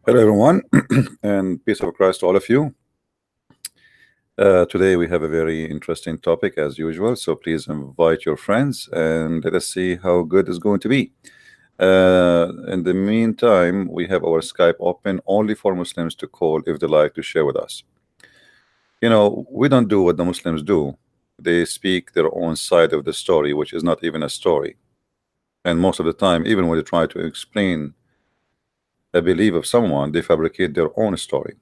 Hello, everyone, and peace of Christ to all of you. Today we have a very interesting topic as usual, so please invite your friends and let us see how good it's going to be. In the meantime, we have our Skype open only for Muslims to call if they like to share with us. You know, we don't do what the Muslims do. They speak their own side of the story, which is not even a story. And most of the time, even when they try to explain a belief of someone, they fabricate their own story.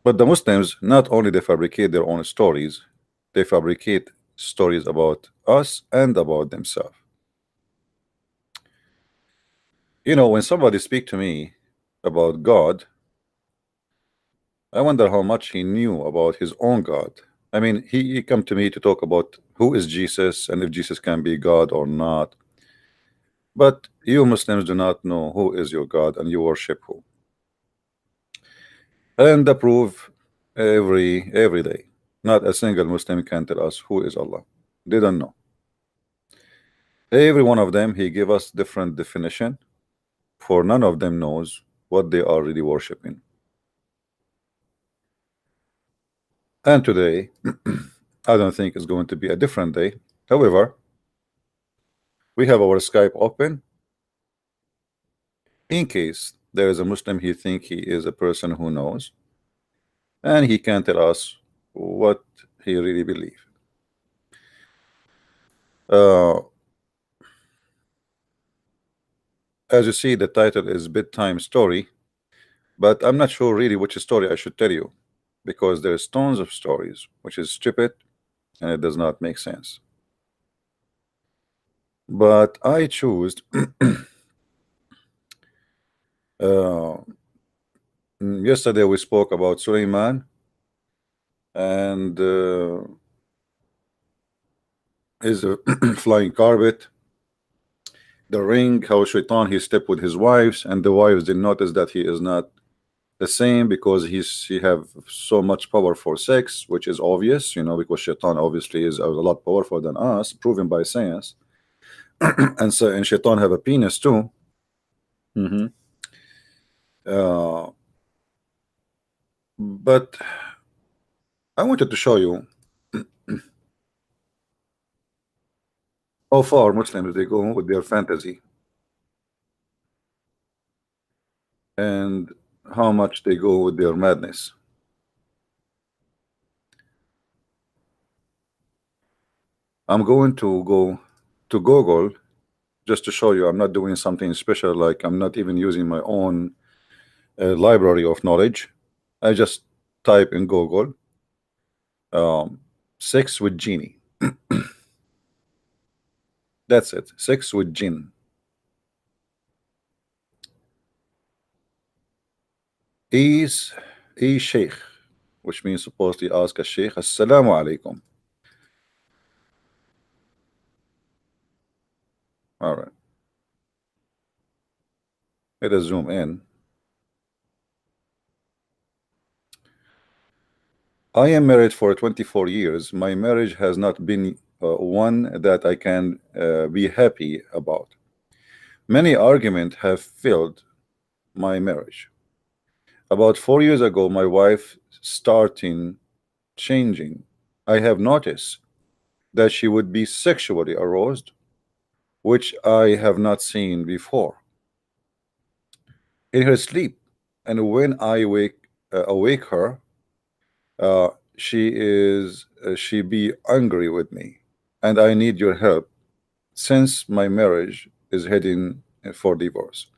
But the Muslims, not only they fabricate their own stories, they fabricate stories about us and about themselves. You know, when somebody speak to me about God, I wonder how much he knew about his own God. I mean, he come to me to talk about who is Jesus and if Jesus can be God or not. But you Muslims do not know who is your God, and you worship who. And the proof every day. Not a single Muslim can tell us who is Allah. They don't know. Every one of them, he gave us different definition, for none of them knows what they are really worshiping. And today, I don't think it's going to be a different day. However, we have our Skype open. In case there is a Muslim, he think he is a person who knows, and he can tell us what he really believes. As you see, the title is Bedtime Story, but I'm not sure really which story I should tell you, because there's tons of stories which is stupid and it does not make sense. But I choose yesterday we spoke about Suleiman and his flying carpet, the ring, how Shaitan he slept with his wives, and the wives did notice that he is not the same because he have so much power for sex, which is obvious, you know, because Shaitan obviously is a lot powerful than us, proven by science. And so, and Shaitan have a penis too. But I wanted to show you how far Muslims they go with their fantasy and how much they go with their madness. I'm going to go to Google just to show you I'm not doing something special, like I'm not even using my own library of knowledge. I just type in Google sex with genie. That's it, sex with jinn. Is a sheikh, which means supposedly ask a sheikh, Assalamu alaikum. All right, let us zoom in. I am married for 24 years. My marriage has not been one that I can be happy about. Many arguments have failed my marriage. About 4 years ago, my wife starting changing. I have noticed that she would be sexually aroused, which I have not seen before, in her sleep. And when I awake her, she be angry with me, and I need your help since my marriage is heading for divorce.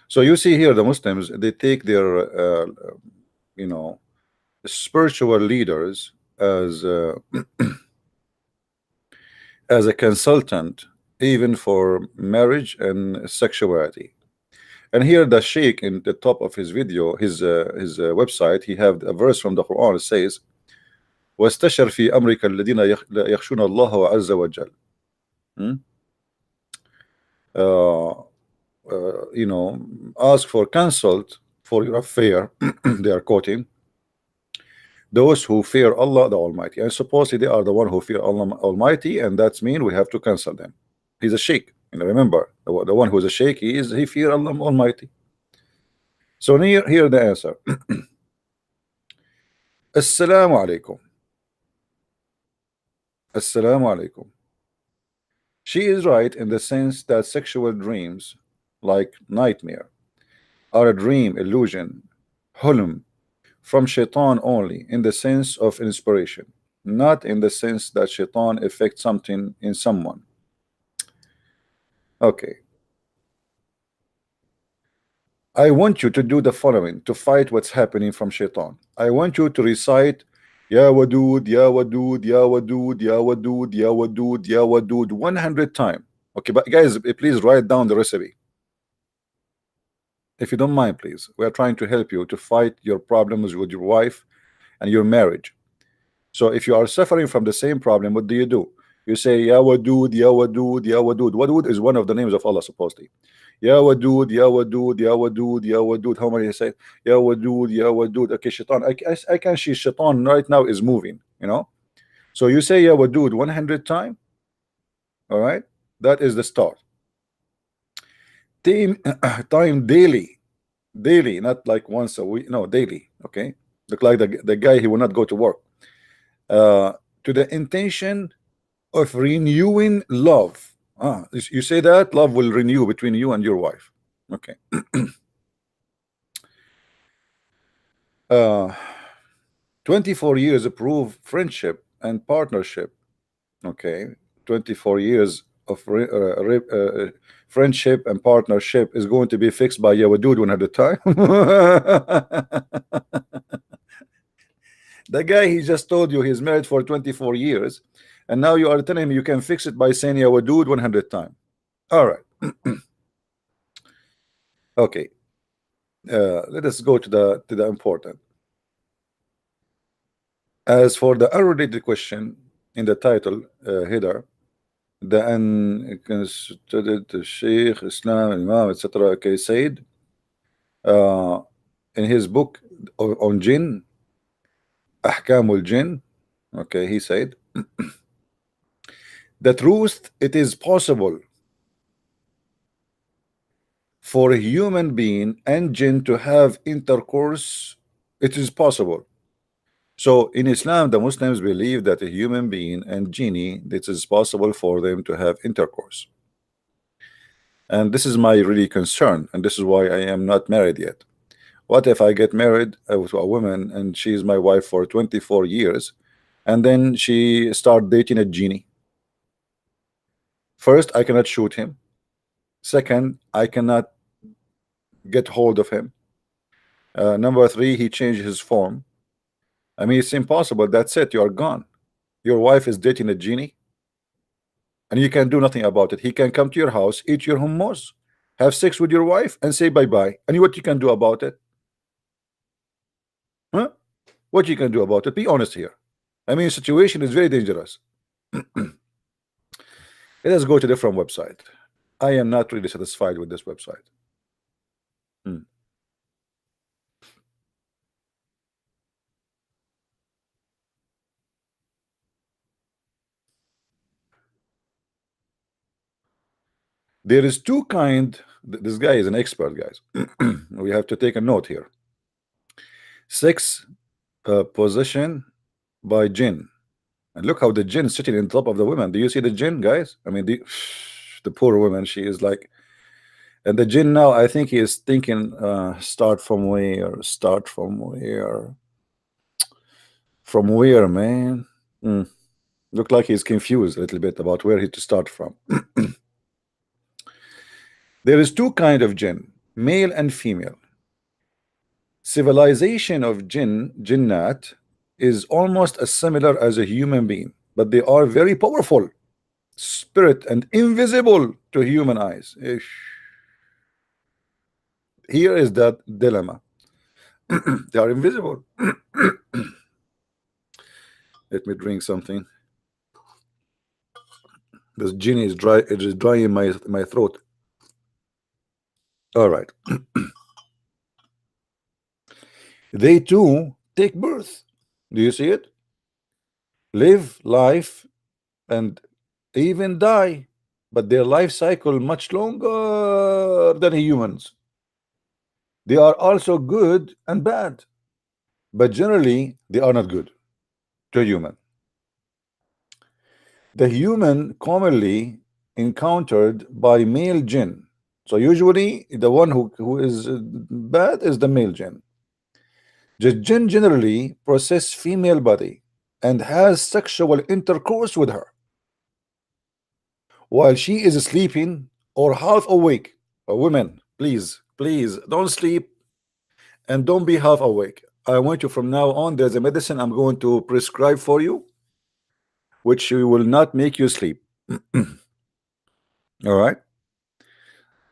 So you see here the Muslims, they take their you know, spiritual leaders as as a consultant even for marriage and sexuality. And here the sheikh in the top of his video, his website, he have a verse from the Quran. It says, واستشر في أمرك الذين يخشون الله عز وجل. You know, ask for consult for your affair. They are quoting those who fear Allah the Almighty, and supposedly they are the one who fear Allah Almighty, and that's mean we have to consult them. He's a sheikh, and remember, the one who is a sheikh, he fear Allah Almighty. So here the answer. Assalamu alaikum. Assalamu alaikum. She is right in the sense that sexual dreams, like nightmare, are a dream illusion, hulum, from shaitan only, in the sense of inspiration, not in the sense that shaitan affects something in someone. Okay. I want you to do the following to fight what's happening from shaitan. I want you to recite Ya Wadud, Ya Wadud, Ya Wadud, Ya Wadud, Ya Wadud, Ya Wadud 100 times. Okay, but guys, please write down the recipe. If you don't mind, please. We are trying to help you to fight your problems with your wife and your marriage. So if you are suffering from the same problem, what do? You say Ya Wadud, Ya Wadud, Ya Wadud. Wadud is one of the names of Allah, supposedly. Ya Wadud, Ya Wadud, Ya Wadud, Ya Wadud. How many you say? Ya Wadud, Ya Wadud. Okay, Shaitan. I can see Shaitan right now is moving, you know. So you say Ya Wadud 100 times. All right. That is the start. Time daily. Daily, not like once a week. No, daily. Okay. Look like the guy, he will not go to work. To the intention of renewing love. You say that love will renew between you and your wife. Okay. 24 years prove friendship and partnership. Okay. 24 years of friendship and partnership is going to be fixed by Yawadud one at a time. The guy, he just told you he's married for 24 years, and now you are telling him you can fix it by saying Yawadud 100 times. All right. Okay. Let us go to the important. As for the unrelated question in the title header, the unconstituted Sheikh Islam Imam etc. Okay, said in his book on jinn, Ahkamul Jinn. Okay, he said the truth, it is possible for a human being and jinn to have intercourse. It is possible. So in Islam, the Muslims believe that a human being and genie, it is possible for them to have intercourse. And this is my really concern, and this is why I am not married yet. What if I get married to a woman and she's my wife for 24 years, and then she start dating a genie? First, I cannot shoot him. Second, I cannot get hold of him. Number three, he changed his form. I mean, it's impossible. That's it. You are gone. Your wife is dating a genie, and you can do nothing about it. He can come to your house, eat your hummus, have sex with your wife, and say bye-bye. And what you can do about it? Huh? What you can do about it? Be honest here. I mean, situation is very dangerous. Let us go to a different website. I am not really satisfied with this website. There is two kind. This guy is an expert, guys. We have to take a note here. Sex possession by jinn. And look how the jinn is sitting on top of the women. Do you see the jinn, guys? I mean, the poor woman, she is like, and the jinn now, I think he is thinking, start from where? Start from where? From where, man? Look like he's confused a little bit about where he to start from. There is two kind of jinn, male and female. Civilization of jinnat is almost as similar as a human being, but they are very powerful spirit and invisible to human eyes. Here is that dilemma. They are invisible. Let me drink something. This genie is dry. It is dry in my throat. All right. They too take birth. Do you see it? Live life and even die, but their life cycle much longer than humans. They are also good and bad, but generally they are not good to human. The human commonly encountered by male jinn. So usually the one who is bad is the male jinn. The jinn generally possess female body and has sexual intercourse with her while she is sleeping or half awake. Women, please, please don't sleep and don't be half awake. I want you from now on. There's a medicine I'm going to prescribe for you, which will not make you sleep. All right,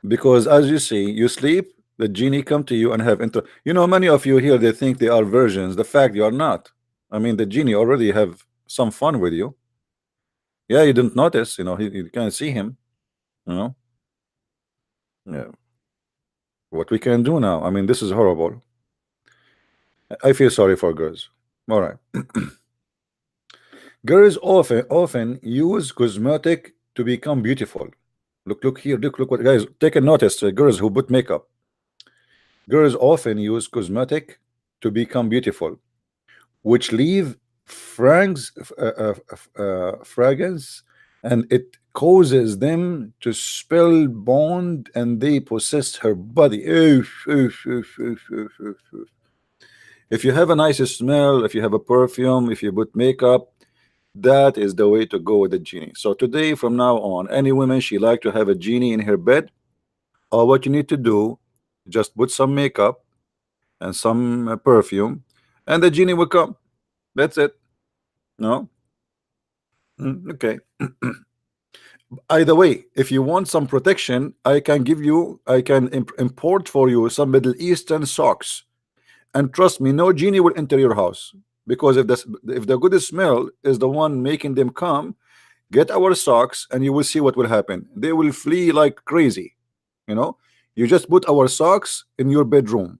because as you see, you sleep, the genie come to you and have inter. You know, many of you here they think they are virgins. The fact you are not. I mean, the genie already have some fun with you. Yeah, you didn't notice. You know, you can't see him. You know, yeah. What we can do now? I mean, this is horrible. I feel sorry for girls. All right. Girls often use cosmetic to become beautiful. Look here. Look what guys take a notice. Girls who put makeup. Girls often use cosmetic to become beautiful, which leave fragrance, and it causes them to spell bond, and they possess her body. Oof, oof, oof, oof, oof, oof, oof. If you have a nice smell, if you have a perfume, if you put makeup, that is the way to go with the genie. So today, from now on, any woman she like to have a genie in her bed, all what you need to do, just put some makeup and some perfume, and the genie will come. That's it. No. Okay. Either way, if you want some protection, I can give you, I can import for you some Middle Eastern socks. And trust me, no genie will enter your house, because if the good smell is the one making them come, get our socks and you will see what will happen. They will flee like crazy. You know, you just put our socks in your bedroom,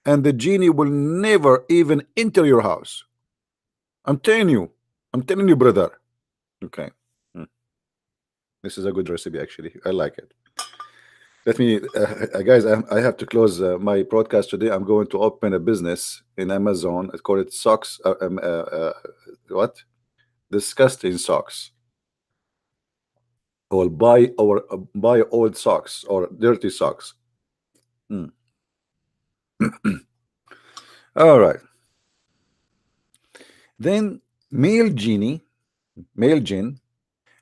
and the genie will never even enter your house. I'm telling you. I'm telling you, brother. Okay. Hmm. This is a good recipe, actually. I like it. Let me, guys, I have to close my broadcast today. I'm going to open a business in Amazon. I call it socks. What? Disgusting socks. Or buy old socks or dirty socks. Hmm. All right. Then male jinn,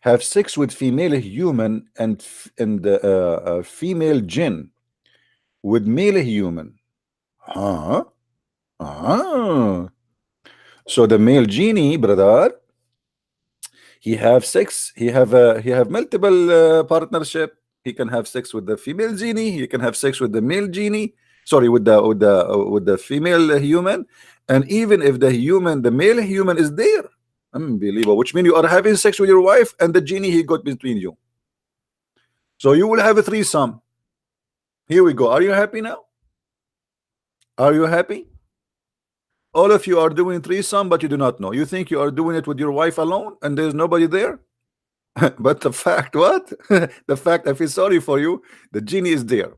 have sex with female human and female jinn with male human. Huh? Ah. So the male genie, brother, he have multiple partnership. He can have sex with the female genie. He can have sex with the male genie. Sorry, with the female human, and even if the male human is there, unbelievable. Which means you are having sex with your wife, and the genie he got between you. So you will have a threesome. Here we go. Are you happy now? Are you happy? All of you are doing threesome, but you do not know. You think you are doing it with your wife alone, and there's nobody there. But the fact, what? The fact, I feel sorry for you. The genie is there.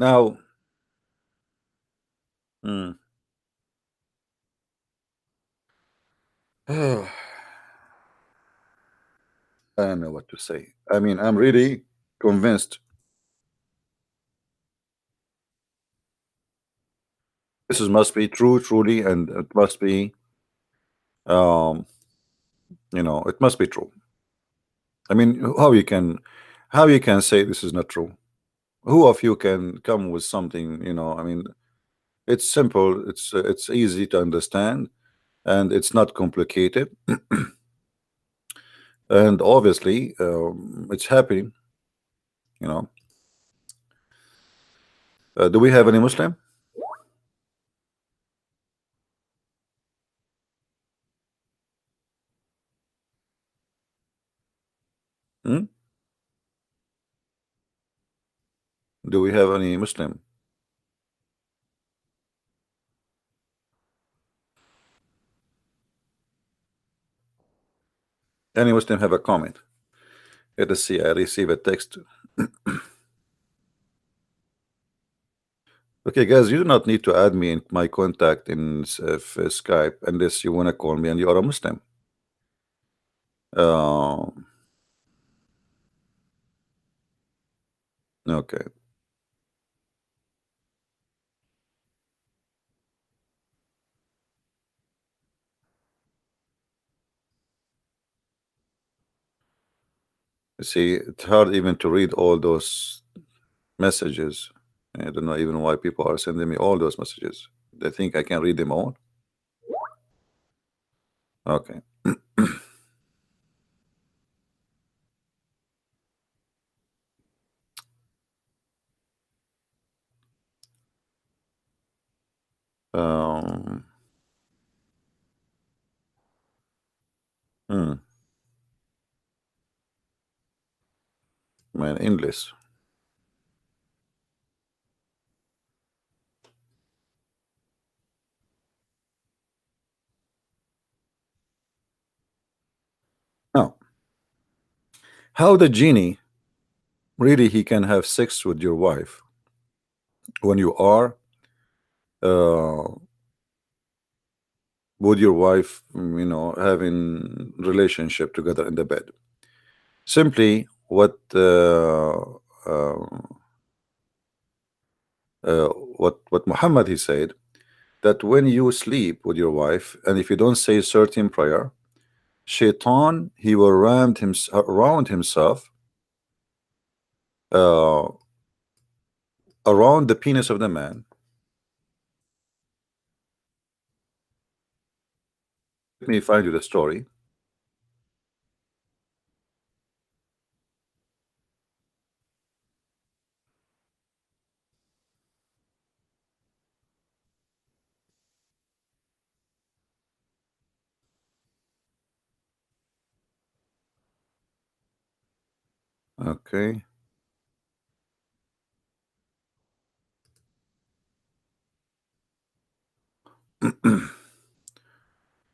Now, mm, I don't know what to say. I mean, I'm really convinced this is must be true, truly, and it must be, um, it must be true. I mean, how you can say this is not true? Who of you can come with something? I mean, it's simple. It's easy to understand, and it's not complicated. And obviously, it's happening. You know, do we have any Muslim? Hmm? Do we have any Muslim? Any Muslim have a comment? Let us see. I receive a text. Okay, guys, you do not need to add me in my contact in Skype unless you want to call me and you are a Muslim. Uh, okay. You see, it's hard even to read all those messages. I don't know even why people are sending me all those messages. They think I can read them all. Okay. Um, hmm, man, English. Now, how the genie really he can have sex with your wife when you are uh, with your wife, having relationship together in the bed. Simply, uh, what Muhammad he said that when you sleep with your wife and if you don't say certain prayer, Shaitan he will around himself uh, around the penis of the man. Let me find you the story. Okay.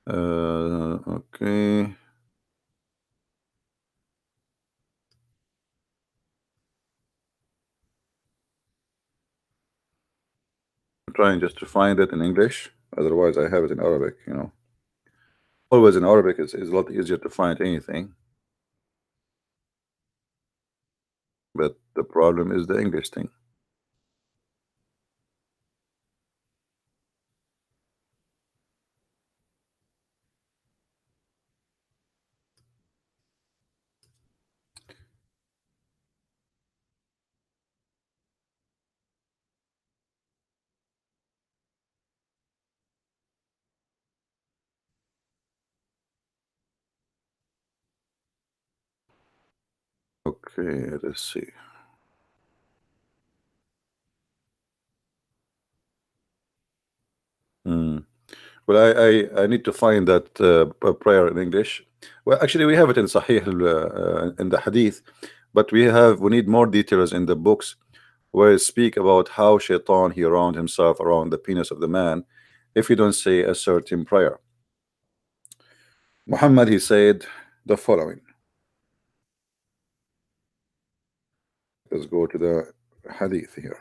Okay. I'm trying just to find it in English. Otherwise, I have it in Arabic. Always in Arabic is a lot easier to find anything. But the problem is the English thing. Okay, let's see. Hmm. Well, I need to find that prayer in English. Well, actually, we have it in Sahih in the Hadith, but we need more details in the books where it speak about how Shaitan he around himself around the penis of the man if you don't say a certain prayer. Muhammad he said the following. Let's go to the Hadith here.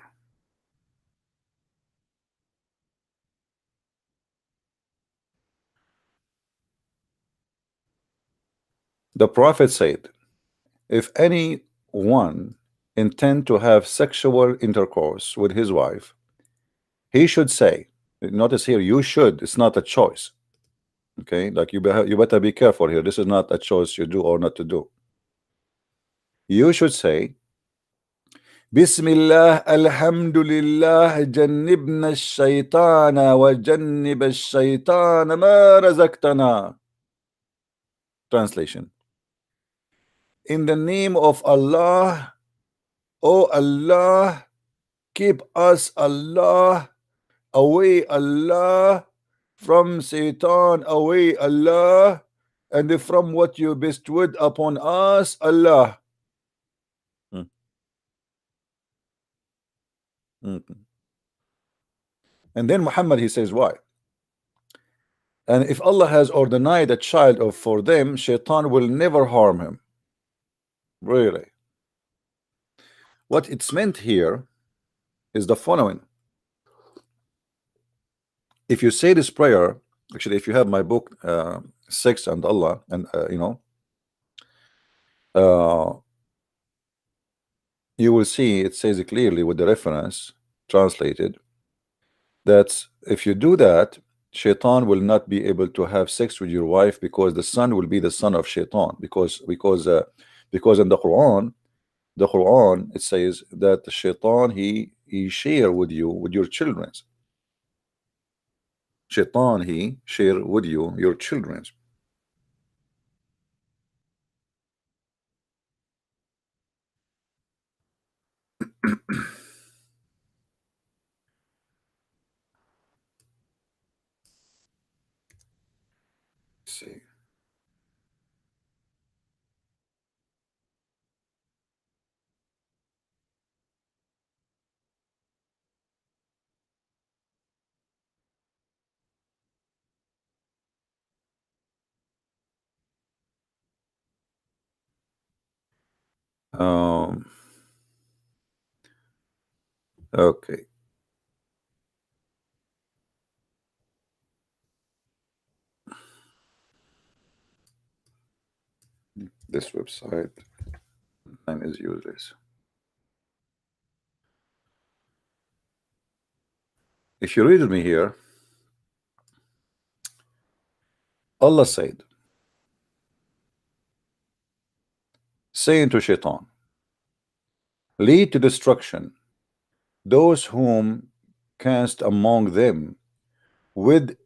The Prophet said, if any one intend to have sexual intercourse with his wife, he should say, notice here, you should, it's not a choice. Okay, like you better be careful here. This is not a choice you do or not to do. You should say, Bismillah, Alhamdulillah, jannibna shaitana wa jannib shaitana ma razaqtana. Translation. In the name of Allah, O Allah, keep us Allah away, Allah from Satan, away, Allah, and from what you bestowed upon us, Allah. Mm, mm. And then Muhammad he says why? And if Allah has ordained a child of for them, Shaitan will never harm him. Really. What it's meant here is the following. If you say this prayer, actually, if you have my book, Sex and Allah, and uh, you will see it says it clearly with the reference translated that if you do that, Shaitan will not be able to have sex with your wife, because the son will be the son of Shaitan. Because in the Quran, it says that the Shaitan he share with you with your children. Shaitan he share with you your children. See. Um, okay, this website time is useless. If you read with me here, Allah said, saying to Shaitan, lead to destruction those whom cast among them with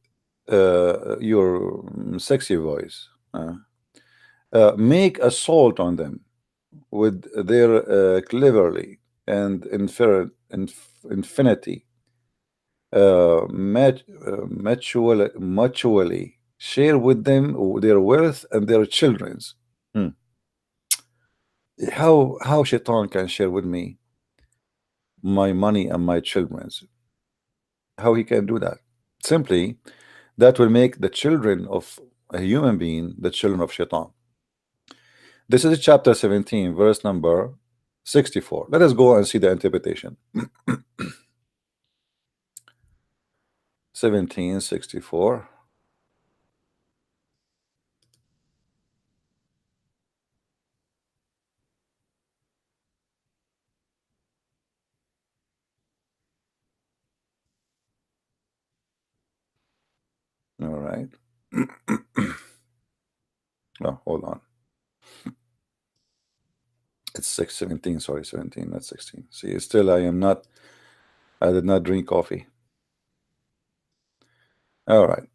your sexy voice. Make assault on them with their cleverly and infinity, mutually share with them their wealth and their children's. Hmm. How Shaitan can share with me my money and my children's? How he can do that? Simply, that will make the children of a human being the children of Shaitan. This is chapter 17, verse number 64. Let us go and see the interpretation. 1764. All right. Oh, hold on. It's 617. Sorry, 17, not 16. See, still I did not drink coffee. All right.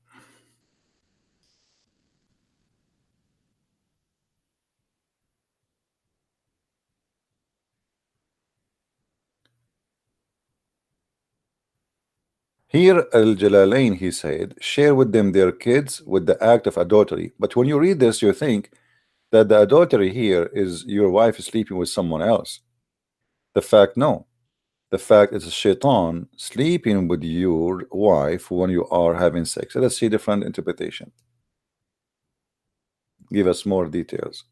Here, Al-Jalalain, he said, share with them their kids with the act of adultery. But when you read this, you think that the adultery here is your wife is sleeping with someone else. The fact, no. The fact is a Shaitan sleeping with your wife when you are having sex. Let's see different interpretation. Give us more details.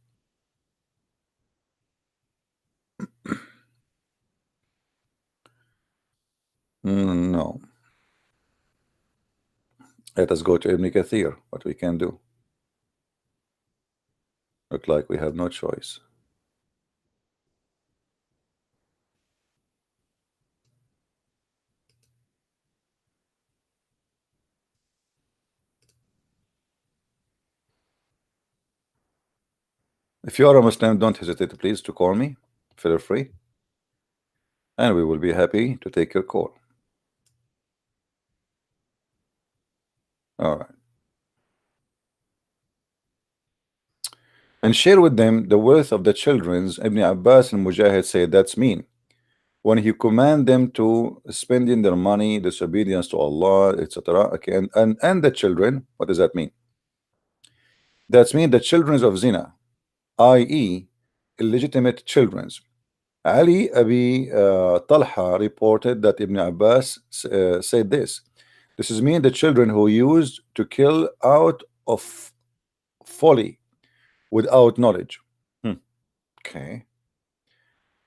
No. Let us go to Ibn Kathir. What we can do. Look like we have no choice. If you are a Muslim, don't hesitate, please, to call me. Feel free. And we will be happy to take your call. All right. And share with them the wealth of the children's. Ibn Abbas and Mujahid say that's mean. When he command them to spending their money, disobedience to Allah, etc. Okay, and the children, what does that mean? That's mean the children of zina, i.e., illegitimate children's. Ali Abi Talha reported that Ibn Abbas said this. This is mean the children who used to kill out of folly without knowledge. Okay.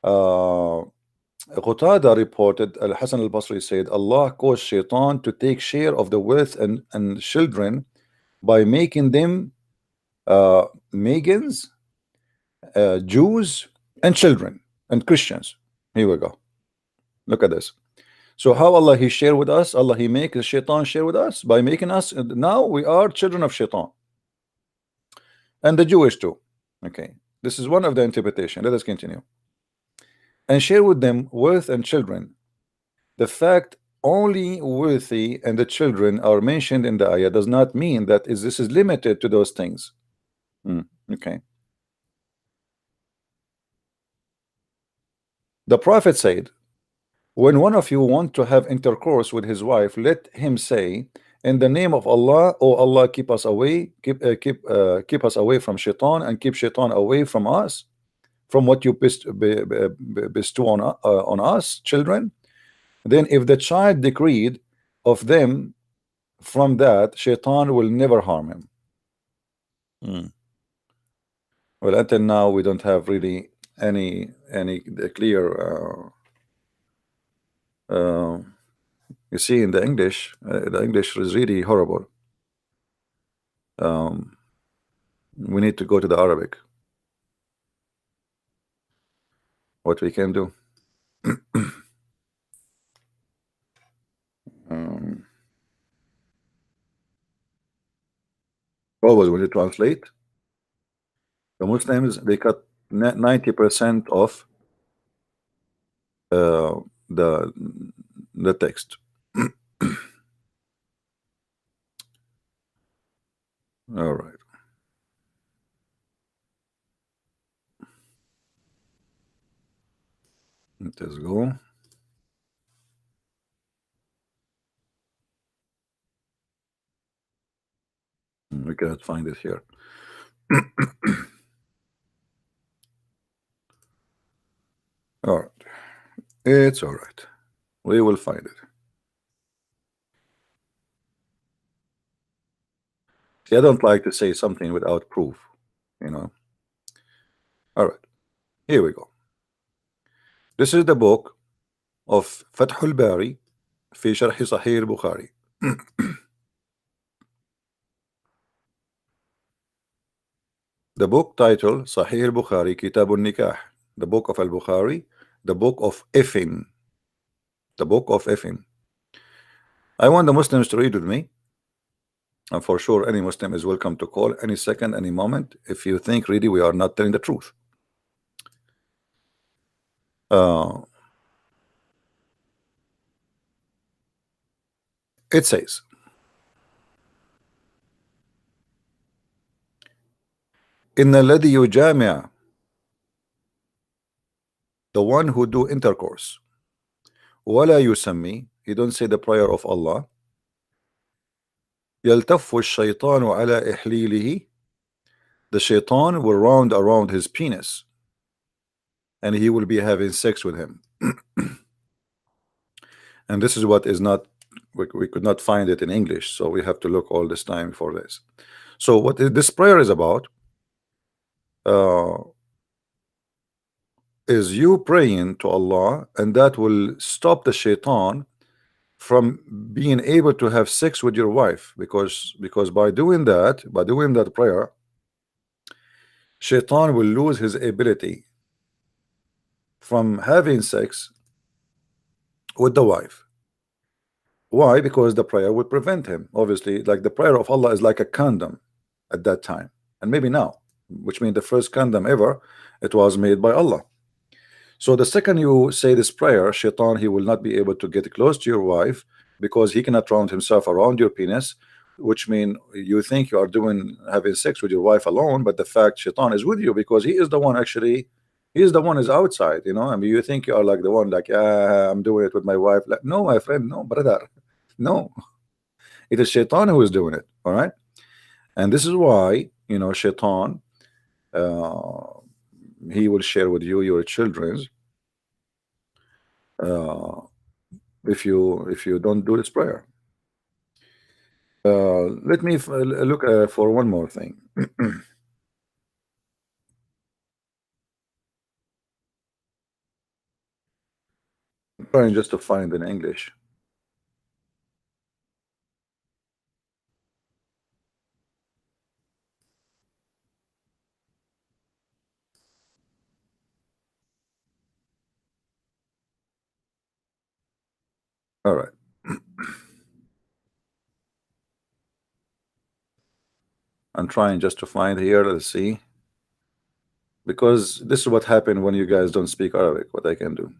Uh, Qatada reported Al Hassan al Basri said Allah caused Shaitan to take share of the wealth and children by making them Megans, Jews, and children and Christians. Here we go. Look at this. So how Allah He share with us? Allah He make the Shaitan share with us by making us now we are children of Shaitan and the Jewish too. Okay, this is one of the interpretation. Let us continue. And share with them wealth and children. The fact only wealthy and the children are mentioned in the ayah does not mean that this is limited to those things. Okay. The Prophet said, when one of you want to have intercourse with his wife, let him say, in the name of Allah, oh Allah, keep us away, keep us away from Shaitan, and keep Shaitan away from us, from what you bestow on us, children. Then if the child decreed of them from that, Shaitan will never harm him. Well, until now we don't have really any clear you see in the English is really horrible. We need to go to the Arabic. What we can do. Always when you translate, the Muslims they cut 90% of the text. All right. Let us go. We cannot find it here. All right. It's all right. We will find it. See, I don't like to say something without proof, you know. All right. Here we go. This is the book of Fathul Bari في شرح صحيح البخاري. The book title Sahih al-Bukhari Kitab al-Nikah, the book of al-Bukhari, the book of effing, the book of effing. I want the Muslims to read with me, and for sure any Muslim is welcome to call any second, any moment, if you think really we are not telling the truth. It says, إن الذي يجامع, the one who do intercourse, ولا يسمي, he don't say the prayer of Allah, يلتف الشيطان على إحليله, the shaitan will round around his penis and he will be having sex with him. And this is what is not, we could not find it in English, so we have to look all this time for this. So what this prayer is about is you praying to Allah, and that will stop the shaitan from being able to have sex with your wife, because by doing that prayer, shaitan will lose his ability from having sex with the wife. Why? Because the prayer would prevent him. Obviously, like the prayer of Allah is like a condom at that time, and maybe now, which means the first condom ever, it was made by Allah. So the second you say this prayer, shaitan, he will not be able to get close to your wife, because he cannot round himself around your penis, which means you think you are having sex with your wife alone, but the fact shaitan is with you, because he is the one actually, he is the one is outside, you know. I mean, you think you are like the one, like, I'm doing it with my wife. Like, no, my friend, no, brother, no, it is shaitan who is doing it. All right. And this is why, you know, shaitan, he will share with you your children's, if you don't do this prayer. Let me look for one more thing. Trying just to find in English. All right. I'm trying just to find here. Let's see. Because this is what happened when you guys don't speak Arabic. What I can do.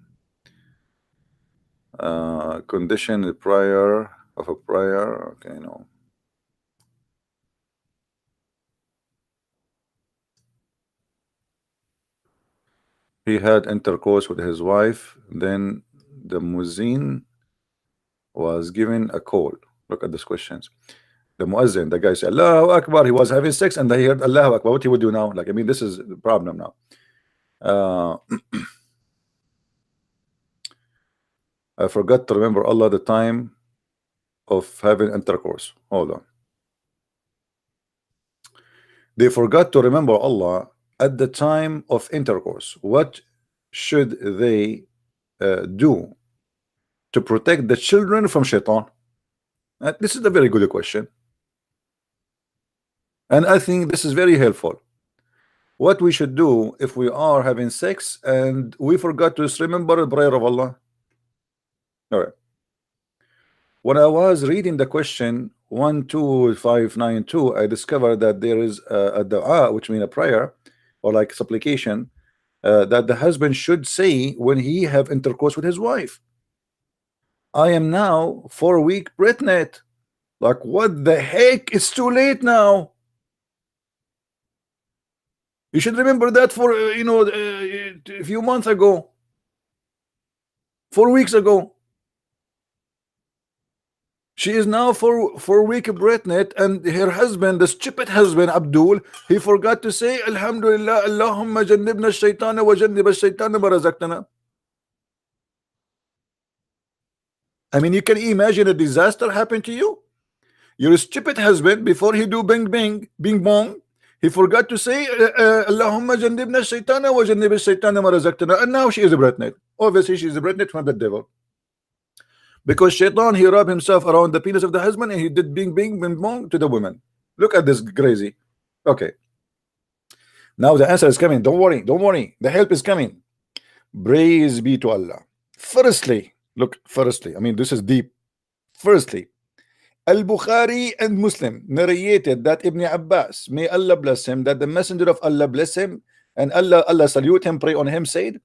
Condition prior of a prior. Okay, no. He had intercourse with his wife. Then the muezzin was given a call. Look at these questions. The muezzin, the guy said, Allahu Akbar. He was having sex and he heard Allahu Akbar. What he would do now? Like, I mean, this is the problem now. I forgot to remember Allah the time of having intercourse. Hold on. They forgot to remember Allah at the time of intercourse. What should they do to protect the children from shaitan? This is a very good question. And I think this is very helpful. What we should do if we are having sex and we forgot to remember the prayer of Allah. All right. When I was reading the question 12592, I discovered that there is a dua, which means a prayer or like supplication, that the husband should say when he have intercourse with his wife. I am now 4 weeks pregnant. Like, what the heck? It's too late now. You should remember that for a few months ago, 4 weeks ago. She is now 4 weeks pregnant, and her husband, the stupid husband Abdul, he forgot to say Alhamdulillah, Allahumma jannibna ash-shaytana wa jannib ash-shaytana ma razaqtana. I mean, you can imagine a disaster happen to you. Your stupid husband, before he do bing bing bing bong, he forgot to say Allahumma jannibna ash-shaytana wa jannib ash-shaytana ma razaqtana, and now she is pregnant. Obviously, she is pregnant from the devil. Because shaitan, he rubbed himself around the penis of the husband and he did bing bing bing bong to the woman. Look at this crazy. Okay. Now the answer is coming. Don't worry. Don't worry. The help is coming. Praise be to Allah. Firstly, look, firstly, I mean, this is deep. Firstly, Al-Bukhari and Muslim narrated that Ibn Abbas, may Allah bless him, that the messenger of Allah bless him and Allah salute him, pray on him, said,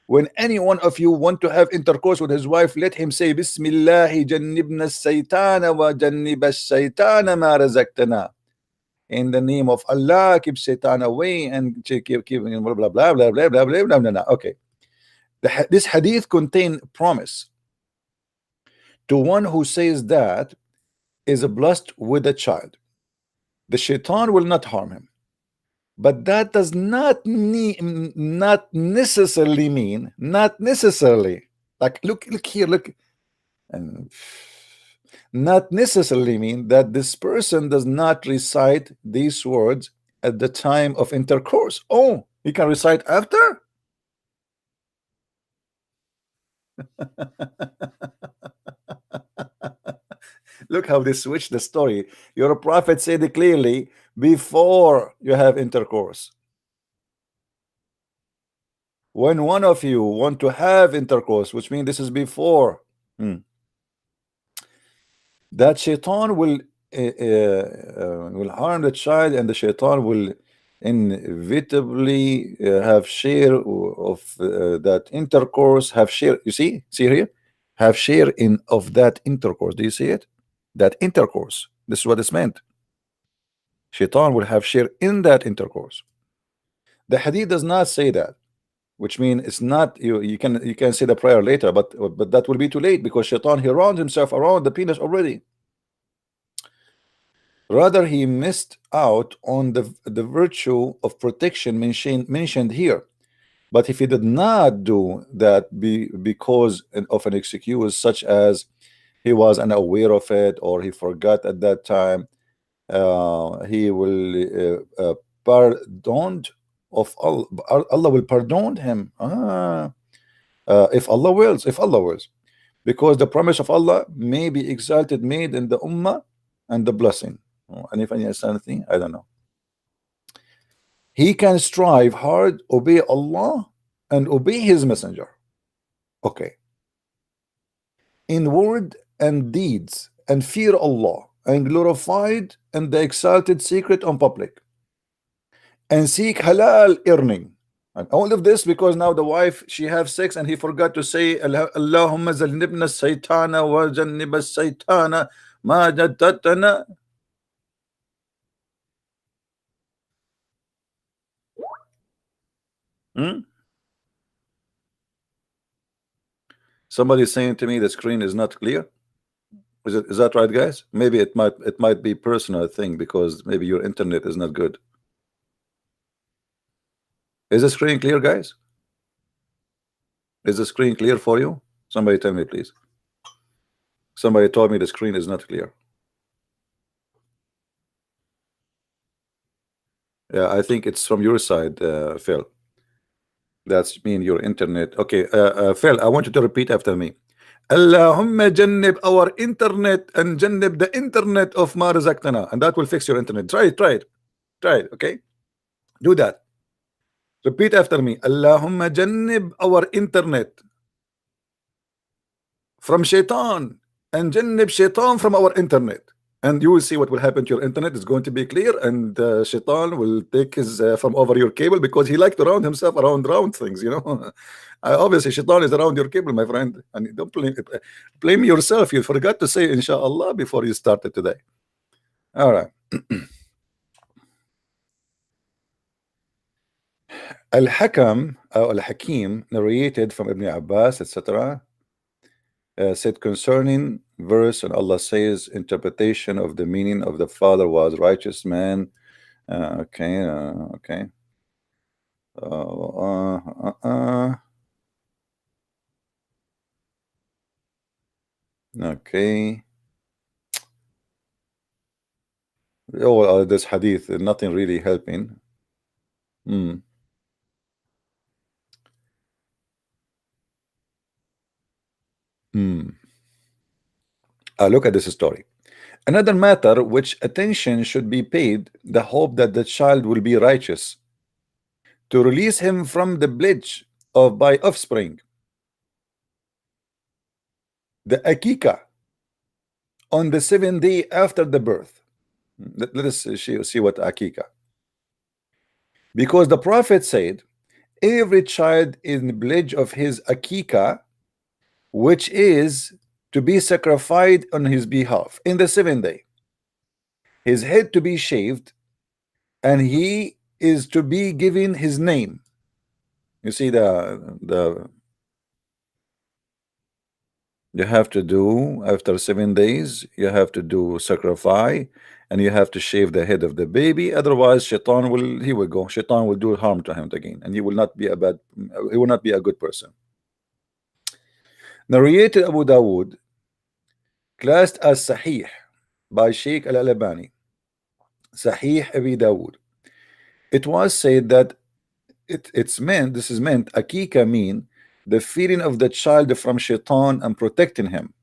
when any one of you want to have intercourse with his wife, let him say Bismillahi jannibna as-saytana wa jannib ash-shaytana ma razaqtana. In the name of Allah, keep Satan away and keep blah blah blah blah blah blah blah blah blah. Okay. This hadith contain promise to one who says that is blessed with a child. The shaitan will not harm him. But that does not necessarily mean, not necessarily, like look here, look, and not necessarily mean that this person does not recite these words at the time of intercourse. Oh, he can recite after? Look how they switch the story. Your prophet said it clearly before you have intercourse. When one of you want to have intercourse, which means this is before, that shaitan will harm the child, and the shaitan will inevitably have share of that intercourse, have share. You see here, have share in of that intercourse. Do you see it? That intercourse. This is what it's meant. Shaitan will have share in that intercourse. The hadith does not say that, which means it's not you can say the prayer later, but that will be too late because shaitan, he rounds himself around the penis already. Rather, he missed out on the virtue of protection mentioned here. But if he did not do that because of an excuse such as he was unaware of it or he forgot at that time, he will pardoned of Allah. Allah will pardon him if Allah wills. because the promise of Allah may be exalted, made in the ummah, and the blessing. And if I understand anything, I don't know. He can strive hard, obey Allah, and obey His Messenger. Okay. In word and deeds, and fear Allah, and glorified and the exalted secret on public, and seek halal earning. And all of this because now the wife, she have sex and he forgot to say Allahumma zalnibna saytana wa janniba saytana ma jaddatana. Somebody saying to me the screen is not clear. Is that right, guys? Maybe it might be personal thing because maybe your internet is not good. Is the screen clear, guys? Is the screen clear for you? Somebody tell me, please. Somebody told me the screen is not clear. Yeah, I think it's from your side, Phil. That's mean your internet. Okay, Phil, I want you to repeat after me. Allahumma jannib our internet and jannib the internet of ma razaqtana, and that will fix your internet. Try it, try it, try it. Okay, do that. Repeat after me. Allahumma jannib our internet from shaitan and jannib shaitan from our internet, and you will see what will happen to your internet. Is going to be clear, and shaitan will take his from over your cable because he liked to round himself around round things, you know. Obviously shaitan is around your cable, my friend, and don't blame yourself. You forgot to say inshallah before you started today. All right. Al-Hakam Al-Hakim narrated from Ibn Abbas, etc., said concerning verse, and Allah says interpretation of the meaning of the father was righteous man. Okay. Okay. Oh, this hadith, nothing really helping. Look at this story. Another matter which attention should be paid, the hope that the child will be righteous, to release him from the pledge of by offspring, the akika, on the 7th day after the birth. Let us see what akika. Because the Prophet said, every child is in the pledge of his akika, which is to be sacrificed on his behalf in the 7th day, his head to be shaved, and he is to be given his name. You see the you have to do after 7 days, you have to do sacrifice, and you have to shave the head of the baby. Otherwise, shaitan will do harm to him again, and he will not be a good person. Narrated Abu Dawood, classed as Sahih by Sheikh Al-Albani, Sahih Abi Dawood. It was said that this is meant akika mean the feeding of the child from shaitan and protecting him.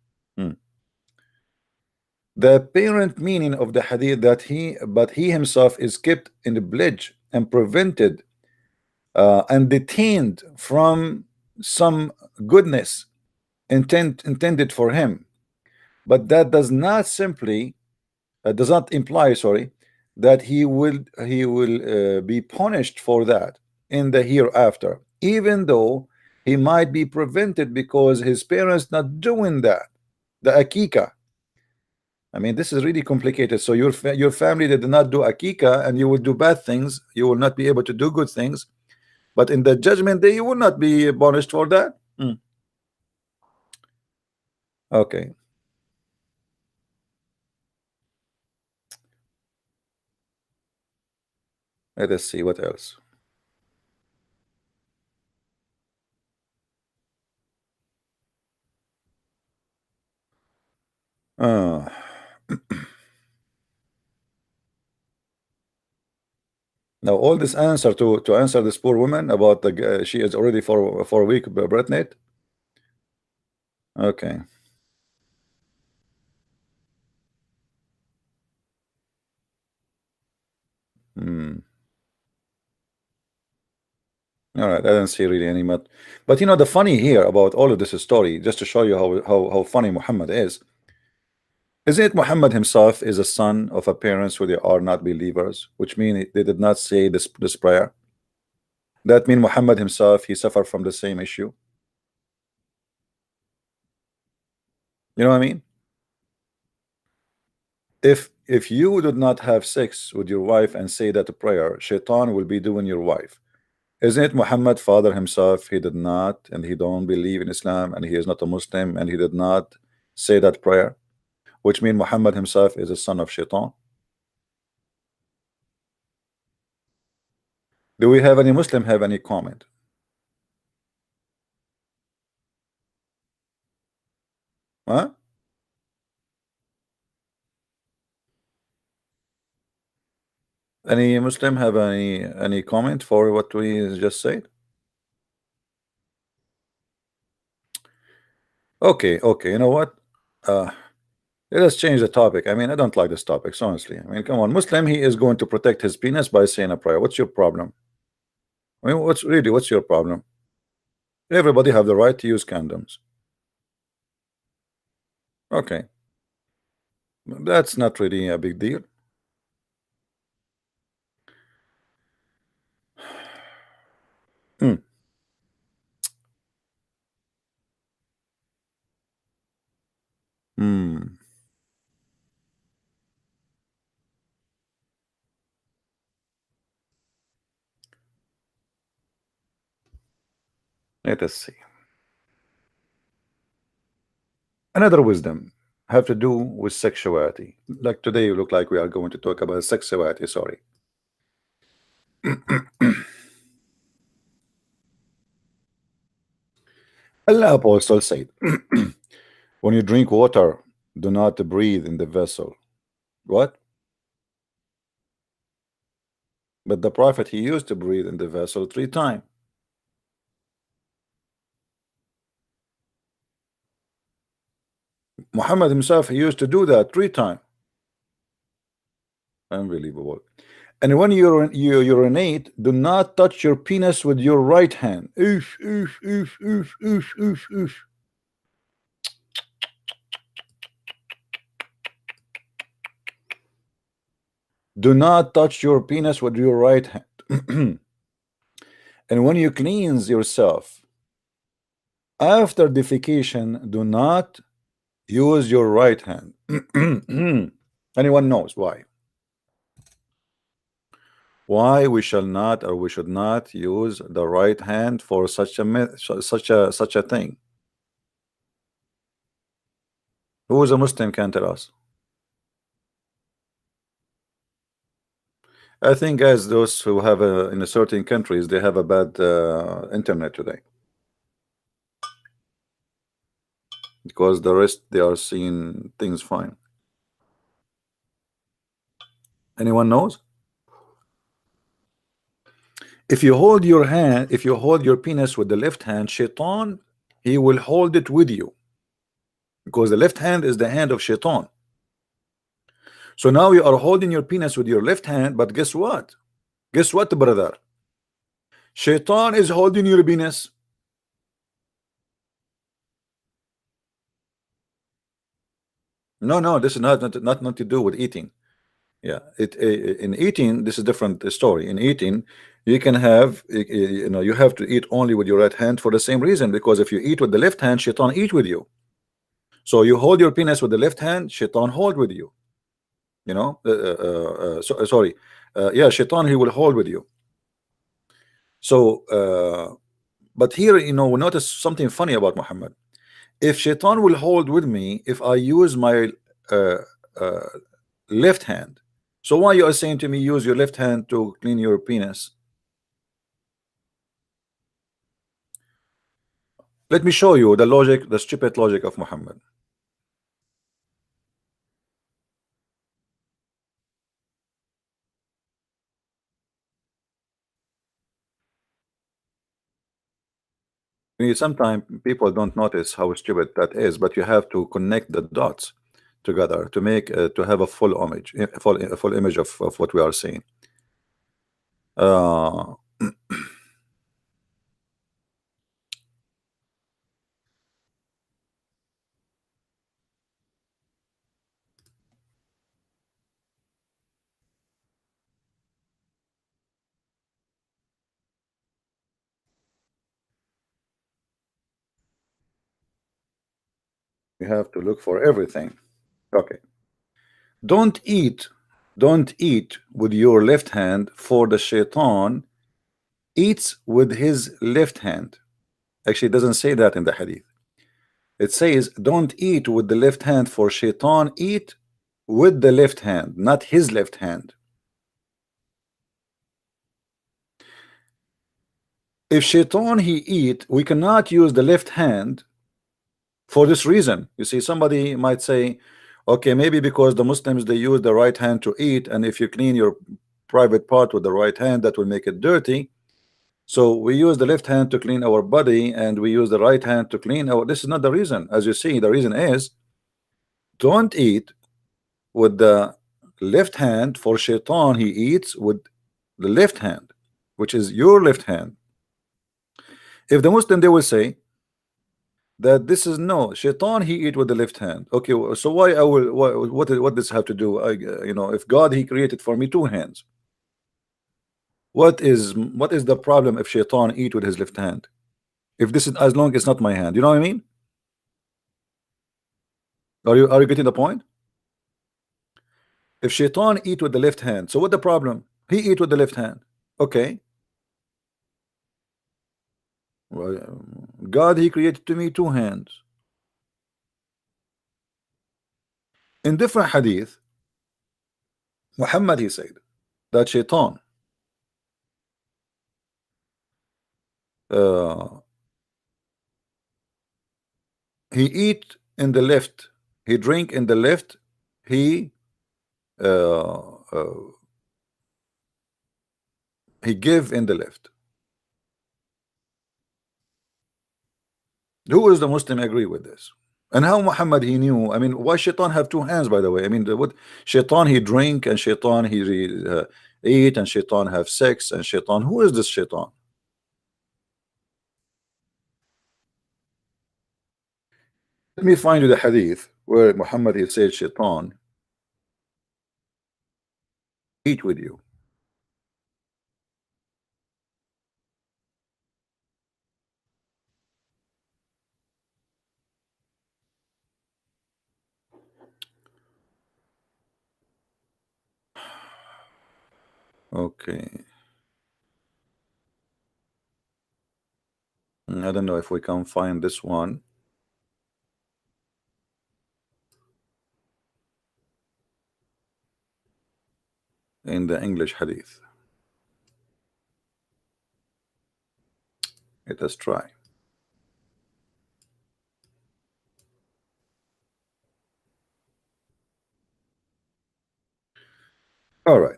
The apparent meaning of the hadith that he himself is kept in the pledge and prevented and detained from some goodness intended for him, but that does not imply, sorry, that he will be punished for that in the hereafter, even though he might be prevented because his parents not doing that, the akika. I mean, this is really complicated. So your family did not do akika, and you will do bad things. You will not be able to do good things, but in the judgment day, you will not be punished for that. Okay. Let us see what else. Now, all this answer to answer this poor woman about the she is already for a week pregnant. Okay. Hmm. All right. I don't see really any but you know the funny here about all of this story, just to show you how funny Muhammad is. Isn't it Muhammad himself is a son of a parents who they are not believers, which mean they did not say this prayer. That mean Muhammad himself he suffered from the same issue. You know what I mean? If you did not have sex with your wife and say that prayer, Shaitan will be doing your wife. Isn't it Muhammad father himself? He did not, and he don't believe in Islam, and he is not a Muslim, and he did not say that prayer, which mean Muhammad himself is a son of Shaitan. Do we have any Muslim have any comment? Huh? Any Muslim have any comment for what we just said? Okay, okay. You know what? Uh, Let us change the topic. I mean, I don't like this topic, honestly. I mean, come on, Muslim, he is going to protect his penis by saying a prayer. What's your problem? I mean, what's your problem? Everybody have the right to use condoms. Okay, that's not really a big deal. Hmm. Hmm. Let us see. Another wisdom have to do with sexuality. Like today, you look like we are going to talk about sexuality. Sorry. Allah Apostle said, when you drink water, do not breathe in the vessel. What? But the Prophet, he used to breathe in the vessel 3 times. Muhammad himself, he used to do that 3 times. Unbelievable. And when you urinate, do not touch your penis with your right hand. Oof, oof, oof, oof, oof, oof, oof. Do not touch your penis with your right hand. And when you cleanse yourself after defecation, do not use your right hand. Anyone knows why? Why we shall not or we should not use the right hand for such a thing? Who is a Muslim can tell us? I think as those who have in a certain countries they have a bad internet today because the rest they are seeing things fine. Anyone knows? If you hold your hand, if you hold your penis with the left hand, Shaitan, he will hold it with you because the left hand is the hand of Shaitan. So now you are holding your penis with your left hand, but guess what? Guess what, brother? Shaitan is holding your penis. No, no, this is not to do with eating. Yeah, in eating, this is different story. In eating, you can have you know you have to eat only with your right hand for the same reason, because if you eat with the left hand, Shaitan eat with you. So you hold your penis with the left hand, Shaitan hold with you. You know, sorry, yeah, Shaitan he will hold with you. So, but here we notice something funny about Muhammad. If Shaitan will hold with me, if I use my uh, uh, left hand, so why you are saying to me use your left hand to clean your penis? Let me show you the logic, the stupid logic of Muhammad. Sometimes people don't notice how stupid that is, but you have to connect the dots together to make to have a full image, a full image of what we are seeing. Uh, you have to look for everything. Okay. Don't eat, don't eat with your left hand, for the shaitan eats with his left hand. Actually, it doesn't say that in the hadith. It says, don't eat with the left hand, for shaitan eat with the left hand, not his left hand. If shaitan he eat, we cannot use the left hand for this reason. You see, somebody might say, okay, maybe because the Muslims they use the right hand to eat, and if you clean your private part with the right hand, that will make it dirty. So we use the left hand to clean our body, and we use the right hand to clean our. This is not the reason. As you see, the reason is don't eat with the left hand, for shaitan he eats with the left hand, which is your left hand. If the Muslim they will say that this is no shaitan he eat with the left hand. Okay, so why I will what does have to do? If God he created for me two hands, what is the problem if shaitan eat with his left hand? If this is, as long as it's not my hand, you know what I mean? Are you getting the point? If shaitan eat with the left hand, so what the problem? He eat with the left hand. Okay, well, God he created to me two hands. In different hadith, Muhammad he said that shaitan uh, he eat in the left, he drink in the left, he uh, uh, he give in the left. Who is the Muslim agree with this? And how Muhammad he knew? I mean, why shaitan have two hands, by the way? I mean, what shaitan he drink, and shaitan he eat, and shaitan have sex, and shaitan, who is this shaitan? Let me find you the hadith where Muhammad he said shaitan eat with you. Okay, I don't know if we can find this one in the English hadith. Let us try. All right.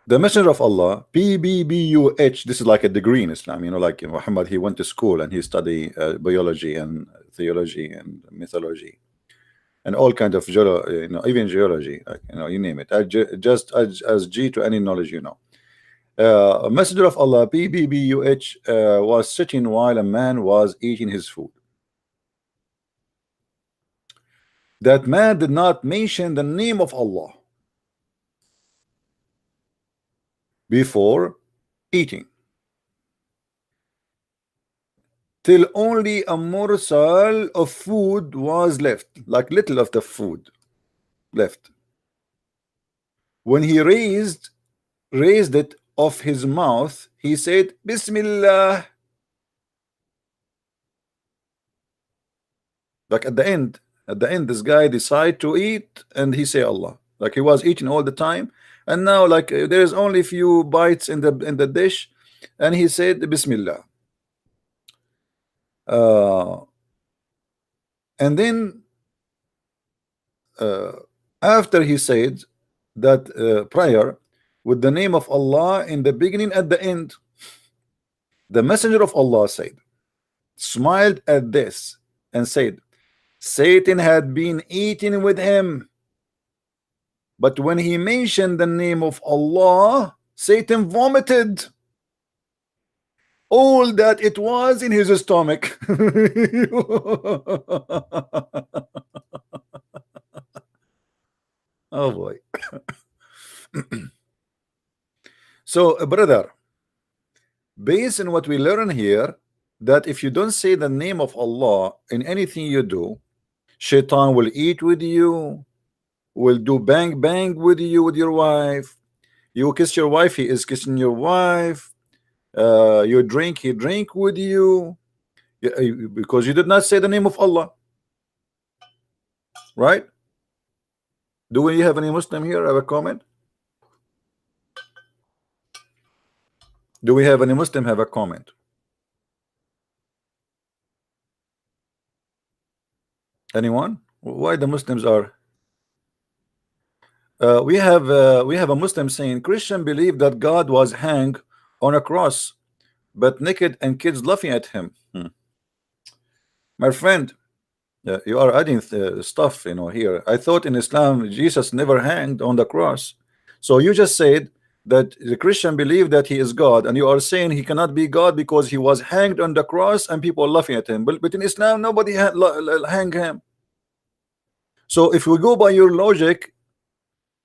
The Messenger of Allah, PBBUH, this is like a degree in Islam, like Muhammad, he went to school and he studied biology and theology and mythology and all kind of even geology, like, you name it. Just as G to any knowledge, a Messenger of Allah, PBBUH, was sitting while a man was eating his food. That man did not mention the name of Allah before eating, till only a morsel of food was left, like little of the food left. When he raised it off his mouth, he said, Bismillah. Like at the end, this guy decided to eat and he say Allah. Like he was eating all the time, and now like there's only few bites in the dish, and he said Bismillah. Uh, and then uh, after he said that prayer, with the name of Allah in the beginning at the end. The messenger of Allah said, smiled at this and said, Satan had been eating with him, but when he mentioned the name of Allah, Satan vomited all that it was in his stomach. Oh boy. So brother, based on what we learn here, that if you don't say the name of Allah in anything you do, Shaitan will eat with you, will do bang bang with you, with your wife. You kiss your wife, he is kissing your wife. You drink, he drink with you, because you did not say the name of Allah, right? Do we have any Muslim here? Have a comment? Do we have any Muslim have a comment? Anyone? Why the Muslims are? We have a Muslim saying Christian believe that God was hanged on a cross, but naked and kids laughing at him. My friend, you are adding stuff, you know, here. I thought in Islam Jesus never hanged on the cross. So you just said that the Christian believe that he is God, and you are saying he cannot be God because he was hanged on the cross and people are laughing at him. But in Islam nobody hang him. So if we go by your logic,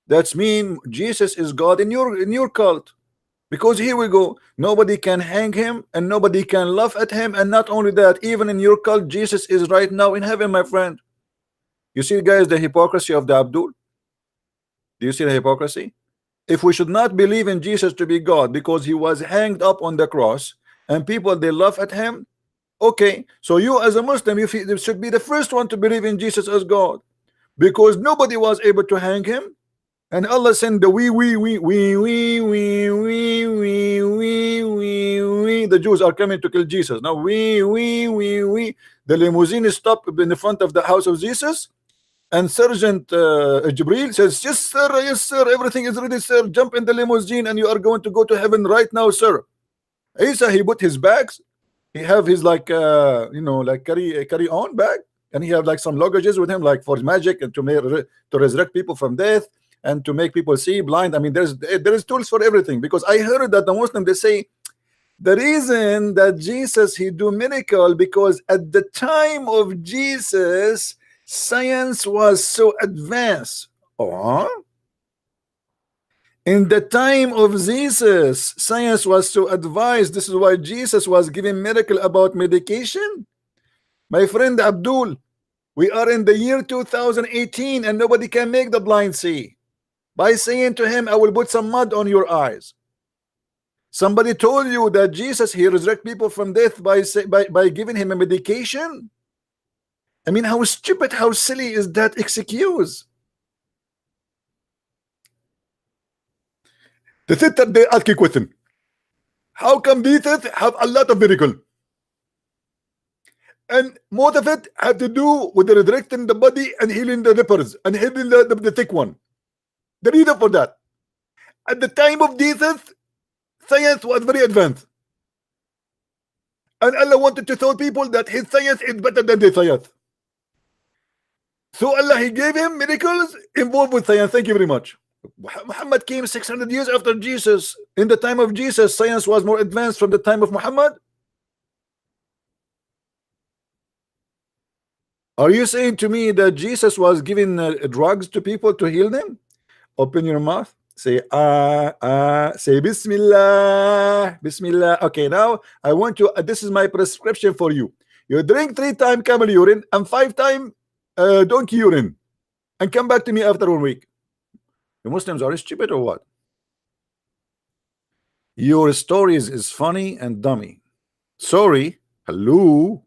that's mean Jesus is God in your cult. Because here we go, nobody can hang him and nobody can laugh at him, and not only that, even in your cult Jesus is right now in heaven, my friend. You see guys the hypocrisy of the Abdul? Do you see the hypocrisy? If we should not believe in Jesus to be God because he was hanged up on the cross and people they laugh at him, okay, so you as a Muslim you should be the first one to believe in Jesus as God, because nobody was able to hang him. And Allah sent the the Jews are coming to kill Jesus. Now the limousine is stopped in the front of the house of Jesus, and Sergeant Jibril says, yes sir, everything is ready sir, jump in the limousine and you are going to go to heaven right now sir. Isa, he put his bags, he have his like you know, like carry on bag, and he have like some luggages with him, like for magic and to resurrect people from death and to make people see blind. I mean, there is tools for everything. Because I heard that the Muslim, they say the reason that Jesus he do miracle because at the time of Jesus science was so advanced. In the time of Jesus science was so advanced. This is why Jesus was giving miracle about medication. My friend Abdul, we are in the year 2018 and nobody can make the blind see by saying to him, I will put some mud on your eyes. Somebody told you that Jesus he resurrect people from death by giving him a medication. I mean, how stupid, how silly is that excuse? The thing that they ask a question, how come Jesus have a lot of miracle and most of it have to do with the resurrecting the body and healing the lepers and healing the thick one? The reason for that, at the time of Jesus science was very advanced, and Allah wanted to tell people that his science is better than their science. So Allah he gave him miracles involved with science. Thank you very much. Muhammad came 600 years after Jesus. In the time of Jesus science was more advanced from the time of Muhammad. Are you saying to me that Jesus was giving drugs to people to heal them? Open your mouth, say say Bismillah, Bismillah. Okay, now I want you, this is my prescription for you. You drink 3 times camel urine and 5 times donkey urine, and come back to me after 1 week. The Muslims are stupid or what? Your stories is funny and dummy. Sorry, hello.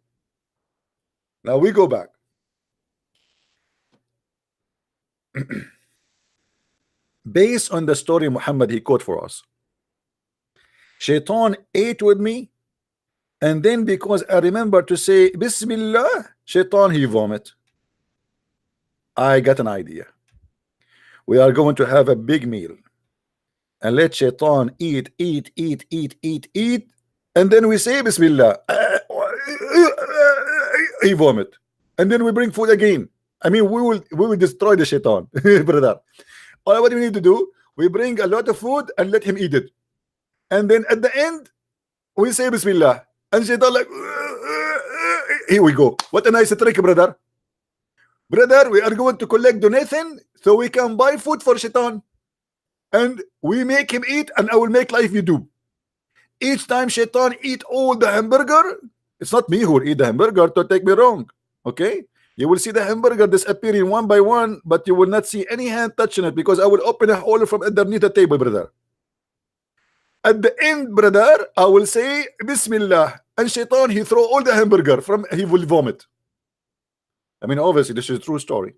Now we go back. Based on the story Muhammad he quote for us, Shaitan ate with me, and then because I remember to say Bismillah, Shaitan he vomit. I got an idea. We are going to have a big meal. and let shaitan eat, eat, eat, eat, eat, eat, and then we say Bismillah. He vomit, and then we bring food again. I mean, we will destroy the shaitan, brother. All what we need to do, we bring a lot of food and let him eat it, and then at the end we say Bismillah, and shaitan like, here we go. What a nice trick, brother. Brother, we are going to collect donation so we can buy food for shaitan, and we make him eat, and I will make life you do. Each time shaitan eat all the hamburger, it's not me who will eat the hamburger, to take me wrong. Okay, you will see the hamburger disappearing one by one, but you will not see any hand touching it, because I will open a hole from underneath the table, brother. At the end, brother, I will say Bismillah, and shaitan, he throw all the hamburger from, he will vomit. I mean, obviously this is a true story.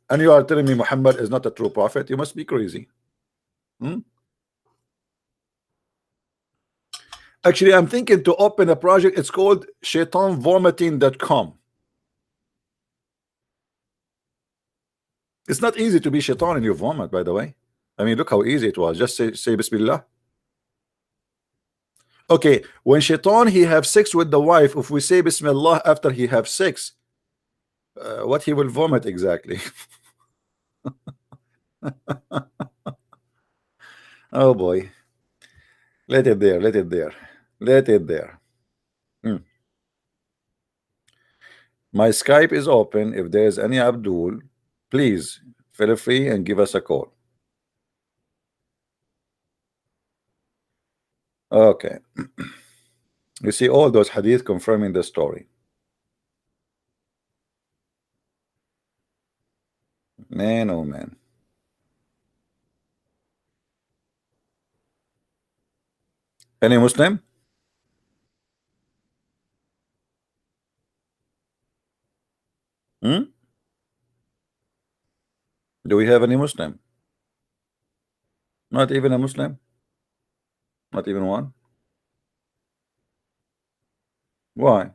And you are telling me Muhammad is not a true prophet? You must be crazy. Actually, I'm thinking to open a project. It's called shaitanvomiting.com. It's not easy to be shaitan in your vomit, by the way. I mean, look how easy it was. Just say Bismillah. Okay, when shaitan he have sex with the wife, if we say Bismillah after he have sex, what he will vomit exactly? Oh boy, let it there, let it there, let it there. My Skype is open. If there is any Abdul, please feel free and give us a call. Okay. You see all those hadith confirming the story. Man, oh man. Any Muslim? Do we have any Muslim? Not even a Muslim? Not even one? Why?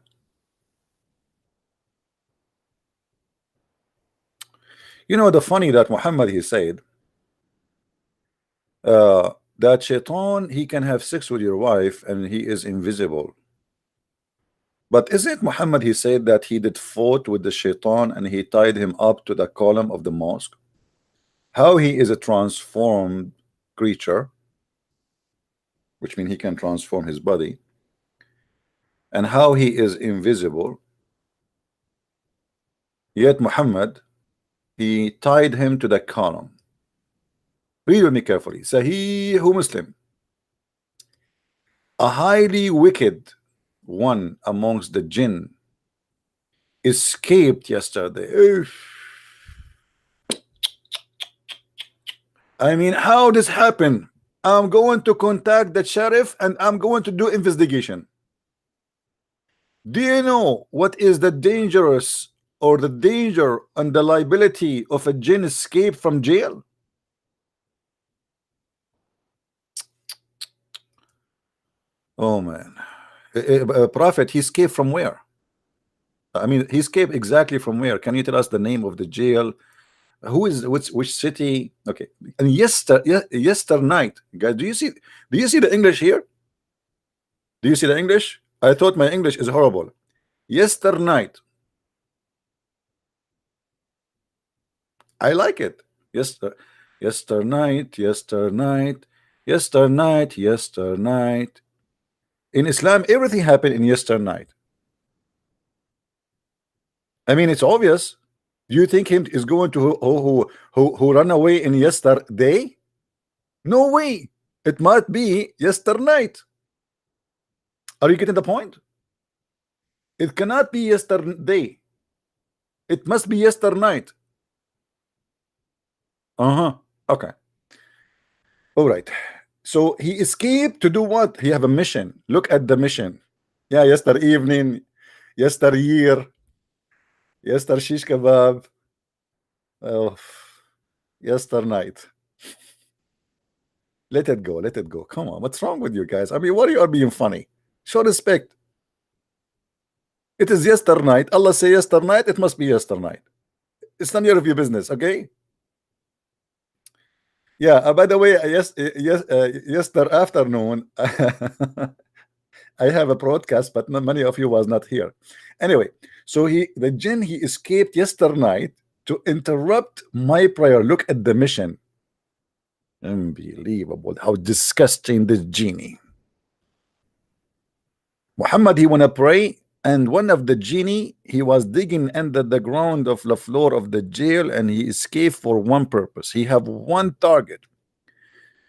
You know, the funny that Muhammad he said that shaitan he can have sex with your wife and he is invisible. But isn't Muhammad he said that he did fought with the shaitan and he tied him up to the column of the mosque? How he is a transformed creature, which means he can transform his body, and how he is invisible, yet Muhammad he tied him to the column. Read with me carefully. Sahih Muslim. A highly wicked one amongst the jinn escaped yesterday. I mean, how this happened? I'm going to contact the sheriff and I'm going to do investigation. Do you know what is the dangerous or the danger and the liability of a jinn escape from jail? Oh man, a prophet, he escaped from where? I mean, he escaped exactly from where? Can you tell us the name of the jail? Who is which city? Okay, and yesterday night, guys, do you see the English here? Do you see the English? I thought my English is horrible. Yesterday night. I like it. Yesterday night. In Islam, everything happened in yesterday night. I mean, it's obvious. Do you think him is going to who run away in yesterday? No way. It might be yesterday night. Are you getting the point? It cannot be yesterday. It must be yesterday night. Okay. All right. So he escaped to do what? He have a mission. Look at the mission. Yeah, yesterday evening, yesterday year, yesterday shish kebab. Oh, yesterday night. Let it go. Let it go. Come on. What's wrong with you guys? I mean, what are you being funny? Show respect. It is yesterday night. Allah say yesterday night. It must be yesterday night. It's none of your business. Okay. Yeah. By the way, yesterday afternoon, I have a broadcast, but many of you was not here. Anyway, so the jinn, he escaped yesterday night to interrupt my prayer. Look at the mission. Unbelievable. How disgusting this genie. Muhammad, he wanna pray, and one of the genie, he was digging under the ground of the floor of the jail, and he escaped for one purpose. He have one target,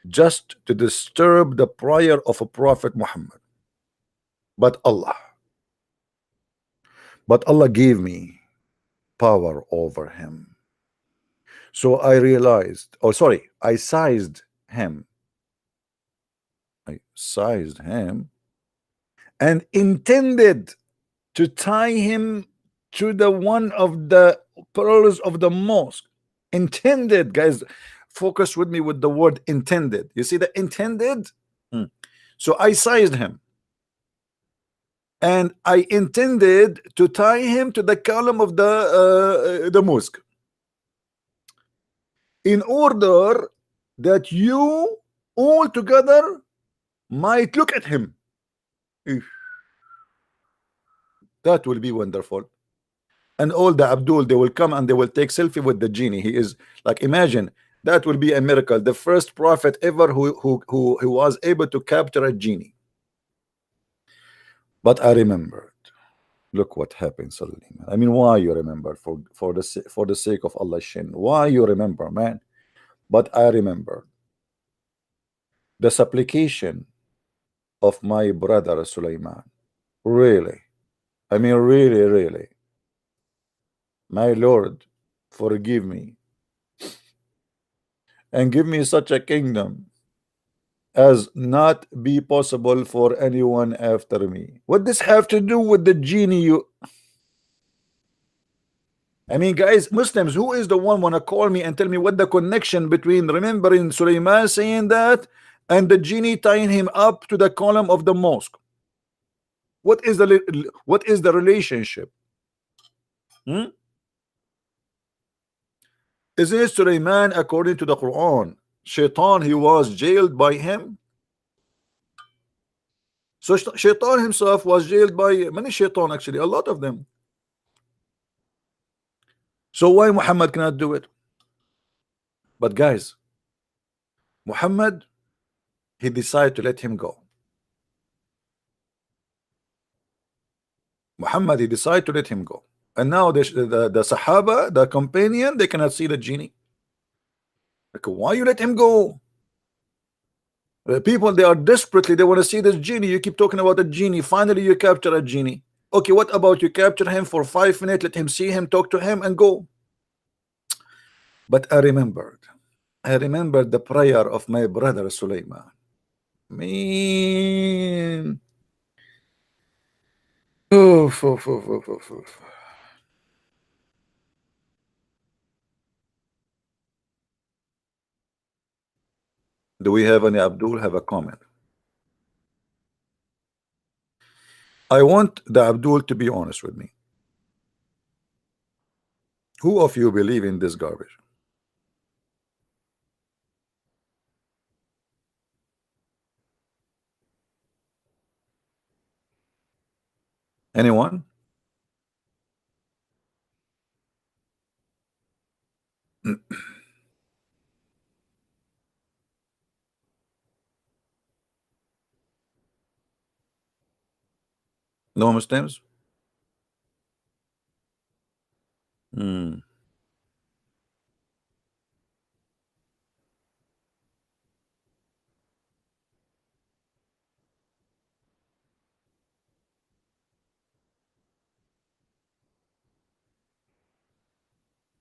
just to disturb the prayer of a prophet Muhammad. But Allah gave me power over him. So I realized, oh sorry, I sized him. I sized him and intended to tie him to the one of the pillars of the mosque. Intended, guys, focus with me with the word intended. You see the intended? So I sized him and I intended to tie him to the column of the mosque, in order that you all together might look at him. That will be wonderful. And all the Abdul, they will come and they will take selfie with the genie. He is like, imagine, that will be a miracle. The first prophet ever who was able to capture a genie. But I remembered. Look what happened suddenly. I mean, why you remember? For the sake of Allah, Shin, why you remember, man? But I remember the supplication of my brother Sulaiman. Really, I mean, really, really. My Lord, forgive me and give me such a kingdom as not be possible for anyone after me. What does have to do with the genie? I mean, guys, Muslims, who is the one wanna call me and tell me what the connection between remembering Sulaiman saying that and the genie tying him up to the column of the mosque? What is the relationship? Isn't it Sulaiman, according to the Quran, Shaitan, he was jailed by him? So Shaitan himself was jailed by many Shaitan, actually, a lot of them. So why Muhammad cannot do it? But guys, Muhammad, he decided to let him go. Muhammad, he decided to let him go. And now the Sahaba, the companion, they cannot see the genie. Like, why you let him go? The people, they are desperately, they want to see this genie. You keep talking about the genie. Finally, you capture a genie. Okay, what about you capture him for 5 minutes, let him see him, talk to him, and go? But I remembered the prayer of my brother Sulaiman. Man. Oof, oof, oof, oof, oof, oof. Do we have any Abdul have a comment? I want the Abdul to be honest with me. Who of you believe in this garbage? Anyone? No Muslims? Hmm.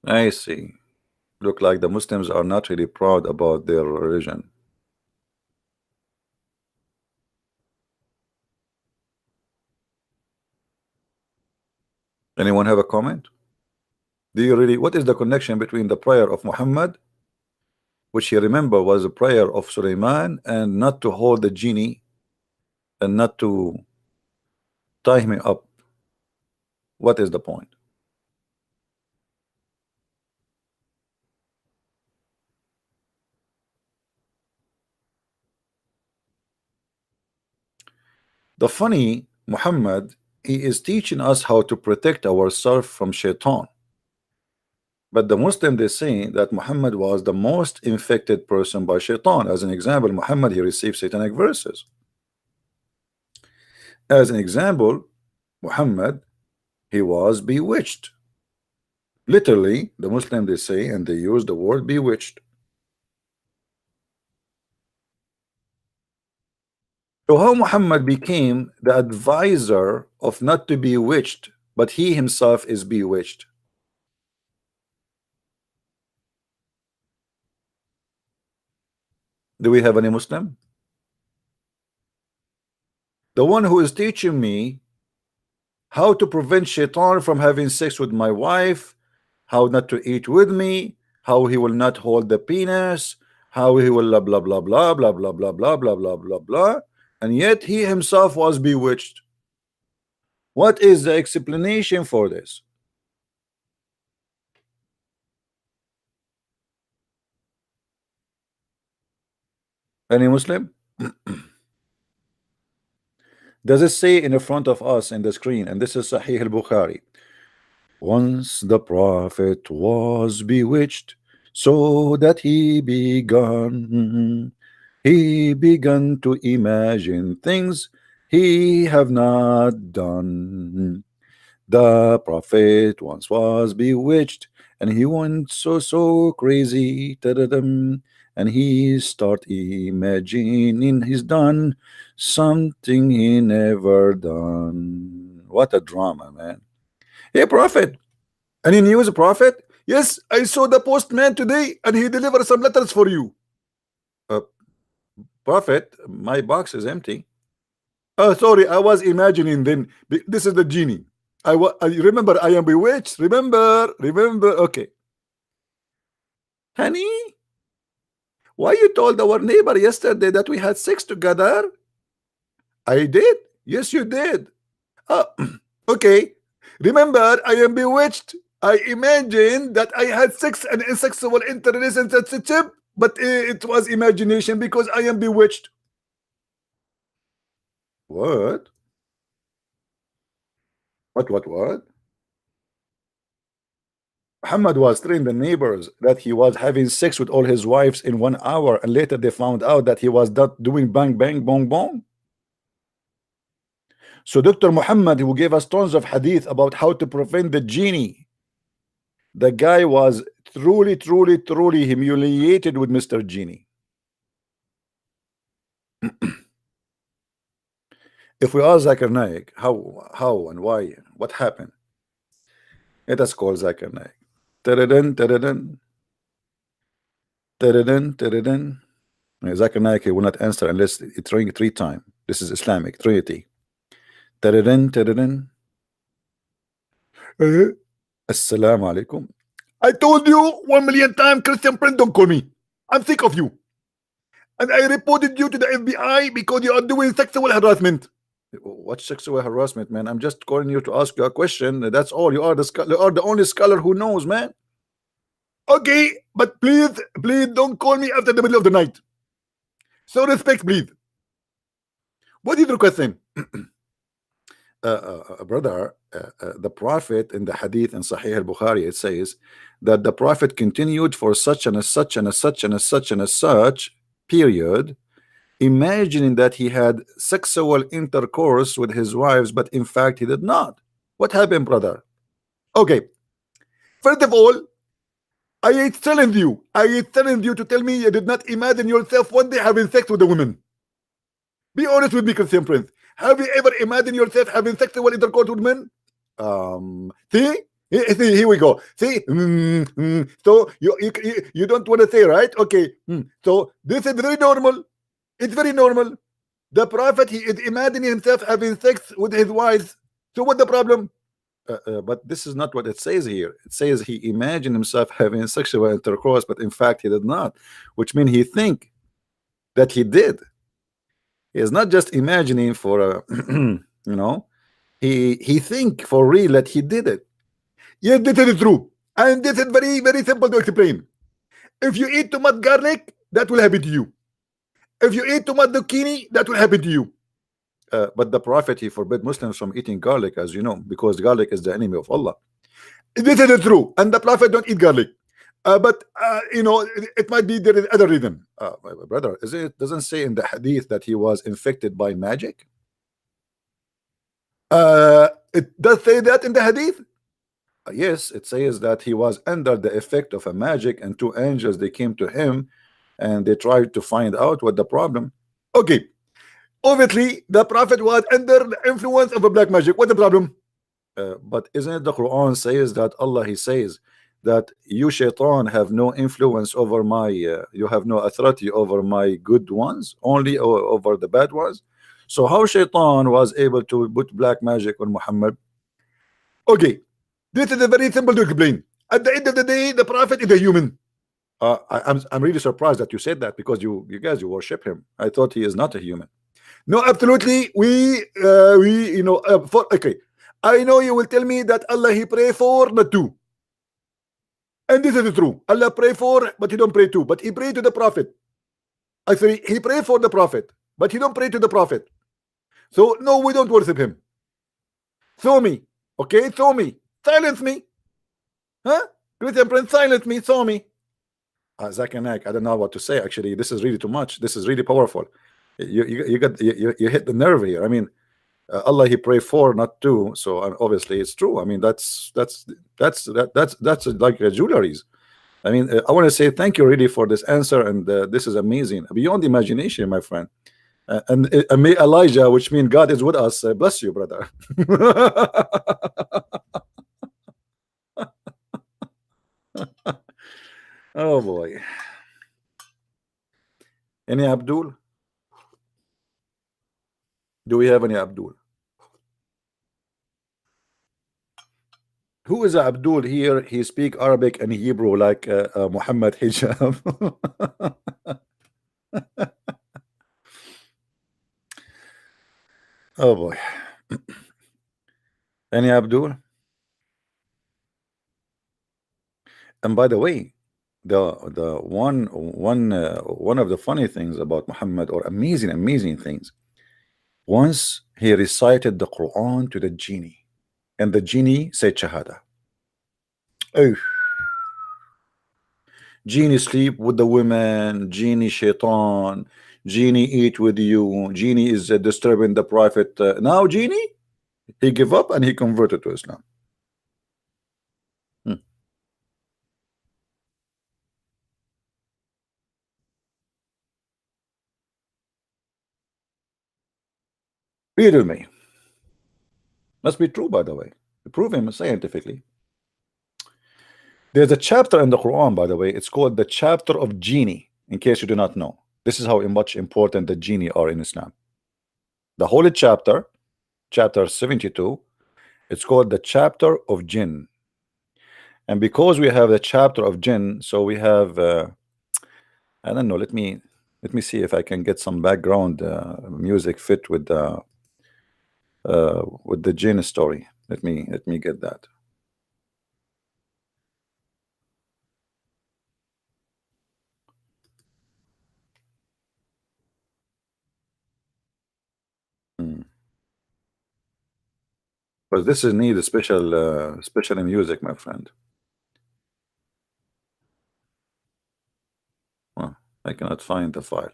I see. Look like the Muslims are not really proud about their religion. Anyone have a comment? Do you really, what is the connection between the prayer of Muhammad, which he remember was a prayer of Sulaiman, and not to hold the genie and not to tie him up? What is the point? The funny, Muhammad, he is teaching us how to protect ourselves from shaitan. But the Muslim, they say that Muhammad was the most infected person by shaitan. As an example, Muhammad, he received satanic verses. As an example, Muhammad, he was bewitched. Literally, the Muslim, they say, and they use the word bewitched. So how Muhammad became the advisor of not to be bewitched, but he himself is bewitched? Do we have any Muslim? The one who is teaching me how to prevent shaitan from having sex with my wife, how not to eat with me, how he will not hold the penis, how he will blah blah blah blah blah blah blah blah blah blah blah, and yet he himself was bewitched. What is the explanation for this? Any Muslim? Does it say in the front of us in the screen? And this is Sahih al-Bukhari. Once the Prophet was bewitched, so that he began to imagine things he have not done. The Prophet once was bewitched, and he went so crazy, ta-da-dum, and he start imagining he's done something he never done. What a drama, man. Hey, Prophet, any news, Prophet? Yes, I saw the postman today, and he delivered some letters for you. Prophet, my box is empty. Oh, sorry, I was imagining then. This is the genie. I remember I am bewitched. Remember. Okay. Honey, why you told our neighbor yesterday that we had sex together? I did. Yes, you did. Okay. Remember, I am bewitched. I imagined that I had sex and sexual relationship, but it was imagination because I am bewitched. What? What? Muhammad was telling the neighbors that he was having sex with all his wives in 1 hour, and later they found out that he was not doing bang bang bong bong. So Dr. Muhammad, who gave us tons of hadith about how to prevent the genie, the guy was truly humiliated with Mr. Genie. If we ask Zakir Naik how and why, what happened, let us call Zakir Naik. Zakir Naik will not answer unless it rings 3 times. This is Islamic Trinity. Assalamu alaikum. I told you 1,000,000 times, Christian friend, don't call me. I'm sick of you. And I reported you to the FBI because you are doing sexual harassment. What sexual harassment, man? I'm just calling you to ask you a question. That's all. You are the only scholar who knows, man. Okay, but please don't call me after the middle of the night. So respect, please. What is the question? Brother, the Prophet in the hadith in Sahih al-Bukhari, it says that the Prophet continued for such and such period, imagining that he had sexual intercourse with his wives, but in fact he did not. What happened, brother? Okay, first of all, I ain't telling you to tell me you did not imagine yourself one day having sex with a woman. Be honest with me, Christian Prince. Have you ever imagined yourself having sexual intercourse with men? See, here we go. See, so you don't want to say, right? Okay. So this is very normal. It's very normal. The Prophet, he is imagining himself having sex with his wives. So what's the problem? But this is not what it says here. It says he imagined himself having sexual intercourse, but in fact he did not, which means he think that he did. He is not just imagining for you know, he think for real that he did it. Yes, this is true, and this is very simple to explain. If you eat too much garlic, that will happen to you. If you eat too much zucchini, that will happen to you. But the Prophet, he forbid Muslims from eating garlic, as you know, because garlic is the enemy of Allah. This is true, and the Prophet don't eat garlic. But you know, it might be there is other reason. My brother, is it doesn't say in the hadith that he was infected by magic? It does say that in the hadith. Yes, it says that he was under the effect of a magic, and two angels they came to him, and they tried to find out what the problem. Okay, obviously the Prophet was under the influence of a black magic. What the problem? But isn't it the Quran says that Allah, he says that you shaitan have no influence over my you have no authority over my good ones, only over the bad ones. So how shaitan was able to put black magic on Muhammad? Okay, this is a very simple to explain. At the end of the day, the Prophet is a human. I'm really surprised that you said that, because you guys, you worship him. I thought he is not a human. No, absolutely. We you know, for okay, I know you will tell me that Allah he pray for not two, and this is true. Allah pray for, but he don't pray to, but he pray to the Prophet. Actually, he pray for the Prophet, but he don't pray to the Prophet. So no, we don't worship him. Show me, okay? Show me. Silence me, huh? Christian Prince, silence me. Show me. Zach and I don't know what to say. Actually, this is really too much. This is really powerful. You hit the nerve here. I mean, Allah he pray for, not to. So obviously it's true. I mean, that's like jewelries. I mean, I want to say thank you really for this answer, and this is amazing, beyond imagination, my friend. And may Elijah, which means God is with us, bless you, brother. Oh boy. Any Abdul? Do we have any Abdul? Who is Abdul here? He speak Arabic and Hebrew like Muhammad Hijab. Oh boy. Any Abdul? And by the way, the one of the funny things about Muhammad, or amazing things, once he recited the Quran to the genie, and the genie said Shahada. Oh, genie sleep with the women, genie shaitan, genie eat with you, genie is disturbing the Prophet. Now genie, he gave up and he converted to Islam. Riddle me. Must be true, by the way. Prove him scientifically. There's a chapter in the Quran, by the way. It's called the chapter of genie. In case you do not know, this is how much important the genie are in Islam. The holy chapter, chapter 72, it's called the chapter of jinn. And because we have the chapter of jinn, so we have I don't know, let me see if I can get some background music fit with the jinn story. Let me get that. But this is need a special music, my friend. Well, I cannot find the file.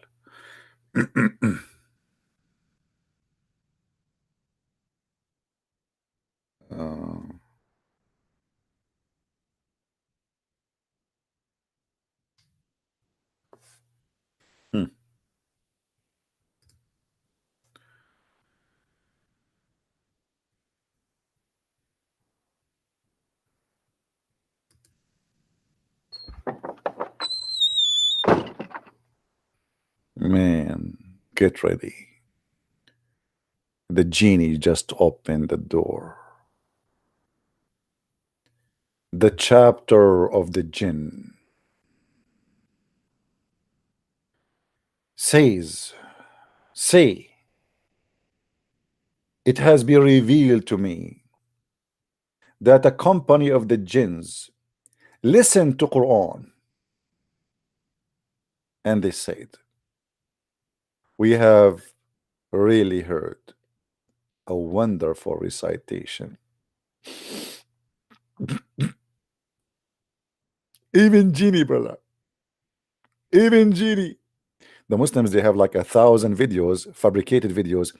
Hmm. Man, get ready. The genie just opened the door. The chapter of the jinn says, say, it has been revealed to me that a company of the jinns listened to Quran, and they said, we have really heard a wonderful recitation. Even genie, brother. Even genie. The Muslims, they have like 1,000 videos, fabricated videos.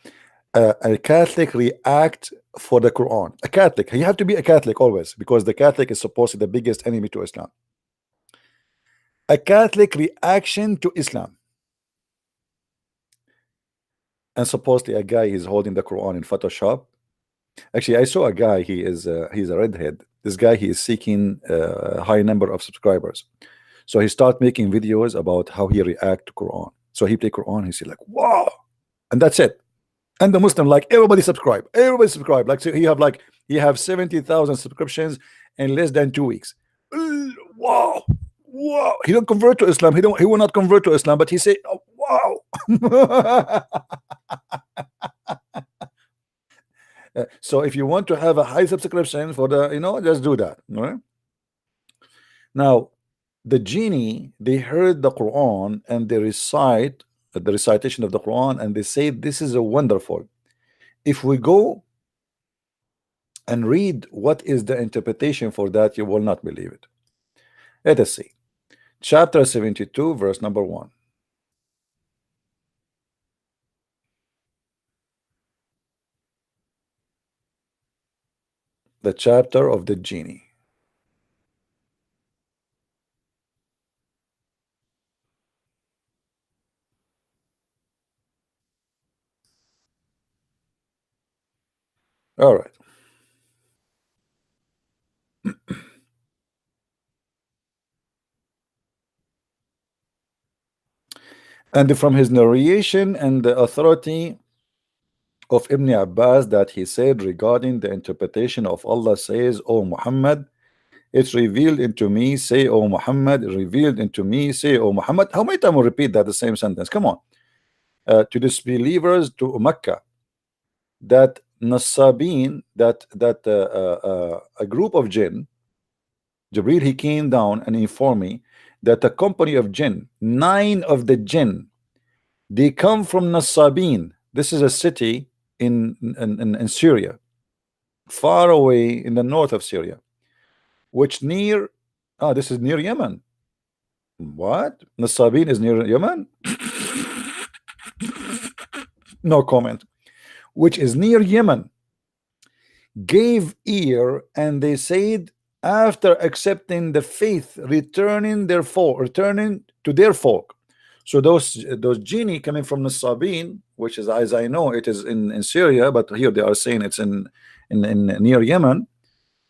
A Catholic react for the Quran. A Catholic, you have to be a Catholic always, because the Catholic is supposed to be the biggest enemy to Islam. A Catholic reaction to Islam. And supposedly a guy is holding the Quran in Photoshop. Actually, I saw a guy, he's a redhead. This guy, he is seeking a high number of subscribers. So he start making videos about how he react to Quran. So he play Quran, he say like, wow, and that's it. And the Muslim, like, everybody subscribe, everybody subscribe. Like, so he have 70,000 subscriptions in less than 2 weeks. Wow, wow. He don't convert to Islam. He will not convert to Islam, but he say, oh, wow. So if you want to have a high subscription for the, just do that. All right. Now, the genie, they heard the Quran and they recite the recitation of the Quran, and they say this is a wonderful. If we go and read what is the interpretation for that, you will not believe it. Let us see. Chapter 72, verse number 1. The chapter of the genie. All right. And from his narration and the authority of Ibn Abbas, that he said regarding the interpretation of Allah says, O Muhammad, it's revealed into me, say, O Muhammad, revealed into me, say, O Muhammad. How many times we repeat that the same sentence? Come on. To disbelievers to Mecca, that Nasabin, that a group of jinn, Jibril, he came down and informed me that a company of jinn, 9 of the jinn, they come from Nasabin. This is a city in Syria, far away in the north of Syria, which near, this is near Yemen. What? Nasabin is near Yemen? No comment. Which is near Yemen, gave ear, and they said, after accepting the faith, returning to their folk. So those genie coming from Nasabin, which is, as I know, it is in Syria, but here they are saying it's in near Yemen.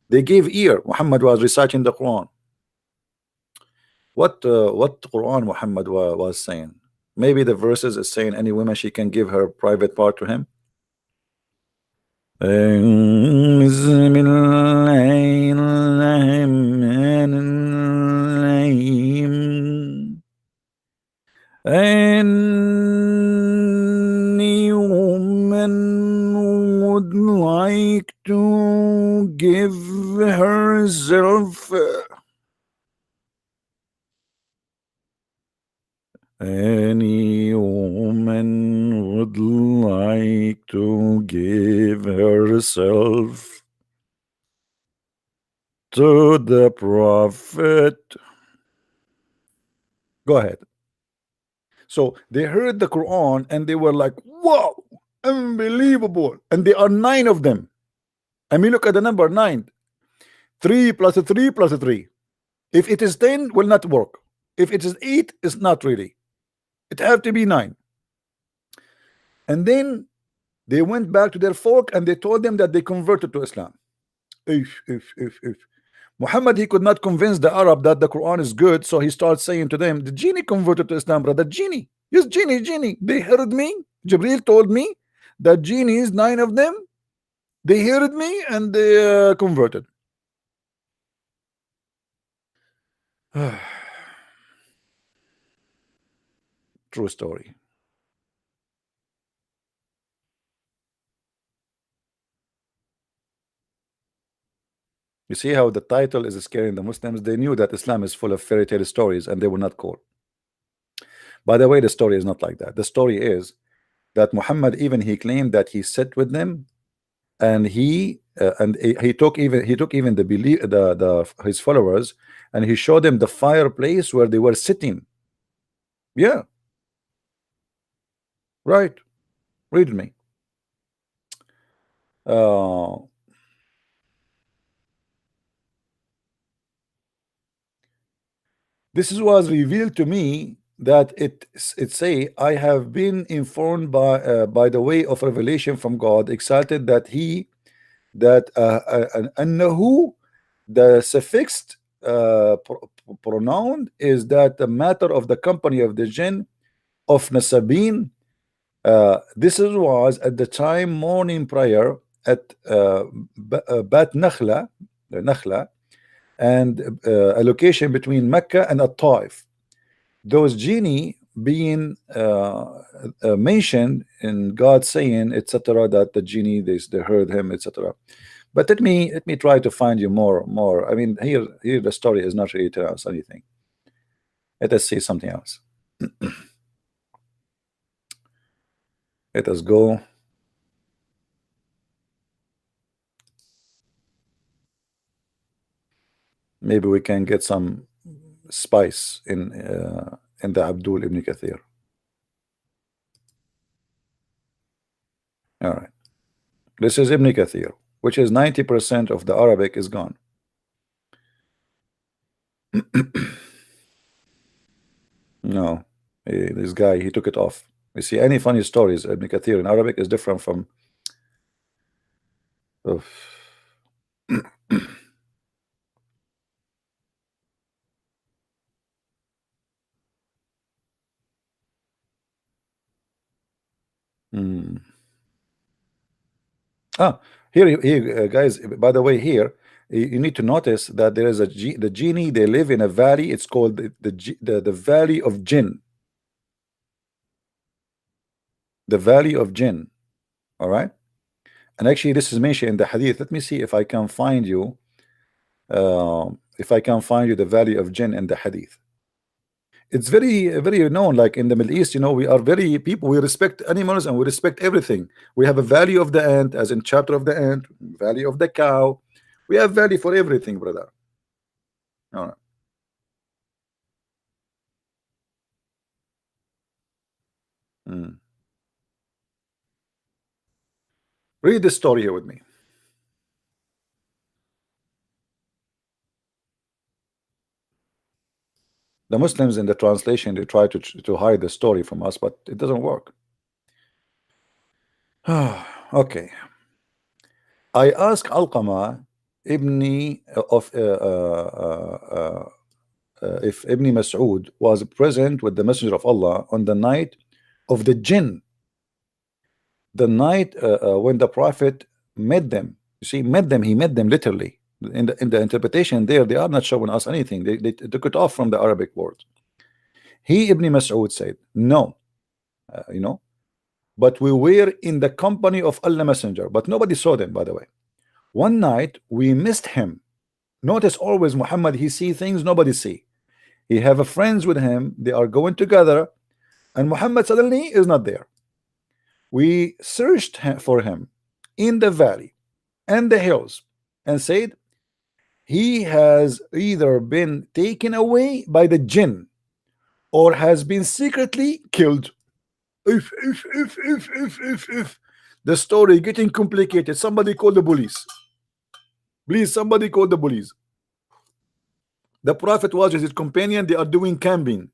They gave ear. Muhammad was reciting the Quran. What Quran Muhammad was saying? Maybe the verses is saying any woman, she can give her private part to him. بسم الله الرحمن الرحيم Any woman would like to give herself. Any woman would like to give herself to the Prophet. Go ahead. So they heard the Quran and they were like, wow, unbelievable. And there are 9 of them. I mean, look at the number 9. 3 plus 3 plus 3. If it is 10, will not work. If it is 8, it's not really. It have to be 9. And then they went back to their folk and they told them that they converted to Islam. If Muhammad, he could not convince the Arab that the Quran is good, so he starts saying to them, the genie converted to Islam, brother. Genie, yes, genie. They heard me. Jibril told me that genies, 9 of them, they heard me and they converted. True story. You see how the title is scaring the Muslims? They knew that Islam is full of fairy tale stories and they were not called. By the way, the story is not like that. The story is that Muhammad, even he claimed that he sat with them and he took even the his followers, and he showed them the fireplace where they were sitting. Yeah, right. Read me. Uh, this was revealed to me that it say, I have been informed by the way of revelation from God, excited that he that annahu, the suffixed pronoun is that the matter of the company of the jinn of Nasabin. This was at the time morning prayer at Bat Nakhla, the Nakhla, and a location between Mecca and At-Taif. Those genie being mentioned in God saying, etc., that the genie they heard him, etc. But let me try to find you more. I mean, here the story is not really telling us anything. Let us see something else. Let us go. Maybe we can get some spice in the Abdul ibn Kathir. All right, this is Ibn Kathir, which is 90% of the Arabic is gone. No, this guy, he took it off. You see, any funny stories, Ibn Kathir in Arabic is different from. Oof. Hmm. Ah, here, guys. By the way, here you need to notice that there is the genie. They live in a valley. It's called the Valley of Jinn. The Valley of Jinn. All right. And actually, this is mentioned in the Hadith. Let me see if I can find you. If I can find you the Valley of Jinn in the Hadith. It's very known, like in the Middle East. We are very people. We respect animals and we respect everything. We have a Valley of the ant, as in chapter of the ant, Valley of the cow. We have valley for everything, brother. All right. Mm. Read the story here with me. The Muslims in the translation, they try to hide the story from us, but it doesn't work. Okay. I asked Alqama Ibn of if Ibn Mas'ud was present with the Messenger of Allah on the night of the jinn, the night when the Prophet met them. You see, met them, he met them literally. In the interpretation there, they are not showing us anything. They took it off from the Arabic word. He, Ibn Mas'ud, said, no, but we were in the company of Allah Messenger, but nobody saw them, by the way. One night we missed him. Notice always Muhammad, he see things nobody see. He have a friends with him, they are going together, and Muhammad suddenly is not there. We searched for him in the valley and the hills and said, he has either been taken away by the jinn or has been secretly killed. If the story getting complicated, somebody call the police. Please, somebody call the police. The Prophet was with his companion. They are doing camping.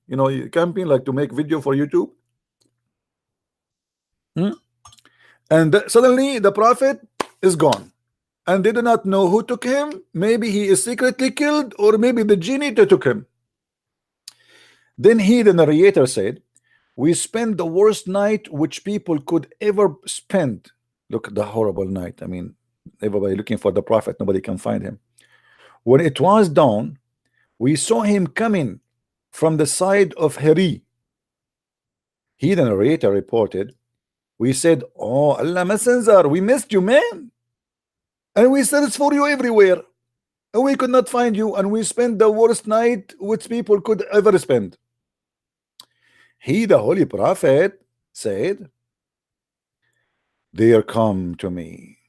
Camping, like to make video for YouTube. And suddenly the Prophet is gone. And they do not know who took him. Maybe he is secretly killed, or maybe the genie took him. Then the narrator said, we spent the worst night which people could ever spend. Look at the horrible night. I mean, everybody looking for the Prophet, nobody can find him. When it was dawn, we saw him coming from the side of Hiri. The narrator reported, we said, oh Allah Messenger, we missed you, man, and we searched for you everywhere and we could not find you, and we spent the worst night which people could ever spend. The Holy Prophet said, there come to me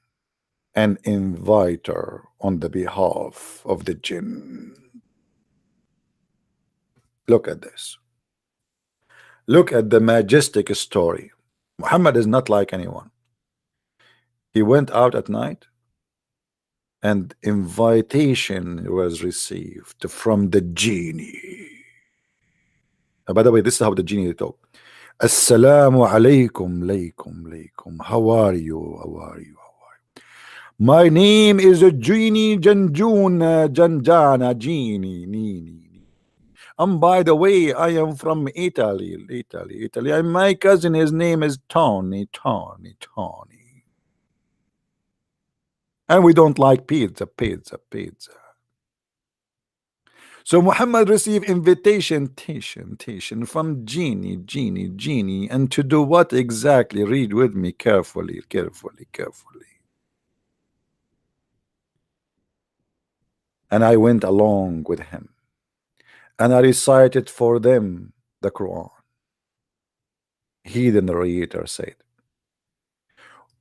an inviter on the behalf of the jinn. Look at this. Look at the majestic story. Muhammad is not like anyone. He went out at night and invitation was received from the genie. By the way, this is how the genie talk. Assalamu alaikum, laykum, laykum. How are you? How are you? My name is a genie Janjuna Janjana Genie Nini. And by the way, I am from Italy. And my cousin, his name is Tony. And we don't like pizza. So Muhammad received invitation from genie. And to do what exactly? Read with me carefully. And I went along with him. And I recited for them the Quran. He, the narrator, said.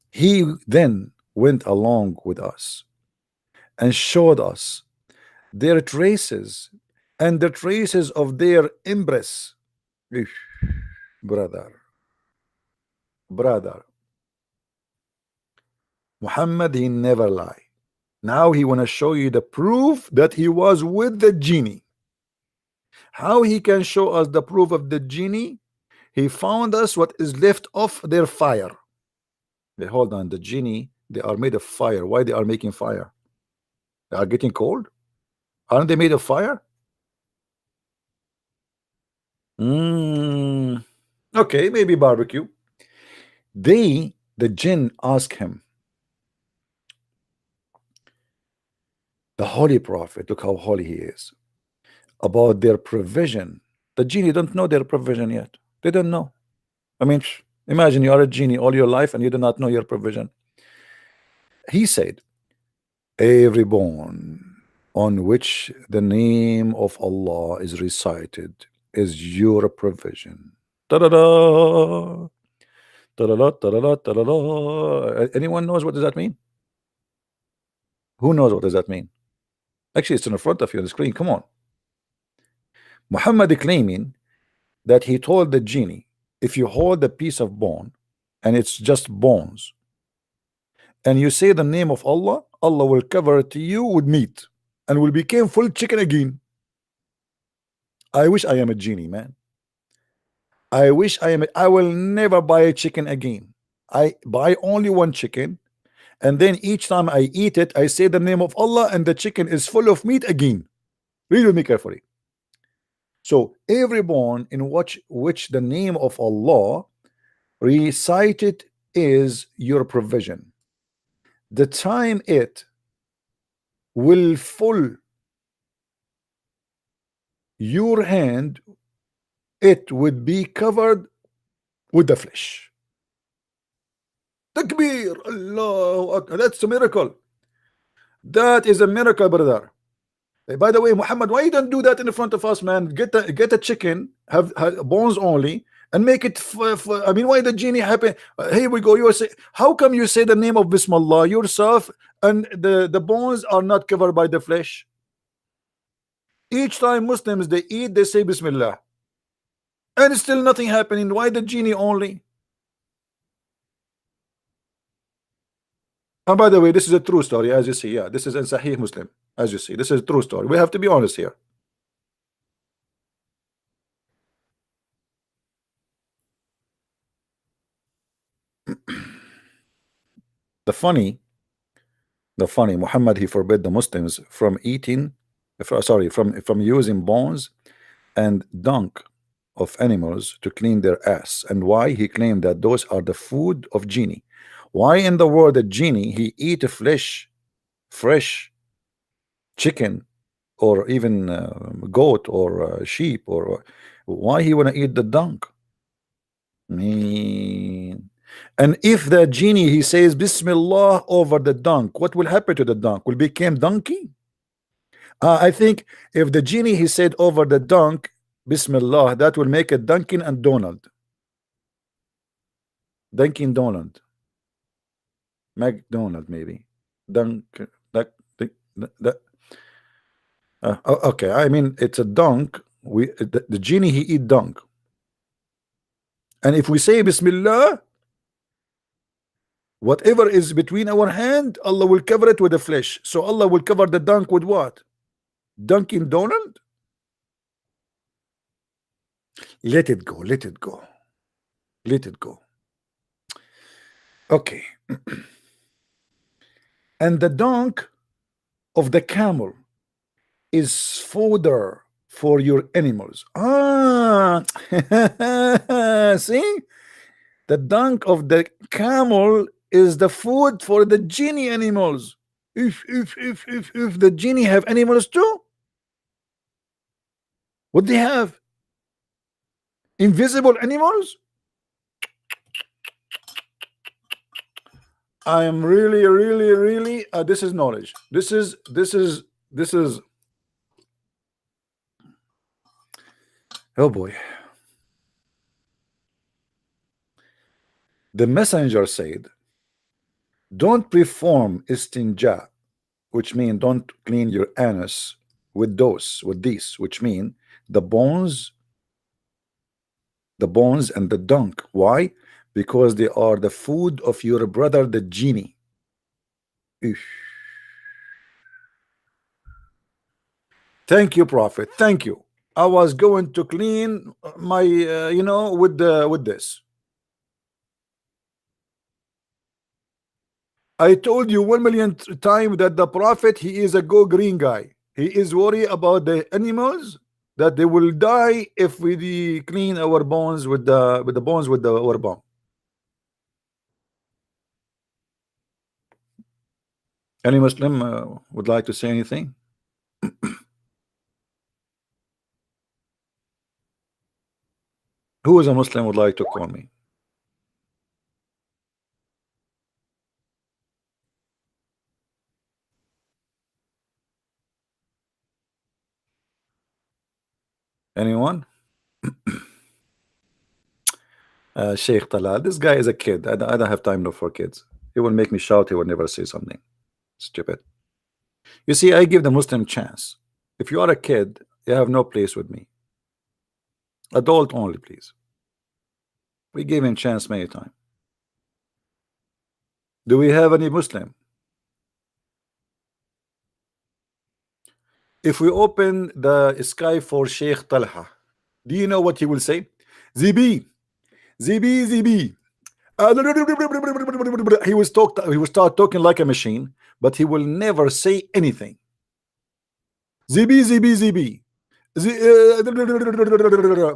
He then went along with us and showed us their traces and the traces of their embrace. Brother. Muhammad, he never lie. Now he want to show you the proof that he was with the genie. How he can show us the proof of the genie? He found us what is left of their fire. They hold on, the genie, they are made of fire. Why they are making fire? They are getting cold? Aren't they made of fire? Okay, maybe barbecue. The jinn asked him, the Holy Prophet, look how holy he is, about their provision. The genie don't know their provision yet. They don't know. I mean, imagine you are a genie all your life and you do not know your provision. He said, every bone on which the name of Allah is recited is your provision. Ta-da-da! Ta-da-da, ta-da-da, ta-da-da. Anyone knows what does that mean? Who knows what does that mean? Actually, it's in front of you on the screen. Come on. Muhammad claiming that he told the genie, if you hold a piece of bone and it's just bones and you say the name of Allah, Allah will cover it to you with meat and will become full chicken again. I wish I am a genie, man. I will never buy a chicken again. I buy only one chicken, and then each time I eat it, I say the name of Allah and the chicken is full of meat again. Read with me carefully. So every bone in which the name of Allah recited is your provision. The time it will full your hand, it would be covered with the flesh. Takbir, Allah Akbar. That's a miracle. That is a miracle, brother. By the way, Muhammad, why you don't do that in front of us, man? Get a chicken, have bones only, and make it. I mean, why the genie happen? Here we go. You say, how come you say the name of Bismillah yourself, and the bones are not covered by the flesh? Each time Muslims they eat, they say Bismillah, and still nothing happening. Why the genie only? And by the way, this is a true story, as you see. Yeah, this is in Sahih Muslim, as you see. This is a true story. We have to be honest here. The funny, Muhammad, he forbid the Muslims from eating, from using bones and dung of animals to clean their ass. And why? He claimed that those are the food of genie. Why in the world a genie he eat flesh, fresh chicken, or even goat or sheep, or why he wanna eat the dung? And if the genie he says Bismillah over the dung, what will happen to the dung? Will become donkey? I think if the genie he said over the dung Bismillah, that will make it Dunkin and Donald. Dunkin Donald. McDonald maybe. dunk, duck, okay, I mean it's a dunk. The genie, he eat dunk, and if we say Bismillah, whatever is between our hand, Allah will cover it with the flesh. So Allah will cover the dunk with what? Dunkin' Donald? Let it go, let it go, let it go. Okay. And the dunk of the camel is fodder for your animals. Ah, see, the dunk of the camel is the food for the genie animals. If the genie have animals too, what they have? Invisible animals? I am really this is knowledge. This is oh boy. The messenger said, don't perform istinja, which mean don't clean your anus with these, which mean the bones and the dunk. Why? Because they are the food of your brother the genie. Eesh. Thank you, Prophet. Thank you. I was going to clean my with this. I told you 1 million times that the Prophet, he is a go green guy. He is worried about the animals, that they will die if we clean our bones with our bone. Any Muslim would like to say anything? Who is a Muslim would like to call me? Anyone? Sheikh Talal, this guy is a kid. I don't have time for kids. He will make me shout. He will never say something stupid. You see, I give the Muslim chance. If you are a kid, you have no place with me. Adult only, please. We gave him chance many times. Do we have any Muslim? If we open the Skype for Sheikh Talha, do you know what he will say? ZB, ZB, ZB. He will start talking like a machine, but he will never say anything. ZB, ZB, ZB.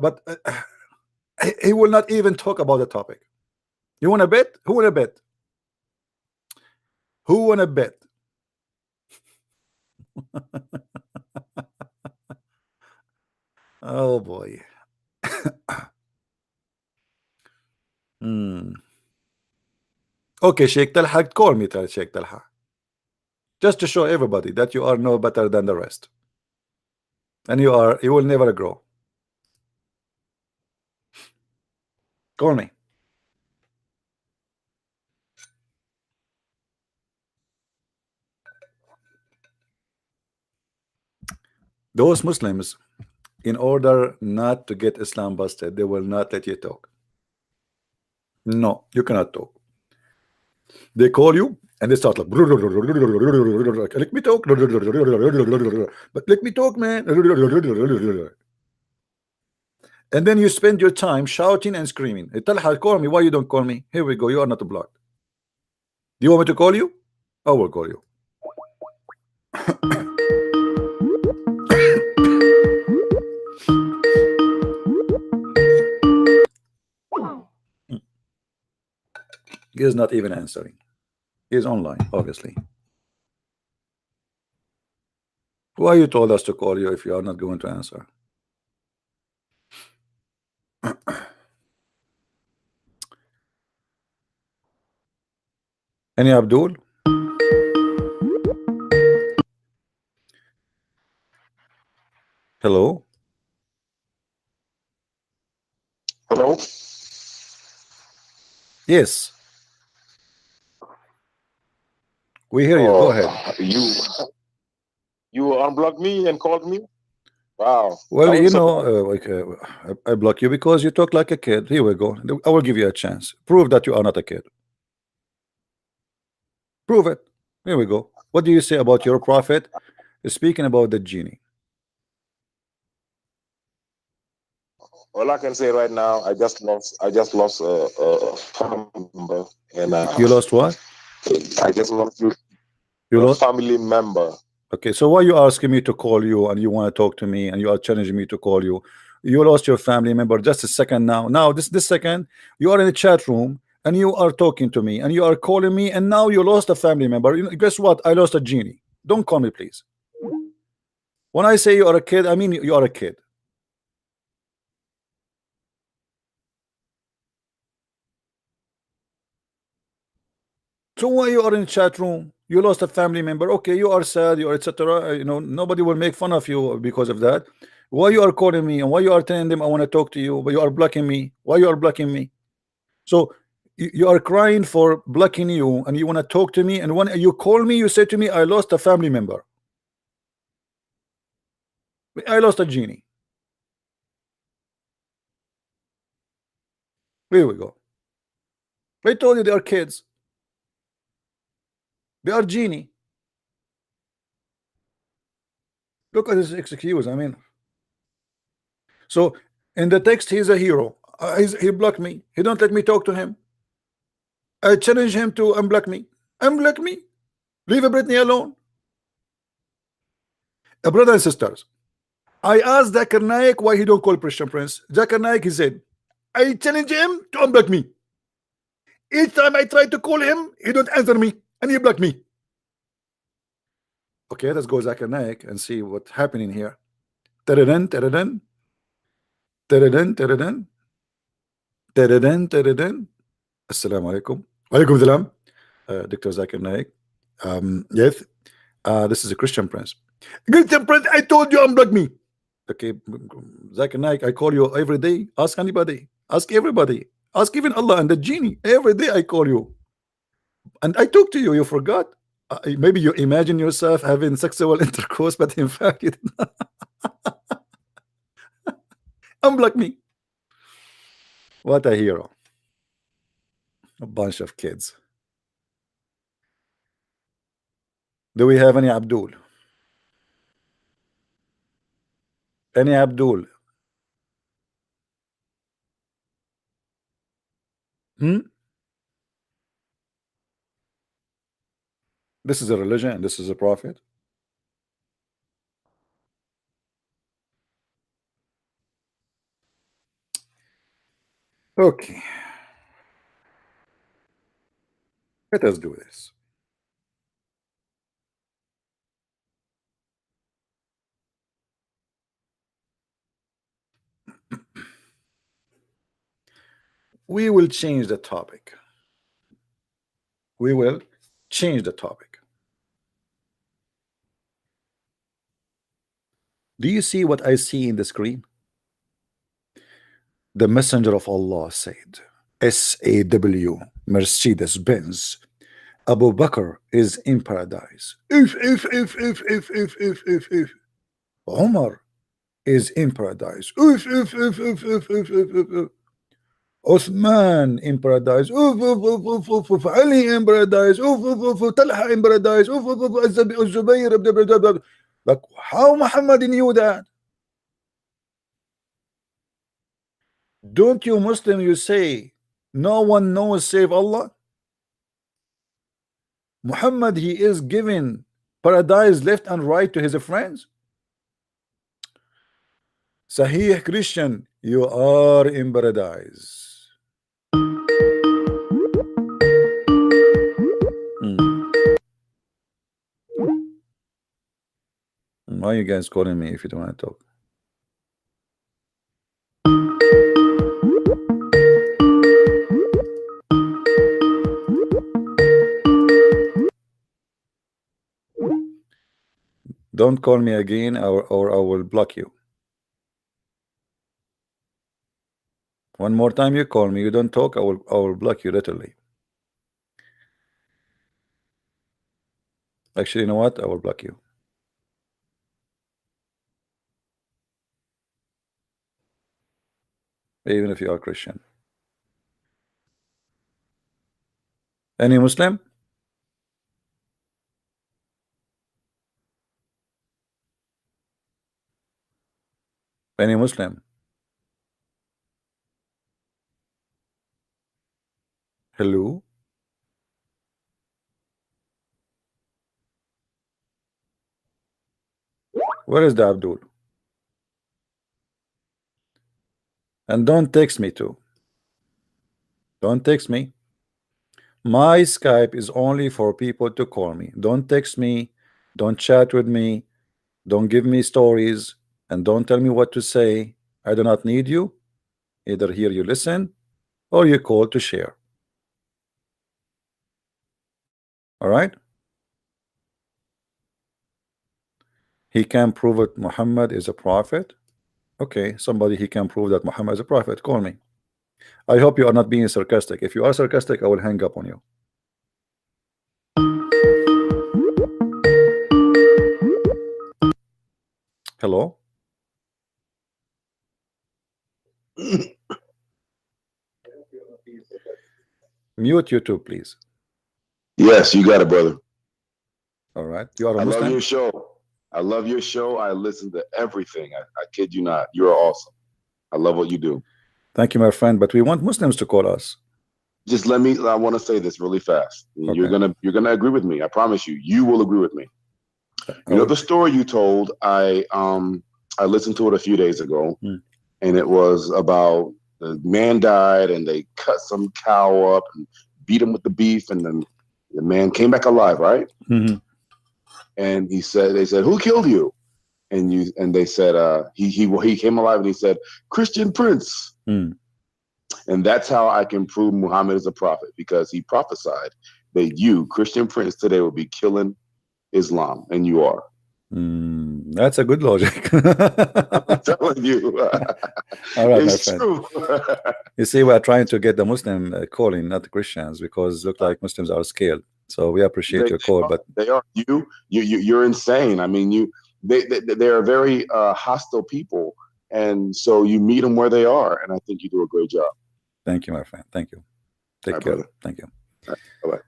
But he will not even talk about the topic. You want to bet? Who want to bet? Who want to bet? Oh boy. Okay, Sheikh Talha, call me Sheikh Talha. Just to show everybody that you are no better than the rest. And you will never grow. Call me. Those Muslims, in order not to get Islam busted, they will not let you talk. No, you cannot talk. They call you and they start like, let me talk, but let me talk, man. And then you spend your time shouting and screaming. Hey, Talha, call me. Why you don't call me? Here we go. You are not blocked. Do you want me to call you? I will call you. He is not even answering. He is online, obviously. Why you told us to call you if you are not going to answer? Any Abdul? Hello? Hello? Yes. We hear you. Go Oh, ahead. you unblocked me and called me. Wow, I Well, was surprised. I block you because you talk like a kid. Here we go. I will give you a chance. Prove that you are not a kid. Prove it. Here we go. What do you say about your prophet? Speaking about the genie. All I can say right now, I just lost a family member, and You lost what? I just lost You a lost. family member. Okay, so why you asking me to call you and you want to talk to me and you are challenging me to call you? You lost your family member just a second now. Now this second you are in the chat room and you are talking to me and you are calling me and now you lost a family member. Guess what? I lost a genie. Don't call me, please. When I say you are a kid, I mean you are a kid. So why you are in the chat room? You lost a family member. Okay, you are sad. You are etc. You know nobody will make fun of you because of that. Why you are calling me and why you are telling them I want to talk to you, but you are blocking me? Why you are blocking me? So you are crying for blocking you and you want to talk to me, and when you call me you say to me I lost a family member. I lost a genie. Here we go. I told you they are kids. They are genie. Look at his excuse. I mean, so in the text he's a hero. He blocked me. He don't let me talk to him. I challenge him to unblock me. Unblock me. Leave Britney alone. Brothers and sisters, I asked Zakir Naik why he don't call Christian Prince. Zakir Naik, he said, I challenge him to unblock me. Each time I try to call him, he don't answer me and he block me. Okay, let's go Zakir Naik and see what's happening here. Taradan, taradan, taradan, taradan, taradan, taradan. Assalamu alaikum. Walaikum salam. Dr. Zakir Naik. Yes, this is a Christian Prince. Christian Prince, I told you unblock me. Okay, Zakir Naik, I call you every day. Ask anybody. Ask everybody. Ask even Allah and the genie. Every day I call you. And I talk to you. You forgot. Maybe you imagine yourself having sexual intercourse, but in fact, you did not. Unblock me. What a hero. A bunch of kids. Do we have any Abdul? Any Abdul? Hmm? This is a religion and this is a prophet. Okay, let us do this. We will change the topic. We will change the topic. Do you see what I see in the screen? The messenger of Allah said, SAW, Mercedes Benz, Abu Bakr is in paradise. If. Umar is in paradise. If. Uthman in paradise. Ali in paradise. Talha in paradise. Zubayr. Like how Muhammad knew that? Don't you Muslim, you say no one knows save Allah? Muhammad, he is giving paradise left and right to his friends. Sahih Christian, you are in paradise. Why are you guys calling me if you don't want to talk? Don't call me again or I will block you. One more time you call me, you don't talk, I will block you literally. Actually, you know what? I will block you. Even if you are Christian. Any Muslim? Any Muslim? Hello? Where is the Abdul? And don't text me too. Don't text me. My Skype is only for people to call me. Don't text me. Don't chat with me. Don't give me stories. And don't tell me what to say. I do not need you. Either here you listen or you call to share. All right? He can prove it Muhammad is a prophet. Okay, somebody he can prove that Muhammad is a prophet. Call me. I hope you are not being sarcastic. If you are sarcastic, I will hang up on you. Hello? Mute YouTube, please. Yes, you got it, brother. All right. You are a I Muslim? love your show. I love your show. I listen to everything. I kid you not. You're awesome. I love what you do. Thank you, my friend. But we want Muslims to call us. Just let me. I want to say this really fast. Okay. You're gonna agree with me. I promise you. You will agree with me. You know the story you told. I listened to it a few days ago, and it was about the man died, and they cut some cow up and beat him with the beef, and then the man came back alive, right? And they said, "Who killed you?" And they said, he came alive, and he said, "Christian Prince." And that's how I can prove Muhammad is a prophet, because he prophesied that you, Christian Prince, today will be killing Islam, and you are. That's a good logic. I'm telling you. All right, it's my friend. true. You see, we're trying to get the Muslim calling, not the Christians, because it look like Muslims are scared. So we appreciate your call, but they are. You're insane. I mean, they are very hostile people, and so you meet them where they are, and I think you do a great job. Thank you, my friend. Thank you. Take care. Brother. Thank you. Bye-bye.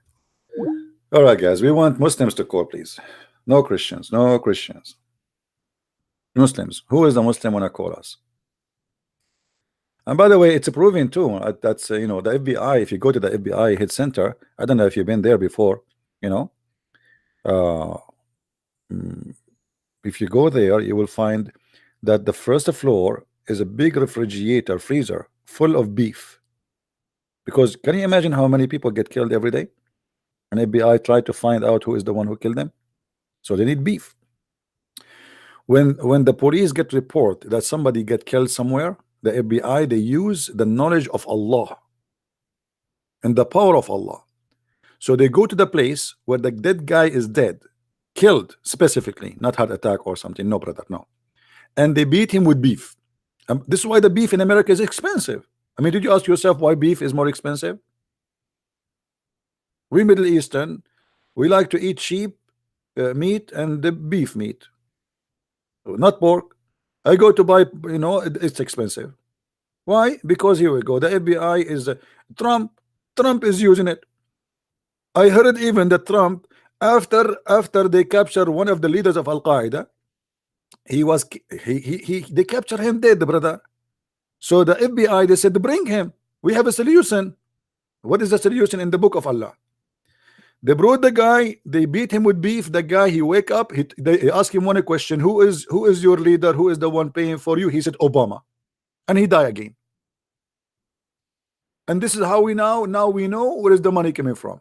All right, guys. We want Muslims to call, please. No Christians. No Christians. Muslims. Who is the Muslim wanna call us? And by the way, it's proven too. That's you know, the FBI. If you go to the FBI head center, I don't know if you've been there before. You know, if you go there, you will find that the first floor is a big refrigerator freezer full of beef. Because can you imagine how many people get killed every day? And FBI tried to find out who is the one who killed them. So they need beef. When the police get report that somebody get killed somewhere, the FBI, they use the knowledge of Allah and the power of Allah. So they go to the place where the dead guy is dead, killed specifically, not heart attack or something. No, brother, no. And they beat him with beef. This is why the beef in America is expensive. I mean, did you ask yourself why beef is more expensive? We Middle Eastern, we like to eat sheep meat and the beef meat, not pork. I go to buy, you know, it's expensive. Why? Because here we go. The FBI is Trump is using it. I heard even that Trump, after they capture one of the leaders of Al Qaeda, they capture him dead, brother. So the FBI, they said, bring him. We have a solution. What is the solution in the book of Allah? They brought the guy, they beat him with beef. The guy, he wake up, they ask him one question: who is your leader? Who is the one paying for you? He said Obama, and he died again. And this is how we now we know where is the money coming from.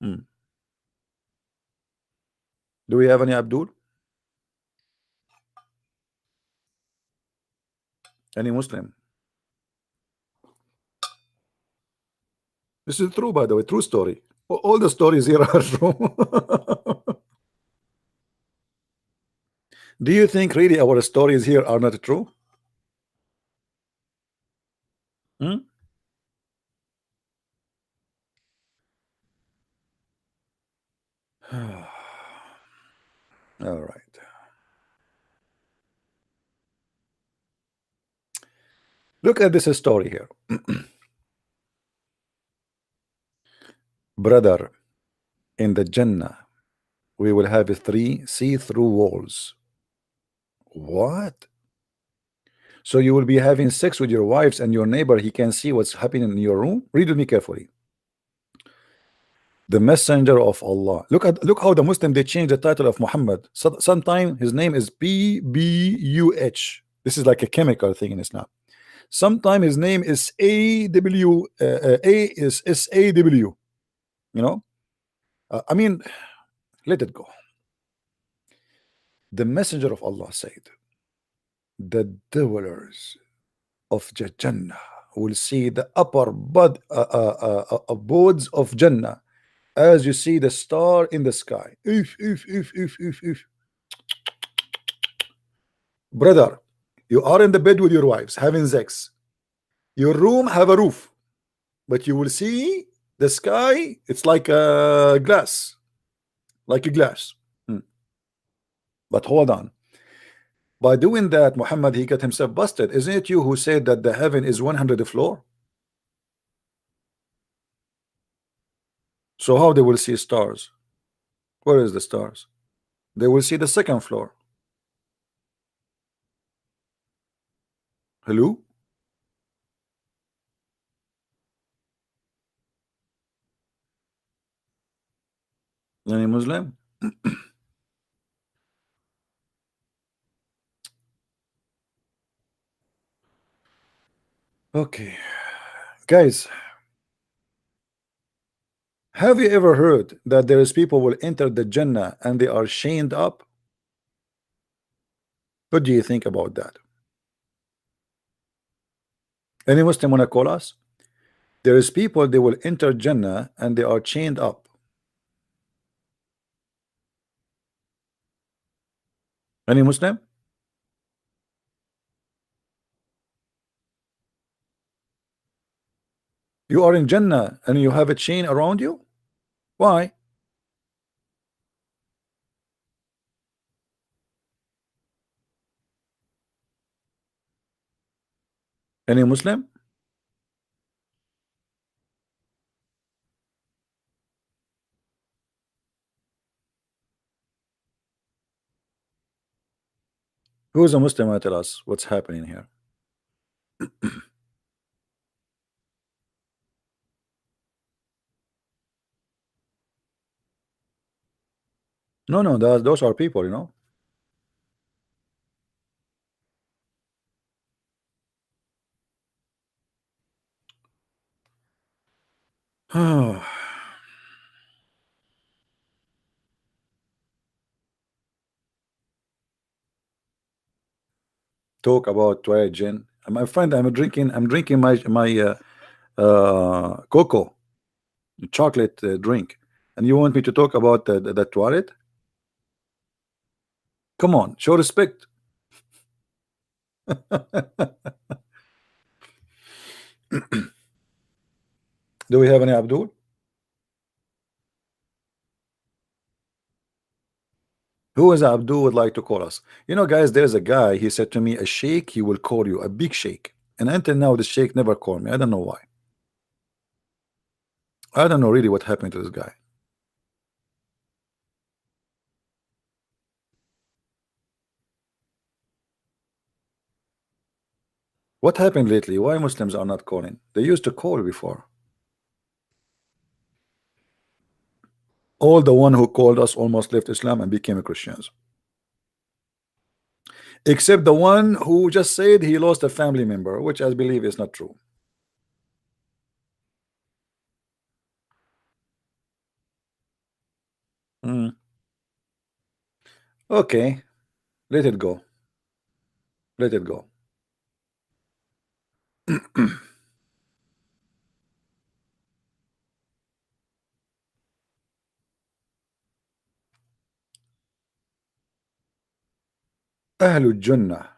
Do we have any Abdul? Any Muslim? This is true, by the way, true story. All the stories here are true. Do you think really our stories here are not true? All right. Look at this story here. Brother, in the Jannah, we will have three see-through walls. What? So you will be having sex with your wives and your neighbor, he can see what's happening in your room? Read with me carefully. The messenger of Allah. Look how the Muslim they change the title of Muhammad. So, sometime his name is PBUH. This is like a chemical thing in Islam. Sometime his name is AW. A is SAW. You know, I mean, let it go. The messenger of Allah said, the dwellers of Jannah will see the upper abodes of Jannah as you see the star in the sky. If. Brother, you are in the bed with your wives having sex. Your room have a roof, but you will see the sky. It's like a glass, like a glass. But hold on. By doing that, Muhammad, he got himself busted. Isn't it you who said that the heaven is 100 floor? So how they will see stars? Where is the stars? They will see the second floor. Hello? Any Muslim? Okay. Guys, have you ever heard that there is people will enter the Jannah and they are chained up? What do you think about that? Any Muslim wanna call us? There is people they will enter Jannah and they are chained up. Any Muslim? You are in Jannah and you have a chain around you? Why? Any Muslim? Who is a Muslim and tell us what's happening here? No, those are people, you know. Talk about twilight gin. My friend, I'm drinking my cocoa chocolate drink, and you want me to talk about the toilet? Come on, show respect. Do we have any Abdul? Who is Abdul would like to call us? You know, guys, there's a guy, he said to me, a sheikh, he will call you, a big sheikh. And until now, the sheikh never called me. I don't know why. I don't know really what happened to this guy. What happened lately? Why Muslims are not calling? They used to call before. All the one who called us almost left Islam and became Christians. Except the one who just said he lost a family member, which I believe is not true. Okay, let it go. Let it go. Ahlul Jannah,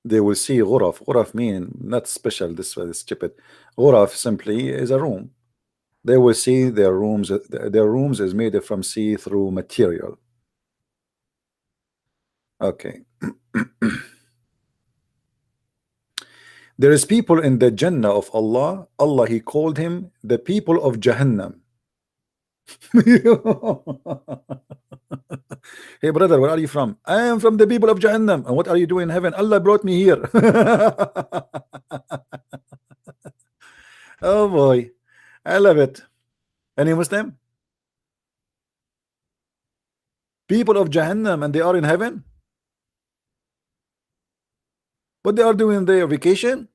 they will see ghuraf. Ghuraf mean not special, this was stupid. Ghuraf simply is a room. They will see their rooms. Their rooms is made from see-through material. Okay. There is people in the Jannah of Allah. Allah, He called him the people of Jahannam. Hey brother, where are you from? I am from the people of Jahannam. And what are you doing in heaven? Allah brought me here. Oh boy, I love it. Any Muslim? People of Jahannam and they are in heaven? What they are doing there? Vacation?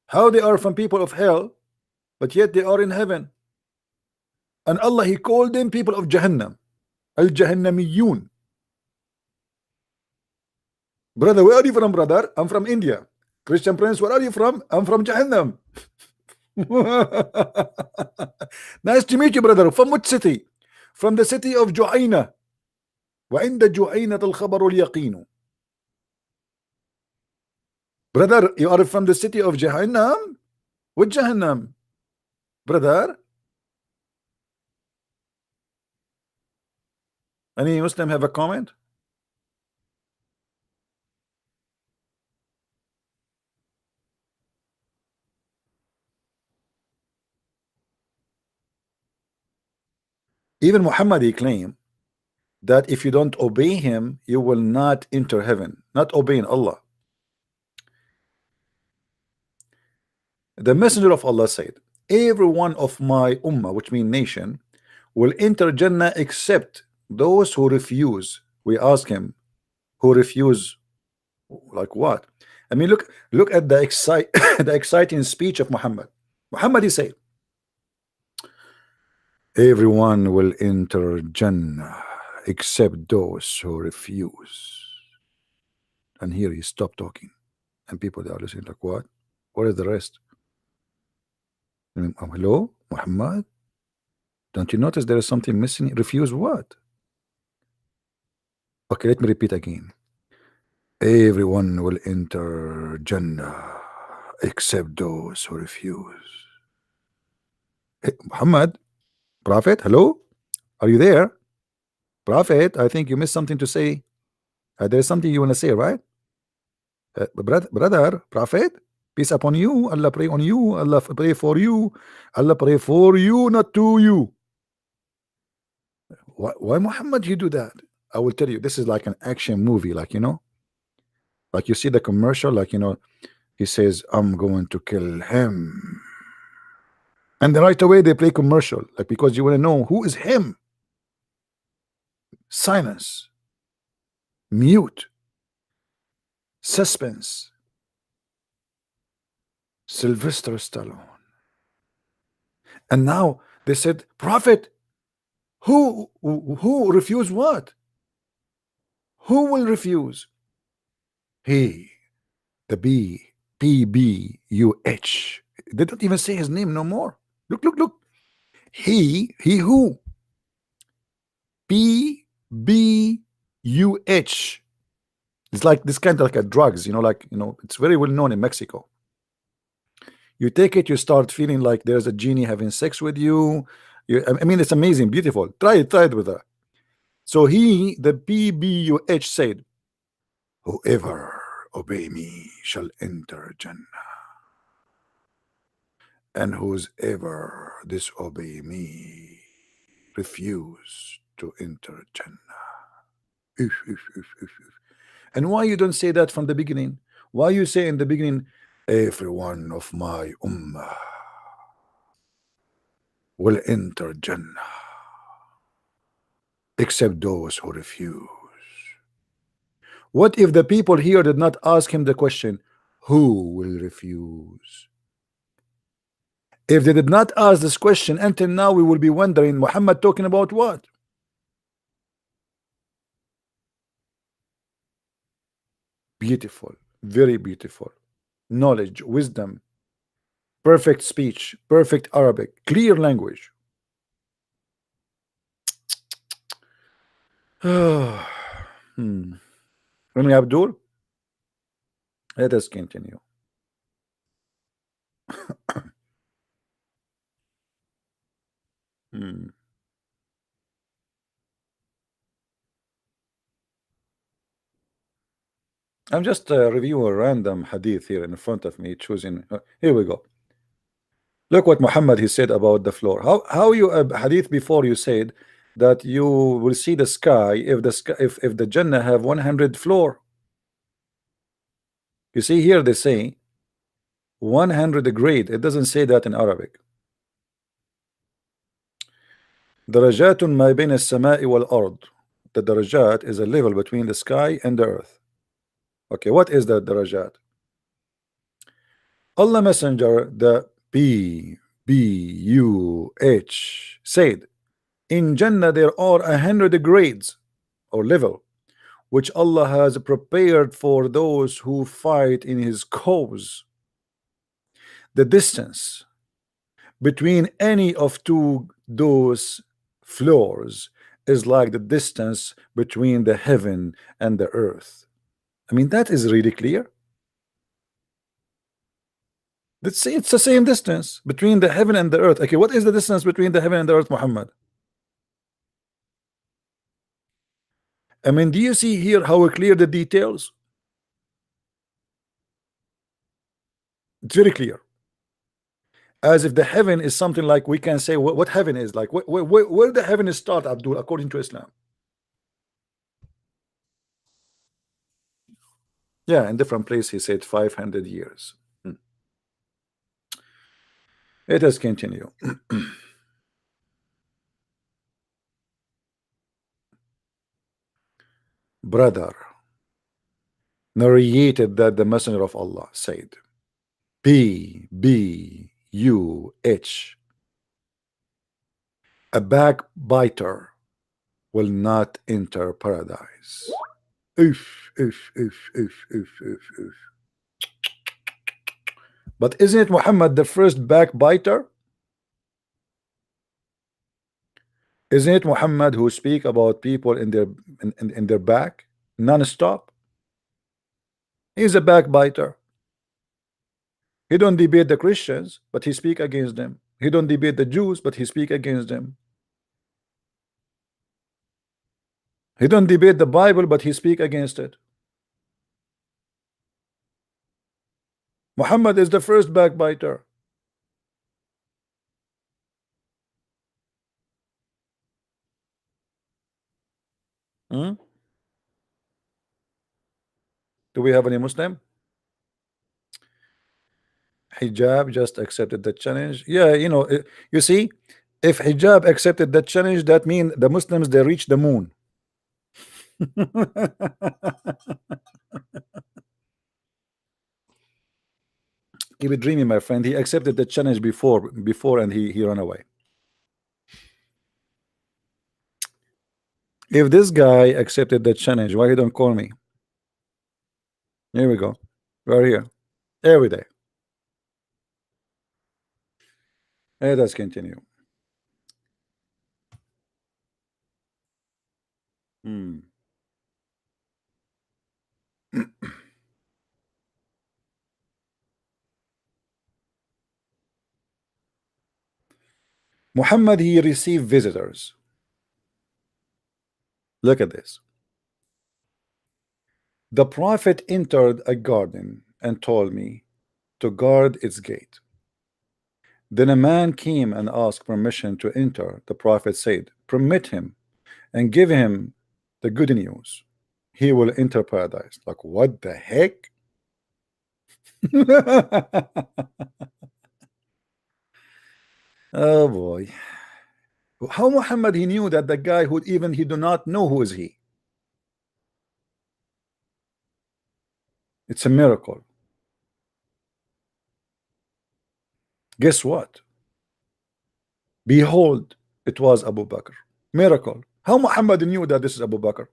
How they are from people of hell, but yet they are in heaven? And Allah, He called them people of Jahannam. Al-Jahannamiyun. Brother, where are you from, brother? I'm from India. Christian Prince, where are you from? I'm from Jahannam. Nice to meet you, brother. From what city? From the city of Juhayna. وعند جهينة الخبر اليقين. Brother, you are from the city of Jahannam? What Jahannam? Brother? Any Muslim have a comment? Even Muhammad, he claimed that if you don't obey him, you will not enter heaven. Not obeying Allah. The messenger of Allah said, every one of my ummah, which means nation, will enter Jannah except those who refuse. We ask him, who refuse, like what? I mean, look at the the exciting speech of Muhammad. Muhammad, he said, everyone will enter Jannah except those who refuse. And here he stopped talking, and people, they are listening like, what? What is the rest? Hello, Muhammad? Don't you notice there is something missing? Refuse what? Okay, let me repeat again. Everyone will enter Jannah except those who refuse. Hey, Muhammad, Prophet, hello? Are you there? Prophet, I think you missed something to say. There's something you want to say, right? Brother, Prophet, peace upon you. Allah pray on you. Allah pray for you. Allah pray for you, not to you. Why Muhammad you do that? I will tell you, this is like an action movie, like, you know, like you see the commercial, like, you know, he says, I'm going to kill him. And then right away they play commercial, like, because you want to know who is him. Silence. Mute. Suspense. Sylvester Stallone. And now they said, Prophet, who refuse what? Who will refuse? He, the P-B-U-H. They don't even say his name no more. Look. He who? P-B-U-H. It's like this kind of like a drugs, you know, like, you know, it's very well known in Mexico. You take it, you start feeling like there's a genie having sex with you. I mean, it's amazing, beautiful. Try it with her. So he, the P-B-U-H, said, whoever obey me shall enter Jannah, and whosoever disobey me refuse to enter Jannah. And why you don't say that from the beginning? Why you say in the beginning, every one of my ummah will enter Jannah except those who refuse? What if the people here did not ask him the question, who will refuse? If they did not ask this question until now, we will be wondering, Muhammad talking about what? Beautiful, very beautiful. Knowledge, wisdom, perfect speech, perfect Arabic, clear language. Rami Abdul, let us continue. Hmm. I'm just reviewing a random hadith here in front of me, choosing. Here we go. Look what Muhammad he said about the floor. How you hadith before you said that you will see the sky if the Jannah have 100 floor. You see here they say 100 grade. It doesn't say that in Arabic. درجات ما بين السماء والأرض. The darajat is a level between the sky and the earth. Okay, what is the darajat? Allah Messenger, the BBUH said, in Jannah there are 100 grades or level which Allah has prepared for those who fight in his cause. The distance between any of those floors is like the distance between the heaven and the earth. I mean, that is really clear. It's the same distance between the heaven and the earth. Okay, what is the distance between the heaven and the earth, Muhammad? I mean, do you see here how clear the details? It's very clear. As if the heaven is something like we can say what heaven is like. Where the heaven is start, Abdul, according to Islam? Yeah, in different place he said 500 years. Let us continue. Brother narrated that the Messenger of Allah said, BBUH, a backbiter will not enter paradise. Oof, oof, oof, oof, oof, oof, oof. But isn't it Muhammad the first backbiter? Isn't it Muhammad who speak about people in their back non-stop? He's a backbiter. He don't debate the Christians, but he speak against them. He don't debate the Jews, but he speak against them. He don't debate the Bible, but he speak against it. Muhammad is the first backbiter. Hmm? Do we have any Muslim? Hijab just accepted the challenge. Yeah, you know, you see, if hijab accepted the challenge, that means the Muslims they reach the moon. Keep it dreaming, my friend. He accepted the challenge before, and he ran away. If this guy accepted the challenge, why he don't call me? Here we go. We're here every day. Let us continue. Muhammad, he received visitors. Look at this. The Prophet entered a garden and told me to guard its gate. Then a man came and asked permission to enter. The Prophet said, permit him and give him the good news. He will enter paradise. Like, what the heck? Oh boy. How Muhammad he knew that the guy who even he do not know who is he? It's a miracle. Guess what? Behold, it was Abu Bakr. Miracle. How Muhammad knew that this is Abu Bakr?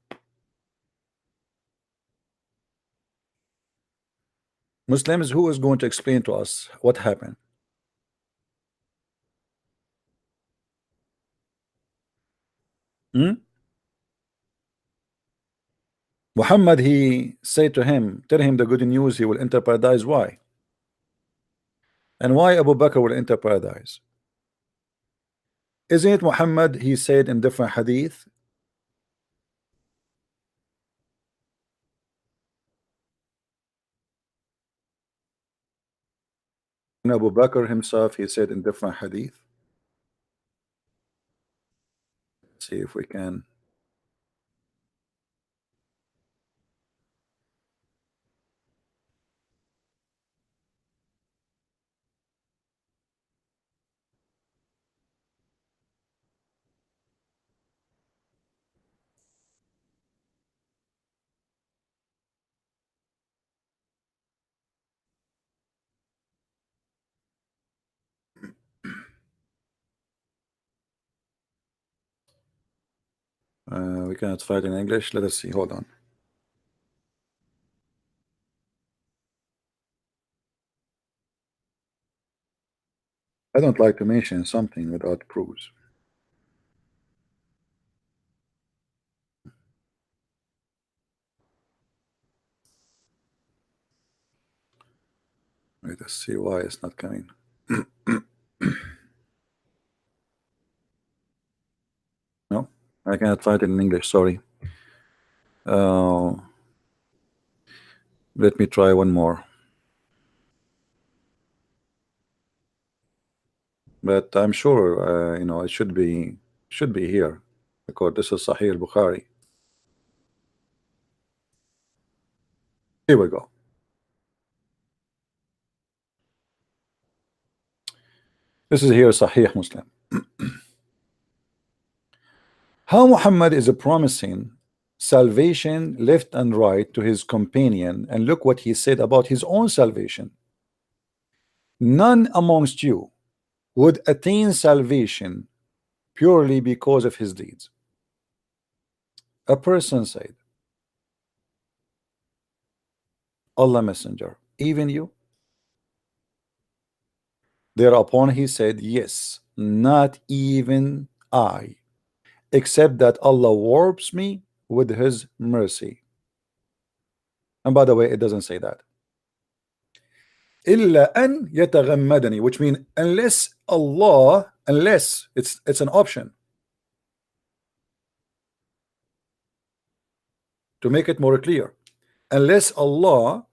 Muslims, who is going to explain to us what happened? Muhammad, he said to him, tell him the good news, he will enter paradise. Why? And why Abu Bakr will enter paradise? Isn't it Muhammad? He said in different hadith. And Abu Bakr himself, he said in different hadith. Let's see if we can. We cannot find in English. Let us see. Hold on. I don't like to mention something without proofs. Let us see why it's not coming. No, I cannot find it in English. Sorry. Let me try one more. But I'm sure it should be here because this is Sahih al-Bukhari. Here we go. This is here Sahih Muslim. How Muhammad is promising salvation left and right to his companion, and look what he said about his own salvation. None amongst you would attain salvation purely because of his deeds. A person said, Allah Messenger, even you? Thereupon he said, yes, not even I, except that Allah warps me with his mercy. And by the way, it doesn't say that. إلا أن يتغمدني, which means unless Allah, unless it's an option. To make it more clear, unless Allah,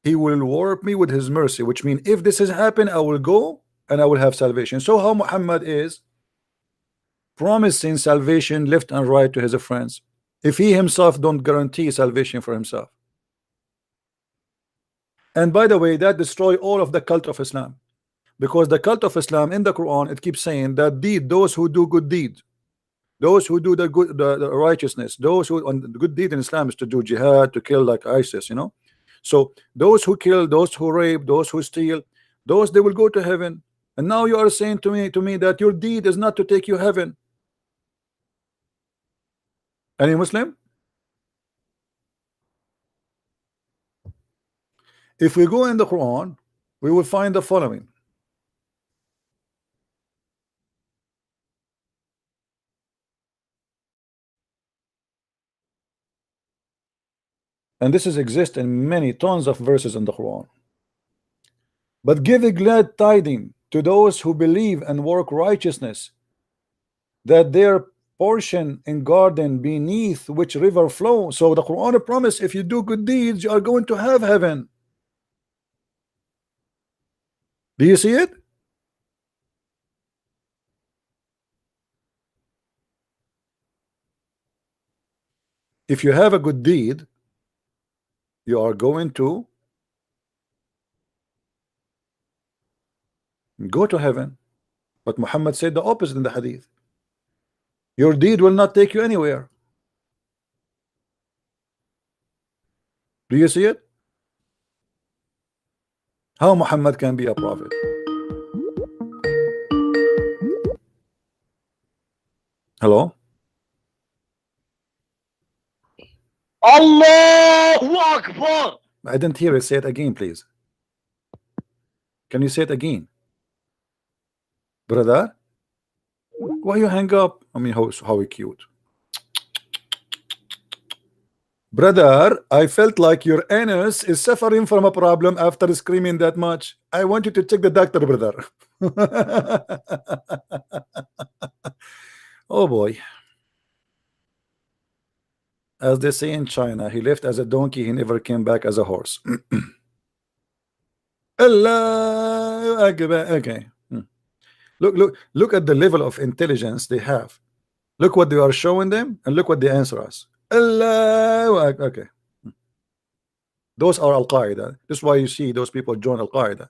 he will warp me with his mercy, which means if this has happened, I will go and I will have salvation. So how Muhammad is promising salvation left and right to his friends if he himself don't guarantee salvation for himself. And by the way, that destroy all of the cult of Islam, because the cult of Islam in the Quran, it keeps saying that those who do good deeds, those who do the righteousness, those who on the good deed in Islam is to do jihad, to kill like ISIS, so those who kill, those who rape, those who steal, those they will go to heaven. And now you are saying to me that your deed is not to take you heaven. Any Muslim? If we go in the Quran, we will find the following. And this is exist in many tons of verses in the Quran. But give a glad tidings to those who believe and work righteousness, that their portion in garden beneath which river flow. So the Quran promise, if you do good deeds, you are going to have heaven. Do you see it? If you have a good deed, you are going to go to heaven. But Muhammad said the opposite in the hadith. Your deed will not take you anywhere. Do you see it? How Muhammad can be a prophet? Hello? Allahu Akbar. I didn't hear it. Say it again, please. Can you say it again? Brother? Why you hang up? I mean, how cute. Brother, I felt like your anus is suffering from a problem after screaming that much. I want you to check the doctor, brother. Oh boy. As they say in China, he left as a donkey, he never came back as a horse. Allah Akbar. Okay. Look at the level of intelligence they have. Look what they are showing them, and look what they answer us. Allah. Okay. Those are Al-Qaeda. This is why you see those people join Al-Qaeda.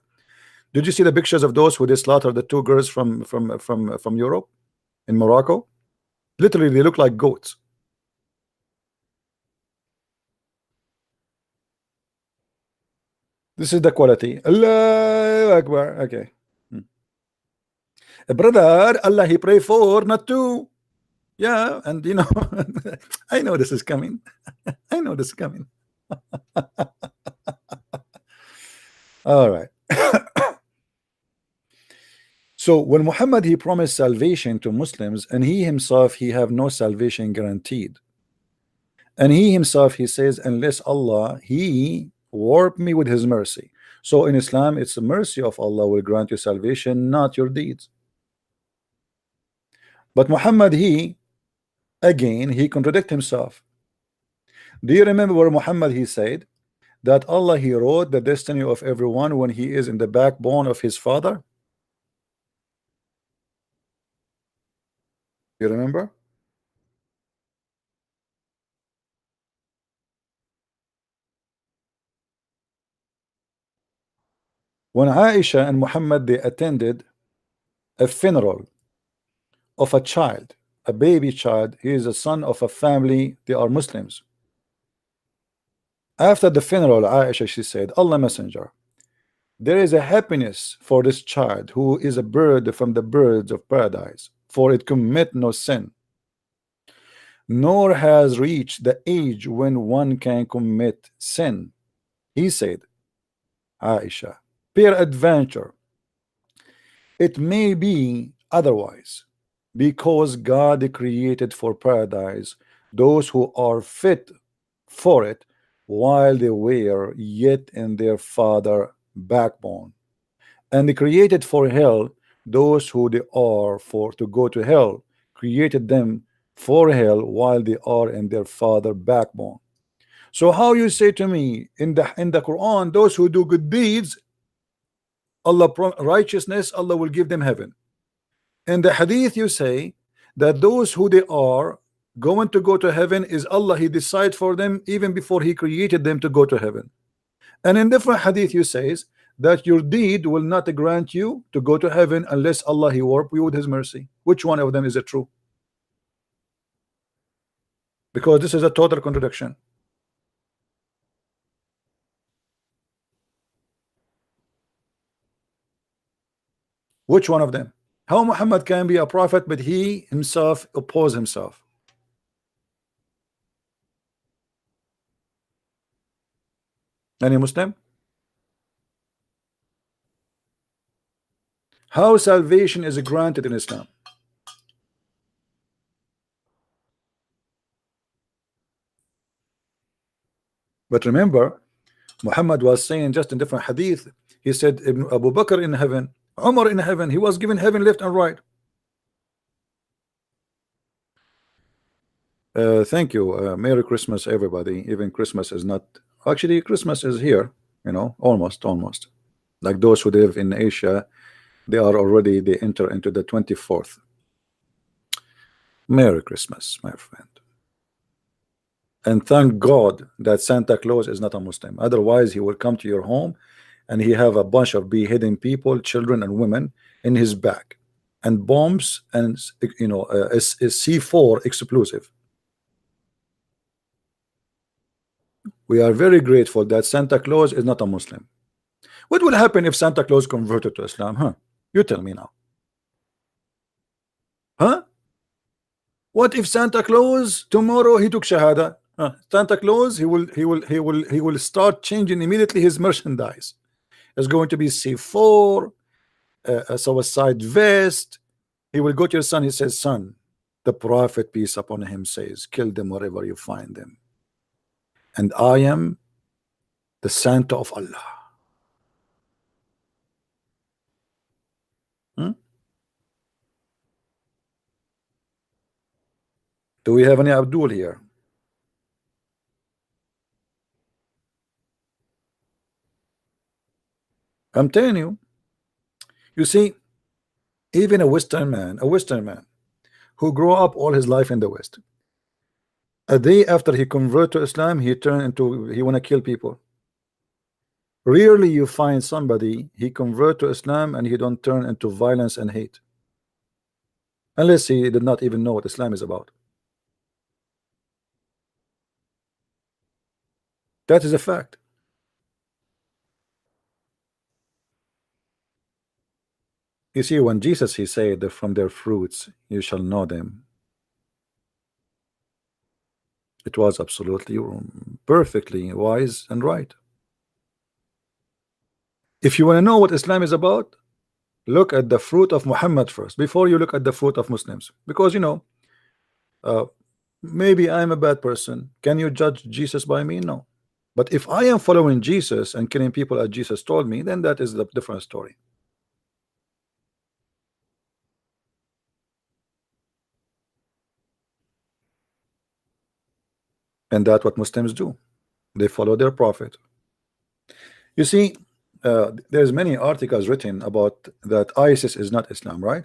Did you see the pictures of those who they slaughtered the two girls from Europe in Morocco? Literally, they look like goats. This is the quality. Allahu Akbar. Okay. Brother, Allah he pray for, not to. Yeah, and you know, I know this is coming. I know this is coming. All right. So when Muhammad he promised salvation to Muslims, and he himself he have no salvation guaranteed, and he himself he says, unless Allah he warp me with his mercy. So in Islam it's the mercy of Allah will grant you salvation, not your deeds. But Muhammad he again he contradict himself. Do you remember where Muhammad he said that Allah he wrote the destiny of everyone when he is in the backbone of his father? You remember? When Aisha and Muhammad they attended a funeral of a child, a baby child, he is a son of a family, they are Muslims. After the funeral, Aisha she said, Allah Messenger, there is a happiness for this child who is a bird from the birds of paradise, for it commit no sin, nor has reached the age when one can commit sin. He said, Aisha, peradventure it may be otherwise, because God created for paradise those who are fit for it while they were yet in their father backbone, and they created for hell those who they are for to go to hell, created them for hell while they are in their father backbone. So how you say to me in the Quran, those who do good deeds, Allah righteousness, Allah will give them heaven. In the hadith you say that those who they are going to go to heaven is Allah he decide for them even before he created them to go to heaven. And in different hadith you says that your deed will not grant you to go to heaven unless Allah he warp you with his mercy. Which one of them is it true? Because this is a total contradiction. Which one of them? How Muhammad can be a prophet but he himself oppose himself? Any Muslim? How salvation is granted in Islam? But remember, Muhammad was saying just in different hadith, he said Ibn Abu Bakr in heaven, Umar in heaven, he was given heaven left and right. Thank you. Merry Christmas, everybody. Even Christmas is not actually Christmas is here, you know, almost. Like those who live in Asia, they enter into the 24th. Merry Christmas, my friend. And thank God that Santa Claus is not a Muslim. Otherwise, he will come to your home and he have a bunch of beheading people, children and women in his back, and bombs and you know a C4 explosive. We are very grateful that Santa Claus is not a Muslim. What will happen if Santa Claus converted to Islam? Huh? You tell me now. Huh? What if Santa Claus tomorrow he took Shahada? Santa Claus he will start changing immediately his merchandise. It's going to be C4, a suicide vest. He will go to your son. He says, son, the Prophet peace upon him says, kill them wherever you find them. and I am the Santa of Allah. Do we have any Abdul here? I'm telling you. You see, even a Western man who grew up all his life in the West, a day after he convert to Islam, he want to kill people. Rarely you find somebody he convert to Islam and he don't turn into violence and hate, unless he did not even know what Islam is about. That is a fact. You see, when Jesus he said that from their fruits you shall know them, it was absolutely perfectly wise and right. If you want to know what Islam is about, look at the fruit of Muhammad first before you look at the fruit of Muslims, because you know, maybe I'm a bad person. Can you judge Jesus by me? No. But if I am following Jesus and killing people as Jesus told me, then that is the different story. And that's what Muslims do. They follow their prophet. You see, there's many articles written about that ISIS is not Islam, right?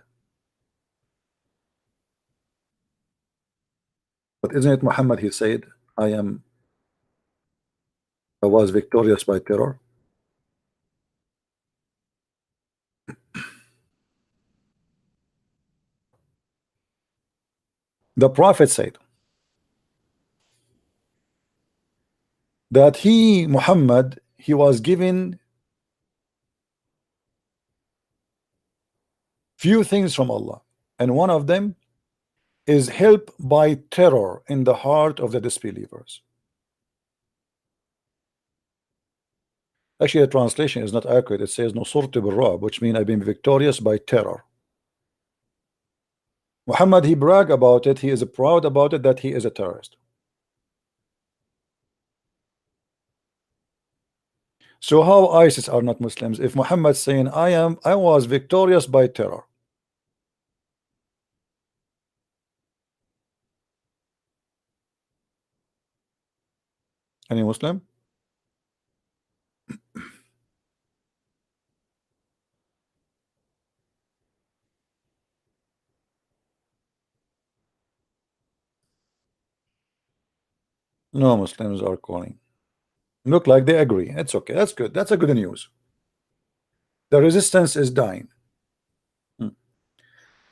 But isn't it Muhammad? He said, I was victorious by terror. The prophet said that he, Muhammad, he was given few things from Allah, and one of them is help by terror in the heart of the disbelievers. Actually, the translation is not accurate. It says Nusurtu bil-Ra'b, which means I've been victorious by terror. Muhammad, he brag about it. He is proud about it that he is a terrorist. So how ISIS are not Muslims if Muhammad saying I was victorious by terror? Any Muslim? No Muslims are calling. Look like they agree. It's okay. That's good. That's a good news. The resistance is dying.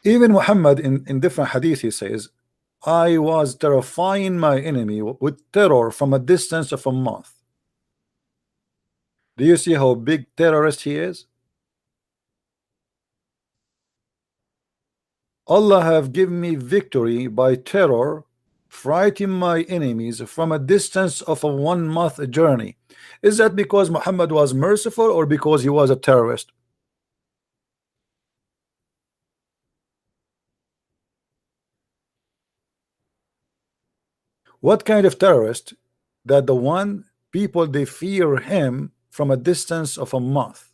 Even Muhammad in different hadith he says, I was terrifying my enemy with terror from a distance of a month. Do you see how big terrorist he is? Allah have given me victory by terror, frightening my enemies from a distance of a 1 month journey. Is that because Muhammad was merciful or because he was a terrorist? What kind of terrorist that the one people they fear him from a distance of a month?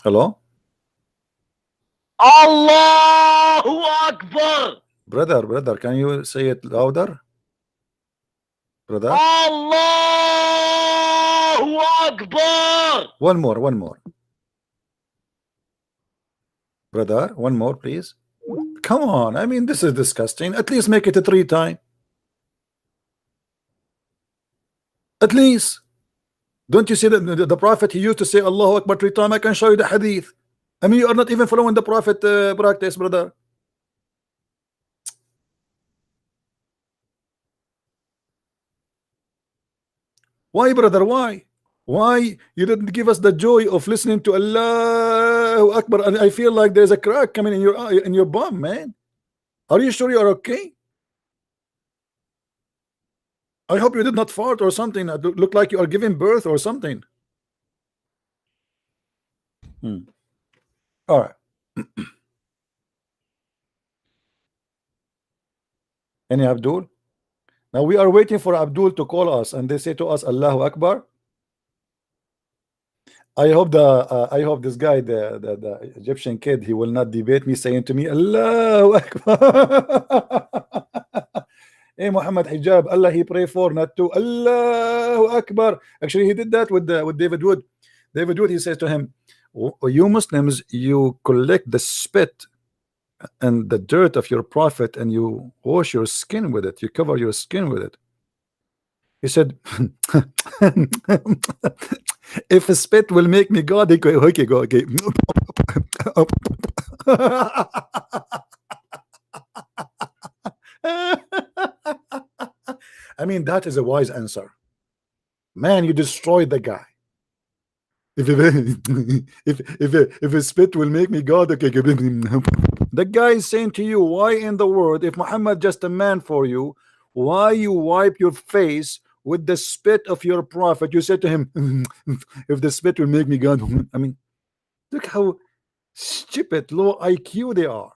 Hello? Allahu Akbar! Brother, can you say it louder? Brother? Allahu Akbar! One more. Brother, one more, please. Come on, I mean, this is disgusting. At least make it a 3 times. At least. Don't you see that the Prophet, he used to say Allahu Akbar 3 times? I can show you the hadith. I mean, you are not even following the Prophet practice, brother. Why, brother? Why? Why you didn't give us the joy of listening to Allahu Akbar? And I feel like there's a crack coming in your eye, in your bum, man. Are you sure you are okay? I hope you did not fart or something. Look like you are giving birth or something. All right. Any Abdul? Now we are waiting for Abdul to call us, and they say to us, Allahu Akbar. I hope this guy, the Egyptian kid, he will not debate me saying to me, Allahu Akbar. Hey, Muhammad Hijab, Allah he pray for, not to Allahu Akbar. Actually, he did that with David Wood. David Wood, he says to him, you Muslims, you collect the spit and the dirt of your prophet and you wash your skin with it, you cover your skin with it. He said, if a spit will make me God, okay, go, okay. I mean, that is a wise answer. Man, you destroyed the guy. If a spit will make me God, okay. The guy is saying to you, why in the world, if Muhammad just a man for you, why you wipe your face with the spit of your prophet? You said to him, if the spit will make me God. I mean, look how stupid, low IQ they are.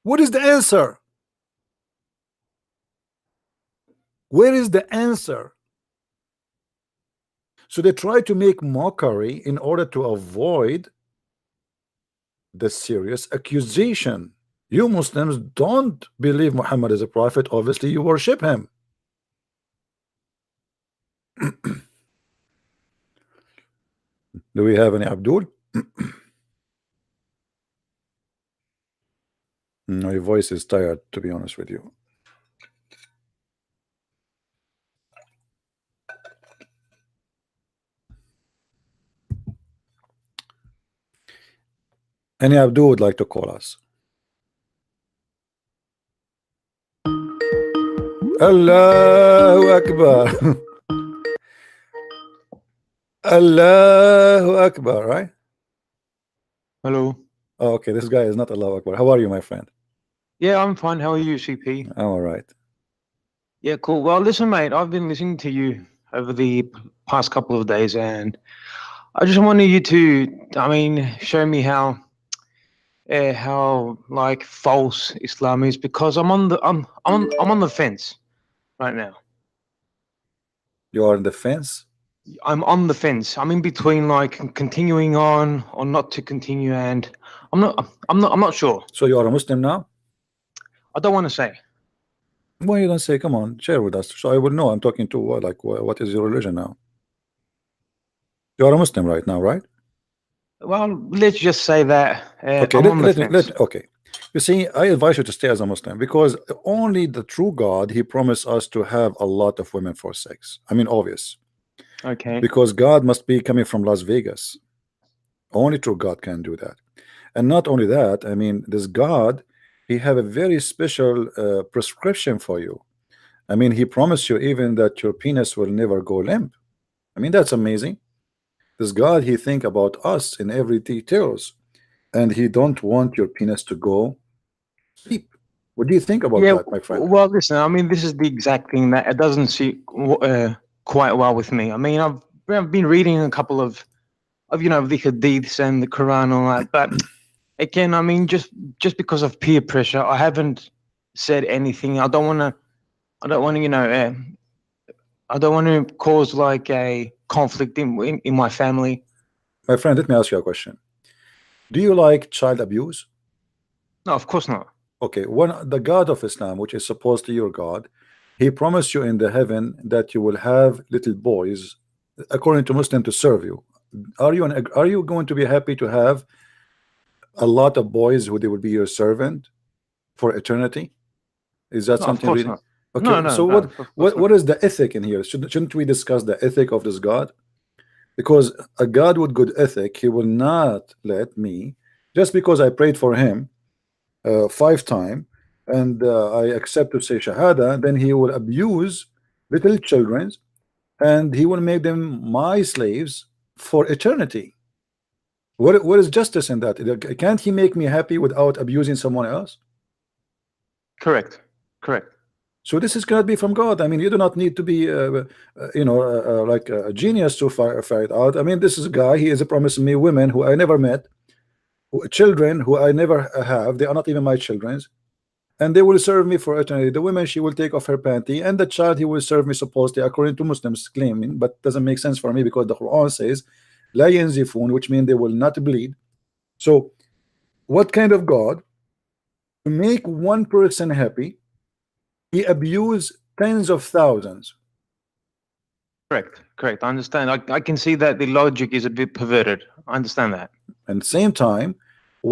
What is the answer? Where is the answer? So they try to make mockery in order to avoid the serious accusation. You Muslims don't believe Muhammad is a prophet. Obviously, you worship him. Do we have any Abdul? My voice is tired, to be honest with you. Any Abdul would like to call us? Allahu Akbar. Allahu Akbar, right? Hello. Oh, okay, this guy is not Allahu Akbar. How are you, my friend? Yeah, I'm fine. How are you, CP? I'm all right. Yeah, cool. Well, listen, mate, I've been listening to you over the past couple of days, and I just wanted you to, show me how like false Islam is, because I'm on the fence right now. You are on the fence? I'm on the fence. I'm in between, like continuing on or not to continue, and I'm not sure. So you are a Muslim now? I don't want to say. Why you don't say? Come on, share with us, so I will know. I'm talking to what is your religion now? You are a Muslim right now, right? Well, let's just say that. Okay, I'm on the fence. okay. You see, I advise you to stay as a Muslim, because only the true God, he promised us to have a lot of women for sex. I mean, obvious. Okay. Because God must be coming from Las Vegas. Only true God can do that. And not only that, I mean, this God, he have a very special prescription for you. I mean, he promised you even that your penis will never go limp. I mean, that's amazing. This God, he think about us in every details, and he don't want your penis to go sleep. What do you think about that, my friend? Well, listen, I mean, this is the exact thing that it doesn't sit quite well with me. I mean, I've been reading a couple of the hadiths and the Quran and all that, but again, I mean, just because of peer pressure, I haven't said anything. I don't want to cause like a conflict in my family. My friend, let me ask you a question. Do you like child abuse? No, of course not. Okay, when the God of Islam, which is supposed to be your God, he promised you in the heaven that you will have little boys, according to Muslim, to serve you. Are you going to be happy to have a lot of boys who they will be your servant for eternity? Is that something really? Not. Okay, no, so what is the ethic in here? Shouldn't we discuss the ethic of this God? Because a God with good ethic, he will not let me, just because I prayed for him 5 times and I accept to say Shahada, then he will abuse little children and he will make them my slaves for eternity. What is justice in that? Can't he make me happy without abusing someone else? Correct. So this is cannot be from God. I mean, you do not need to be, like a genius to fire it out. I mean, this is a guy. He is promising me women who I never met, children who I never have. They are not even my children, and they will serve me for eternity. The woman, she will take off her panty, and the child, he will serve me supposedly according to Muslims claiming, but doesn't make sense for me because the Quran says la yanzifun, which means they will not bleed. So what kind of God to make one person happy, he abused tens of thousands? Correct. I understand. I can see that the logic is a bit perverted. I understand that. And same time,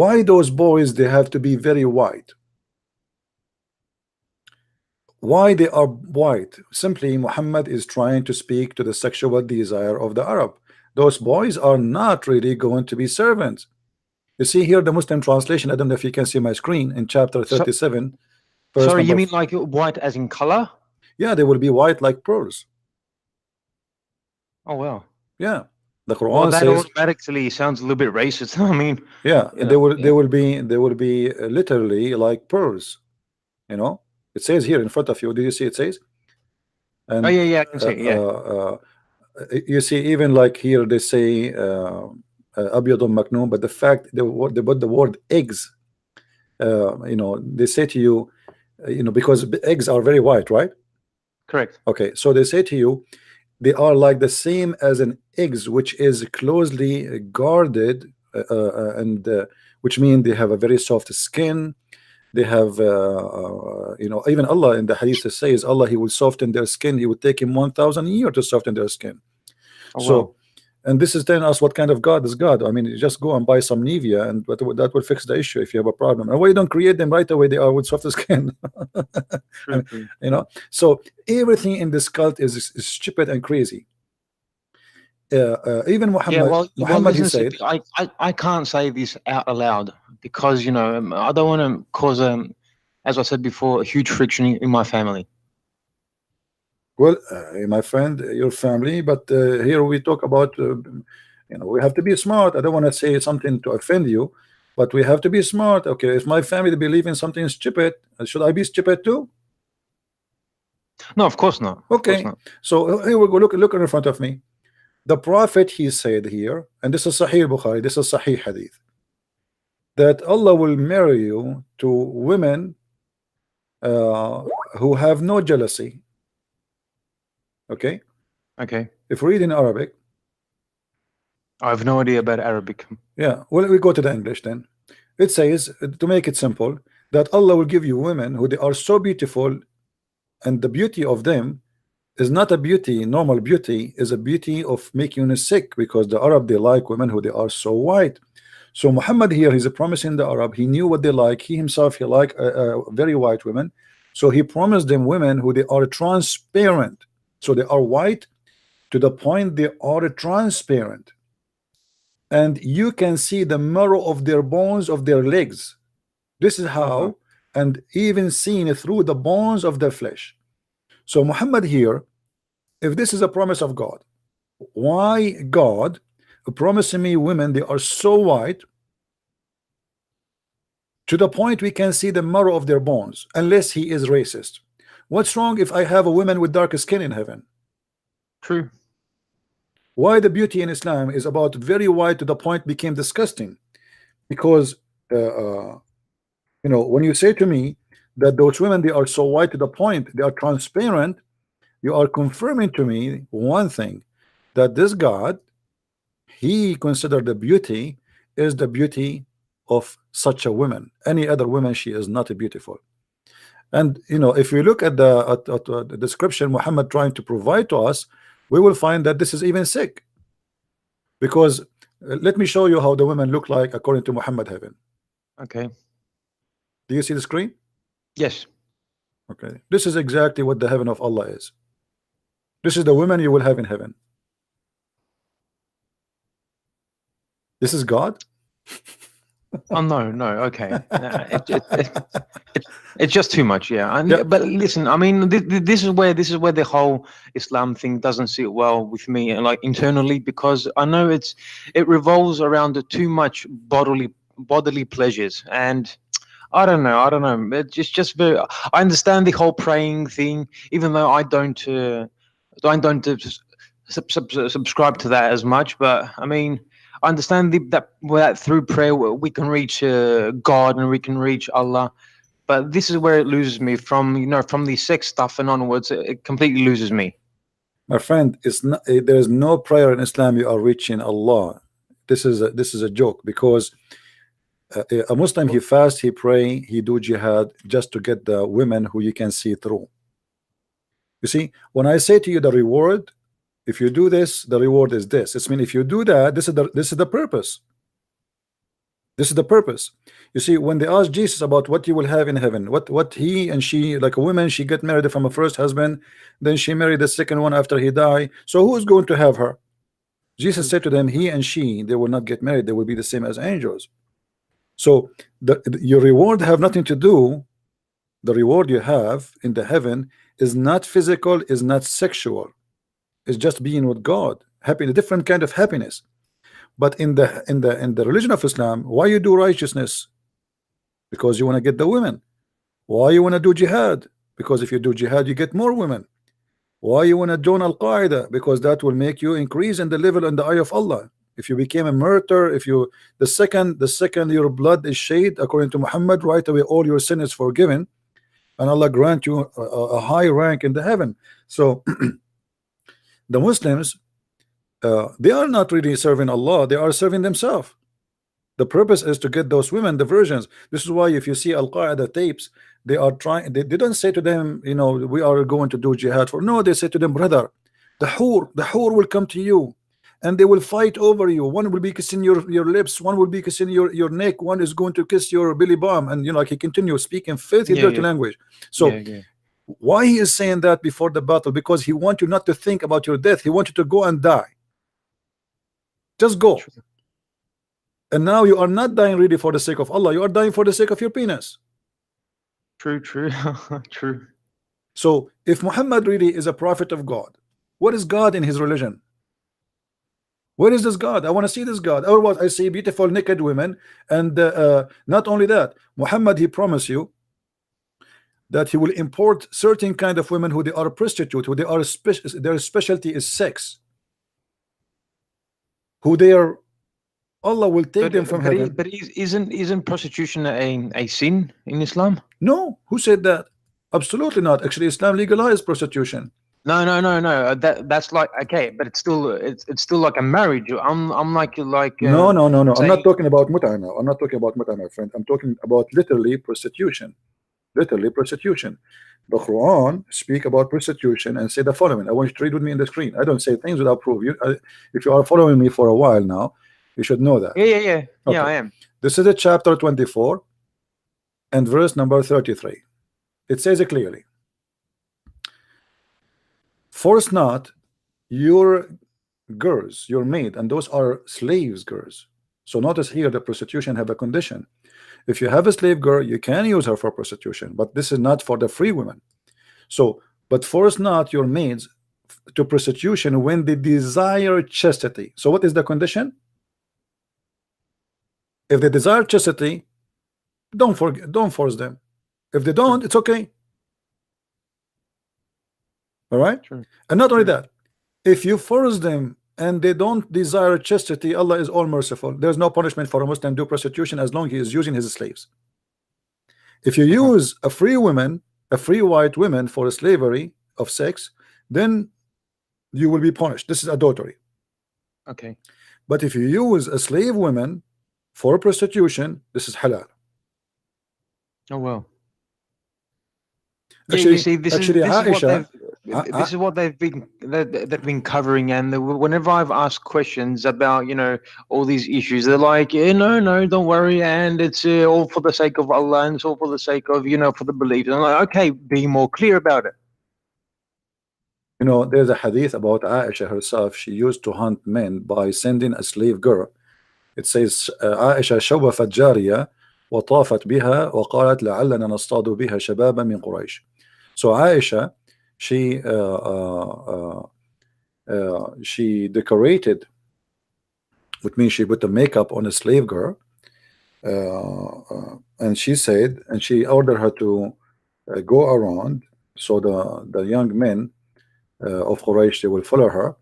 why those boys, they have to be very white? Why they are white? Simply, Muhammad is trying to speak to the sexual desire of the Arab. Those boys are not really going to be servants. You see here the Muslim translation. I don't know if you can see my screen in chapter 37. Sorry, you mean like white as in color? Yeah, they will be white like pearls. Oh well. Yeah, the Quran Well, that says automatically sounds a little bit racist. I mean, yeah, you they know, will be literally like pearls. You know, it says here in front of you. Did you see it says? And oh yeah, I can see it, yeah. You see, even like here they say Abiyadun Maknoon, but the fact they put the word eggs, you know, they say to you, you know, because eggs are very white, right? Correct. Okay, so they say to you, they are like the same as an eggs, which is closely guarded, and which means they have a very soft skin. They have, you know, even Allah in the hadith says, Allah, he will soften their skin. He would take him 1,000 years to soften their skin. Oh, So, wow. and this is telling us what kind of God is God. I mean, you just go and buy some Nivea, and that will fix the issue if you have a problem. And why you don't create them right away? They are with soft skin. True. You know, so everything in this cult is stupid and crazy. Even Muhammad, Yeah, well, Muhammad, he listen, said, I can't say this out aloud because, you know, I don't want to cause, as I said before, a huge friction in my family. well, my friend, your family, but here we talk about, you know, we have to be smart. I don't want to say something to offend you, but we have to be smart. Okay, if my family believe in something stupid, should I be stupid too? No, of course not. Okay, Of course not. so here we go. Look in front of me. The Prophet, he said here, and this is Sahih Bukhari, this is Sahih Hadith, that Allah will marry you to women who have no jealousy. Okay. If we read in Arabic, I have no idea about Arabic. yeah, well, we go to the English then. It says, to make it simple, that Allah will give you women who they are so beautiful, and the beauty of them is not a beauty, normal beauty, is a beauty of making you sick, because the Arab, they like women who they are so white. So Muhammad here, he's promising the Arab, he knew what they like. He himself, he liked very white women. So he promised them women who they are transparent. So they are white to the point they are transparent, and you can see the marrow of their bones of their legs. This is how, and even seen through the bones of their flesh. So Muhammad here, if this is a promise of God, why God promising me women they are so white to the point we can see the marrow of their bones, unless he is racist? What's wrong if I have a woman with dark skin in heaven? True. Why the beauty in Islam is about very white to the point became disgusting? Because you know, when you say to me that those women they are so white to the point they are transparent, you are confirming to me one thing, that this God, he considered the beauty is the beauty of such a woman. Any other woman, she is not beautiful. And you know, if we look at the description Muhammad trying to provide to us, we will find that this is even sick. Because let me show you how the women look like according to Muhammad heaven. Okay. Do you see the screen? Yes. Okay, this is exactly what the heaven of Allah is. This is the women you will have in heaven. This is God. Oh no. Okay. It's just too much, yeah. And, Yeah. But listen, I mean, this is where the whole Islam thing doesn't sit well with me, like internally, because I know it revolves around too much bodily pleasures, and I don't know. It's just very. I understand the whole praying thing, even though I don't subscribe to that as much. But I mean, I understand that through prayer we can reach God and we can reach Allah. but this is where it loses me from, you know, from the sex stuff and onwards. It completely loses me. My friend, it's not, there is no prayer in Islam you are reaching Allah. This is a joke, because a Muslim, he fast, he pray, he do jihad just to get the women who you can see through. You see, when I say to you the reward, if you do this, the reward is this. It's mean if you do that, this is the purpose. This is the purpose. You see, when they ask Jesus about what you will have in heaven, what he and she, like a woman, she get married from a first husband, then she married the second one after he died. So who's going to have her? Jesus said to them, he and she, they will not get married. They will be the same as angels. So your reward have nothing to do. The reward you have in the heaven is not physical, is not sexual. It's just being with God, happy, a different kind of happiness. But in the religion of Islam, why you do righteousness? Because you want to get the women. Why you want to do jihad? Because if you do jihad, you get more women. Why you want to join Al-Qaeda? Because that will make you increase in the level in the eye of Allah. If you became a murderer, if you the second your blood is shed, according to Muhammad, right away all your sin is forgiven, and Allah grant you a high rank in the heaven. So the Muslims, they are not really serving Allah, they are serving themselves. The purpose is to get those women, the virgins. This is why if you see Al-Qaeda tapes, they are trying, they don't say to them, you know, we are going to do jihad for. No, they say to them, brother, the hur will come to you and they will fight over you. One will be kissing your lips, one will be kissing your neck, one is going to kiss your belly bum, and you know, like he continues speaking filthy dirty language. So why he is saying that before the battle? Because he wants you not to think about your death. He wants you to go and die. Just go. And now you are not dying really for the sake of Allah, you are dying for the sake of your penis. True. True. So if Muhammad really is a prophet of God, what is God in his religion? Where is this God? I want to see this God. Otherwise I see beautiful naked women. And not only that, Muhammad, he promised you that he will import certain kind of women who they are prostitute, who they are their specialty is sex, who they are, Allah will take them from heaven. But isn't prostitution a sin in Islam? No, who said that? Absolutely not. Actually, Islam legalized prostitution. No. That's like, okay, but it's still like a marriage. I'm like no. I'm not talking about mut'a now. I'm not talking about mut'a, my friend. I'm talking about literally prostitution. Literally prostitution. The Quran speak about prostitution and say the following. I want you to read with me in the screen. I don't say things without proof. If you are following me for a while now, you should know that. Yeah. Okay. Yeah, I am. This is a chapter 24 and verse number 33. It says it clearly. Force not your girls, your maid, and those are slaves girls. So notice here the prostitution have a condition. If you have a slave girl, you can use her for prostitution, but this is not for the free women. So, but force not your maids to prostitution when they desire chastity. So what is the condition? If they desire chastity, don't force them. If they don't, it's okay. All right. True. And not only that, if you force them and they don't desire chastity, Allah is all merciful. There's no punishment for a Muslim do prostitution as long as he is using his slaves. If you use a free woman, a free white woman for slavery of sex, then you will be punished. This is adultery. Okay. But if you use a slave woman for prostitution, this is halal. Oh well. Actually, you see, this is what they've been covering, and whenever I've asked questions about, you know, all these issues, they're like, no, don't worry, and it's all for the sake of Allah, and it's all for the sake of, you know, for the belief. And I'm like, okay, be more clear about it. You know, there's a hadith about Aisha herself. She used to hunt men by sending a slave girl. It says, Aisha شوفت جارية وطافت بها وقالت لعلنا نصطاد بها شبابا من قريش. So Aisha, she decorated, which means she put the makeup on a slave girl, and she said, and she ordered her to go around, so the young men of Quraysh, they will follow her,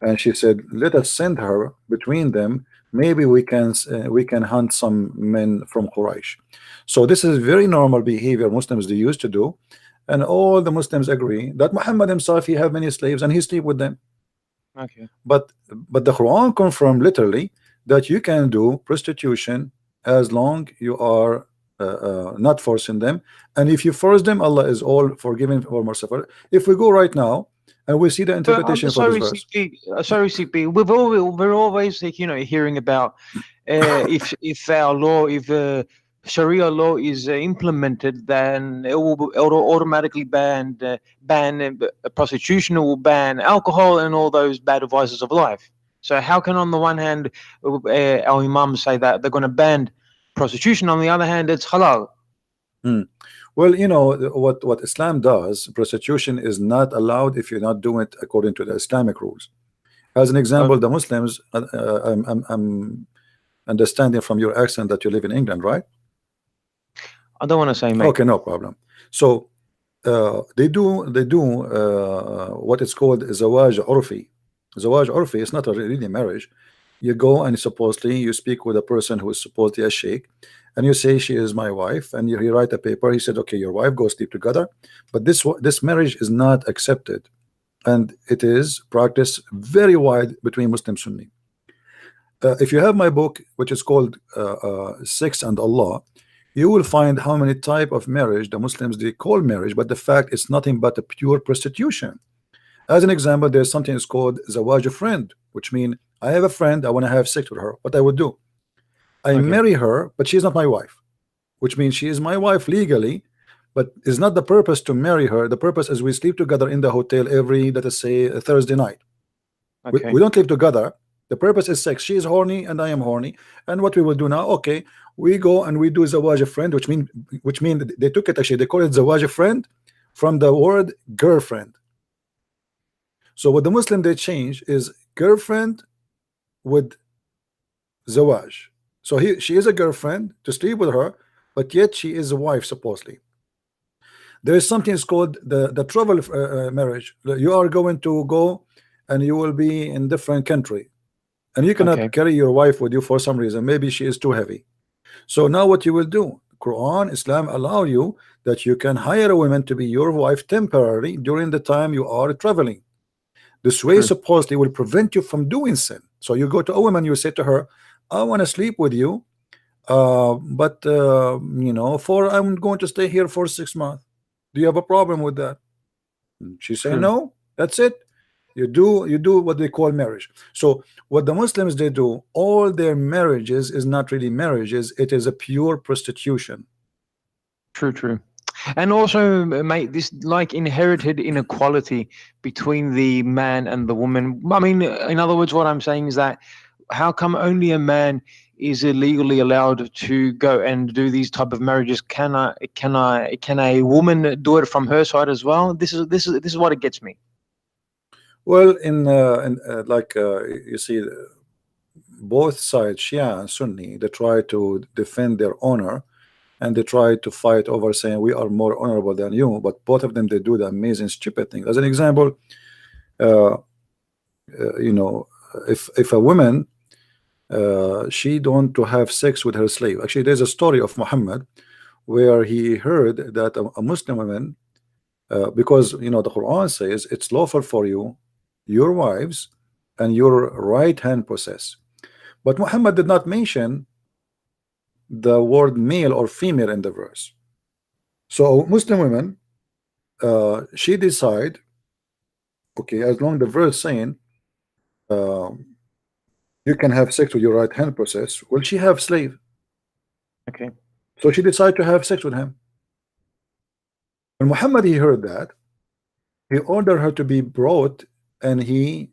and she said, let us send her between them maybe we can hunt some men from Quraysh. So this is very normal behavior Muslims they used to do, and all the Muslims agree that Muhammad himself he have many slaves and he sleep with them. Okay. But the Quran confirmed literally that you can do prostitution as long you are not forcing them, and if you force them, Allah is all forgiving or merciful. If we go right now and we see the But I'm interpretation for this verse. sorry, CP. We're always like, you know, hearing about if our law, if Sharia law is implemented, then it will automatically ban prostitution, it will ban alcohol and all those bad vices of life. So how can on the one hand our imams say that they're going to ban prostitution, on the other hand it's halal? Well, you know what Islam does, prostitution is not allowed if you're not doing it according to the Islamic rules. As an example, the Muslims, I'm understanding from your accent that you live in England, right? I don't want to say, mate. Okay, no problem. So they do what is called zawaj urfi. Zawaj urfi is not a really marriage. You go and supposedly you speak with a person who is supposedly a sheikh, and you say she is my wife, and he write a paper. He said, okay, your wife, go sleep together. But this marriage is not accepted, and it is practiced very wide between Muslim Sunni. If you have my book, which is called Sex and Allah, you will find how many type of marriage the Muslims they call marriage, but the fact it's nothing but a pure prostitution. As an example, there's something that's called zawaj friend, which means I have a friend, I want to have sex with her. What I would do, I marry her, but she's not my wife, which means she is my wife legally, but it's not the purpose to marry her. The purpose is we sleep together in the hotel every, let us say, a Thursday night. We don't live together. The purpose is sex. She is horny and I am horny. And what we will do now, okay, we go and we do zawaj friend, which mean they took it, actually they call it zawaj friend from the word girlfriend. So what the Muslim they change is girlfriend with zawaj. So she is a girlfriend to sleep with her, but yet she is a wife supposedly. There is something called the travel marriage. You are going to go and you will be in different country, and you cannot carry your wife with you for some reason. Maybe she is too heavy. So now what you will do, Quran, Islam allow you that you can hire a woman to be your wife temporarily during the time you are traveling. This way supposedly will prevent you from doing sin. So you go to a woman, you say to her, I want to sleep with you, but you know, I'm going to stay here for 6 months. Do you have a problem with that? She say no. That's it. You do what they call marriage. So what the Muslims they do, all their marriages is not really marriages. It is a pure prostitution. True. And also, mate, this like inherited inequality between the man and the woman. I mean, in other words, what I'm saying is that how come only a man is illegally allowed to go and do these type of marriages? Can a woman do it from her side as well? This is what it gets me. Well, you see, both sides, Shia and Sunni, they try to defend their honor, and they try to fight over saying we are more honorable than you. But both of them they do the amazing stupid thing. As an example, you know, if a woman she don't to have sex with her slave. Actually, there's a story of Muhammad where he heard that a Muslim woman, because you know the Quran says it's lawful for you, your wives, and your right hand possess. But Muhammad did not mention the word male or female in the verse. So Muslim women, she decide, okay, as long the verse saying you can have sex with your right hand possess, will she have slave? Okay. So she decided to have sex with him. When Muhammad he heard that, he ordered her to be brought, and he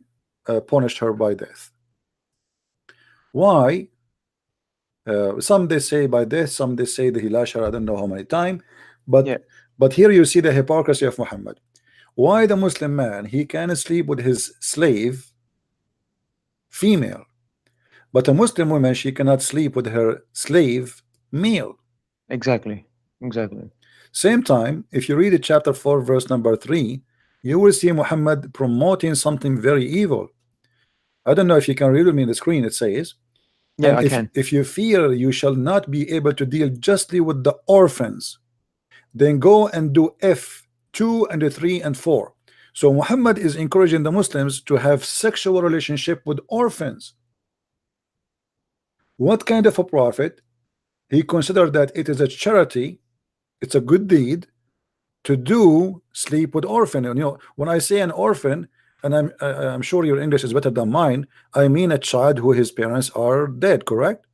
punished her by death. Why? Some they say by death, some they say that he lashed her, I don't know how many times, but here you see the hypocrisy of Muhammad. Why the Muslim man he can sleep with his slave female, but a Muslim woman she cannot sleep with her slave male? Exactly. Same time, if you read it, chapter 4 verse number 3, you will see Muhammad promoting something very evil. I don't know if you can read with me on the screen. It says Yeah, And I can. if you fear you shall not be able to deal justly with the orphans, then go and do F 2 and 3 and 4. So Muhammad is encouraging the Muslims to have sexual relationship with orphans. What kind of a prophet? He considered that it is a charity, it's a good deed to do sleep with orphan. And when I say an orphan, and I'm sure your English is better than mine, I mean a child who his parents are dead, correct?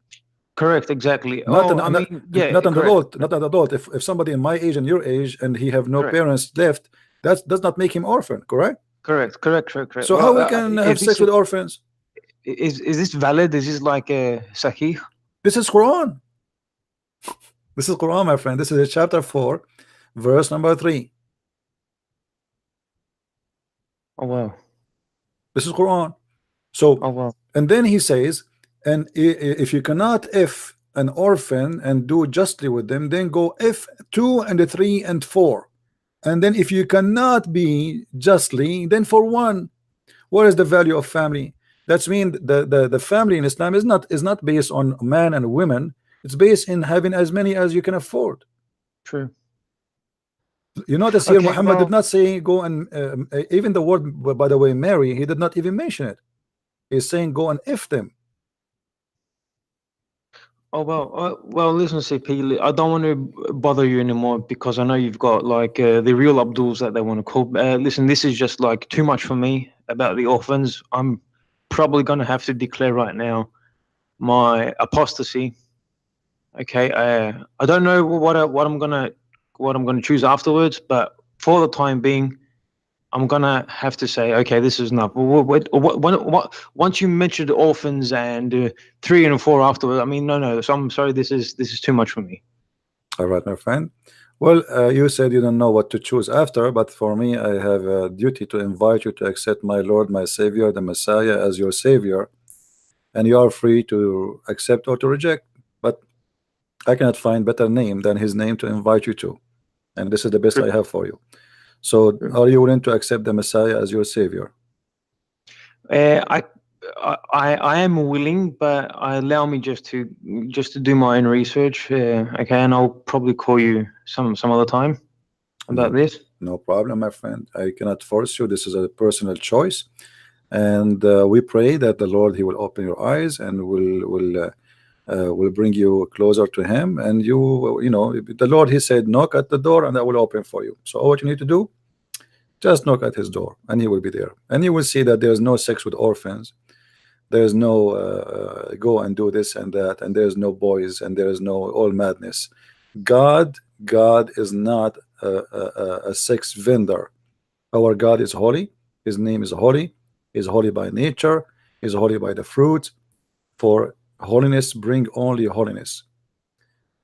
Correct, exactly. Not an, I mean, yeah, not an correct. adult, not an adult. If somebody in my age and your age and he have no Correct. parents left, that does not make him orphan, correct? Correct. So how we can have sex with orphans? Is this valid? Is this like a sahih? This is Quran. This is Quran, my friend. This is chapter 4, verse number 3. Oh wow. This is Quran. So, Oh wow. and then he says, and if you cannot F an orphan and do justly with them, then go F 2 and 3 and 4. And then if you cannot be justly, then for 1. What is the value of family? That's mean the family in Islam is not based on man and women. It's based in having as many as you can afford. True. You notice here, Okay, Muhammad well- did not say go and even the word, by the way, marry, he did not even mention it. He's saying go and F them. Oh well, listen, CP. I don't want to bother you anymore because I know you've got like the real Abduls that they want to call. Listen, this is just like too much for me about the orphans. I'm probably gonna have to declare right now my apostasy. Okay, I don't know what I'm gonna choose afterwards, but for the time being, I'm gonna have to say, okay, this is enough. Once you mentioned orphans and 3 and 4 afterwards, I mean, no. So I'm sorry, this is too much for me. All right, my friend. Well, you said you don't know what to choose after, but for me, I have a duty to invite you to accept my Lord, my Savior, the Messiah, as your Savior, and you are free to accept or to reject. But I cannot find better name than His name to invite you to, and this is the best Sure. I have for you. So, are you willing to accept the Messiah as your Savior? I am willing, but allow me just to do my own research. Okay, and I'll probably call you some other time about this. No problem, my friend. I cannot force you. This is a personal choice, and we pray that the Lord He will open your eyes and will bring you closer to Him. And you know, the Lord He said, knock at the door, and I will open for you. So all what you need to do, just knock at His door, and He will be there. And you will see that there's no sex with orphans. There's no go and do this and that, and there's no boys, and there is no all madness. God is not a sex vendor. Our God is holy. His name is holy. He's holy by nature. He's holy by the fruit. For holiness bring only holiness,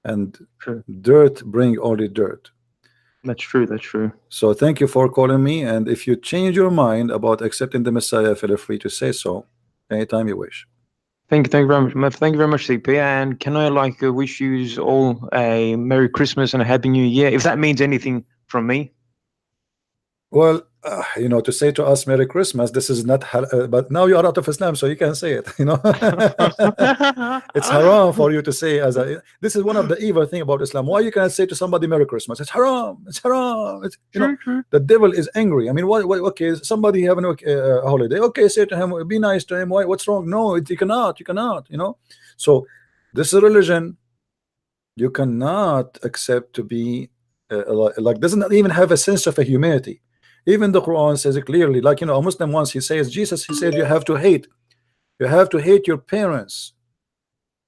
and True. dirt bring only dirt. That's true. That's true. So thank you for calling me. And if you change your mind about accepting the Messiah, feel free to say so anytime you wish. Thank you very much. Thank you very much, CP. And can I wish you all a Merry Christmas and a Happy New Year, if that means anything from me? Well, you know, to say to us Merry Christmas, this is not but now you are out of Islam, so you can say it, you know. It's haram for you to say this is one of the evil thing about Islam. Why you cannot say to somebody Merry Christmas? It's haram. It's haram. It's, you know, the devil is angry. I mean, what okay, somebody having a holiday, okay, say to him, be nice to him. What's wrong? No, you cannot, you know. So this is a religion you cannot accept to be like doesn't even have a sense of a humanity. Even the Quran says it clearly, like, you know, a Muslim once, he says, Jesus, he said, you have to hate your parents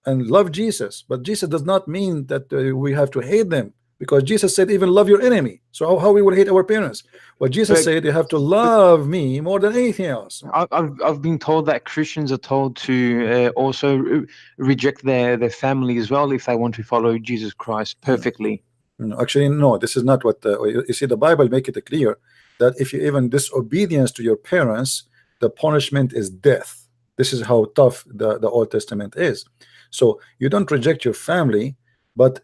and love Jesus. But Jesus does not mean that we have to hate them, because Jesus said even love your enemy. So how we will hate our parents? But Jesus said you have to love me more than anything else. I've been told that Christians are told to also reject their family as well if they want to follow Jesus Christ perfectly. No, actually, no, this is not what you see. The Bible make it clear that if you even disobedience to your parents, the punishment is death. This is how tough the Old Testament is. So you don't reject your family, but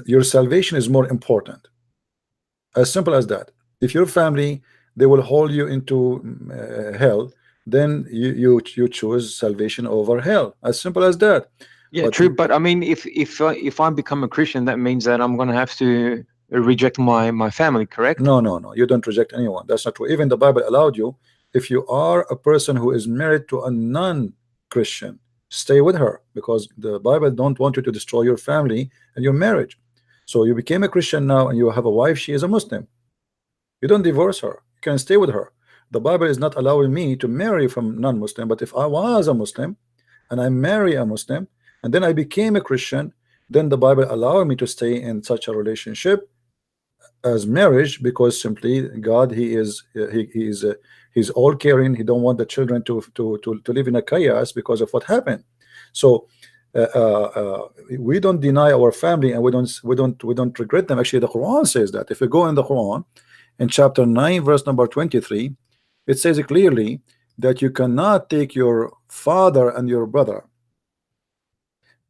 your salvation is more important. As simple as that. If your family, they will hold you into hell, then you choose salvation over hell. As simple as that. Yeah, But true. But I mean, if I become a Christian, that means that I'm gonna have to reject my family, correct? no, you don't reject anyone. That's not true. Even the Bible allowed you, if you are a person who is married to a non-Christian, stay with her, because the Bible don't want you to destroy your family and your marriage. So you became a Christian now and you have a wife, she is a Muslim. You don't divorce her, you can stay with her. The Bible is not allowing me to marry from non-Muslim, but if I was a Muslim and I marry a Muslim and then I became a Christian, then the Bible allowed me to stay in such a relationship as marriage, because simply God, he's all caring. He don't want the children to live in a chaos because of what happened. So we don't deny our family, and we don't regret them. Actually, the Quran says that. If you go in the Quran in chapter 9 verse number 23, it says clearly that you cannot take your father and your brother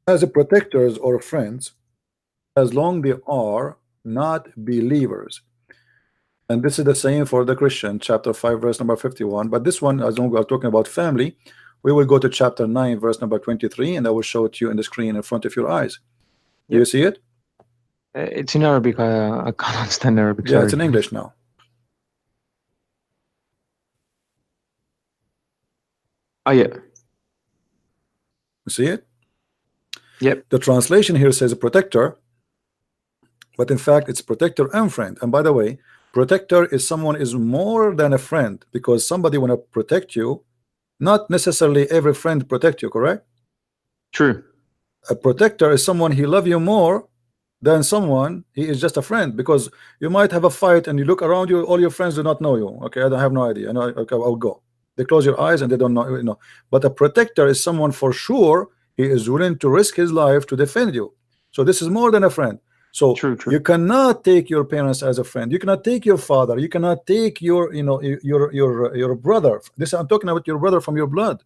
as a protectors or friends as long they are not believers. And this is the same for the Christian, chapter 5 verse number 51. But this one, as long as we are talking about family, we will go to chapter 9 verse number 23, and I will show it to you in the screen in front of your eyes. Do you see it? It's in Arabic. I can't understand Arabic. Yeah, it's in English now. Oh yeah. You see it? Yep. The translation here says a protector, but in fact it's protector and friend. And by the way, protector is someone is more than a friend, because somebody want to protect you. Not necessarily every friend protect you, correct? True. A protector is someone he love you more than someone he is just a friend, because you might have a fight and you look around you, all your friends do not know you. Okay, I don't have no idea. I know, okay, I'll go. They close your eyes and they don't know, you know. But a protector is someone for sure he is willing to risk his life to defend you. So this is more than a friend. So True. you cannot take your parents as a friend. You cannot take your father. You cannot take your, you know, your brother. This, I'm talking about your brother from your blood.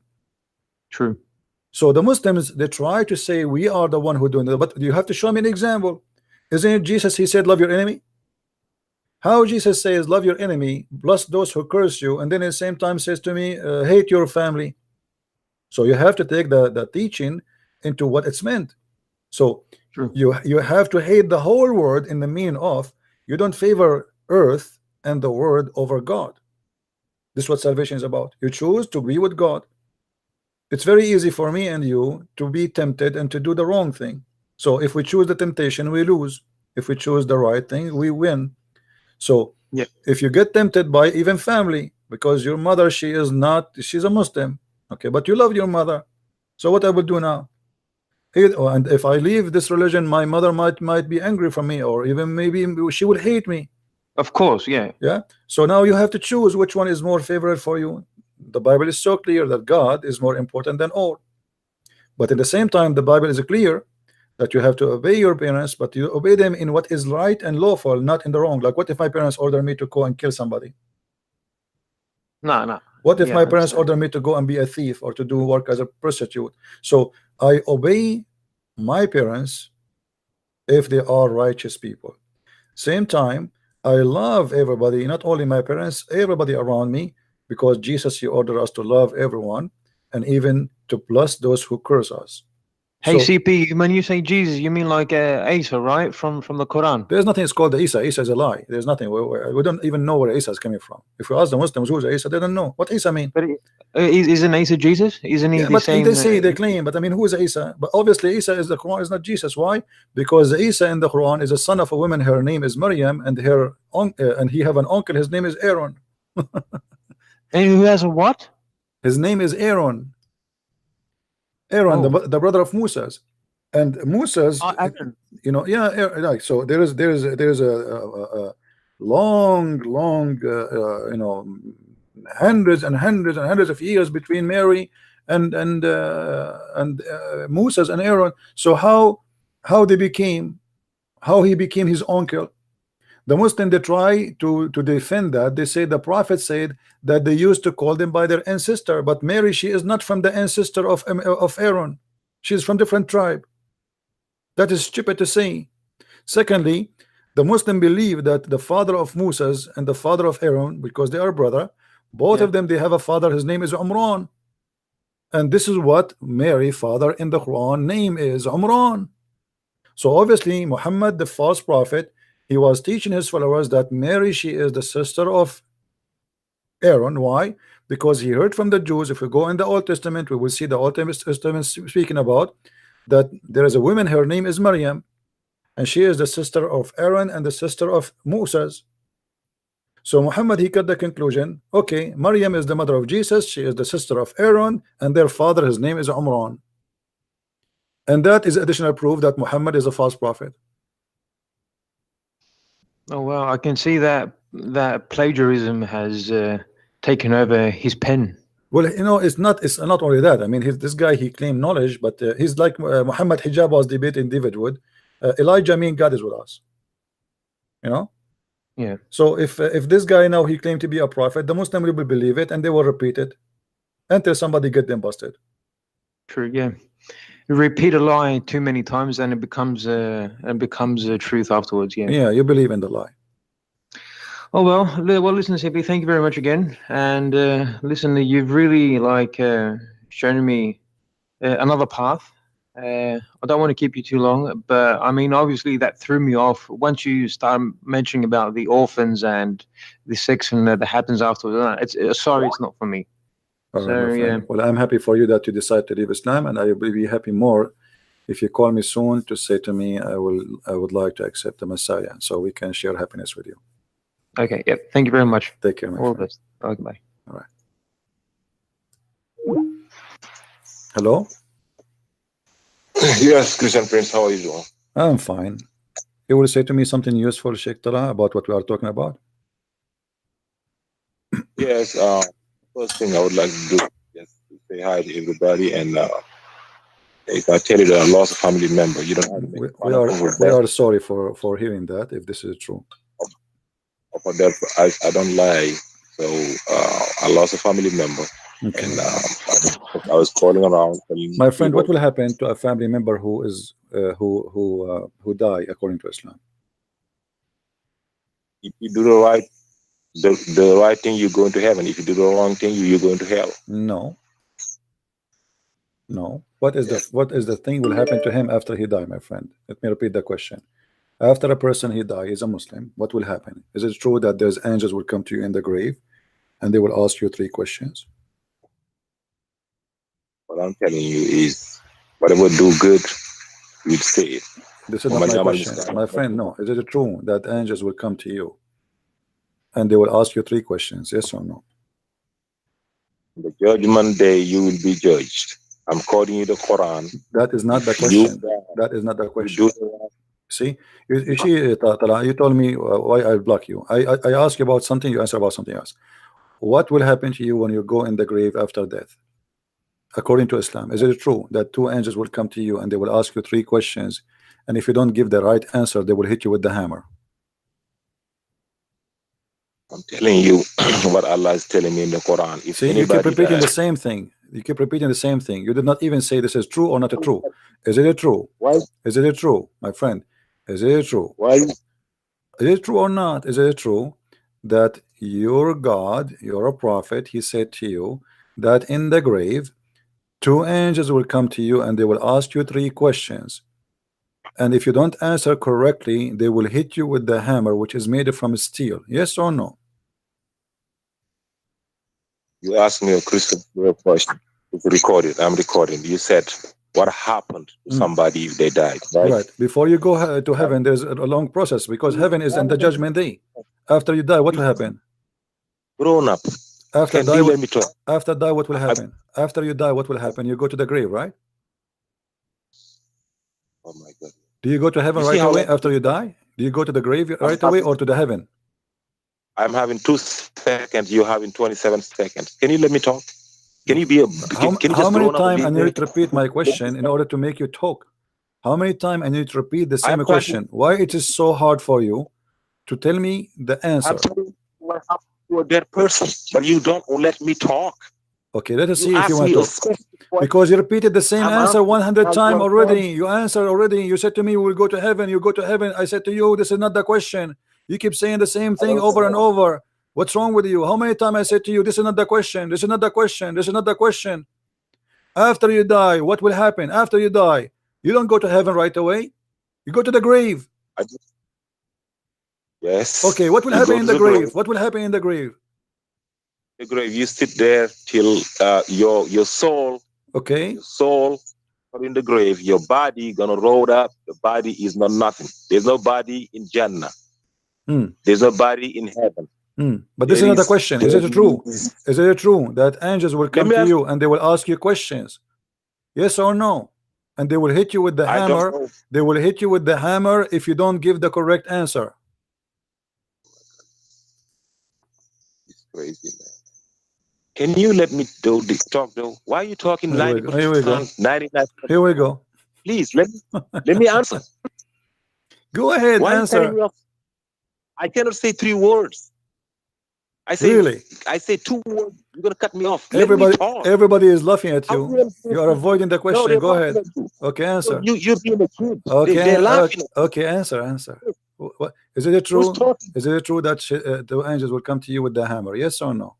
True. So the Muslims, they try to say we are the one who doing it, but you have to show me an example. Isn't it Jesus? He said, "Love your enemy." How Jesus says, "Love your enemy, bless those who curse you," and then at the same time says to me, "Hate your family." So you have to take the teaching into what it's meant. So True. you have to hate the whole world in the meaning of you don't favor earth and the word over God. This is what salvation is about. You choose to be with God. It's very easy for me and you to be tempted and to do the wrong thing. So if we choose the temptation, we lose. If we choose the right thing, we win. So yeah, if you get tempted by even family, because your mother, she's a Muslim, okay, but you love your mother, so what I will do now? And if I leave this religion, my mother might be angry from me, or even maybe she will hate me. Of course, yeah. So now you have to choose which one is more favorite for you. The Bible is so clear that God is more important than all, but at the same time the Bible is clear that you have to obey your parents, but you obey them in what is right and lawful, not in the wrong. Like, what if my parents order me to go and kill somebody? No. What if my parents order me to go and be a thief or to do work as a prostitute? So I obey my parents if they are righteous people. Same time, I love everybody, not only my parents, everybody around me, because Jesus, he ordered us to love everyone and even to bless those who curse us. Hey, CP, when you say Jesus, you mean like Isa, right? From the Quran? There's nothing called the Isa. Isa is a lie. There's nothing. We don't even know where Isa is coming from. If we ask the Muslims who's Isa, they don't know what Isa mean. But isn't Isa Jesus? Isn't he the same? They say, they claim, but I mean, who is Isa? But obviously Isa is the Quran, is not Jesus. Why? Because Isa in the Quran is a son of a woman. Her name is Maryam, and and he have an uncle. His name is Aaron. And who has a what? His name is Aaron. Aaron, the brother of Moses, and Moses, you know, like, so there is a long, you know, hundreds and hundreds of years between Mary and Moses and Aaron. So how he became his uncle? The Muslim, they try to defend that. They say the Prophet said that they used to call them by their ancestor, but Mary, she is not from the ancestor of Aaron. She is from different tribe. That is stupid to say. Secondly, the Muslim believe that the father of Moses and the father of Aaron, because they are brother, Both Yeah. of them, they have a father, his name is Umran. And this is what Mary father in the Quran name is Umran. So obviously Muhammad, the false prophet, he was teaching his followers that Mary, she is the sister of Aaron. Why? Because he heard from the Jews. If we go in the Old Testament, we will see the Old Testament speaking about that there is a woman, her name is Maryam, and she is the sister of Aaron and the sister of Moses. So Muhammad, he got the conclusion, okay, Maryam is the mother of Jesus, she is the sister of Aaron, and their father, his name is Umran. And that is additional proof that Muhammad is a false prophet. Oh well, I can see that plagiarism has taken over his pen. Well, you know, it's not only that. I mean, this guy, he claimed knowledge, but he's like Muhammad Hijab was debating David Wood. Elijah mean God is with us. You know? Yeah. So if this guy now he claimed to be a prophet, the Muslim will believe it and they will repeat it until somebody get them busted. True. Yeah. You repeat a lie too many times, and it becomes a truth afterwards. Yeah. Yeah, you believe in the lie. Oh well, listen, CP, thank you very much again. And listen, you've really shown me another path. I don't want to keep you too long, but I mean, obviously that threw me off. Once you start mentioning about the orphans and the section that happens afterwards, it's sorry, it's not for me. All right, So, my friend. yeah. Well, I'm happy for you that you decide to leave Islam, and I will be happy more if you call me soon to say to me I would like to accept the Messiah, so we can share happiness with you. Okay. Yep. Thank you very much. Take care, my All the friend. best. Okay. Bye. All right. Hello. Yes, Christian Prince, how are you doing? I'm fine. You will say to me something useful, Sheikh Tala, about what we are talking about? Yes, first thing I would like to do is to say hi to everybody, and if I tell you that I lost a family member, you don't have to make fun of me. We are sorry for hearing that, if this is true. For that, I don't lie. So I lost a family member, Okay. and I was calling around. My friend, what will happen to a family member who is who die according to Islam? If you do the right thing, you go into heaven. If you do the wrong thing, you go into hell. No. No. What is the thing will happen to him after he die, my friend? Let me repeat the question. After a person he die is a Muslim, what will happen? Is it true that there's angels will come to you in the grave and they will ask you 3 questions? What I'm telling you is, whatever do good, you'd say it. This is not my question, my friend. No. Is it true that angels will come to you and they will ask you 3 questions? Yes or no? The judgment day, you will be judged. I'm quoting you the Quran. That is not the question. That is not the question. See, you see, Tala, you told me why I block you. I ask you about something, you answer about something else. What will happen to you when you go in the grave after death? According to Islam, is it true that 2 angels will come to you and they will ask you 3 questions, and if you don't give the right answer, they will hit you with the hammer? I'm telling you what Allah is telling me in the Quran. If See, you keep repeating the same thing. You keep repeating the same thing. You did not even say this is true or not true. Is it true? Why? Is it true, my friend? Is it true? Why? Is it true or not? Is it true that your God, you're a prophet, he said to you that in the grave 2 angels will come to you and they will ask you 3 questions, and if you don't answer correctly, they will hit you with the hammer, which is made from steel? Yes or no? You asked me a crystal clear question. It's recorded. I'm recording. You said, what happened to somebody if they died? Right. Before you go to heaven, there's a long process, because heaven is in the judgment day. After you die, what will happen? Grown up. After Can die, you let me talk? after die, what will happen? After you die, what will happen? You go to the grave, right? Oh my God. Do you go to heaven You see right how away like- after you die? Do you go to the grave right away or to the heaven? I'm having 2 seconds. You're having 27 seconds. Can you let me talk? Can you be a? Can you How just many grown up and times I be- need to repeat my question in order to make you talk? How many times I need to repeat the same I'm trying question? Why it is so hard for you to tell me the answer? I'm telling you what happened to a dead person, but you don't let me talk. Okay, let us You see if asked you want me to a talk. specific question. Because you repeated the same I'm answer asking 100 how times you already. You answered already. You said to me, we will go to heaven. You go to heaven. I said to you, this is not the question. You keep saying the same thing over and over. What's wrong with you? How many times I said to you, this is not the question, this is not the question, this is not the question. After you die, what will happen? After you die, you don't go to heaven right away. You go to the grave. Yes. Okay, what will You happen go in to the the grave? grave. What will happen in the grave? The grave, you sit there till your soul, Okay, your soul are in the grave. Your body gonna roll up. The body is not nothing. There's no body in Jannah. There's no body in heaven. But this is not the question. Is it true? Is it true that angels will come to you and they will ask you questions? Yes or no? And they will hit you with the hammer. They will hit you with the hammer if you don't give the correct answer. It's crazy, man. Can you let me talk though? Why are you talking 90%? Here we go. 99%? Here we go. Please let me answer. Go ahead, Why answer. are you cutting me off? I cannot say 3 words. I say Really? I say 2 words. You're gonna cut me off. Everybody is laughing at you. You are avoiding the question. No, go ahead. Okay, answer. You're being a kid. Okay, they're laughing. Okay, answer. What is it true? Is it true that the angels will come to you with the hammer? Yes or no?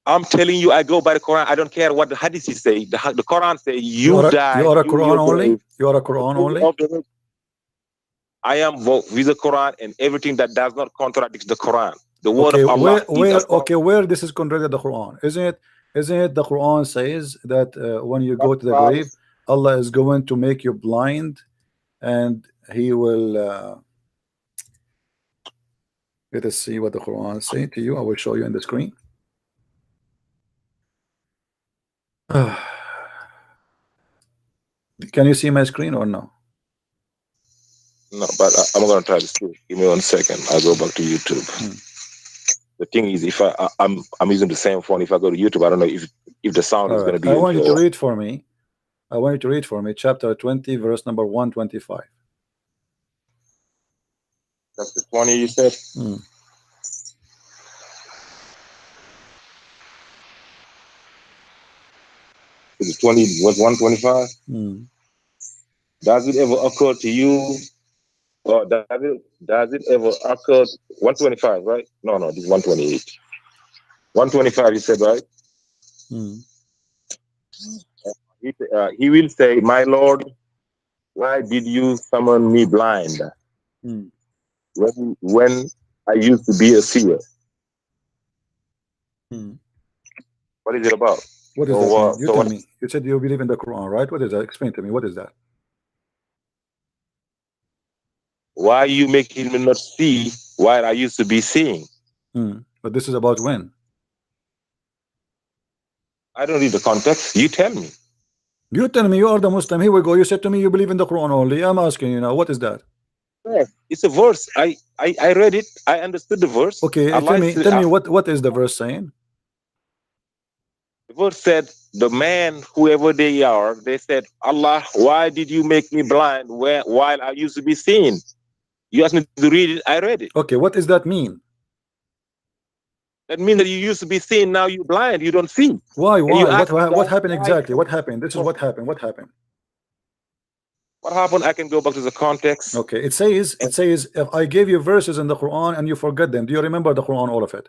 I'm telling you, I go by the Quran. I don't care what the hadiths say. The Quran say you die. You are a Quran only. You are a Quran only. I am with the Quran and everything that does not contradict the Quran. The word of Allah. Where this is contradicted the Quran? Isn't it the Quran says that when you go to the grave, Allah is going to make you blind, and He will. Let us see what the Quran is saying to you. I will show you on the screen. Can you see my screen or no? No, but I'm going to try to see. Give me 1 second. I'll go back to YouTube. The thing is, if I'm using the same phone, if I go to YouTube, I don't know if the sound is going to be. I want you to read for me. I want you to read for me chapter 20, verse number 125. Chapter 20, you said? Is it 20? Was 125? Does it ever occur to you? Or does it ever occur? 125, right? No, this is 128. 125, you said, right? He will say, "My Lord, why did you summon me blind when I used to be a seer?" What is it about? What is that? You tell me. You said you believe in the Quran, right? What is that? Explain to me. What is that? Why are you making me not see while I used to be seeing? But this is about when? I don't read the context. You tell me. You tell me. You are the Muslim. Here we go. You said to me you believe in the Quran only. I'm asking you now. What is that? Yes, it's a verse. I read it. I understood the verse. Okay, tell me what is the verse saying? The verse said, the man, whoever they are, they said, "Allah, why did you make me blind while I used to be seeing?" You asked me to read it. I read it. Okay, what does that mean? That means that you used to be seeing, now you're blind. You don't see. Why? What happened exactly? What happened? This is what happened. What happened? What happened? I can go back to the context. Okay, it says if I gave you verses in the Quran and you forget them, do you remember the Quran, all of it?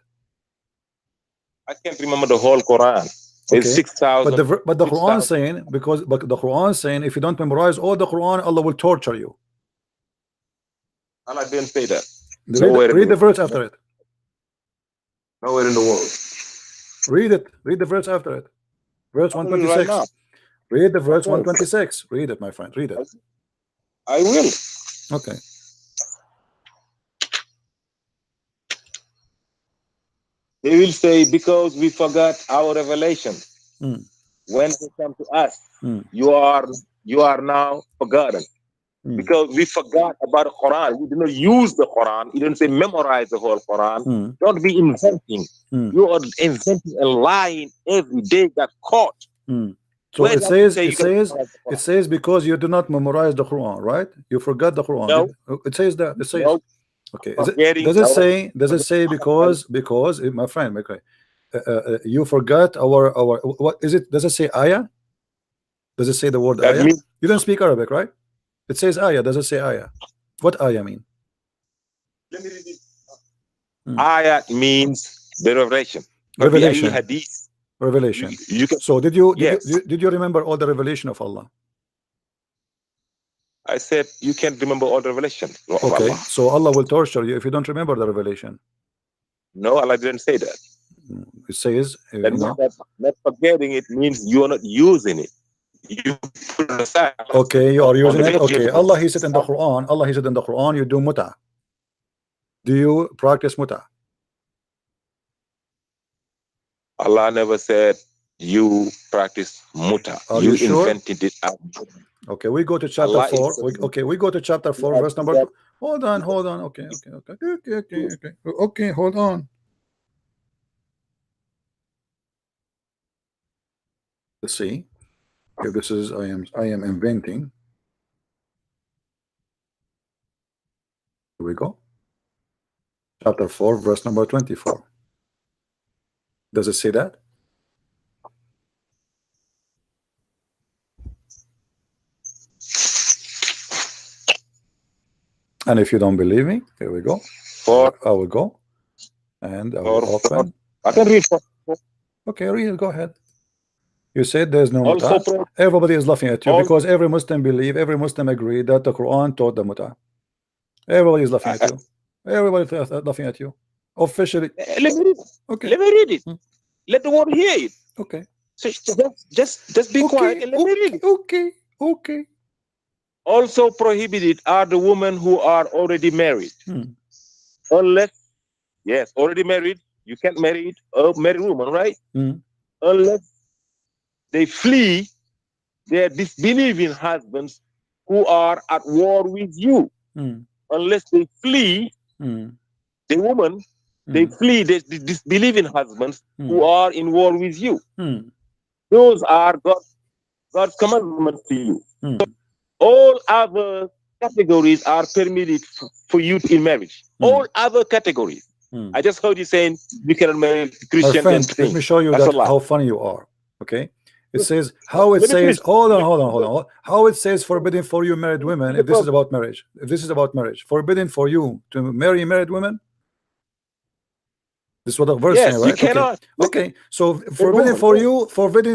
I can't remember the whole Quran. Okay. It's 6,000. But the Quran saying, but the Quran saying, if you don't memorize all the Quran, Allah will torture you. Allah didn't say that. Read the verse after it. Nowhere in the world. Read it. Read the verse after it. Verse 126. Right, read the verse 126. Read it, my friend. Read it. I will. Okay. They will say, because we forgot our revelation. When they come to us, you are now forgotten. Because we forgot about the Quran. We did not use the Quran. He didn't say memorize the whole Quran. Don't be inventing. You are inventing and lying every day. Got caught. So it says because you do not memorize the Quran, right? You forgot the Quran. No. It says that. It says. No. Okay. Does it say because my friend, okay, you forgot our what is it? Does it say ayah? Does it say the word ayah? You don't speak Arabic, right? It says ayah. Does it say ayah? What ayah mean? Let me read it. Ayat means the revelation. Revelation. Hadith. Revelation. You can, so did you yes. did you remember all the revelation of Allah? I said you can't remember all the revelation of Okay, Allah. so Allah will torture you if you don't remember the revelation. No, Allah didn't say that. It says, That not forgetting it means you are not using it. You put it aside. Okay, you are using it. Okay, Allah He said in the Quran. Allah He said in the Quran, you do muta. Do you practice muta? Allah never said you practice muta. Are you sure? invented it out. Okay, we go to chapter 4. We go to chapter 4, verse number 2. Hold on. Okay. Okay, hold on. Let's see. Okay, this is I am inventing. Here we go. Chapter 4, verse number 24. Does it say that? And if you don't believe me, here we go. I will go and I will open. I can read. Okay, read. Go ahead. You said there's no muta. Everybody is laughing at you because every Muslim agree that the Quran taught the muta. Everybody is laughing at you. Everybody is laughing at you. Officially. Let me read it. Okay. Let me read it. Let the world hear it. Okay. So just be quiet and let me read it. Okay. Also prohibited are the women who are already married. Unless, yes, already married. You can't marry a married woman, right? Unless they flee their disbelieving husbands who are at war with you. Unless they flee, the woman, they flee the disbelieving husbands who are in war with you. Those are God's commandments to you. All other categories are permitted for you in marriage. All other categories. I just heard you saying you cannot marry Christian. Let me show you how funny you are. Okay. It says how it says. Hold on. How it says forbidden for you married women. If this is about marriage, forbidden for you to marry married women. This is what the verse yes, saying, right? You cannot. Okay. So forbidden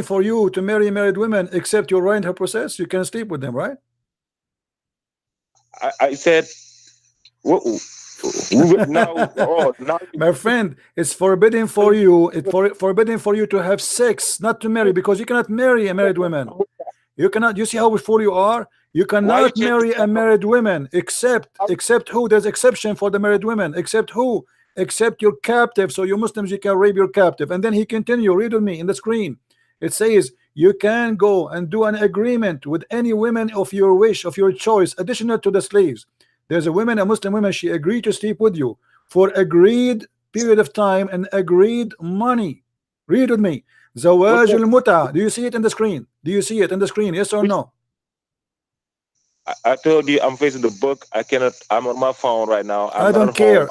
for you to marry married women, except you are in her process. You can sleep with them, right? I said, now, my friend, it's forbidden for you. It's forbidden for you to have sex, not to marry, because you cannot marry a married woman. You cannot. You see how fool you are. You cannot marry a married woman, except who? There's exception for the married women. Except who? Except your captive. So you Muslims, you can rape your captive. And then he continue. Read with me in the screen. It says you can go and do an agreement with any women of your wish, of your choice, additional to the slaves. There's a woman, a Muslim woman, she agreed to sleep with you for agreed period of time and agreed money. Read with me. Zawaj al-muta. Do you see it in the screen? Do you see it in the screen? Yes or no? I told you I'm facing the book. I cannot. I'm on my phone right now. I don't care.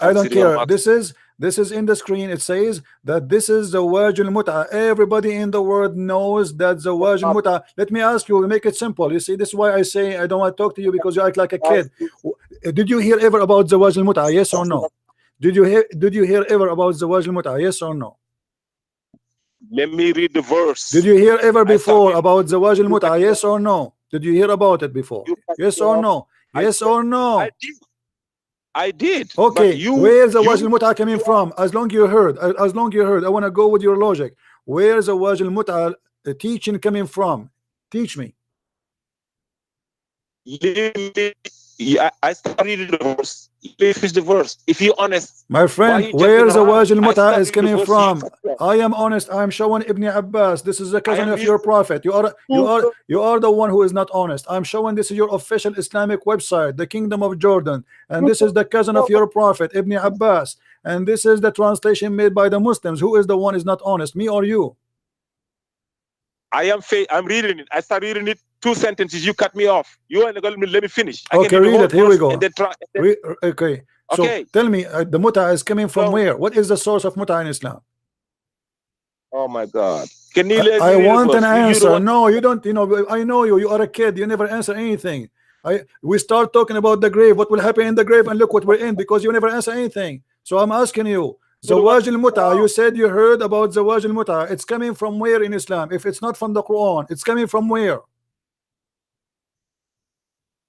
This is in the screen. It says that this is Zawaj al-muta. Everybody in the world knows that Zawaj al-muta. Let me ask you, make it simple. You see, this is why I say I don't want to talk to you, because you act like a kid. Did you hear ever about Zawaj al-muta? Yes or no? Did you hear ever about Zawaj al-muta? Yes or no? Let me read the verse. Did you hear ever before about Zawaj al-muta? Yes or no? Did you hear about it before? Yes or no? Yes or no? I did. Okay, where's the Zawaj al-muta coming from? As long you heard, I want to go with your logic. Where's the Zawaj al-muta teaching coming from? Teach me. I started reading the verse. Finish the verse. If you're honest, my friend, where the Zawaj al-muta is coming from? I am honest. I am showing Ibn Abbas. This is the cousin of your prophet. You are the one who is not honest. I'm showing this is your official Islamic website, the Kingdom of Jordan, and this is the cousin of your prophet, Ibn Abbas, and this is the translation made by the Muslims. Who is the one is not honest, me or you? I'm reading it. I start reading it. 2 sentences. You cut me off. You ain't gonna let me finish. Okay, read it. Here we go. Okay. So tell me, the muta is coming from where? What is the source of muta in Islam? Oh my God! Can you? I want an answer. No, you don't. You know, I know you. You are a kid. You never answer anything. We start talking about the grave. What will happen in the grave? And look what we're in, because you never answer anything. So I'm asking you, Zawaj al-Mut'a, you said you heard about Zawaj al-Mut'a. It's coming from where in Islam? If it's not from the Quran, it's coming from where?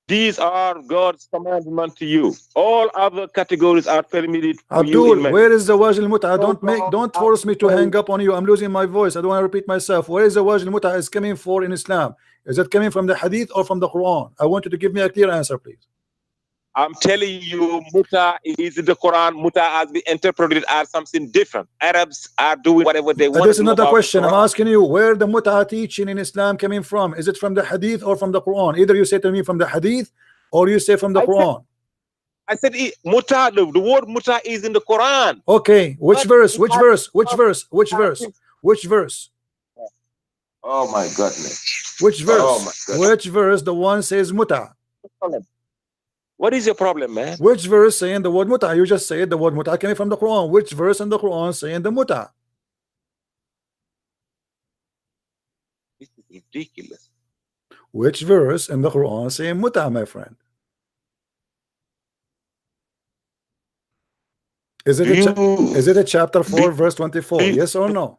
These are God's commandment to you. All other categories are permitted for you in Abdul, marriage. where is Zawaj al-Mut'a? Don't force me to hang up on you. I'm losing my voice. I don't want to repeat myself. Where is Zawaj al-Mut'a is coming for in Islam? Is it coming from the Hadith or from the Quran? I want you to give me a clear answer, please. I'm telling you, muta is in the Quran. Muta has been interpreted as something different. Arabs are doing whatever they want. This is not the question. I'm asking you where the muta teaching in Islam coming from. Is it from the Hadith or from the Quran? Either you say to me from the Hadith or you say from the Quran. I said muta. The word muta is in the Quran. Okay, which verse? Which verse? Which verse? Which verse? Which verse? Oh my goodness. Which verse? Oh my goodness. Which verse? The one says muta. What is your problem, man? Which verse saying the word muta? You just said the word muta coming from the Quran. Which verse in the Quran saying the muta? This is ridiculous. Which verse in the Quran saying muta, my friend? Is it a chapter 4 verse 24? Yes or no?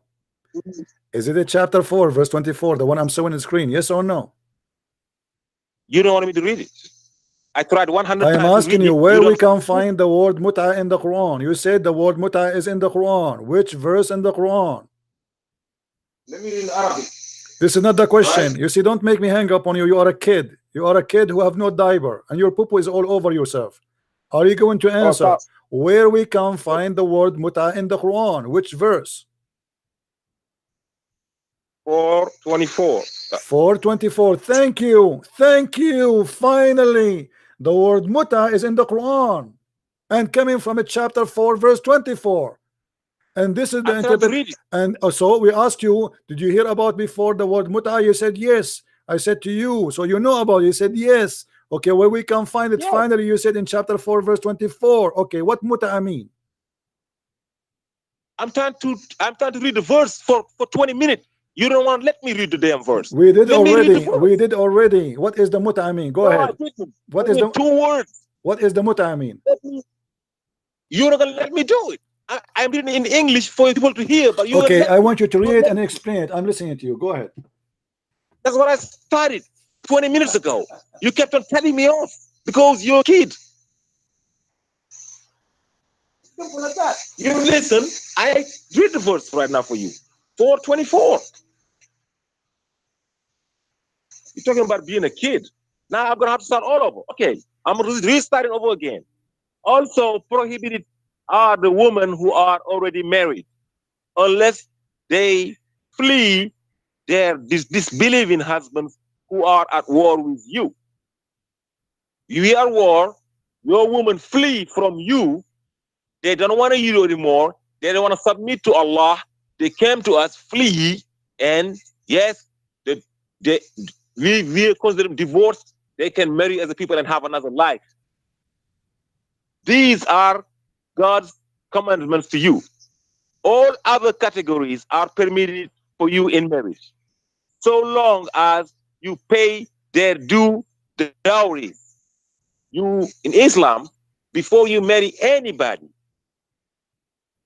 Is it a chapter 4 verse 24? The one I'm showing on the screen? Yes or no? You don't want me to read it. I tried 100 times. I am asking you where we can find the word muta in the Quran. You said the word muta is in the Quran. Which verse in the Quran? Let me read in Arabic. This is not the question. Right. You see, don't make me hang up on you. You are a kid. You are a kid who have no diaper and your poo is all over yourself. Are you going to answer where we can find the word muta in the Quran? Which verse? 424. 424. Thank you. Thank you. Finally, the word muta is in the Quran and coming from a chapter 4 verse 24. And this is the interpretation. And so we asked you, did you hear about before the word muta? You said yes. I said to you, so you know about it. You said yes. Okay, where we can find it? Yes. Finally, you said in chapter 4 verse 24. Okay, what muta mean? I'm trying to read the verse for 20 minutes. You don't want to let me read the damn verse. We did already. We did already. What is the muta mean? Go ahead. What is the 2 words? What is the muta mean? You're not gonna let me do it. I'm reading in English for people to hear, but you. Okay, I want you to read it and explain it. I'm listening to you. Go ahead. That's what I started 20 minutes ago. You kept on cutting me off because you're a kid. Simple like that. You listen. I read the verse right now for you. 424. You're talking about being a kid. Now I'm gonna have to start all over. Okay, I'm restarting over again. Also prohibited are the women who are already married, unless they flee their disbelieving husbands who are at war with you. You are at war, your woman flee from you, they don't want you anymore, they don't want to submit to Allah, they came to us, flee, and yes, we consider them divorced, they can marry other people and have another life. These are God's commandments to you. All other categories are permitted for you in marriage, so long as you pay their due dowries. You, in Islam, before you marry anybody,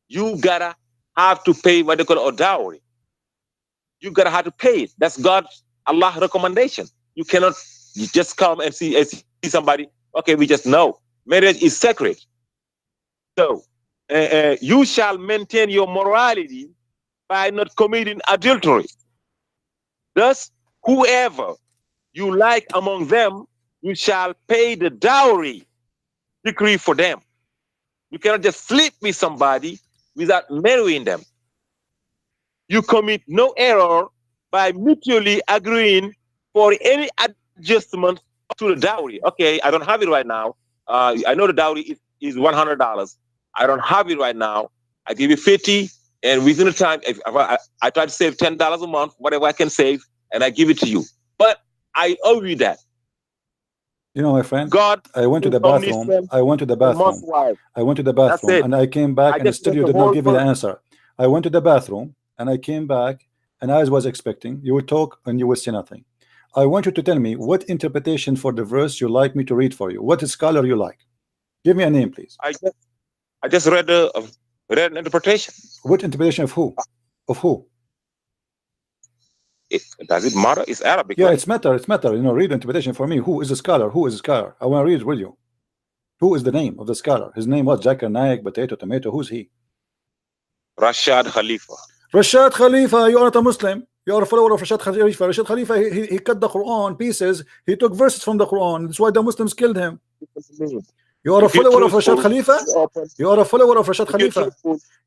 you gotta have to pay what they call a dowry. You gotta have to pay it. That's God's Allah recommendation. You cannot just come and see somebody. Okay, we just know marriage is sacred. So you shall maintain your morality by not committing adultery. Thus, whoever you like among them, you shall pay the dowry decree for them. You cannot just sleep with somebody without marrying them. You commit no error by mutually agreeing for any adjustment to the dowry. Okay, I don't have it right now. I know the dowry is $100. I don't have it right now. I give you 50, and within the time, I try to save $10 a month, whatever I can save, and I give it to you. But I owe you that. You know, my friend, God, I went to the bathroom. I went to the bathroom, and I came back, and still you did not give me the answer. I went to the bathroom, and I came back, and I was expecting you would talk, and you would say nothing. I want you to tell me what interpretation for the verse you like me to read for you. What scholar you like? Give me a name, please. I I just read read an interpretation. What interpretation of who? Of who? Does it matter? It's Arabic. Yeah, right? it's matter. It's matter. You know, read the interpretation for me. Who is a scholar? Who is a scholar? I want to read it with you. Who is the name of the scholar? His name was Zakir Naik, potato, tomato. Who's he? Rashad Khalifa. Rashad Khalifa. You are not a Muslim. You are a follower of Rashad Khalifa. Rashad Khalifa, he cut the Quran pieces. He took verses from the Quran. That's why the Muslims killed him. You are a follower of Rashad Khalifa? You are a follower of Rashad Khalifa.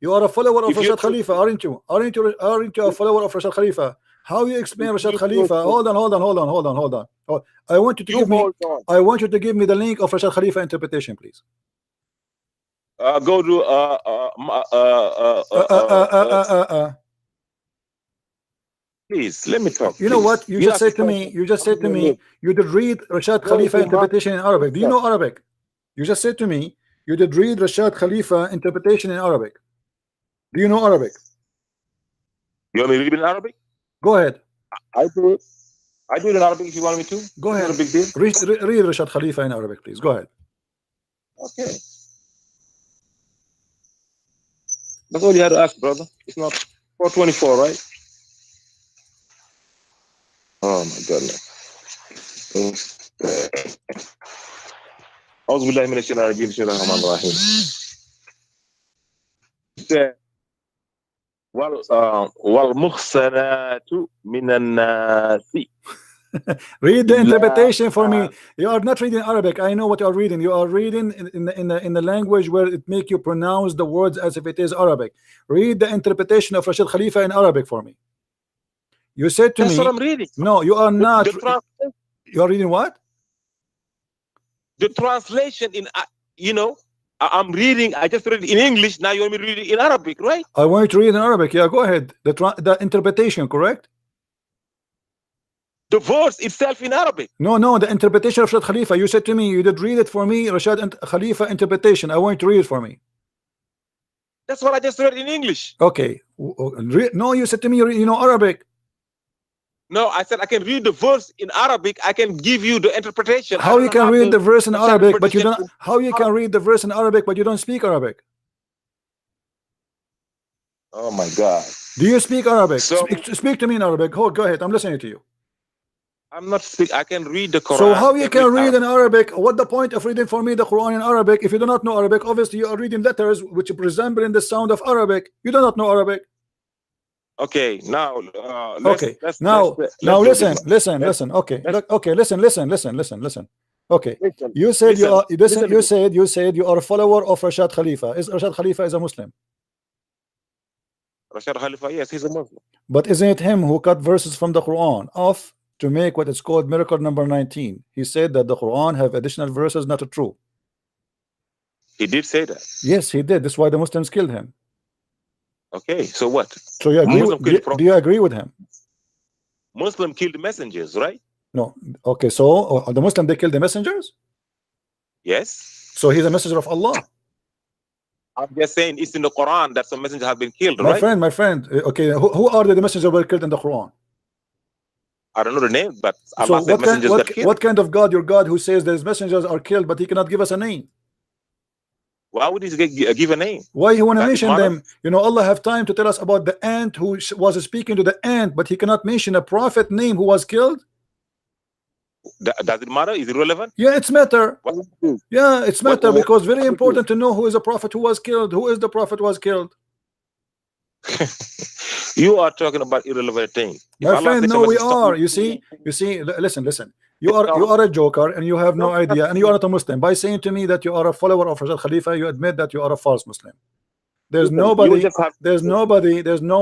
You are a follower of Rashad Khalifa, aren't you? Aren't you a follower of Rashad Khalifa? How you explain Rashad Khalifa? Hold on. I want you to give me. I want you to give me the link of Rashad Khalifa interpretation, please. Go to please let me talk. You know what? You just said to me. You just said to me. You did read Rashad Khalifa interpretation in Arabic. Do you know Arabic? You just said to me. You did read Rashad Khalifa interpretation in Arabic. Do you know Arabic? You want me to read it in Arabic? Go ahead. I do it. I do it in Arabic if you want me to. Go ahead. Not a big deal. Read Rashad Khalifa in Arabic, please. Go ahead. Okay. That's all you had to ask, brother. It's not 424, right? Oh my goodness. أعوذ بالله من الشيطان الرجيم بسم الله الرحمن الرحيم. والمحصنات من الناس. Read the interpretation for me. You are not reading Arabic. I know what you are reading. You are reading in the language where it make you pronounce the words as if it is Arabic. Read the interpretation of Rashad Khalifa in Arabic for me. You said to me. That's what I'm reading. No, you are not. You are reading what? The translation in I'm reading. I just read it in English. Now you want me to read it in Arabic, right? I want you to read in Arabic. Yeah, go ahead. The interpretation, correct? The verse itself in Arabic. No, the interpretation of Rashad Khalifa. You said to me, you did read it for me, Rashad Khalifa interpretation. I want you to read it for me. That's what I just read in English. Okay. No, you said to me, you know Arabic. No, I said I can read the verse in Arabic. I can give you the interpretation. How you can read the verse in Arabic, but you don't? How you can read the verse in Arabic, but you don't speak Arabic? Oh my God! Do you speak Arabic? So, speak to me in Arabic. Go ahead. I'm listening to you. I'm not speak. I can read the Quran. So how you can read in Arabic? What the point of reading for me the Quran in Arabic if you do not know Arabic? Obviously, you are reading letters which resemble the sound of Arabic. You do not know Arabic. Okay, now listen. Okay, listen. Okay, you said you said you are a follower of Rashad Khalifa. Is Rashad Khalifa is a Muslim? Rashad Khalifa, yes, he's a Muslim. But isn't it him who cut verses from the Quran off to make what is called miracle number 19? He said that the Quran have additional verses not true. He did say that. Yes, he did. That's why the Muslims killed him. Okay, so what? So you agree? Do you agree with him? Muslim killed messengers, right? No. Okay, so the Muslim they killed the messengers? Yes. So he's a messenger of Allah. I'm just saying it's in the Quran that some messengers have been killed, my right? My friend. Okay, who are the messengers who were killed in the Quran? I don't know the name, but Allah said messengers got killed. What kind of God? Your God who says these messengers are killed, but he cannot give us a name? Why would he give a name? Why you want to mention them? You know, Allah have time to tell us about the ant who was speaking to the ant, but he cannot mention a prophet name who was killed. Does it matter? Is it relevant? Yeah, it's matter. Yeah, it's matter because very important to know who is a prophet who was killed. Who is the prophet who was killed? You are talking about irrelevant things. My friend, no, we are. You see, listen. You are a joker and you have no idea, and you are not a Muslim. By saying to me that you are a follower of Rashad Khalifa, you admit that you are a false Muslim. There's no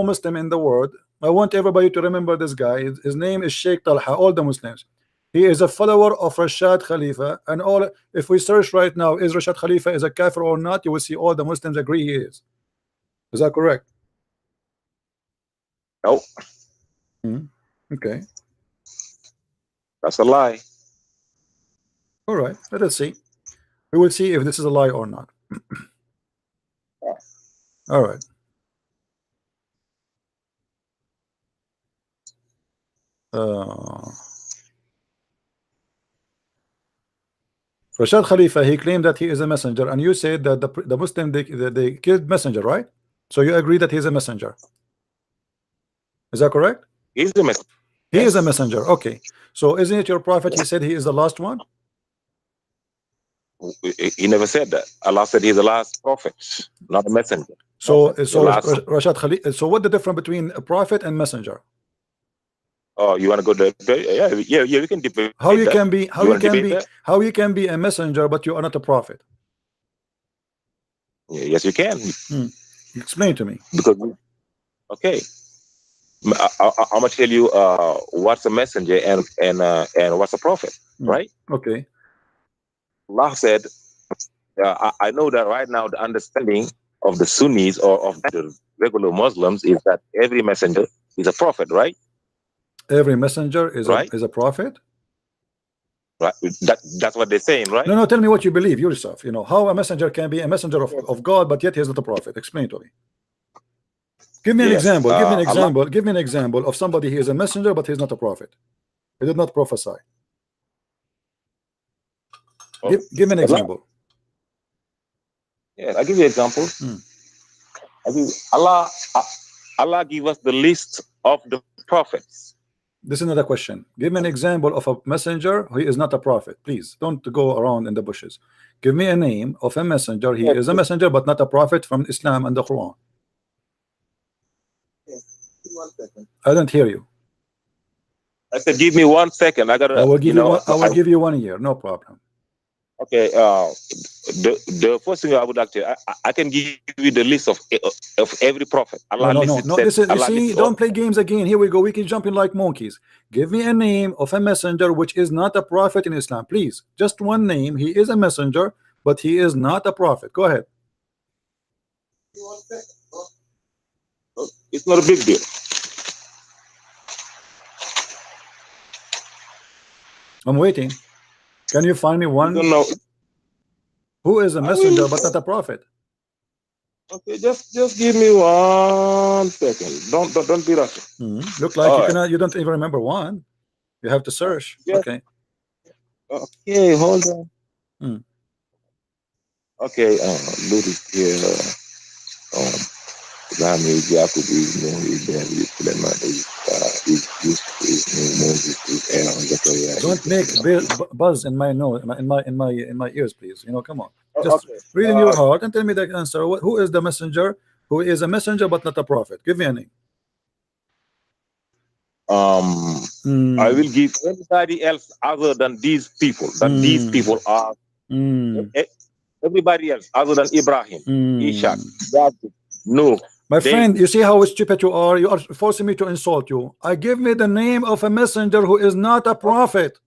Muslim in the world. I want everybody to remember this guy. His name is Sheikh Talha. All the Muslims. He is a follower of Rashad Khalifa, and all. If we search right now, is Rashad Khalifa is a kafir or not? You will see all the Muslims agree he is. Is that correct? No. Okay. That's a lie. All right, let us see. We will see if this is a lie or not. All right. Rashad Khalifa, he claimed that he is a messenger, and you said that the Muslim they killed messenger, right? So you agree that he is a messenger. Is that correct? He's the messenger. He is a messenger. Okay. So isn't it your prophet? He said he is the last one. He never said that. Allah said he's the last prophet, not a messenger. So Okay. Rashad Khalifa. So what the difference between a prophet and messenger? Oh, you want to go there? Yeah. We can debate. How you that. can be that? how you can be a messenger but you are not a prophet? Yeah, yes, you can. Explain to me. Because okay, I'm gonna tell you what's a messenger and what's a prophet, right? Okay. Allah said, I know that right now the understanding of the Sunnis or of the regular Muslims is that every messenger is a prophet, right? Every messenger is right? is a prophet. Right. That's what they're saying, right? No, tell me what you believe yourself. You know how a messenger can be a messenger of God, but yet he is not a prophet. Explain to me. Give me an example. Give me an example. Give me an example of somebody he is a messenger, but he's not a prophet. He did not prophesy. Give me an example. Yeah, I'll give you an example. Allah give us the list of the prophets. This is another question. Give me an example of a messenger who is not a prophet. Please don't go around in the bushes. Give me a name of a messenger. He is a messenger but not a prophet from Islam and the Quran. One second. I don't hear you. I said, give me 1 second. I will give you 1 year. No problem. Okay. The first thing I would like to, I can give you the list of every prophet. Allah no. This is, you see, don't play games again. Here we go. We can jump in like monkeys. Give me a name of a messenger which is not a prophet in Islam, please. Just one name. He is a messenger, but he is not a prophet. Go ahead. It's not a big deal. I'm waiting. Can you find me one who is a messenger but not a prophet? Okay, just give me 1 second. Don't be rushing. Look like you don't even remember one. You have to search. Yeah. Okay. Okay, hold on. Okay, look here. Don't make buzz in my nose, in my ears, please. You know, come on. Just read in your heart and tell me the answer. Who is the messenger? Who is a messenger but not a prophet? Give me a name. I will give anybody else other than these people. These people are everybody else other than Ibrahim, Ishaq, Jacob, Noah. My friend, you see how stupid you are? You are forcing me to insult you. I give me the name of a messenger who is not a prophet.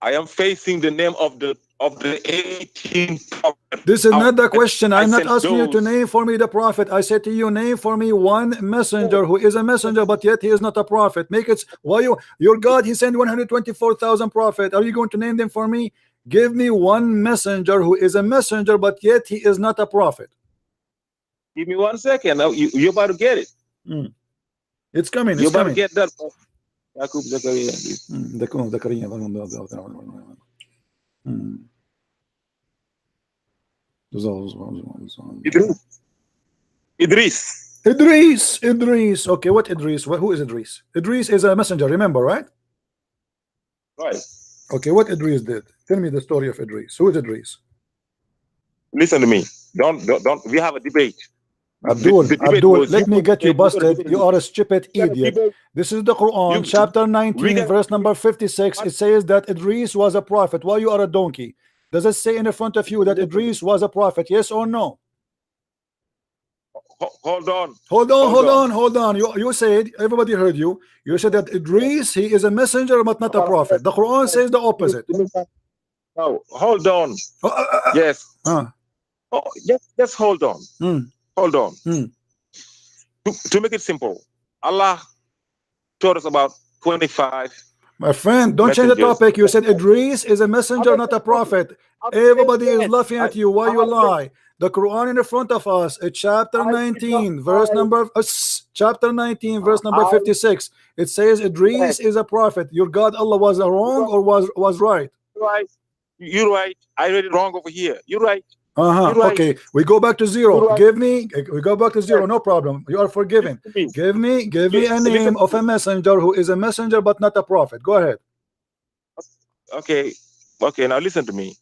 I am facing the name of the 18 prophets. This is not the question. I'm not asking you to name for me the prophet. I said to you, name for me one messenger who is a messenger, but yet he is not a prophet. Make it why your God, he sent 124,000 prophets. Are you going to name them for me? Give me one messenger who is a messenger, but yet he is not a prophet. Give me 1 second. Now you're about to get it. It's coming. You're about to get that. Idris. Okay, what Idris? Who is Idris? Idris is a messenger. Remember, right? Right. Okay, what Idris did? Tell me the story of Idris. Who is Idris? Listen to me. Don't. We have a debate. Abdul, let me get you busted. You are a stupid idiot. This is the Quran, chapter 19, verse number 56. It says that Idris was a prophet. Why you are a donkey? Does it say in the front of you that Idris was a prophet? Yes or no? Hold on. You said, everybody heard you. You said that Idris, he is a messenger but not a prophet. The Quran says the opposite. No, hold on. Yes. Just hold on. Hold on. To make it simple, Allah told us about 25. My friend, don't change the topic. You said Idris is a messenger, not a prophet. Everybody is laughing at you. Why you lie? The Quran in the front of us, chapter 19, verse number 56. It says Idris is a prophet. Your God Allah was wrong or was right? right. You're right. I read it wrong over here. You're right. You're right. Okay, we go back to zero. Right. We go back to zero. No problem. You are forgiven. Give me a name of a messenger who is a messenger but not a prophet. Go ahead. Okay. Now listen to me.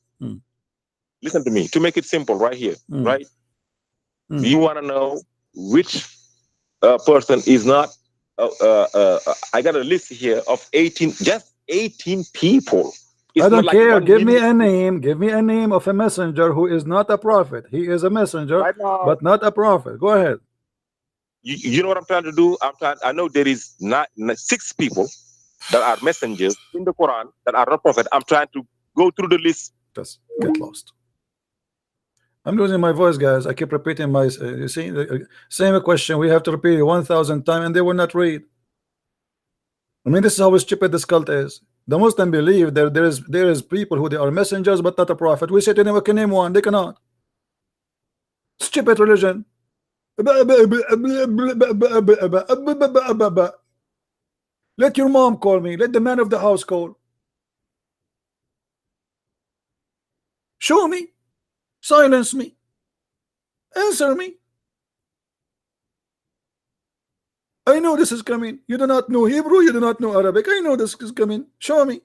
Listen to me. To make it simple, right here. Right. You want to know which person is not? I got a list here of 18. Just 18 people. I don't care. Give me a name. Give me a name of a messenger who is not a prophet. He is a messenger, right now, but not a prophet. Go ahead. You know what I'm trying to do? I know there is not 6 people that are messengers in the Quran that are not prophet. I'm trying to go through the list. Just get lost. I'm losing my voice, guys. I keep repeating my. You see, same question. We have to repeat it 1,000 times, and they will not read. I mean, this is how stupid this cult is. The Muslim believe there is people who they are messengers but not a prophet. We say to them, we can name one. They cannot. Stupid religion. Let your mom call me. Let the man of the house call. Show me. Silence me. Answer me. I know this is coming. You do not know Hebrew. You do not know Arabic. I know this is coming. Show me.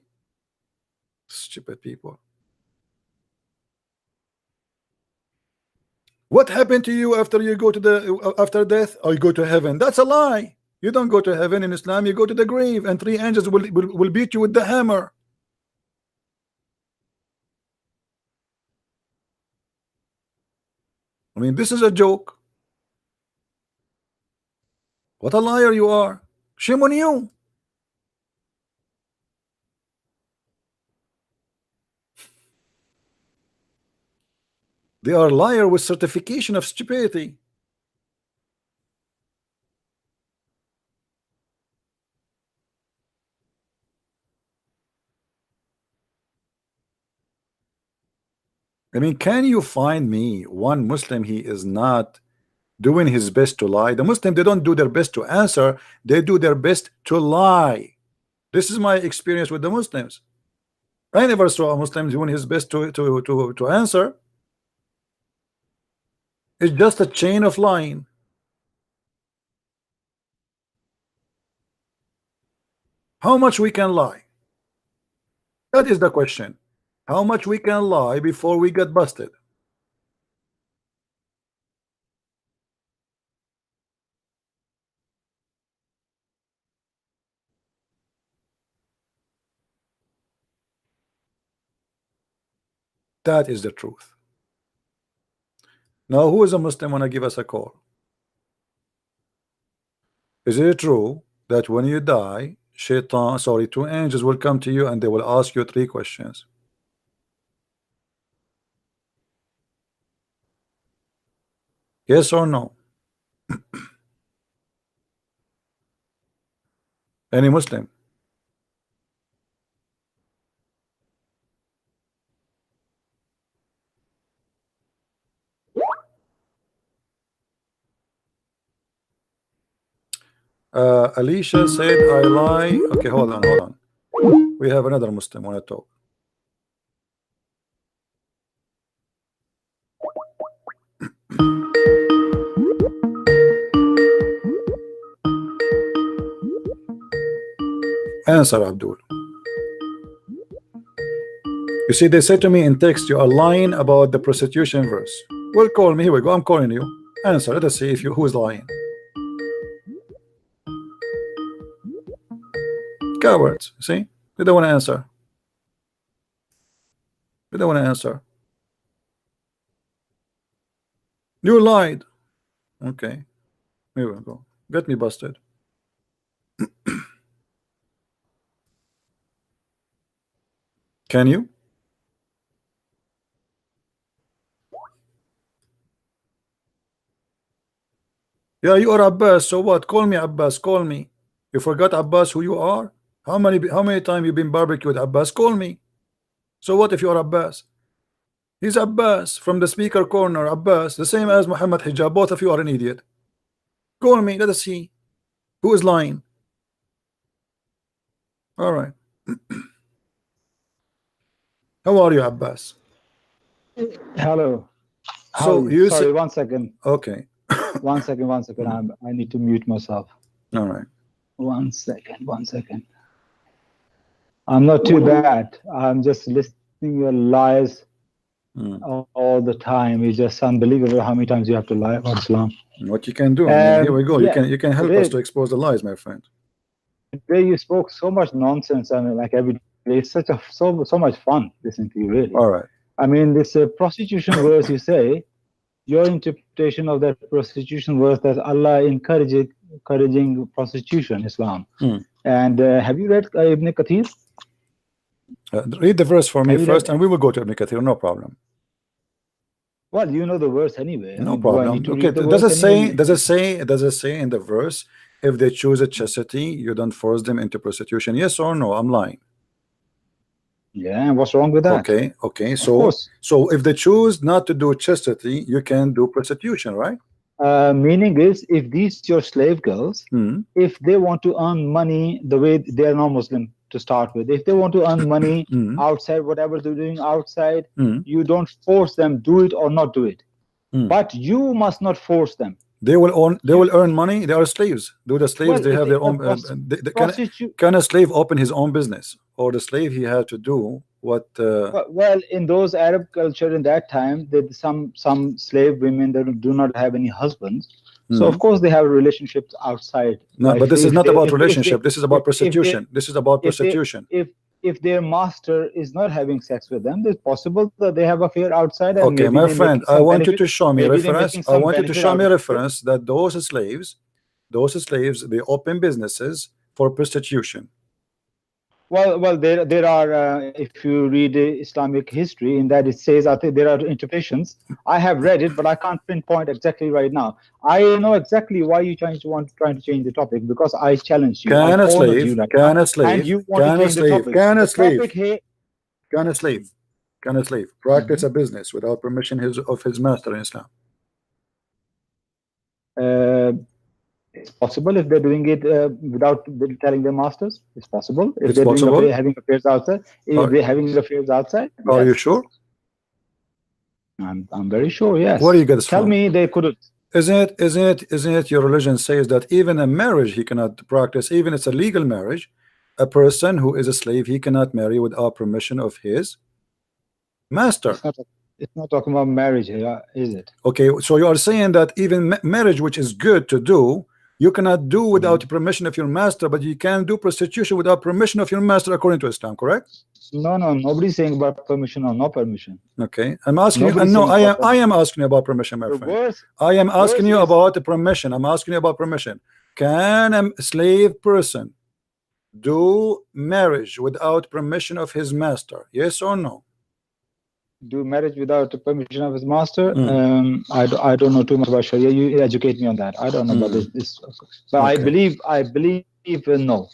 Stupid people. What happened to you after you go to the after death? I go to heaven. That's a lie. You don't go to heaven in Islam. You go to the grave, and 3 angels will beat you with the hammer. I mean, this is a joke. What a liar you are. Shame on you. They are liar with certification of stupidity. I mean, can you find me one Muslim he is not doing his best to lie? The Muslim, they don't do their best to answer, they do their best to lie. This is my experience with the Muslims. I never saw a Muslim doing his best to answer. It's just a chain of lying. How much we can lie? That is the question. How much we can lie before we get busted? That is the truth. Now, who is a Muslim want to give us a call? Is it true that when you die, Shaitan, sorry, 2 angels will come to you and they will ask you 3 questions? Yes or no? Any Muslim? Alicia said I lie. Okay, hold on. We have another Muslim want to talk. Answer, Abdul. You see, they said to me in text, you are lying about the prostitution verse. Well, call me. Here we go. I'm calling you. Answer. Let us see if who is lying. Cowards. See, they don't want to answer. They don't want to answer. You lied. Okay, here we go. Get me busted. Can you? Yeah, you are Abbas. So what? Call me Abbas. Call me. You forgot Abbas who you are? How many times you been barbecued, Abbas? Call me. So what if you are Abbas? He's Abbas from the speaker corner. Abbas, the same as Mohammed Hijab. Both of you are an idiot. Call me. Let us see who is lying. All right. How are you, Abbas? Hello. So you sorry, 1 second. Okay. 1 second, 1 second. I need to mute myself. All right. 1 second, 1 second. I'm not too bad. I'm just listening to your lies all the time. It's just unbelievable how many times you have to lie about Islam. What you can do? I mean, here we go. Yeah, you can help us to expose the lies, my friend. Today you spoke so much nonsense. I mean, like every day, it's so much fun listening to you. Really. All right. I mean, this prostitution verse you say, your interpretation of that prostitution verse, that Allah encouraging prostitution, Islam. And have you read Ibn Kathir? Read the verse for me first, and we will go to Ibn Kathir. No problem. Well, you know the verse anyway. No problem. Okay. Does it say in the verse, if they choose a chastity, you don't force them into prostitution? Yes or no? I'm lying. Yeah, what's wrong with that? Okay. So if they choose not to do chastity, you can do prostitution, right? Meaning is, if these your slave girls, if they want to earn money the way they are non-Muslim to start with, if they want to earn money outside, whatever they're doing outside, you don't force them, do it or not do it. But you must not force them. They will earn money. They are slaves. Do the slaves, they have their own can a slave open his own business, or the slave he had to do what well, in those Arab culture in that time, some slave women that do not have any husbands, so of course they have relationships outside. No, but this is not about relationship. This is about prostitution. This is about prostitution. If their master is not having sex with them, it's possible that they have affair outside. And okay, my friend, I want you to show me a reference. I want you to show me a reference that those slaves, they open businesses for prostitution. Well, there are. If you read Islamic history, in that it says, I think there are interpretations. I have read it, but I can't pinpoint exactly right now. I know exactly why you trying to change the topic, because I challenged you. Can a slave practice a business without permission of his master in Islam? It's possible if they're doing it without telling their masters. It's possible if it's they're possible. Having affairs outside. If they're having affairs outside. Are you sure? I'm very sure. Yes. Where do you get this Tell from? me they couldn't. Isn't it your religion says that even a marriage he cannot practice, even it's a legal marriage, a person who is a slave, he cannot marry without permission of his master. It's not talking about marriage here, is it? Okay, so you are saying that even marriage, which is good to do, you cannot do without permission of your master, but you can do prostitution without permission of your master according to Islam, correct? No, nobody's saying about permission or no permission. Okay, I'm asking you. No, I am asking you about permission, my friend. I am asking you about the permission. I'm asking you about permission. Can a slave person do marriage without permission of his master? Yes or no? Do marriage without the permission of his master? I don't know too much about Sharia. You educate me on that. I don't know about this. But okay. I believe no.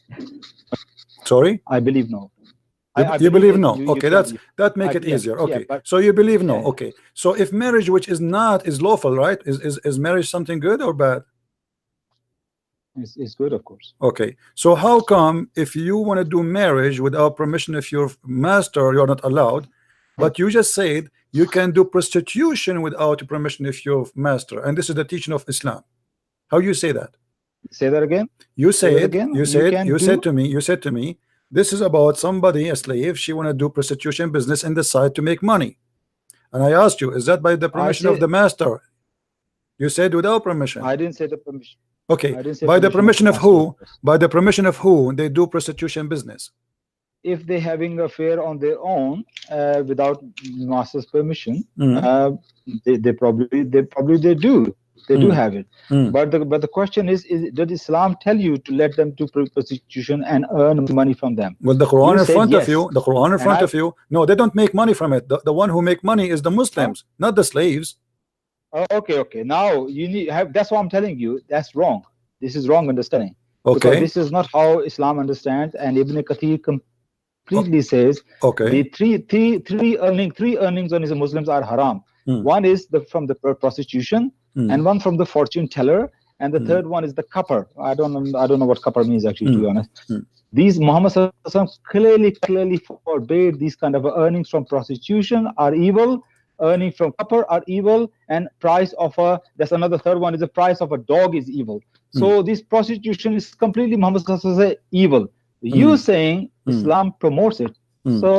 Sorry? I believe no. You believe no? Okay, that make it easier. Okay, so you believe no. Okay, so if marriage, which is lawful, right? Is marriage something good or bad? It's good, of course. Okay, so how come if you want to do marriage without permission of your master, you're not allowed? But you just said you can do prostitution without permission of your master, and this is the teaching of Islam. How you say that? Say that again. You said to me, this is about somebody, a slave. She want to do prostitution business and decide to make money. And I asked you, is that by the permission of the master? You said without permission. I didn't say the permission. Okay, by the permission of who? By the permission of who they do prostitution business? If they're having affair on their own without master's permission, they probably do. They do have it. But the question is did Islam tell you to let them do prostitution and earn money from them? Well, the Quran in front of you, the Quran in front of you. No, they don't make money from it. The one who make money is the Muslims, not the slaves. Okay. Now you need that's what I'm telling you. That's wrong. This is wrong understanding. Okay. Because this is not how Islam understands, and Ibn Kathir completely says the three earnings on his Muslims are haram. One is from the prostitution, and one from the fortune teller, and the third one is the cupper. I don't know what cupper means actually, to be honest. These Muhammad Sallallahu Alaihi Wasallam clearly forbade these kind of earnings from prostitution are evil, earning from copper are evil, and price of a, that's another third one, is the price of a dog is evil. So this prostitution is completely Muhammad Sallallahu Alaihi Wasallam evil. You saying Islam promotes it. So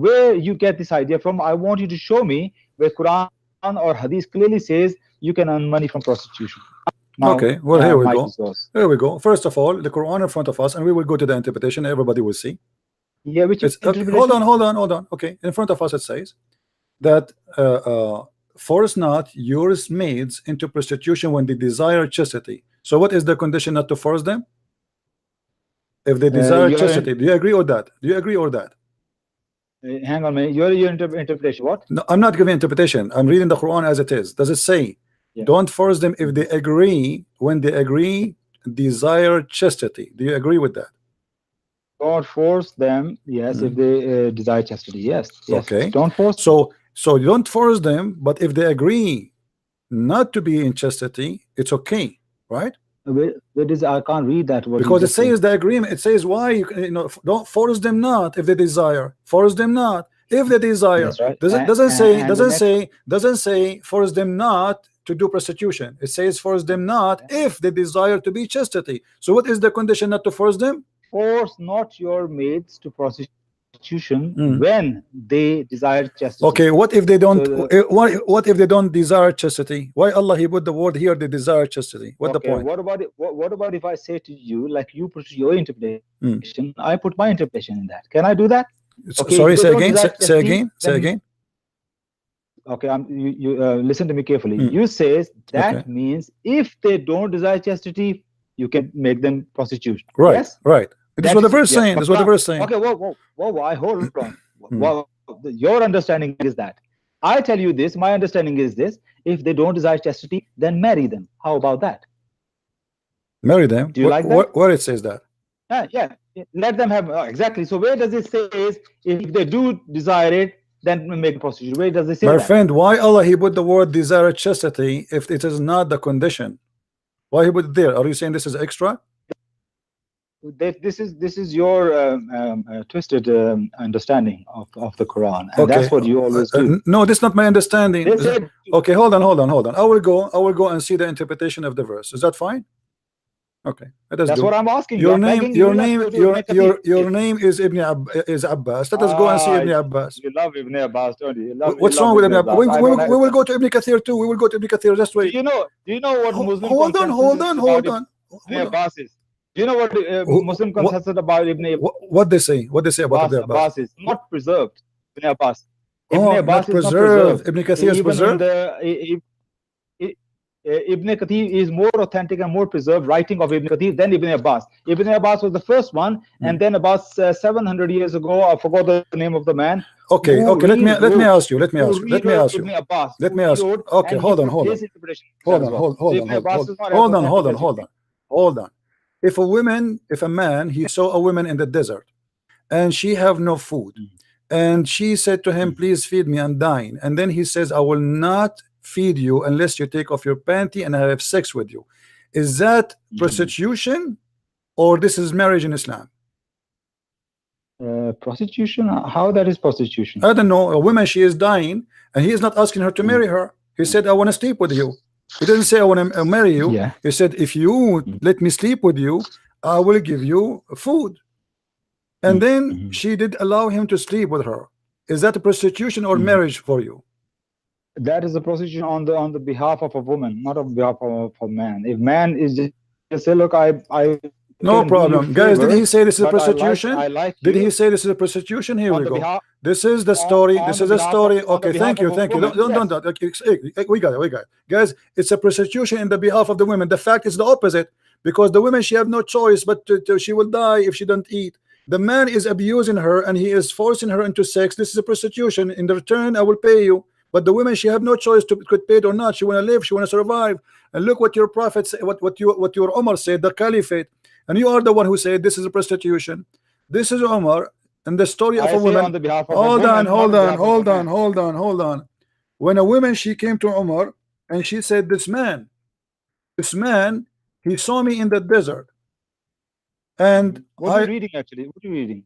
where you get this idea from? I want you to show me where Quran or Hadith clearly says you can earn money from prostitution. Now, okay, well, here we go. Here we go. First of all, the Quran in front of us, and we will go to the interpretation. Everybody will see. Yeah, which is okay, hold on. Okay, in front of us it says that force not your maids into prostitution when they desire chastity. So what is the condition not to force them? If they desire chastity, do you agree or that? Do you agree or that? Hang on a minute. Your interpretation. What? No, I'm not giving interpretation. I'm reading the Quran as it is. Does it say? Yeah. Don't force them if they agree. When they agree, desire chastity. Do you agree with that? Don't force them. Yes, if they desire chastity. Yes. Okay. Don't force. So you don't force them, but if they agree not to be in chastity, it's okay, right? Where does I can't read that word because it says the agreement. It says why you know don't force them not if they desire. Force them not if they desire. Right. Doesn't say force them not to do prostitution. It says force them not if they desire to be chastity. So what is the condition not to force them? Force not your maids to prostitution when they desire chastity. Okay, what if they don't? What if they don't desire chastity? Why Allah He put the word here? They desire chastity. What the point? What about it? What about if I say to you, like you put your interpretation, I put my interpretation in that? Can I do that? Okay, sorry, say again. Say again. Say again. Okay, you listen to me carefully. You says that means if they don't desire chastity, you can make them prostitute. Right. Yes? Right. This is what the verse saying. This is what the verse saying. Okay, whoa, hold on. Well, your understanding is that. I tell you this, my understanding is this. If they don't desire chastity, then marry them. How about that? Marry them? Do you like that? Where it says that? Yeah. Let them have, exactly. So where does it say is, if they do desire it, then make prostitute? Where does it say My that? friend, why Allah He put the word desire chastity if it is not the condition? Why He put it there? Are you saying this is extra? This is your twisted understanding of the Quran, and that's what you always do. No, this is not my understanding. Okay, hold on. I will go and see the interpretation of the verse. Is that fine? Okay, that's what I'm asking. Your name is is Abbas. Let us go and see Ibn Abbas. You love Ibn Abbas, don't you? What's wrong with Ibn Abbas? We will go to Ibn Kathir too. We will go to Ibn Kathir. Just wait. Do you know what Muslim hold on. Ibn Abbas is? Do you know what Muslim consensus about Ibn Abbas? What they say? What they say about Ibn Abbas? Is not preserved. Ibn Abbas. Ibn Abbas is not preserved. Ibn Kathir is preserved. Ibn Kathir is more authentic and more preserved writing of Ibn Kathir than Ibn Abbas. Ibn Abbas was the first one, and then about 700 years ago, I forgot the name of the man. Okay. Let me ask you. Okay, hold on. If a man, he saw a woman in the desert, and she have no food, and she said to him, "Please feed me, I'm dying," and then he says, "I will not feed you unless you take off your panty and I have sex with you." Is that prostitution, or this is marriage in Islam? Prostitution? How that is prostitution? I don't know. A woman, she is dying, and he is not asking her to marry her. He said, "I want to sleep with you." He didn't say, "I want to marry you." Yeah. He said, "If you let me sleep with you, I will give you food." And then she did allow him to sleep with her. Is that a prostitution or marriage for you? That is a prostitution on the behalf of a woman, not on behalf of a man. If man is just say, "Look, I no problem, guys." Did he say this is a prostitution? I like did he say this is a prostitution? Here we go. This is the story. This is a story. Okay, thank you. Don't. Okay, we got it. Guys, it's a prostitution in the behalf of the women. The fact is the opposite, because the women, she have no choice but she will die if she don't eat. The man is abusing her and he is forcing her into sex. This is a prostitution. In the return, I will pay you. But the women, she have no choice to get paid or not. She want to live. She want to survive. And look what your prophet said, what your Umar said, the caliphate. And you are the one who said this is a prostitution. This is Umar and the story of a woman. Hold on. When a woman, she came to Umar and she said, this man, he saw me in the desert. And what are you reading actually? What are you reading?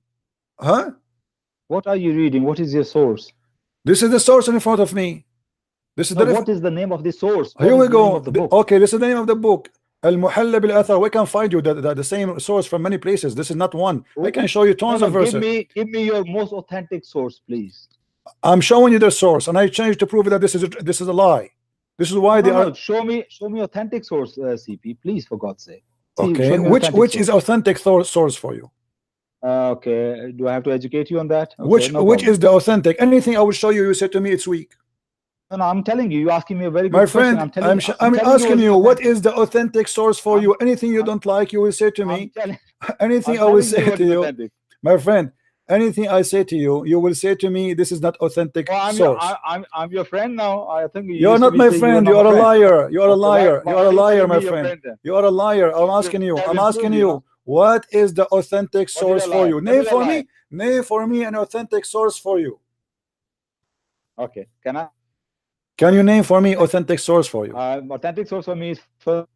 Huh? What are you reading? What is your source? This is the source in front of me. This is No, the what is the name of the source? Here What we is the name go. of the book? Okay, this is the name of the book. Al-Muhalla bil-Athar. We can find you the same source from many places. This is not one. I can show you tons of verses. Give me your most authentic source, please. I'm showing you the source, and I changed to prove that this is a lie. This is why they are. Show me authentic source, CP, please, for God's sake. See, okay, which is authentic source for you? Okay, do I have to educate you on that? Which Okay, is the authentic? Anything I will show you, you say to me it's weak. No, I'm telling you. You're asking me a very good My question. friend, I'm asking you, what is the authentic source for you? Anything you don't like, you will say to me. Anything I will say to you, my friend. Anything I say to you, you will say to me, this is not authentic source. I'm your friend now. I think you're not my friend. You are a liar. You are a liar. You are a liar, my friend. You are a liar. I'm asking you. I'm asking you. What is the authentic source for you? Name for me. Name for me an authentic source for you. Okay. Can I? Can you name for me authentic source for you? Authentic source for me is first.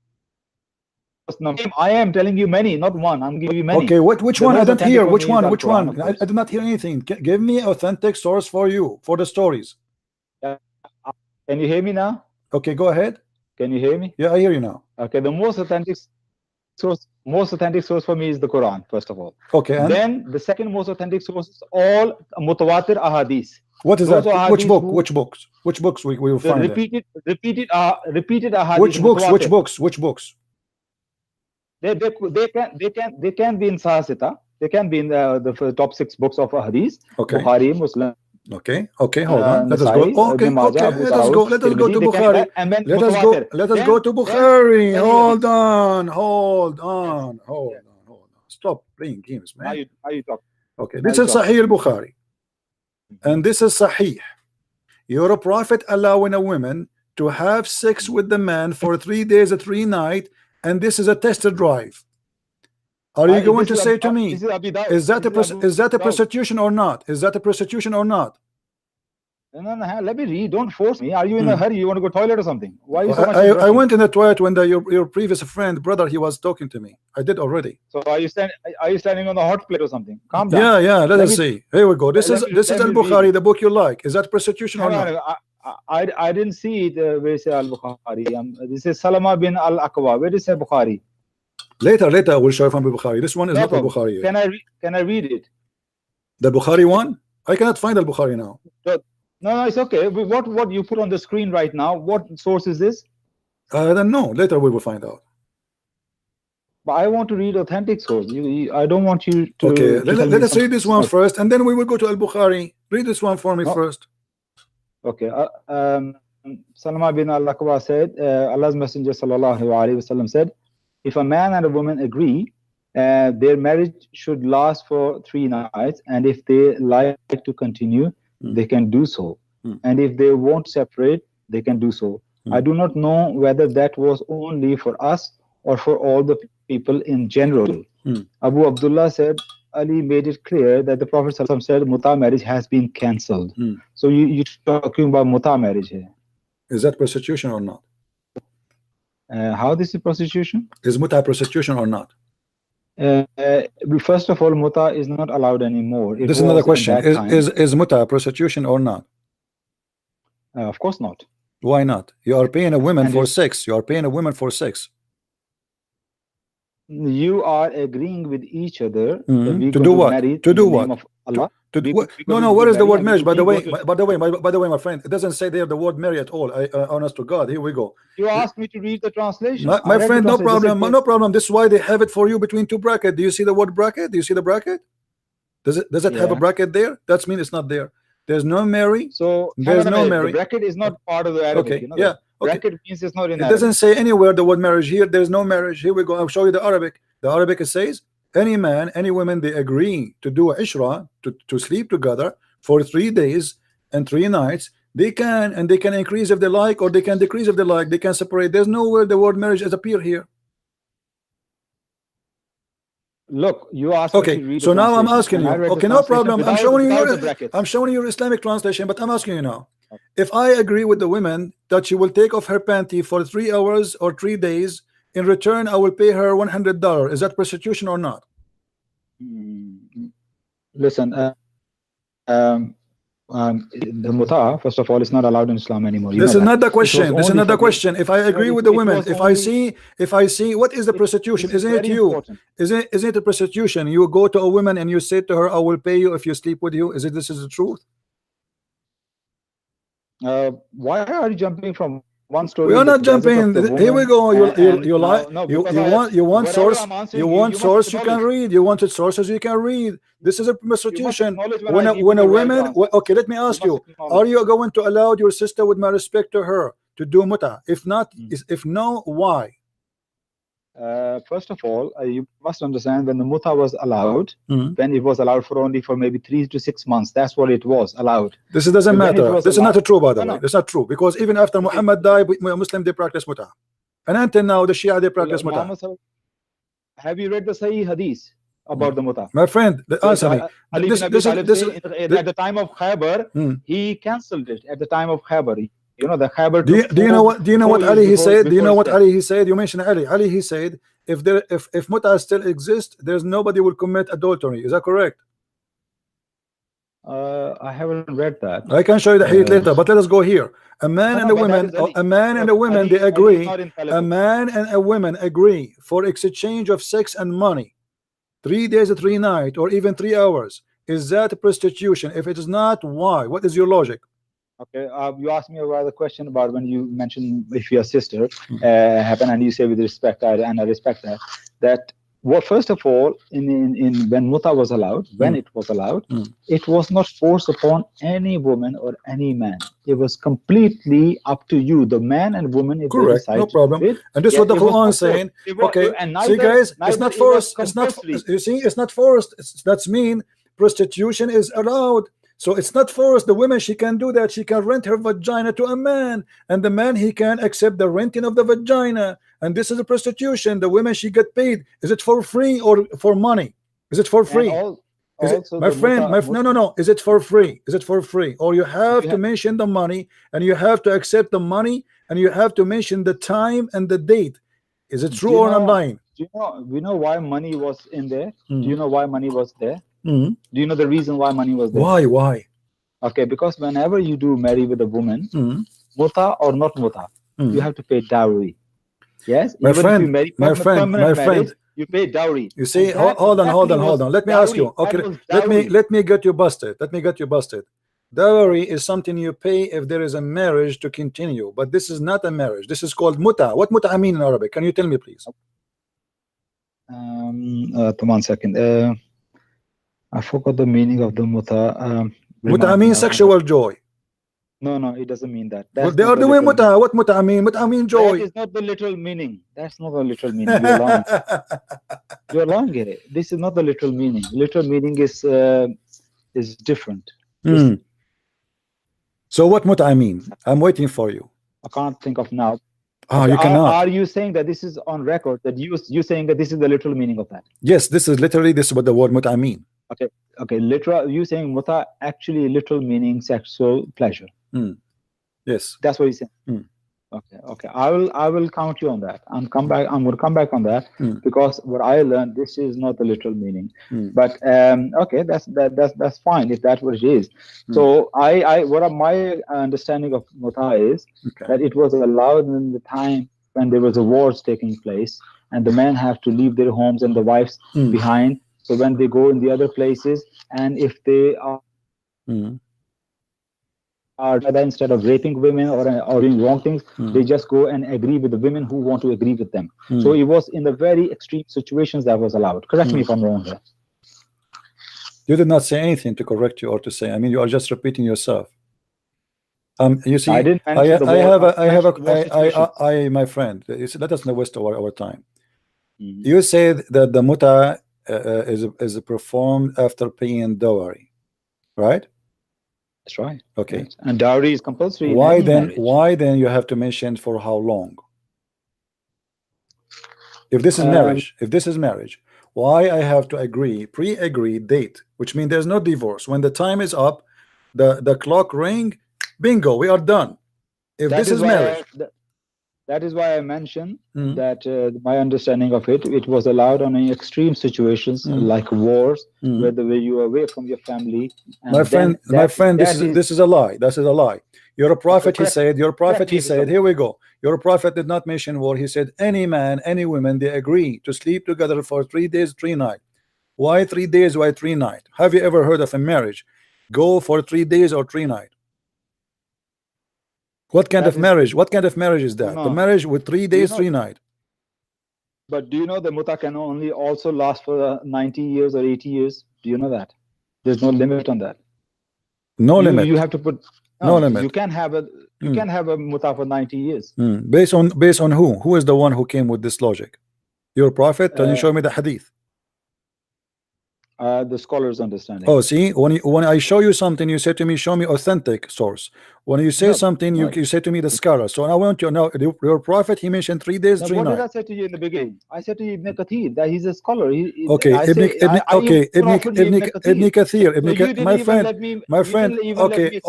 I am telling you many, not one. I'm giving you many. Okay, which one? I don't hear. Which one? Which one? I did not hear anything. Give me authentic source for you for the stories. Can you hear me now? Okay, go ahead. Can you hear me? Yeah, I hear you now. Okay, the most authentic source for me is the Quran, first of all. Okay, and then the second most authentic source is all mutawatir ahadith. What is that? Which book? Which books? Which books we will find? Repeated ahadith. Which books? Which books? Which books? They can be in Sahasita. They can be in the top 6 books of hadith. Okay. Bukhari, Muslim. Okay. Hold on. Let us go. Okay. Let us go. Let us go to Bukhari. Let us go to Bukhari. Hold on. Stop playing games, man. How you talk? Okay. This is Sahih al-Bukhari, and this is Sahih. Your Prophet allowing a woman to have sex with the man for 3 days and 3 nights. And this is a test drive. Are you going to say to me, is that a prostitution or not? Is that a prostitution or not? No, let me read. Don't force me. Are you in a hurry? You want to go toilet or something? Why are you so much I went in the toilet when your previous friend, brother, he was talking to me. I did already. So are you standing on the hot plate or something? Calm down. Yeah. Let us see. Here we go. This is Al-Bukhari, the book you like. Is that prostitution or not? I didn't see it where it says Al-Bukhari. This is Salama bin Al-Aqwa. Where is Bukhari? Later I will show you from Bukhari. This one is not Al-Bukhari. Can I read it? The Bukhari one? I cannot find Al-Bukhari now. No, it's okay. What you put on the screen right now, what source is this? I don't know. Later we will find out. But I want to read authentic source. I don't want you to... Okay, let us read this one first, and then we will go to Al-Bukhari. Read this one for me first. Okay. Salama bin Al-Aqwa said, Allah's Messenger sallallahu alaihi wasallam said, if a man and a woman agree, their marriage should last for 3 nights, and if they like to continue, they can do so. And if they won't separate, they can do so. I do not know whether that was only for us or for all the people in general. Abu Abdullah said, Ali made it clear that the Prophet ﷺ said muta marriage has been cancelled. So you're talking about muta marriage here. Is that prostitution or not? How this is prostitution? Is muta prostitution or not? First of all, muta is not allowed anymore. This is another question. Is muta prostitution or not? Of course not. Why not? You are paying a woman for sex. You are paying a woman for sex. You are agreeing with each other to do what? To do what? No. Where is the word marriage? By the way, my friend, it doesn't say there the word marry at all. Honest to God, here we go. You asked me to read the translation. My friend, no problem. This is why they have it for you between 2 brackets. Do you see the word bracket? Do you see the bracket? Does it have a bracket there? That means it's not there. There's no marry. So there's no marry. The bracket is not part of the Arabic. Okay. Yeah. Bracket means it's not in It doesn't say anywhere the word marriage here. There's no marriage. Here we go. I'll show you the Arabic. The Arabic it says any man, any woman, they agree to do ishra, to sleep together for 3 days and 3 nights. They can increase if they like, or they can decrease if they like. They can separate. There's nowhere the word marriage has appeared here. Look, you asked. Okay, so now I'm asking you. Okay, no problem. I'm showing you your Islamic translation, but I'm asking you now. If I agree with the woman that she will take off her panty for 3 hours or 3 days, in return I will pay her $100. Is that prostitution or not? Listen, the muta, first of all, is not allowed in Islam anymore. This is not the question. This is not the question. If I agree with the women, if I see what is the prostitution? Isn't it you? Isn't it a prostitution? You go to a woman and you say to her, I will pay you if you sleep with you. This is the truth? Why are you jumping from one story? We are not jumping. Here we go. You lie. You want source. You want source. You can read. You wanted sources. You can read. This is a prostitution. When a woman. Okay, let me ask you. Are you going to allow your sister, with my respect to her, to do muta? If not, if no, why? First of all, you must understand, when the muta was allowed, when it was allowed for only for maybe 3 to 6 months, that's what it was allowed. This doesn't matter. This is not true, by the way. That's not true, because even after Muhammad died, Muslim they practice muta, and until now the Shia they practice muta. Have you read the Sahih Hadith about the muta? My friend, answer me. At the time of Khaybar, he cancelled it. At the time of Khaybar, you know, the Khaybar. Do you know what Ali he said? Do you know what Ali he said? You mentioned Ali. Ali he said, if muta still exists, there's nobody will commit adultery. Is that correct? I haven't read that. I can show you the hadith later, but let us go here. A man and a woman, they agree. A man and a woman agree for exchange of sex and money, 3 days or 3 nights, or even 3 hours. Is that prostitution? If it is not, why? What is your logic? Okay, you asked me a rather question about when you mentioned if your sister happened, and you say with respect, and I respect that. That first of all, in when muta was allowed, when it was allowed, it was not forced upon any woman or any man. It was completely up to you, the man and woman. Correct, no problem. And this is what the Quran is saying. Okay, see guys, it's not forced. It's not. You see, it's not forced. That's mean prostitution is allowed. So it's not forced. The woman, she can do that. She can rent her vagina to a man, and the man, he can accept the renting of the vagina. And this is a prostitution. The women, she get paid. Is it for free or for money? Is it for free? My friend, no. Is it for free? Is it for free? Or you have to mention the money, and you have to accept the money, and you have to mention the time and the date. Is it true or I'm lying? Do you know why money was in there? Do you know why money was there? Do you know the reason why money was there? Why? Okay, because whenever you do marry with a woman, muta or not muta, you have to pay dowry. Yes, my friend, my friend, you pay dowry. You see, hold on. Let me ask you. Okay, let me get you busted. Dowry is something you pay if there is a marriage to continue, but this is not a marriage. This is called muta. What muta mean in Arabic? Can you tell me, please? 1 second. I forgot the meaning of the muta. Muta means sexual joy. No, it doesn't mean that. They are doing muta. What muta mean? Muta mean joy. That is not the literal meaning. That's not the literal meaning. You're wrong. You're wrong here. This is not the literal meaning. Literal meaning is different. So what muta mean? I'm waiting for you. I can't think of now. Oh, you cannot. Are you saying that this is on record, that you saying that this is the literal meaning of that? Yes, this is what the word muta mean. Okay, literal. You saying muta actually literal meaning sexual pleasure? Yes, that's what he's saying. Okay. I will count you on that. I'm going to come back on that because what I learned, this is not the literal meaning. But okay, that's fine if that's what it is. So my understanding of muta is that it was allowed in the time when there was a wars taking place, and the men have to leave their homes and the wives behind. So when they go in the other places, and if they are instead of raping women or doing wrong things, they just go and agree with the women who want to agree with them. So it was in the very extreme situations that was allowed. Correct me if I'm wrong there. You did not say anything to correct you or to say. I mean, you are just repeating yourself. You see, I didn't my friend, let us not waste our time. You said that the muta is performed after paying dowry, right? That's right. Okay. Yes. And dowry is compulsory. Why then you have to mention for how long? If this is marriage, why I have to pre-agree date, which means there's no divorce. When the time is up, the clock ring, bingo, we are done. If this is marriage, That is why I mentioned that my understanding of it, it was allowed on extreme situations like wars, where you are away from your family. And my friend, this is a lie. This is a lie. You're a prophet, he said. Your prophet, he said. Here we go. Your prophet did not mention war. He said any man, any woman, they agree to sleep together for 3 days, 3 nights. Why 3 days? Why 3 nights? Have you ever heard of a marriage go for 3 days or 3 nights? What kind of marriage? What kind of marriage is that? The marriage with 3 days, 3 nights. But do you know the muta can only also last for 90 years or 80 years? Do you know that? There's no limit on that. No limit. You have to put no limit. You can have a muta for 90 years. Based on who? Who is the one who came with this logic? Your prophet? Can you show me the hadith? The scholars' understanding. Oh, see, when I show you something, you say to me, show me authentic source. When you say something, you say to me the scholar. So I want to know your prophet. He mentioned 3 days, 3 nights. What did I say to you in the beginning? I said to you Ibn Kathir that he's a scholar. Okay, Ibn Kathir, my friend. Okay,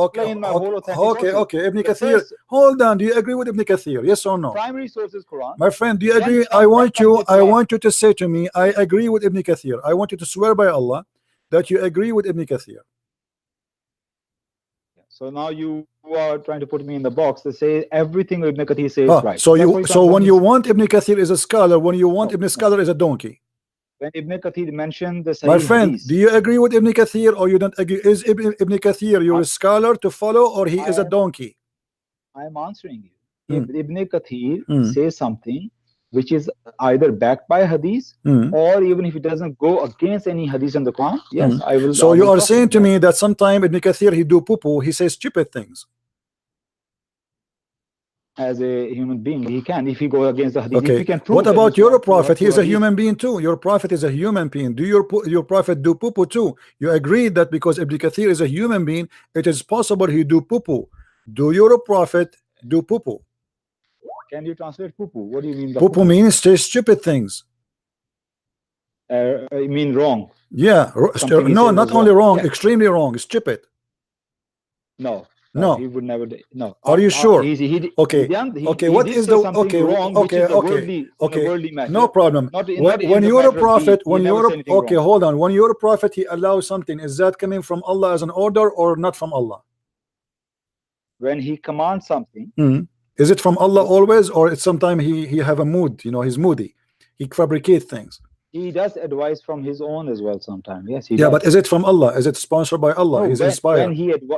Ibn Kathir. Hold on. Do you agree with Ibn Kathir? Yes or no? Primary source is Quran. My friend, do you agree? I want you to say to me, I agree with Ibn Kathir. I want you to swear by Allah that you agree with Ibn Kathir. So now you are trying to put me in the box to say everything Ibn Kathir says right. So when you want Ibn Kathir is a scholar, when you want Ibn Scholar is a donkey. When Ibn Kathir mentioned the my friend, hadith, do you agree with Ibn Kathir or you don't agree? Is Ibn Kathir your scholar to follow or he is a donkey? I am answering you. If Ibn Kathir says something which is either backed by hadith or even if it doesn't go against any hadith in the Quran, yes, I will. So you are saying to me that sometime Ibn Kathir he do poo-poo, he says stupid things. As a human being, he can. If he go against the hadith, okay. If he can prove what about your prophet? He is a human being too. Your prophet is a human being. Do your prophet do poo-poo too? You agree that because Ibn Kathir is a human being, it is possible he do poo-poo. Do your prophet do poo-poo? Can you translate poo-poo? What do you mean by poo-poo? Means say stupid things. I mean wrong. Yeah, no, not only wrong, extremely wrong, stupid. No, he would never do. No. Are you sure? Okay. What is the okay? No problem. When you're a prophet, hold on. When you're a prophet, he allows something. Is that coming from Allah as an order or not from Allah? When he commands something. Is it from Allah always, or it's sometimes he have a mood? You know, he's moody. He fabricates things. He does advice from his own as well sometimes. Yes, he does. But is it from Allah? Is it sponsored by Allah? No, He's inspired.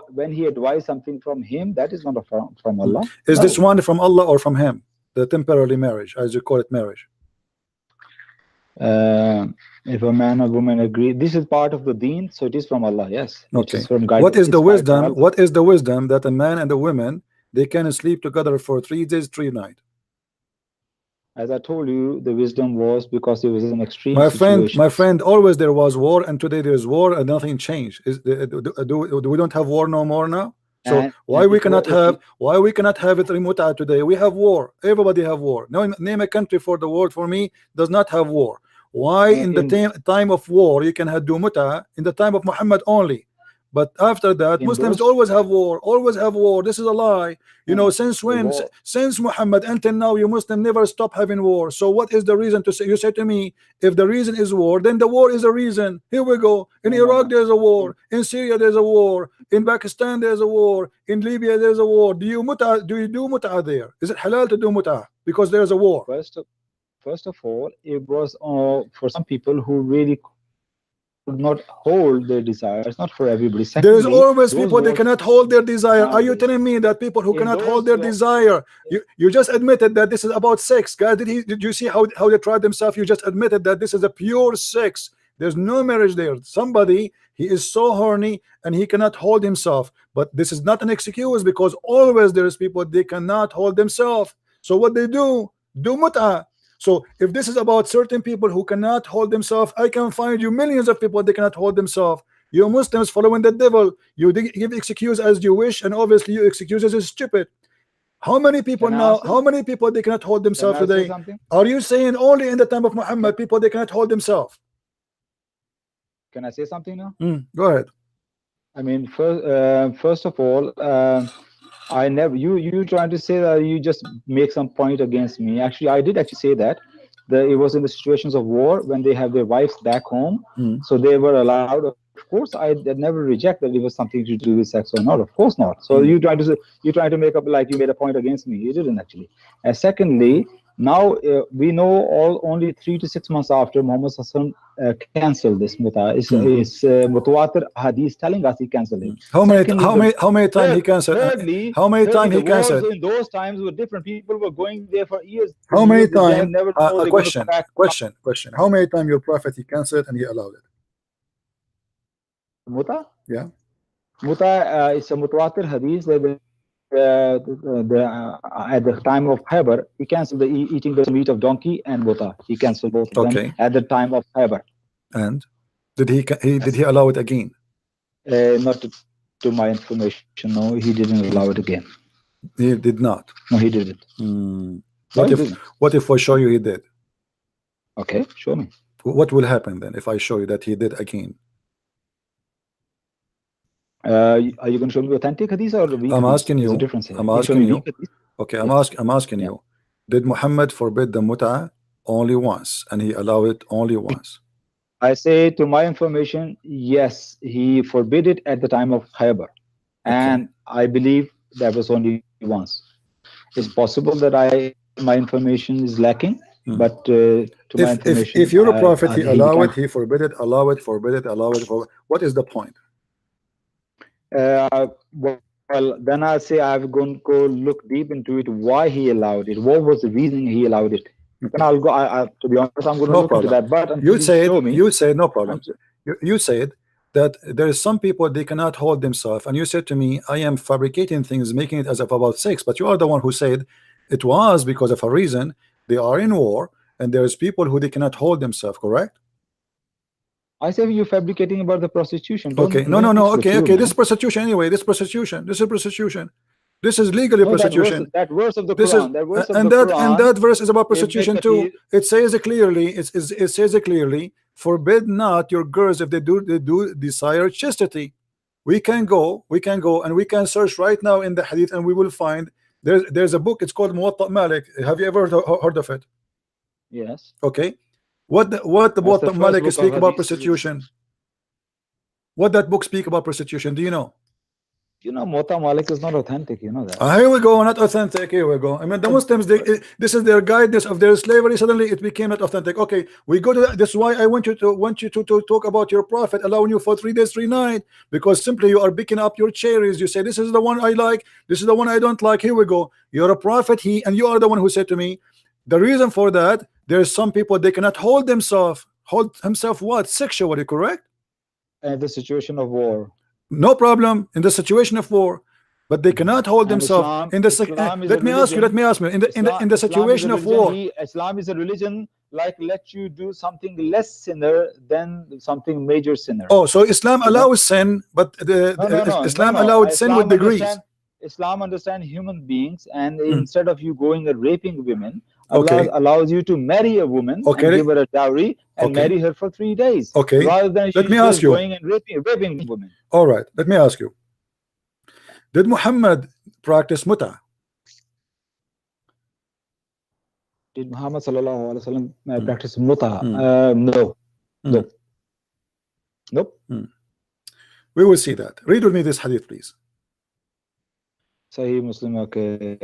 When he advised something from him, that is not from Allah. Is this one from Allah or from him? The temporary marriage, as you call it, marriage. If a man or woman agree, this is part of the deen, so it is from Allah. Yes. Okay. What is the wisdom? What is the wisdom that a man and a woman they can sleep together for 3 days, 3 nights? As I told you, the wisdom was because it was an extreme situation. My friend, always there was war, and today there is war, and nothing changed. Do we don't have war no more now? So why we cannot have it remote today? We have war. Everybody have war. No, name a country for the world for me does not have war. Why in the time of war you can do muta in the time of Muhammad only? But after that, Muslims always have war, always have war. This is a lie. You know, since when? Since Muhammad until now, you Muslim never stop having war. So what is the reason to say? You say to me, if the reason is war, then the war is a reason. Here we go. In Iraq, there's a war. In Syria, there's a war. In Pakistan, there's a war. In Libya, there's a war. Do you do muta there? Is it halal to do muta because there's a war? First of all, it was for some people who really could not hold their desires, not for everybody. Secondly, there is always people they cannot hold their desire. Are you telling me that people who cannot hold their desire? You just admitted that this is about sex, guys. Did you see how they tried themselves? You just admitted that this is a pure sex. There's no marriage there. Somebody he is so horny and he cannot hold himself. But this is not an excuse because always there is people they cannot hold themselves. So what they do mut'a. So if this is about certain people who cannot hold themselves, I can find you millions of people they cannot hold themselves. You Muslims following the devil. You give excuse as you wish, and obviously your excuses is stupid. How many people now? How many people they cannot hold themselves today? Are you saying only in the time of Muhammad people they cannot hold themselves? Can I say something now? Go ahead. I mean, first of all, I never. You trying to say that you just make some point against me? Actually, I did actually say that. It was in the situations of war when they have their wives back home, so they were allowed. Of course, I never reject that it was something to do with sex or not. Of course not. So you trying to make up like you made a point against me. You didn't actually. And secondly, now we know only 3 to 6 months after Muhammad Hassan cancelled this muta. Is mutawatir hadith telling us he cancelled it. How many times he cancelled? How many times he cancelled? In those times were different. People were going there for years. How many times? Question. How many times your prophet he cancelled and he allowed it? Muta? Yeah. Muta is a mutawatir hadith that at the time of Khaybar, he cancelled the eating the meat of donkey and muta. He cancelled both of them at the time of Khaybar. And did he allow it again? Not to my information. No, he didn't allow it again. He did not. No, he didn't. What if I show you he did? Okay, show me. What will happen then if I show you that he did again? Are you going to show me authentic hadith or the weak? I'm asking you. I'm asking you. Okay, I'm asking you. Did Muhammad forbid the mut'ah only once and he allowed it only once? I say, to my information, yes, he forbid it at the time of Khaybar, and I believe that was only once. It's possible that my information is lacking, but to my information, if you're a prophet, he allow it, he forbid it, allow it, forbid it, allow it. What is the point? Well, then I'll say I've going to go look deep into it. Why he allowed it? What was the reason he allowed it? Then I'll go. To be honest, I'm going to look into that. But you said no problem. You said that there is some people they cannot hold themselves, and you said to me, I am fabricating things, making it as if about sex. But you are the one who said it was because of a reason. They are in war, and there's people who they cannot hold themselves. Correct? I say you're fabricating about the prostitution. Okay, no. Okay. This is prostitution anyway. This is prostitution. This is legally prostitution. That verse of the Quran. That verse is about prostitution too. It says it clearly. It says it clearly. Forbid not your girls if they do desire chastity. We can go and we can search right now in the hadith and we will find there's a book. It's called Muwatta Malik. Have you ever heard of it? Yes. Okay. What the Muwatta Malik speak about prostitution? What that book speak about prostitution? Do you know? You know, Muwatta Malik is not authentic. You know that. Here we go, not authentic. Here we go. I mean, the Muslims, this is their guidance of their slavery. Suddenly, it became not authentic. Okay, we go to that. That's why I want you to talk about your prophet allowing you for 3 days, 3 nights, because simply you are picking up your cherries. You say this is the one I like. This is the one I don't like. Here we go. You're a prophet. And you are the one who said to me, the reason for that. There's some people they cannot hold themselves. Hold himself what? Sexually, correct? In the situation of war. No problem in the situation of war, but they cannot hold themselves in the. Let me ask you. In the situation of war. Islam is a religion like let you do something less sinner than something major sinner. Oh, so Islam allows sin, but Islam allowed sin with degrees. Islam understands human beings, and instead of you going and raping women, Allah allows you to marry a woman and give her a dowry and marry her for 3 days. Okay. Rather than going and raping women. All right. Let me ask you. Did Muhammad practice muta? Did Muhammad sallallahu alaihi wasallam practice muta? No. No. Nope. We will see that. Read with me this hadith, please. Sahih Muslim. Okay.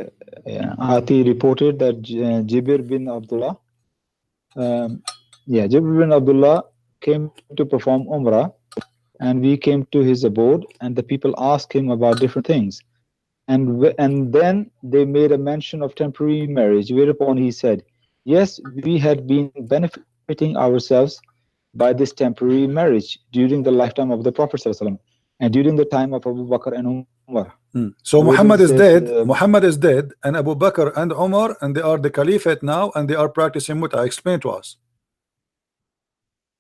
Ati reported that Jibir bin Abdullah, Jibir bin Abdullah came to perform Umrah, and we came to his abode, and the people asked him about different things, and then they made a mention of temporary marriage, whereupon he said, yes, we had been benefiting ourselves by this temporary marriage during the lifetime of the Prophet ﷺ, and during the time of Abu Bakr and Umar. So Muhammad is dead. Muhammad is dead, and Abu Bakr and Umar, and they are the caliphate now, and they are practicing muta. Explain to us.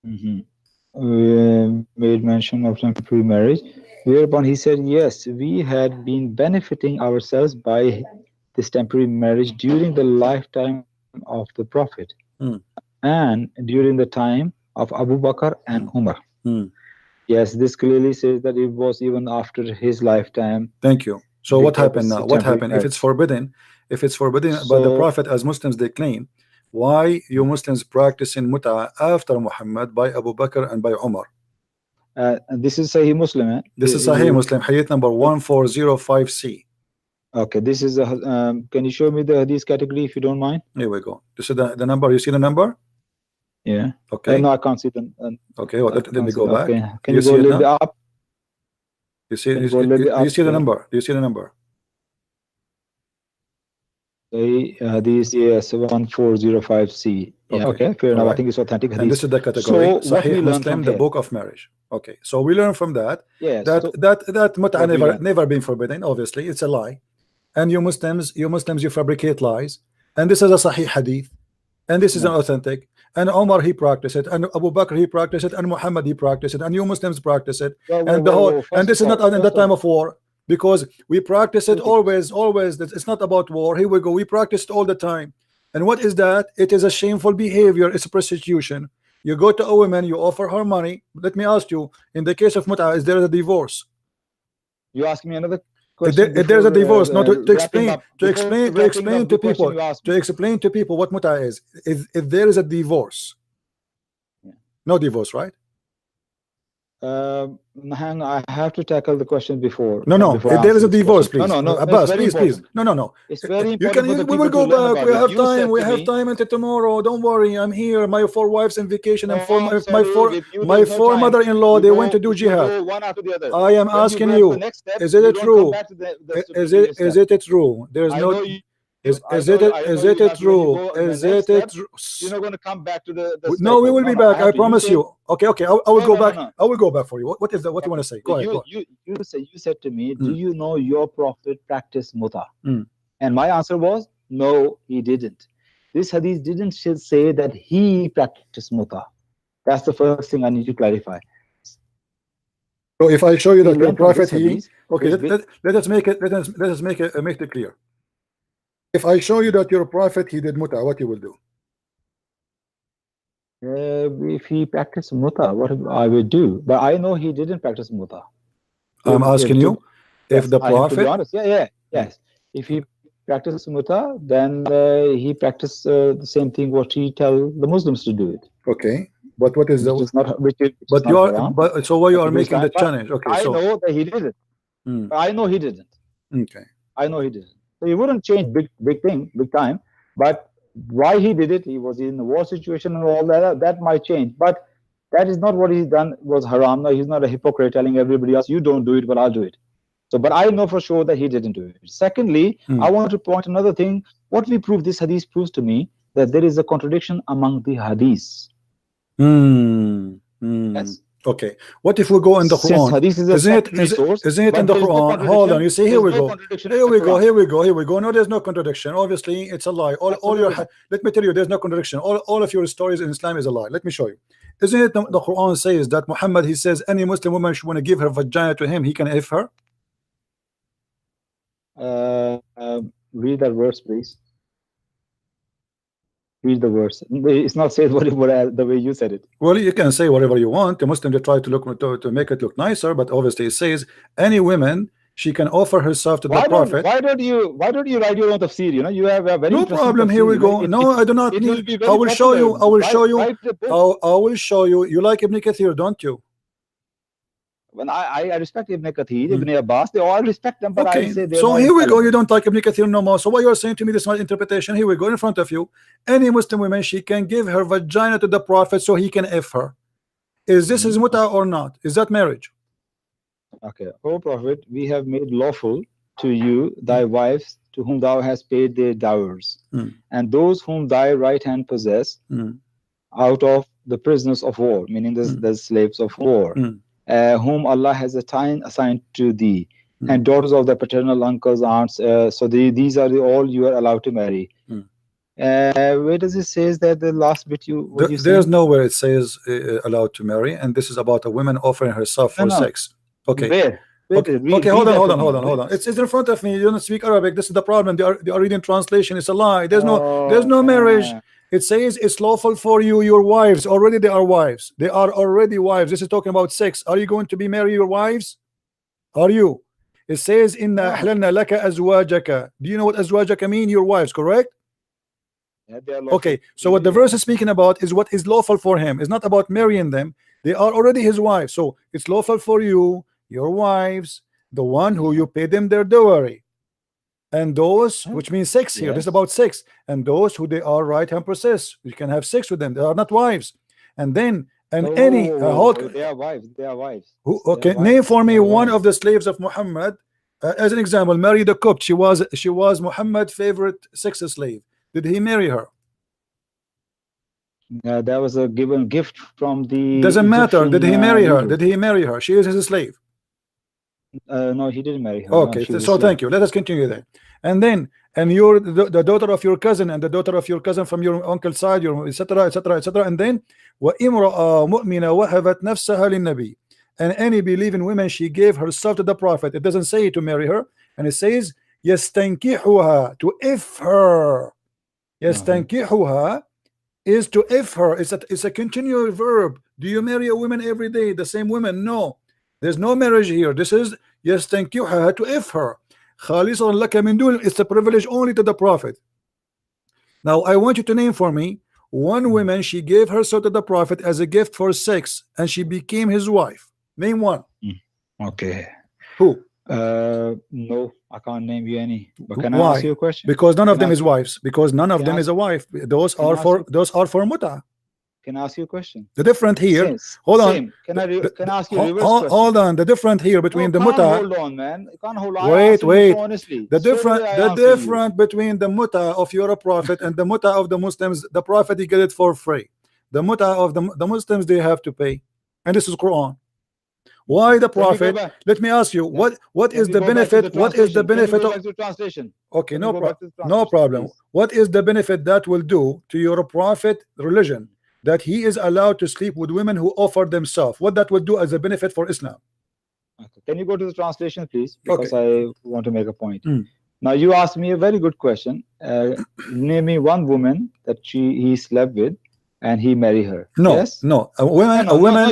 We made mention of temporary marriage, whereupon he said, yes, we had been benefiting ourselves by this temporary marriage during the lifetime of the Prophet and during the time of Abu Bakr and Umar. Yes, this clearly says that it was even after his lifetime. Thank you. So what because happened it's now? a What temporary happened if marriage. it's forbidden by the So Prophet as Muslims they claim? Why you Muslims practicing mut'a after Muhammad by Abu Bakr and by Umar? and this is Sahih Muslim. This is Sahih Muslim, hadith number 1405C. Okay, this is a. Can you show me the hadith category if you don't mind? Here we go. This is the number. You see the number? Yeah. Okay. No, I can't see them. Okay. Well, let me go back. Okay. Can You you go see a it little bit now? up? You see? Can You you go a little bit you up? see the number? Do you see the number? Hadith 1405C. Yeah, okay, fair enough. I Alright. think it's authentic hadith. And this is the category. So what we Sahih learn Muslim, from the here? book of marriage. Okay. So we learn from that Yeah. that So that mut'a what we never learn? been forbidden. Obviously, it's a lie. And you Muslims, you fabricate lies. And this is a Sahih hadith. And this is an authentic. And Omar he practiced it, and Abu Bakr he practiced it, and Muhammad he practiced it, and you Muslims practice it. And the whole and this is not in the time of war, because we practice it always. It's not about war. Here we go. We practice it all the time. And what is that? It is a shameful behavior. It's a prostitution. You go to a woman, you offer her money. Let me ask you, in the case of mut'a, is there a divorce? You ask me another If question. there's a divorce, no, to wrapping up- explain to the question people, you asked to me. explain to people what mut'a is. If there is a divorce, no divorce, right? Hang on, I have to tackle the question before. No. before If there is a asking this divorce, question. please. No, Abbas, it's very please. important. No. It's very You important. can. for the We will people go to learn back. about We it. have You time. said We to have me- time until tomorrow. Don't worry. I'm here. My 4 wives in vacation, and I'm my sorry, if you my there's no 4 time, mother-in-law. you They go- went to do you jihad. go one after the other. I am When you asking go to you. the next step, Is it you don't true? come back to the Is previous it step. true? There's I no. know you- Is I it know true? you have to, when Is you it go in the true? next step, you're not going to come back to the No, we will be back. I promise said- you. Okay. I will No, go no, back. no. I will go back for you. What is that? What you want to say? Go ahead. You said to me, do you know your prophet practiced mut'a? Mm. And my answer was, no, he didn't. This hadith didn't say that he practiced mut'a. That's the first thing I need to clarify. So if I show you that We your learn from prophet, this he hadith, okay, let us make it. Let us make it clear. If I show you that your prophet he did mut'a, what you will do? if he practiced mut'a, what I would do? But I know he didn't practice mut'a. I'm asking you, if the I have to be prophet, honest. Yes. If he practiced mut'a, then he practiced the same thing what he tell the Muslims to do it. okay, but what is the? Which is not, which is But not you are, haram. but so why you At are this making the time, but challenge? Okay, I so know that he didn't. Hmm. I know he didn't. Okay, I know he didn't. So he wouldn't change big time. But why he did it? He was in a war situation and all that. That might change. But that is not what he's done was haram. No, he's not a hypocrite telling everybody else, you don't do it, but I'll do it. So, but I know for sure that he didn't do it. Secondly, I want to point another thing. What we prove, this hadith proves to me that there is a contradiction among the hadiths. Yes. Okay. What if we go in the Quran? Isn't it in the Quran? Hold on. You see, here we go. Here we go. No, there's no contradiction. Obviously, it's a lie. All your let me tell you, there's no contradiction. All of your stories in Islam is a lie. Let me show you. Isn't it the Quran says that Muhammad, he says any Muslim woman should want to give her vagina to him, he can F her? Read that verse, please. Read the verse. It's not said the way you said it. Well, you can say whatever you want. The Muslim, they try to look to make it look nicer, but obviously it says any woman, she can offer herself to the Prophet. Why don't you write your own tafsir? You know, you have a very no problem. Here we go. No, I do not need. I will show you. I will show you. I will show you. You like Ibn Kathir, don't you? When I respect Ibn Kathir, Ibn Abbas, they all respect them, but okay. I say so here we go. You don't like Ibn Kathir no more. So what you're saying to me, this is my interpretation. Here we go in front of you. Any Muslim woman, she can give her vagina to the Prophet so he can F her. Is this his mut'a or not? Is that marriage? Okay. O Prophet, we have made lawful to you thy wives to whom thou hast paid their dowers, and those whom thy right hand possess out of the prisoners of war, meaning the slaves of war. Whom Allah has assigned to thee, and daughters of the paternal uncles, aunts. So these are all you are allowed to marry. Where does it say that the last bit there's nowhere it says allowed to marry, and this is about a woman offering herself for sex. Okay. Where? Okay, hold on. It's in front of me. You don't speak Arabic. This is the problem. They are reading translation. It's a lie. There's no marriage. It says it's lawful for you, your wives. Already they are wives. They are already wives. This is talking about sex. Are you going to be marry your wives? Are you? It says inna ahlalna laka azwajaka. Do you know what azwajaka mean? Your wives, correct? Yeah, they are lawful. Okay, so what the verse is speaking about is what is lawful for him. It's not about marrying them. They are already his wives. So it's lawful for you, your wives, the one who you pay them their dowry, and those, which means sex here. This is about sex. And those who they are right hand possess, you can have sex with them. They are not wives. And then They are wives. They are wives. Okay, name for me one of the slaves of Muhammad, as an example. Married a Copt. She was Muhammad's favorite sex slave. Did he marry her? That was a given gift from the. Doesn't matter. Did he marry her? Hindu. Did he marry her? She is his slave. No, he didn't marry her. Okay, no, so thank you. Let us continue then. And then, and you're the daughter of your cousin, and the daughter of your cousin from your uncle's side, your etc. etc. etc. And then, وَإِمْرَأَ مُؤْمِنَ وَهَبَتْ نَفْسَهَا لِلنَّبِيِّ. And any believing woman, she gave herself to the Prophet. It doesn't say to marry her, and it says يَسْتَنْكِحُهَا, to if her. يَسْتَنْكِحُهَا is to if her. It's a continual verb. Do you marry a woman every day, the same woman? No, there's no marriage here. This is يَسْتَنْكِحُهَا, to if her. خَالِصًا لَكَ مِنْ دُونِ, it's a privilege only to the Prophet. Now I want you to name for me one woman she gave herself to the Prophet as a gift for sex, and she became his wife. Name one. Okay. Who? No, I can't name you any. But can I Why? ask you a question? Because none of them is wives. Because none of them is a wife. Those are for muta. Can I ask you a question? The different here. Hold on. Can I ask you a reverse question? Hold on. The different here between the muta. Hold on, man. You can't hold on. Wait. Honestly. The different between the muta of your Prophet and the muta of the Muslims. The Prophet, he get it for free. The muta of the Muslims, they have to pay. And this is Quran. Why the Prophet? Let me ask you, what is the benefit? What is the benefit of translation? Okay, no problem. What is the benefit that will do to your Prophet religion, that he is allowed to sleep with women who offer themselves? What that will do as a benefit for Islam? Okay. Can you go to the translation, please? Because I want to make a point. Now you asked me a very good question. Name me one woman that he slept with and he married her. No, yes? No. A woman.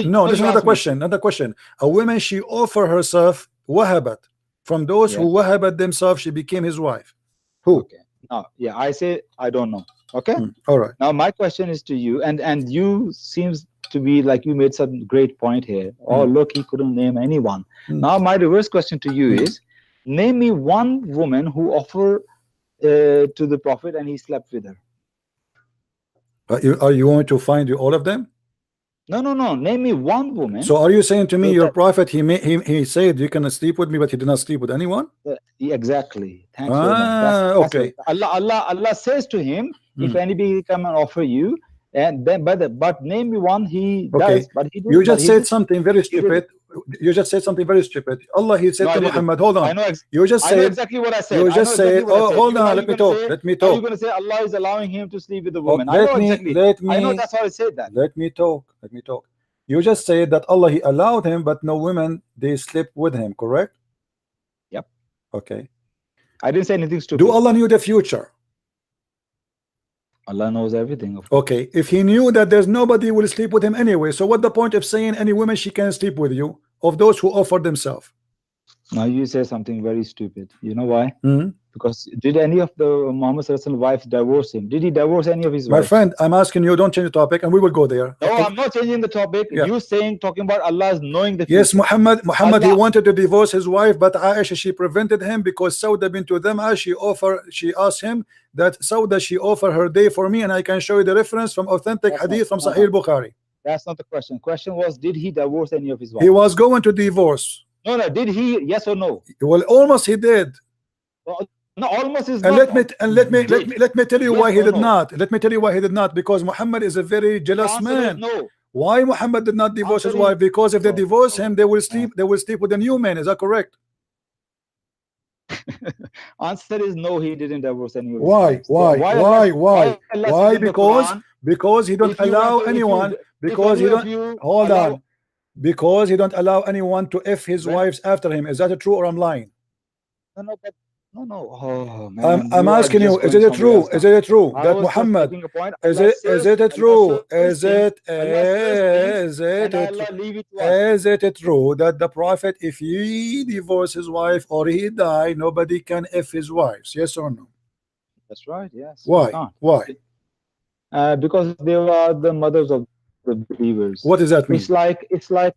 No, this is not a question. Not a question. A woman, she offered herself wahabat. From those who wahabat themselves, she became his wife. Who? Okay. Now, I say I don't know. Okay. All right. Now my question is to you, and you seems to be like you made some great point here. Oh, look, he couldn't name anyone. Now my reverse question to you is, name me one woman who offered to the Prophet and he slept with her. Are you going to find all of them? No. Name me one woman. So are you saying to me your Prophet, he said you can sleep with me, but he did not sleep with anyone? Exactly. Thanks very much. Okay. Allah says to him, if anybody come and offer you, and then but name me one he does, but he didn't. You just said something very stupid. You just said something very stupid. Allah, he said to Muhammad, hold on. I know exactly what I said. You just said, oh, hold on, let me talk. Let me talk. Are you going to say Allah is allowing him to sleep with a woman? I know exactly. I know that's how I said that. Let me talk. Let me talk. You just said that Allah, he allowed him, but no women, they slept with him, correct? Yep. Okay. I didn't say anything stupid. Do Allah knew the future? Allah knows everything. Okay, if he knew that there's nobody will sleep with him anyway, so what the point of saying any woman she can sleep with you, of those who offer themselves? Now you say something very stupid. You know why? Because did any of the Muhammad's wives divorce him? Did he divorce any of his wives? My friend, I'm asking you, don't change the topic and we will go there. No, I'm not changing the topic. You talking about Allah's knowing the future. Yes, Muhammad, he wanted to divorce his wife, but Aisha, she prevented him because Sauda bint Dham'a, she asked him that Sauda, she offered her day for me, and I can show you the reference from authentic hadith from Sahih Bukhari. That's not the question. The question was, did he divorce any of his wives? He was going to divorce. No, did he? Yes or no? Well, almost he did. Well, no, almost is. And let me tell you why he did not. Let me tell you why he did not. Because Muhammad is a very jealous man. No. Why Muhammad did not divorce his wife? Because if they divorce him, they will sleep. They will sleep with a new man. Is that correct? Answer is no. He didn't divorce any of his wives. Why? Because he don't allow anyone. Because he don't. Hold on. Because he don't allow anyone to F his wives after him. Is that true or I'm lying? No, but No. Oh man, I'm you are asking you, just is going it somewhere true? else Is now. it true I that was just Muhammad, making a point. is Allah it says, true? Allah says Is first thing, it Allah says things, is and it Allah leave it to us. is it true that the Prophet, if he divorce his wife or he die, nobody can F his wives? Yes or no? That's right. Yes. You Why? can't. Why? Because they are the mothers of the believers. What does that mean? It's like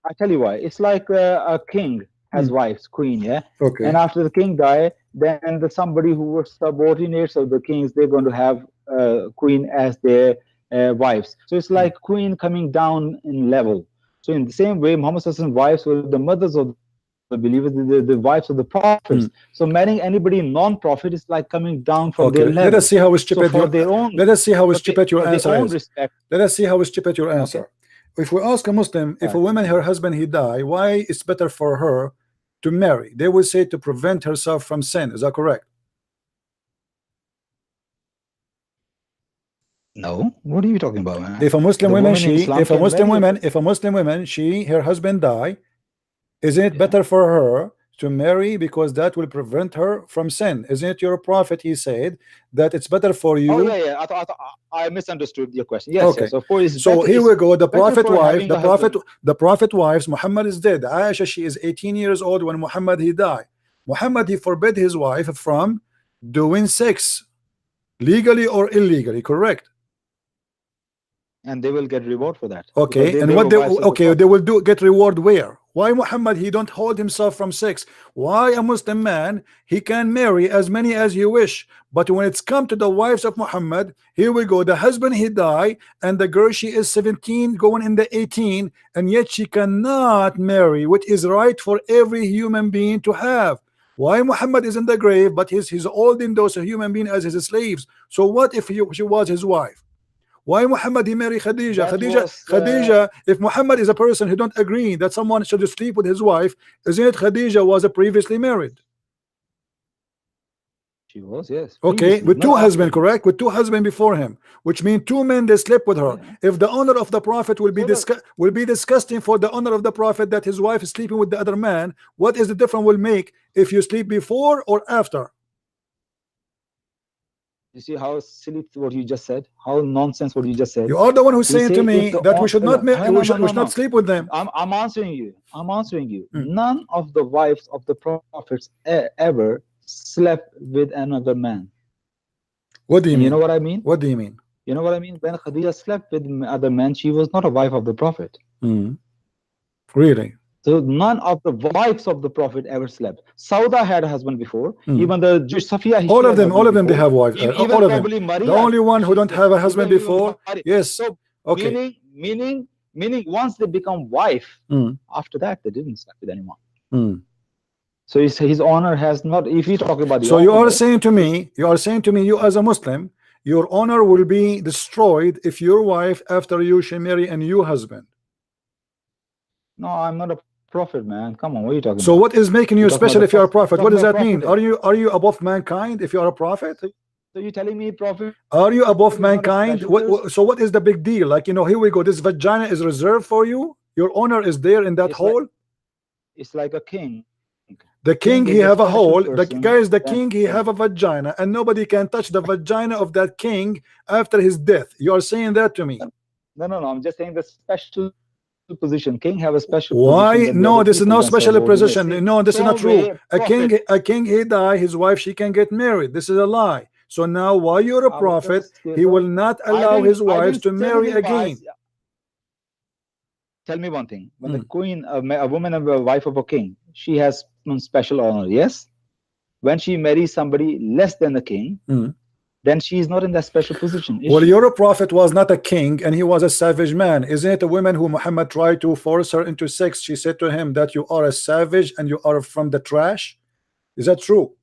I tell you why. It's like a king has wives, queen, yeah. Okay. And after the king die, then somebody who was subordinates of the kings, they're going to have queen as their wives. So it's like queen coming down in level. So in the same way, Muhammad's wives were the mothers of the believers, the wives of the prophets. So marrying anybody non-prophet is like coming down from their level. Let us see how stupid so for their own. Let us see how stupid your answer is. Respect. Let us see how stupid your answer. If we ask a Muslim, if a woman, her husband, he die, why it's better for her to marry? They will say to prevent herself from sin. Is that correct? No. What are you talking about, man? If a Muslim woman, if a Muslim woman, her husband die, isn't it better for her to marry because that will prevent her from sin? Isn't it your prophet? He said that it's better for you. Oh yeah. I misunderstood your question. Yes, okay. Yes, of course. So here we go. The prophet wife, the prophet wives. Muhammad is dead. Aisha, she is 18 years old when Muhammad he died. Muhammad he forbid his wife from doing sex, legally or illegally. Correct. And they will get reward for that. Okay, and what they will get reward where? Why Muhammad he don't hold himself from sex? Why a Muslim man he can marry as many as he wish, but when it's come to the wives of Muhammad, here we go, the husband he die and the girl she is 17 going in the 18, and yet she cannot marry, which is right for every human being to have. Why Muhammad is in the grave, but he's holding those human beings as his slaves? So what if she was his wife? Why Muhammad he marry Khadija? Khadija, if Muhammad is a person who don't agree that someone should sleep with his wife, isn't it Khadija was previously married? She was, yes. Okay, with two husbands, correct? With two husbands before him, which means two men they slept with her. Yeah. If the honor of the prophet will be disgusting for the honor of the prophet that his wife is sleeping with the other man, what is the difference will make if you sleep before or after? You see how silly what you just said? How nonsense what you just said? You are the one who's saying to me that we should not not sleep with them. I'm answering you. None of the wives of the prophets ever slept with another man. What do you mean? You know what I mean? What do you mean? You know what I mean? When Khadija slept with other men, she was not a wife of the prophet. Really? So none of the wives of the prophet ever slept. Sauda had a husband before. Even the Jewish Safiya. All of them, they have wives. All of them. Maria, the only one who don't have a husband before. Yes. So okay. Meaning, once they become wife, after that they didn't sleep with anyone. So his honor has not. If you talk about the so honor, you are saying to me, you as a Muslim, your honor will be destroyed if your wife after you she marry a new husband. No, I'm not a prophet, man. Come on, what are you talking about? So what is making you special if you're a prophet? What does that mean? Are you above mankind if you are a prophet? So you're telling me prophet? Are you above mankind? So what is the big deal? Like, here we go. This vagina is reserved for you. Your honor is there in that hole. It's like a king. The king he have a hole. The guy is the king. He have a vagina, and nobody can touch the vagina of that king after his death. You are saying that to me? No. I'm just saying the special position. King have a special why no this is no special position. No, this is not true. A king he die, his wife she can get married. This is a lie. So now why you're a prophet, he will not allow his wives to marry again. Tell me one thing. When the queen, a woman, a wife of a king, she has special honor, yes. When she marries somebody less than the king, then she is not in that special position. Well, your prophet was not a king and he was a savage man. Isn't it a woman who Muhammad tried to force her into sex? She said to him that you are a savage and you are from the trash. Is that true?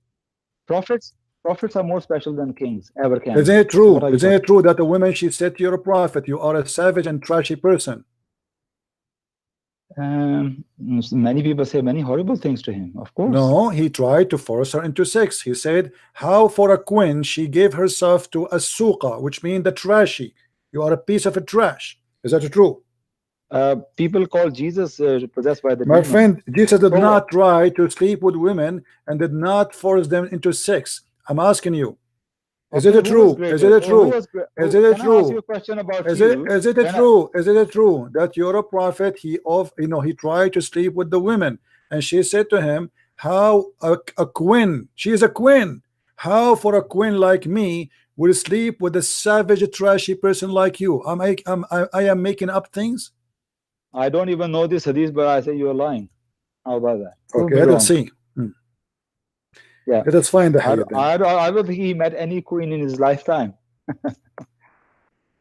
Prophets are more special than kings ever can. Isn't it true? Isn't it true that a woman she said to your prophet, you are a savage and trashy person? Many people say many horrible things to him, of course. No, he tried to force her into sex. He said, how for a queen she gave herself to a suqa, which means the trashy. You are a piece of a trash. Is that true? People call Jesus possessed by the My demon. friend, Jesus did So not try to sleep with women and did not force them into sex. I'm asking you, is okay, it who was true? Is greater? it Who true? was Is it Can I ask you true? a question about Is you? it When I, true? Is it true that your prophet he tried to sleep with the women and she said to him, how a queen, she is a queen, how for a queen like me will sleep with a savage trashy person like you? I am making up things. I don't even know this hadith, but I say you're lying. How about that? Prove Okay, me let us wrong. see. Yeah. Let us find the hadith then. I don't think he met any queen in his lifetime.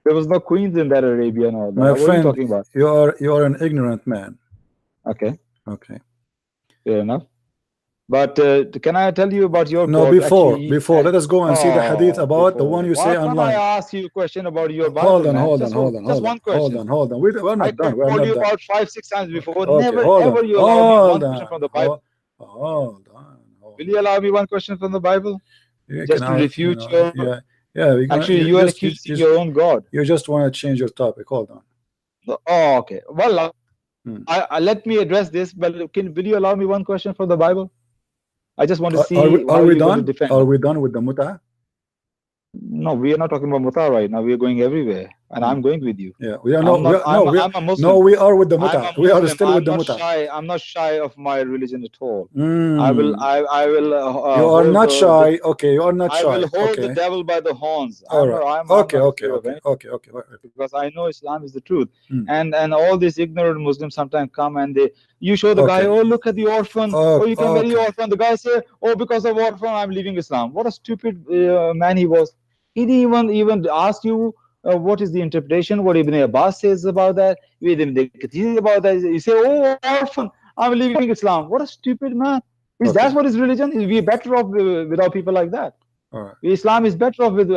There was no queens in that Arabia and all that. My What are you friend, talking about? you are an ignorant man. Okay, Okay. fair enough. But can I tell you about your No, God? before Actually, let us go and see the hadith about the one you say why can't I online. ask you a question about your Hold Bible, on, man? hold on, Just hold on, just hold one on, question. hold on. We're I not done. We're called not you done. about 5-6 times before. Okay, Never hold ever on, you allow me one hold question from the on, Bible. hold on. Will you allow me one question from the Bible? You Just can, to refute your. yeah. Actually, you are accusing your own God. You just want to change your topic. Hold on. Oh, okay. Well, let me address this. But will you allow me one question from the Bible? I just want to see Are how we you're going to done? defend. Are we done with the muta? No, we are not talking about muta right now. We are going everywhere, and I'm going with you. Yeah, we are I'm not. I'm a Muslim. No, we are with the I'm muta. a We are Muslim. still with the I'm not muta. shy. I'm not shy of my religion at all. Mm. I will. You are not shy. Okay, you are not shy. I will hold okay. the devil by the horns. All right. I'm not afraid of anything. Okay. Because I know Islam is the truth. And all these ignorant Muslims sometimes come and you show the guy, oh, look at the orphan. Oh, you can marry orphan. The guy say, oh, because of orphan, I'm leaving Islam. What a stupid man he was. He didn't even ask you what is the interpretation, what Ibn Abbas says about that, about that. You say, oh, orphan, I'm leaving Islam. What a stupid man. Is that what is religion? Is we better off without people like that? All right. Islam is better off with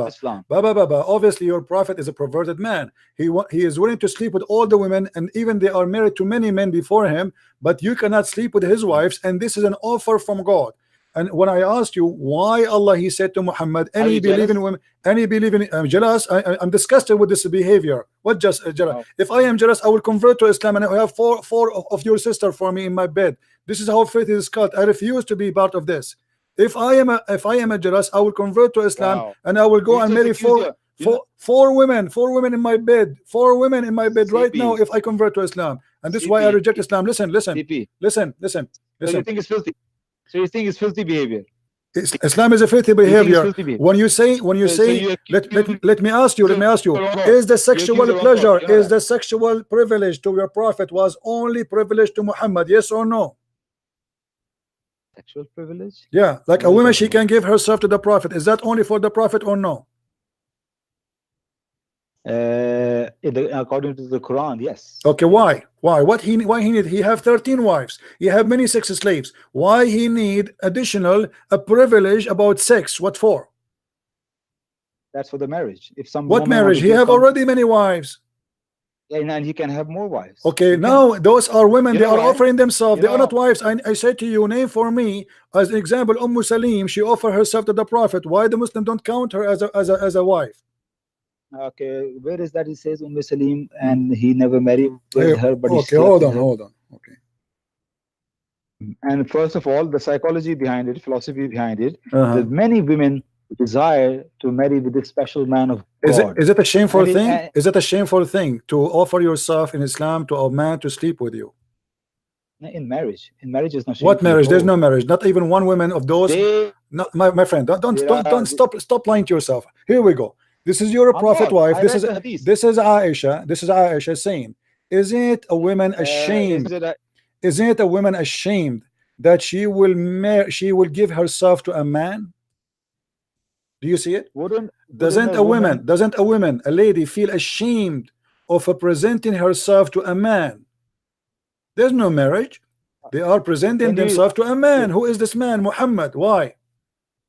Islam. Obviously, your prophet is a perverted man. He is willing to sleep with all the women, and even they are married to many men before him. But you cannot sleep with his wives, and this is an offer from God. And when I asked you why Allah, he said to Muhammad, any believe in women, any believe in, I'm jealous. I'm disgusted with this behavior. What just jealous? Oh. If I am jealous, I will convert to Islam, and I have four of your sister for me in my bed. This is how faith is cut. I refuse to be part of this. If I am a jealous, I will convert to Islam, and I will go and marry four women in my bed, 4 women in my bed right now if I convert to Islam. And this is why I reject Islam. Listen. So you think it's filthy? So you think it's filthy behavior? Islam is a filthy behavior. When you say, let me ask you, is the sexual pleasure, is the sexual privilege to your prophet was only privilege to Muhammad? Yes or no? Sexual privilege? Yeah, like a woman, she can give herself to the prophet. Is that only for the prophet or no? According to the Quran, yes. Okay, why? Why he need? He have 13 wives. He have many sex slaves. Why he need additional a privilege about sex? What for? That's for the marriage. If some what marriage? He have already many wives. And he can have more wives. Okay, now those are women. They are offering themselves. They are not wives. I said to you, name for me as an example. Salim, she offered herself to the prophet. Why the Muslim don't count her as a wife? Okay, where is that? It says Salim and he never married with her, but okay, hold on. Okay. And first of all, the psychology behind it, philosophy behind it, that many women desire to marry with this special man of God. Is it a shameful thing? Is it a shameful thing to offer yourself in Islam to a man to sleep with you? In marriage is not shameful. What marriage? There's no marriage. Not even one woman of those. No, my friend, don't stop lying to yourself. Here we go. This is your prophet wife. This is Aisha. This is Aisha saying, isn't a woman ashamed? Isn't it a woman ashamed that she will give herself to a man? Do you see it? Doesn't a woman, a lady, feel ashamed of presenting herself to a man? There's no marriage. They are presenting themselves to a man. Who is this man? Muhammad. Why?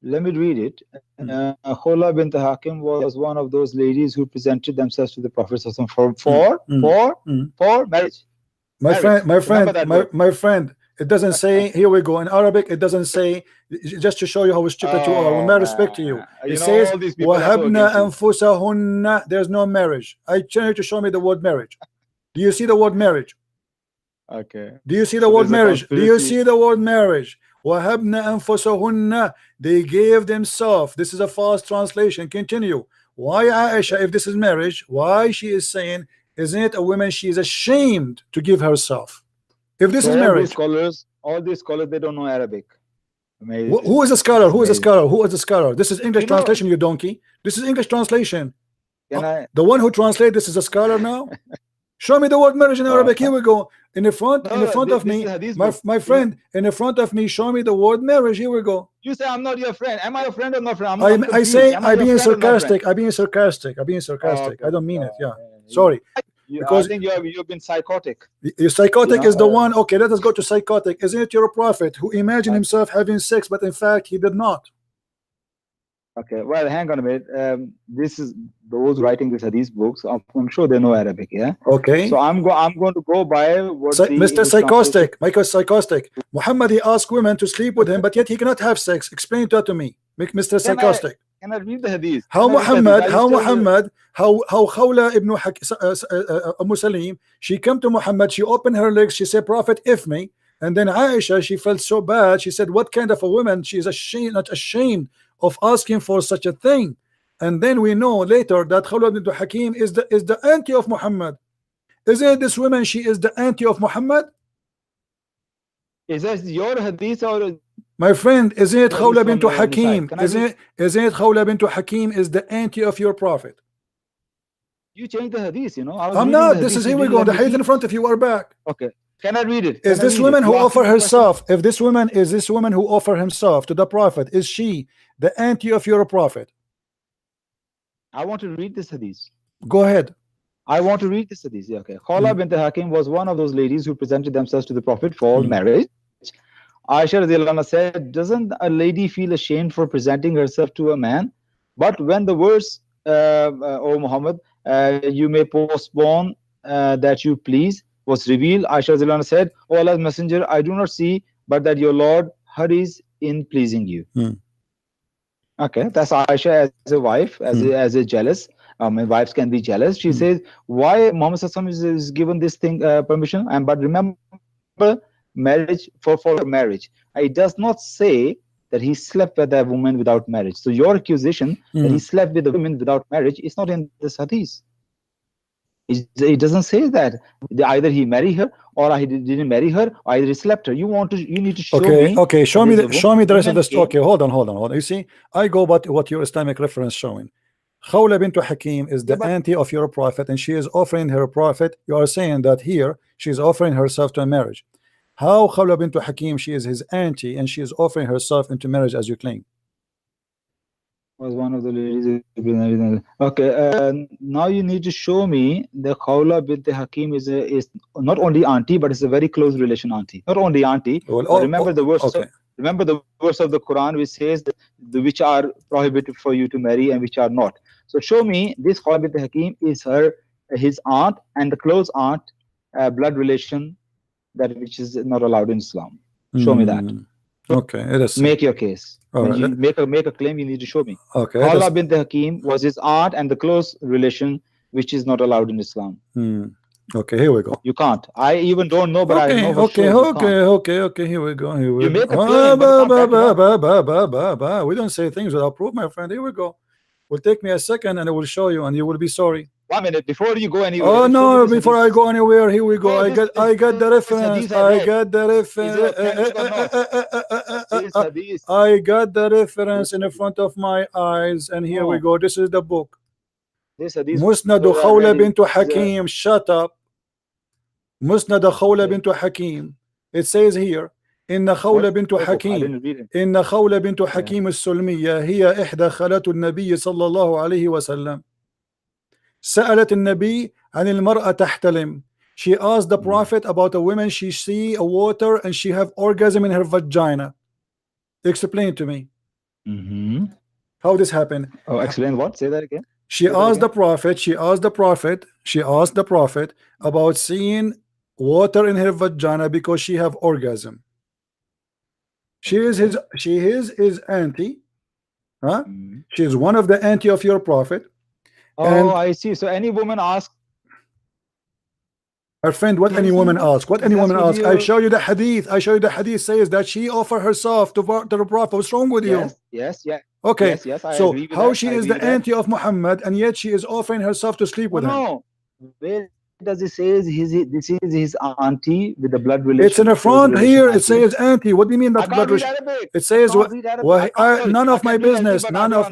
Let me read it. Khula bint Hakim was one of those ladies who presented themselves to the Prophet for marriage. My friend, It doesn't say, here we go, in Arabic, it doesn't say, just to show you how stupid you are, with my respect to you. It says, وَهَبْنَا أَنفُسَهُنَّ. There's no marriage. I tell you to show me the word marriage. Do you see the word marriage? Okay. Do you see the word marriage? Do you see the word marriage? وَهَبْنَا أَنفُسَهُنَّ. They gave themselves. This is a false translation. Continue. Why Aisha, if this is marriage, why she is saying, isn't it a woman, she is ashamed to give herself? If this is marriage. All these scholars, they don't know Arabic. Who is a scholar? Who is a scholar? Who is a scholar? This is English translation, you donkey. This is English translation. The one who translates this is a scholar now? Show me the word marriage in Arabic. Here we go. In the front of me, my friend, in the front of me, show me the word marriage. Here we go. You say I'm not your friend. Am I your friend or not friend? I say I'm being sarcastic. I'm being sarcastic. I'm being sarcastic. I don't mean it. Yeah. Sorry. Because I think you've been psychotic. Psychotic is the one. Okay, let us go to psychotic. Isn't it your prophet who imagined himself having sex, but in fact he did not? Okay, well, hang on a minute. This is those writing these hadith books. I'm sure they know Arabic. Yeah. Okay. So I'm going to go by what Mr. Psychostic, Michael Psychostic. Muhammad, he asked women to sleep with him, but yet he cannot have sex. Explain that to me, Mr. Psychostic. Can I read the hadith? How Khawla ibn Salim, she came to Muhammad, she opened her legs, she said, Prophet, if me. And then Aisha, she felt so bad. She said, what kind of a woman? She is ashamed, not ashamed of asking for such a thing. And then we know later that Khawla ibn Hakim is the auntie of Muhammad. Isn't this woman, she is the auntie of Muhammad? Is that your hadith or? My friend, isn't it Khawla bint Hakim? Isn't it Khawla bint Hakim is the auntie of your prophet? You changed the hadith, you know. I'm not. This is, here we go. The hadith in front of you are back. Okay. Can I read it? Is this woman who offer herself? If this woman is this woman who offer himself to the prophet, is she the auntie of your prophet? I want to read this hadith. Go ahead. I want to read this hadith. Yeah, okay. Khawla bint Hakim was one of those ladies who presented themselves to the prophet for marriage. Aisha radiallahu anha said, doesn't a lady feel ashamed for presenting herself to a man? But when the verse, O Muhammad, you may postpone that you please, was revealed, Aisha radiallahu anha said, O Allah's messenger, I do not see but that your Lord hurries in pleasing you. Okay, that's Aisha as a wife, as a jealous. Wives can be jealous. She says, why Muhammad is given this thing permission? But remember, marriage for marriage. It does not say that he slept with a woman without marriage. So your accusation that he slept with a woman without marriage is not in this hadith. It doesn't say that either he married her or he didn't marry her, or either he slept her. You need to show me. Okay, show me the rest of the story. Okay, hold on. You see, I go by what your Islamic reference showing. Khawla bint Hakim is the auntie of your prophet, and she is offering her prophet. You are saying that here she is offering herself to a marriage. How Khawla bint Hakim, she is his auntie and she is offering herself into marriage as you claim? Was one of the ladies. Okay, now you need to show me the Khawla bint Hakim is not only auntie, but it's a very close relation auntie. Not only auntie. Remember the verse. Okay. Remember the verse of the Quran which says that which are prohibited for you to marry and which are not. So show me this Khawla bint Hakim is his aunt and the close aunt, blood relation, that which is not allowed in Islam. Show me that. Okay, it is. Make your case. When you make a claim, you need to show me. Okay. Khawla bint Hakim was his aunt and the close relation which is not allowed in Islam. Okay, here we go. You can't. I even don't know, but I know for okay, sure okay. Here we go. You make a claim. We don't say things without proof, my friend. Here we go. Will take me a second, and I will show you, and you will be sorry. 1 minute before you go anywhere. Oh no! Before I go anywhere, here we go. I got the reference. I got the reference. I got the reference in the front of my eyes, and here we go. This is the book. Musnad Khawla bint Hakim. Shut up. Musnad Khawla bint Hakim. It says here, إن خولة بنت حكيم إن خولة بنت حكيم السلمية هي إحدى خالات النبي صلى الله عليه وسلم. سألت النبي عن المرأة تحتلم. She asked the prophet about a woman she see a water and she have orgasm in her vagina. Explain to me. How this happened. Oh, explain what? Say that again. She asked the prophet about seeing water in her vagina because she have orgasm. She is his auntie. Huh? She is one of the auntie of your prophet. Oh, I see. So any woman asks, our friend, what any woman asks? What any woman asks? I show you the hadith. I show you the hadith says that she offered herself to the prophet. What's wrong with you? Yes. Okay. Yes, I so agree with how that. she is the auntie of Muhammad, and yet she is offering herself to sleep with him? No. Where does it say this is his auntie with the blood relation? It's in the front here. It says auntie. What do you mean that blood relation? It says none of my business. None of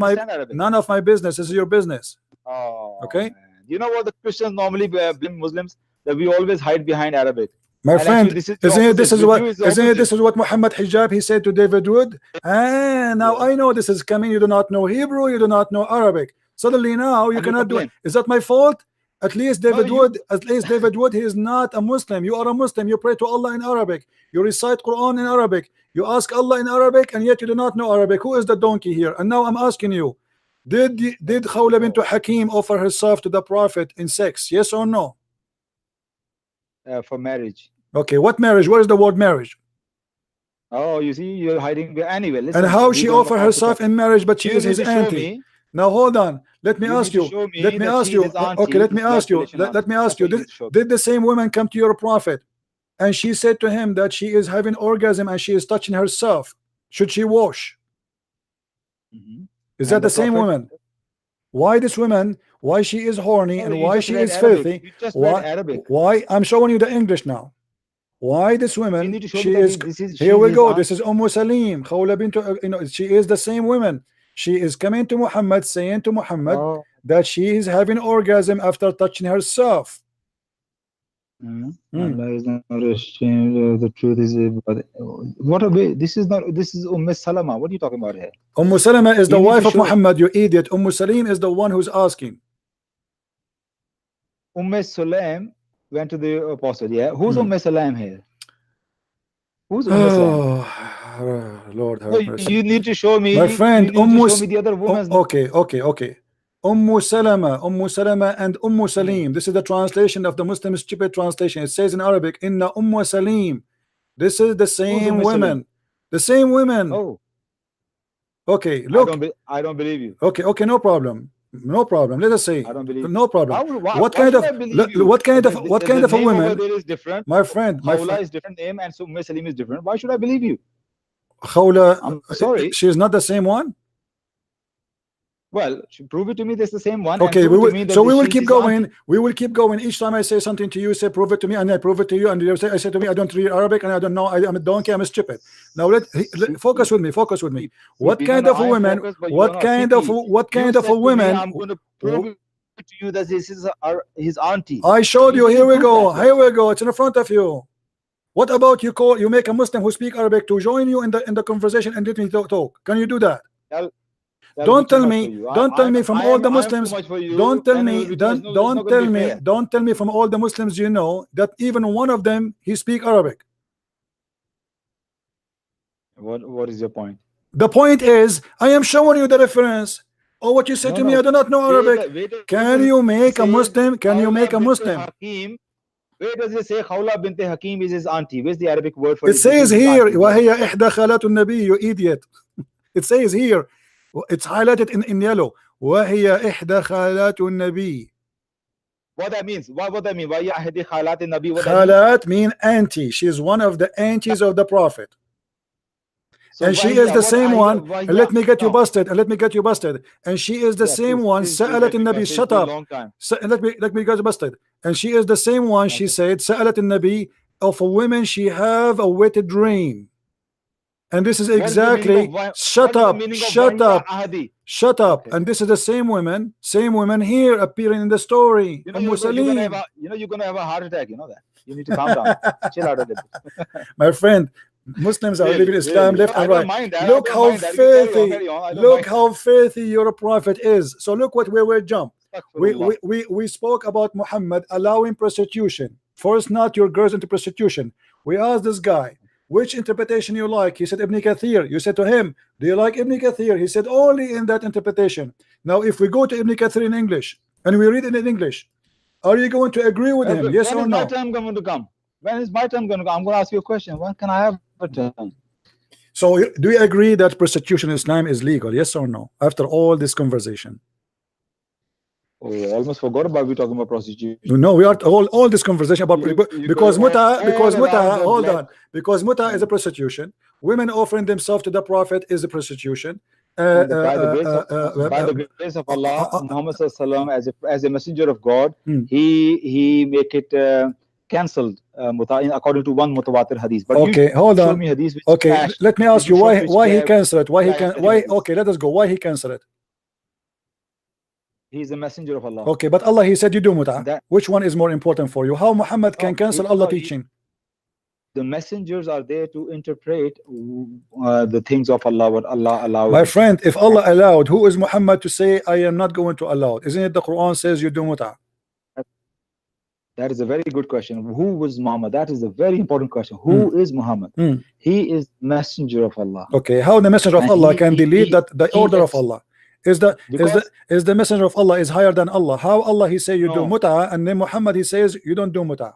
my business. This is your business. Oh, okay. Man. You know what the Christians normally blame Muslims? That we always hide behind Arabic. My friend, this is what Muhammad Hijab he said to David Wood. Now I know this is coming. You do not know Hebrew. You do not know Arabic. Suddenly now you cannot do it. Is that my fault? At least David Wood, he is not a Muslim. You are a Muslim. You pray to Allah in Arabic. You recite Quran in Arabic. You ask Allah in Arabic, and yet you do not know Arabic. Who is the donkey here? And now I'm asking you, did Khawla bint Hakim offer herself to the Prophet in sex? Yes or no? For marriage. Okay, what marriage? Where is the word marriage? Oh, you see, you're hiding. Anyway, listen. And how she offer herself in marriage, but she is his auntie. Now hold on. Let me ask you. Let me ask you. Okay, let me ask you. Let me ask you. Did the same woman come to your prophet, and she said to him that she is having orgasm and she is touching herself? Should she wash? Is that the same woman? Why this woman? Why she is horny and why she is filthy? Why? I'm showing you the English now. Why this woman? She is. Here we go. This is Salim. Khawla bint. She is the same woman. She is coming to Muhammad, saying to Muhammad that she is having orgasm after touching herself. Allah is not ashamed of the truth. What a way. This is Salama. What are you talking about here? Salama is the wife of Muhammad, you idiot. Salim is the one who's asking. Salam went to the apostle. Yeah, who's Salam here? Who's Salam? Lord have mercy. You need to show me. My friend, the other woman. Okay. Salama and Salim. This is the translation of the Muslim stupid translation. It says in Arabic, Inna Salim. This is the same women. The same women. Oh. Okay, look. I don't believe you. Okay, no problem. No problem. Let us say. I don't believe. No problem. What kind of a woman? There is different. My friend. Khawla is different name, and so Salim is different. Why should I believe you? Khawla. I'm sorry. She is not the same one. Well, prove it to me. That's the same one. Okay, we will keep going. We will keep going. Each time I say something to you, say prove it to me, and I prove it to you, and you say, I say to me, I don't read Arabic, and I don't know. I'm a donkey. I'm stupid. Now let focus with me. Focus with me. What kind of a woman? What kind of a woman? I'm going to prove it to you that this is his auntie. I showed you. Here we go. Here we go. It's in front of you. What about you make a Muslim who speak Arabic to join you in the conversation and let me talk? Can you do that? Don't tell me from all the Muslims. Don't tell me from all the Muslims you know that even one of them he speak Arabic. What is your point? The point is I am showing you the reference. Oh, what you said to me, I do not know Arabic. Can you make a Muslim? Can you make a Muslim? Where does it say Khawla bint Hakim is his auntie? Where's the Arabic word for it? It says here, وَهِيَ إِحْدَى خَالَاتُ النَّبِيِّ, you idiot. It says here, it's highlighted in yellow. وَهِيَ إِحْدَى خَالَاتُ النَّبِيِّ. What that means? What that mean? وَهِيَ إِحْدَى خَالَاتِ النَّبِيِّ. Khalat mean auntie. She is one of the aunties of the Prophet. And she is the same one. And let me get you busted. And she is the same one. Sa'alat al-Nabi. Shut up. Let me get you busted. And she is the same one. She said, Sa'alat al-Nabi, of a woman she have a wet dream. And this is exactly. Shut up. And this is the same women here appearing in the story. You're gonna have a heart attack. You know that. You need to calm down. Chill out a little bit. My friend. Muslims are living Islam left and right. Look how filthy your prophet is. So look what we will jump. We spoke about Muhammad allowing prostitution. Force not your girls into prostitution. We asked this guy, which interpretation you like? He said Ibn Kathir. You said to him, do you like Ibn Kathir? He said only in that interpretation. Now if we go to Ibn Kathir in English and we read it in English, are you going to agree with him? Yes or no? When is my turn going to come? When is my turn going to come? I'm going to ask you a question. When can I have a turn? So do you agree that prostitution in Islam is legal? Yes or no? After all this conversation. Oh, I almost forgot about we talking about prostitution. No, we are all this conversation about because muta hold on, because muta is a prostitution. Women offering themselves to the Prophet is a prostitution. By the grace of Allah, Muhammad Sallallahu as a messenger of God, he make it cancelled muta according to one mutawatir hadith. But okay, hold on. Me hadith okay, let me ask you why he cancelled it. Why okay, let us go. Why he cancelled it? He's a messenger of Allah. Okay, but Allah, he said you do muta. Which one is more important for you? How Muhammad can cancel Allah teaching? The messengers are there to interpret the things of Allah, what Allah allowed. My friend, if Allah allowed, who is Muhammad to say I am not going to allow it? Isn't it the Quran says you do muta? That is a very good question. Who was Muhammad? That is a very important question. Who is Muhammad? He is messenger of Allah. Okay, how the messenger of Allah can delete the order of Allah? Is the messenger of Allah is higher than Allah? How Allah he say you do muta, and then Muhammad he says you don't do muta?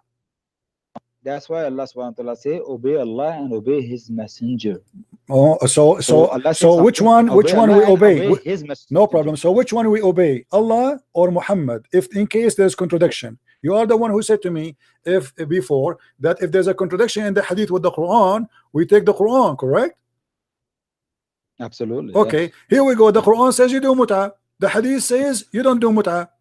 That's why Allah subhanahu wa ta'ala say obey Allah and obey his messenger. Oh, so which one we obey? No problem. So which one we obey, Allah or Muhammad? If in case there's contradiction, you are the one who said to me before that if there's a contradiction in the hadith with the Quran, we take the Quran, correct? Absolutely. Okay, yes. Here we go. The Quran says you do muta. The hadith says you don't do muta.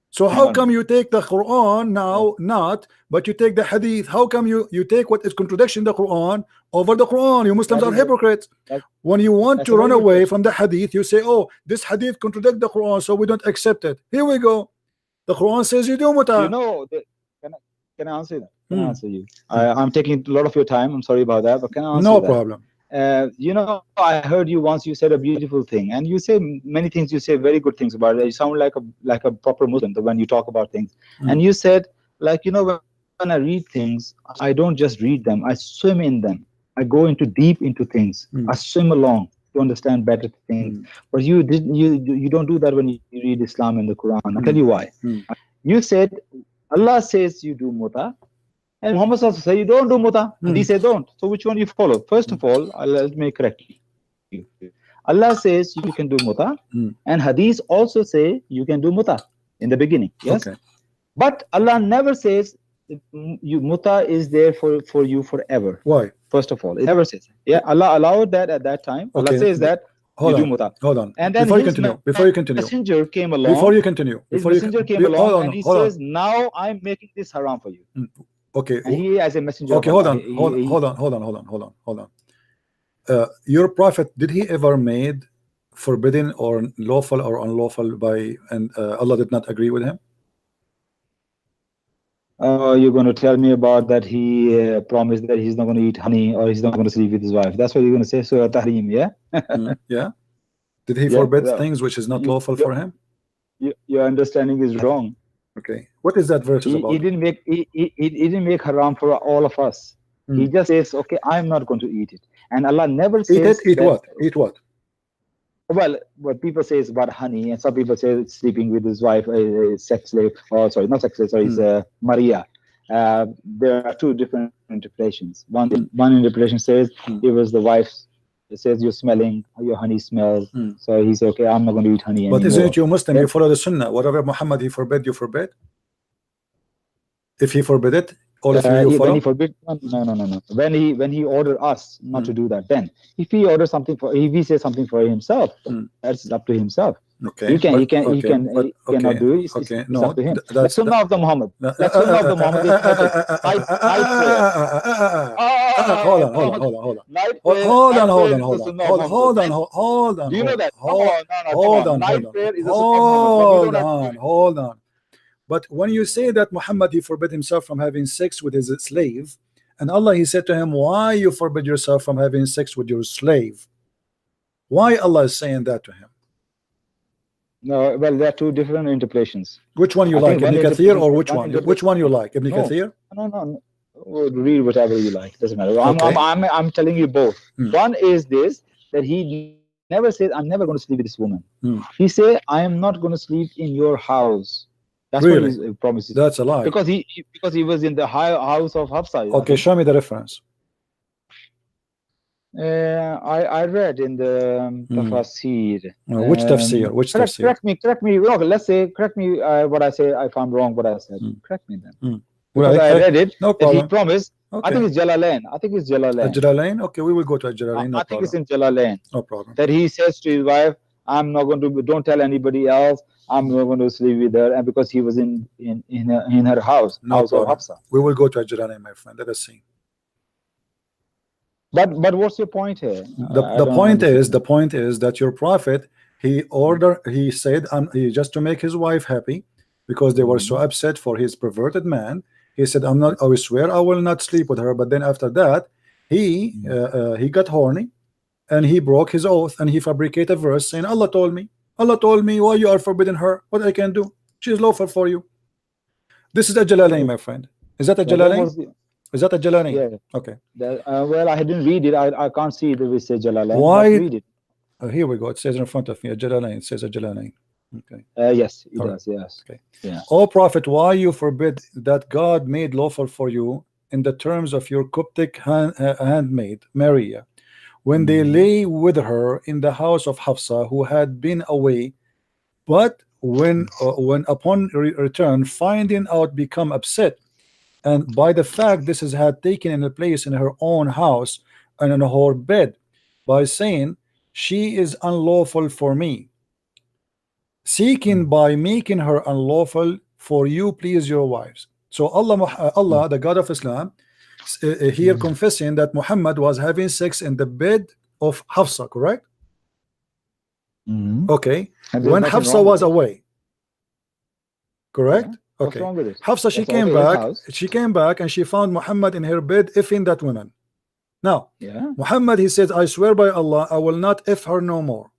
So how come you take the Quran now not, but you take the hadith? How come you take what is contradiction the Quran over the Quran? You Muslims are hypocrites. When you want to run away from the hadith, you say, oh, this hadith contradicts the Quran, so we don't accept it. Here we go. The Quran says you do muta. You know, can I answer that? Can I answer you? I'm taking a lot of your time. I'm sorry about that, but can I answer no that? problem. You know, I heard you once. You said a beautiful thing, and you say many things. You say very good things about it. You sound like a proper Muslim when you talk about things. And you said, like, you know, when I read things, I don't just read them. I swim in them. I go deep into things. I swim along to understand better things. But you don't do that when you read Islam and the Quran. I'll tell you why. You said Allah says you do muta. And Muhammad also said you don't do muta. And he said don't. So which one you follow? First of all, let me correct you. Allah says you can do muta, and hadith also say you can do muta in the beginning. Yes. Okay. But Allah never says muta is there for you forever. Why? First of all, it never says. Yeah, Allah allowed that at that time. Okay. Allah says that you do muta. Hold on. And then before you continue, messenger came along. Before you continue, and he says, now I'm making this haram for you. Okay. And he as a messenger. Okay, hold on. Your prophet, did he ever made forbidden or lawful or unlawful by and Allah did not agree with him? You're going to tell me about that he promised that he's not going to eat honey or he's not going to sleep with his wife. That's what you're going to say. So tahrim, yeah? Yeah. Did he forbid things which is not lawful for him? Your understanding is wrong. Okay, what is that verse about? He didn't make haram for all of us. He just says, okay, I'm not going to eat it, and Allah never says eat what. Well, what people say is about honey, and some people say sleeping with his wife, a sex slave. Oh, sorry, not sex slave. Sorry, it's Maria. There are two different interpretations. One interpretation says it was the wife's. It says you're smelling, your honey smells. So he said, okay, I'm not going to eat honey anymore. But isn't it you Muslim? You follow the Sunnah. Whatever Muhammad he forbid, you forbid. If he forbid it, all of you follow. When he forbid, no. When he ordered us not to do that, then if he orders something if he says something for himself, that's up to himself. Okay. He cannot do it. It's up to him. The Sunnah of the Muhammad. The Sunnah of the Muhammad is perfect. Hold on. Do you know that? Hold on. But when you say that Muhammad he forbid himself from having sex with his slave, and Allah he said to him, why you forbid yourself from having sex with your slave? Why Allah is saying that to him? No, well, there are two different interpretations. Which one you like, Ibn Kathir, or which one? Which one you like, Ibn Kathir? No. Read whatever you like. Doesn't matter. I'm telling you both. One is this, that he never said, I'm never going to sleep with this woman. He said, I am not going to sleep in your house. That's what he promises. That's a lie. Because he was in the house of Hafsa. Okay, show me the reference. I read in the tafsir. Which tafsir? Which tafsir? Correct me. Okay, let's say correct me what I say. If I'm wrong, what I said. Correct me then. Well, Because I read it. No that he problem. promised. Okay. I think it's Jalalain. Jalalain. Okay, we will go to Jalalain. No I think problem. it's in Jalalain. No problem. That he says to his wife, "I'm not going to. Don't tell anybody else. I'm not going to sleep with her." And because he was in her house, No house problem. of Hafsa. We will go to Jalalain, my friend. Let us see. But what's your point here? The point is that your prophet, he said just to make his wife happy, because they were so upset for his perverted man. He said, I will swear I will not sleep with her. But then after that, he got horny and he broke his oath and he fabricated a verse saying, Allah told me why you are forbidding her, what I can do, she is lawful for you. This is a Jalalain, my friend. Is that a Jalalain? Is that a Jalalain? Yeah. Okay. Well, I didn't read it. I can't see that we say Jalalain. Why? Read it. Here we go. It says in front of me a Jalalain. It says a Jalalain. Okay. Yes, it does. Yes. Okay. Yeah. O Prophet, why you forbid that God made lawful for you in the terms of your Coptic handmaid Maria, when they lay with her in the house of Hafsa, who had been away, but when upon return, finding out, become upset, and by the fact this has had taken in a place in her own house and in her bed, by saying, she is unlawful for me, seeking by making her unlawful for you, please your wives. So Allah, the God of Islam, here confessing that Muhammad was having sex in the bed of Hafsa, correct? Okay. When Hafsa was away, correct? Okay. Hafsa, she came back. She came back and she found Muhammad in her bed effing that woman. Now, Muhammad, he says, I swear by Allah, I will not F her no more.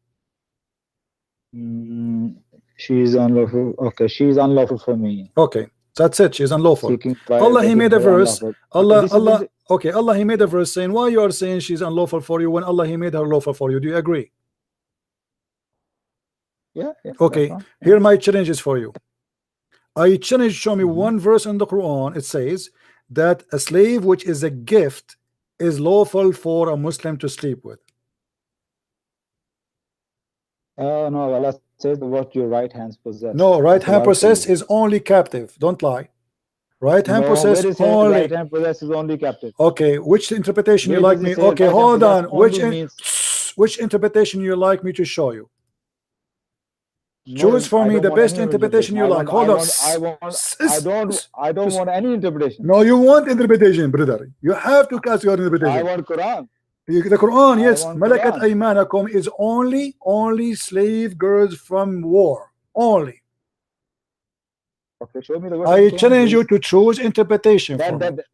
She is unlawful. Okay, she is unlawful for me. Okay, that's it. She is unlawful. Allah, he made a verse. Allah, he made a verse saying, why you are saying she's unlawful for you when Allah, he made her lawful for you? Do you agree? Yeah. Okay. Here my challenge is for you. I challenge, show me one verse in the Quran. It says that a slave which is a gift is lawful for a Muslim to sleep with. No, Allah says what your right hands possess. No, right hand possess is only captive. Don't lie. Right hand possess only. Right hand possess is only captive. Okay, which interpretation you like me? Okay, hold on. Which interpretation you like me to show you? Choose for me the best interpretation you like. Hold on. I don't want any interpretation. No, you want interpretation, brother. You have to cast your interpretation. I want Quran. The Quran, yes. Malakat aymanakum is only slave girls from war. Only. Okay, show me the verse. I challenge you to choose interpretation. Show me the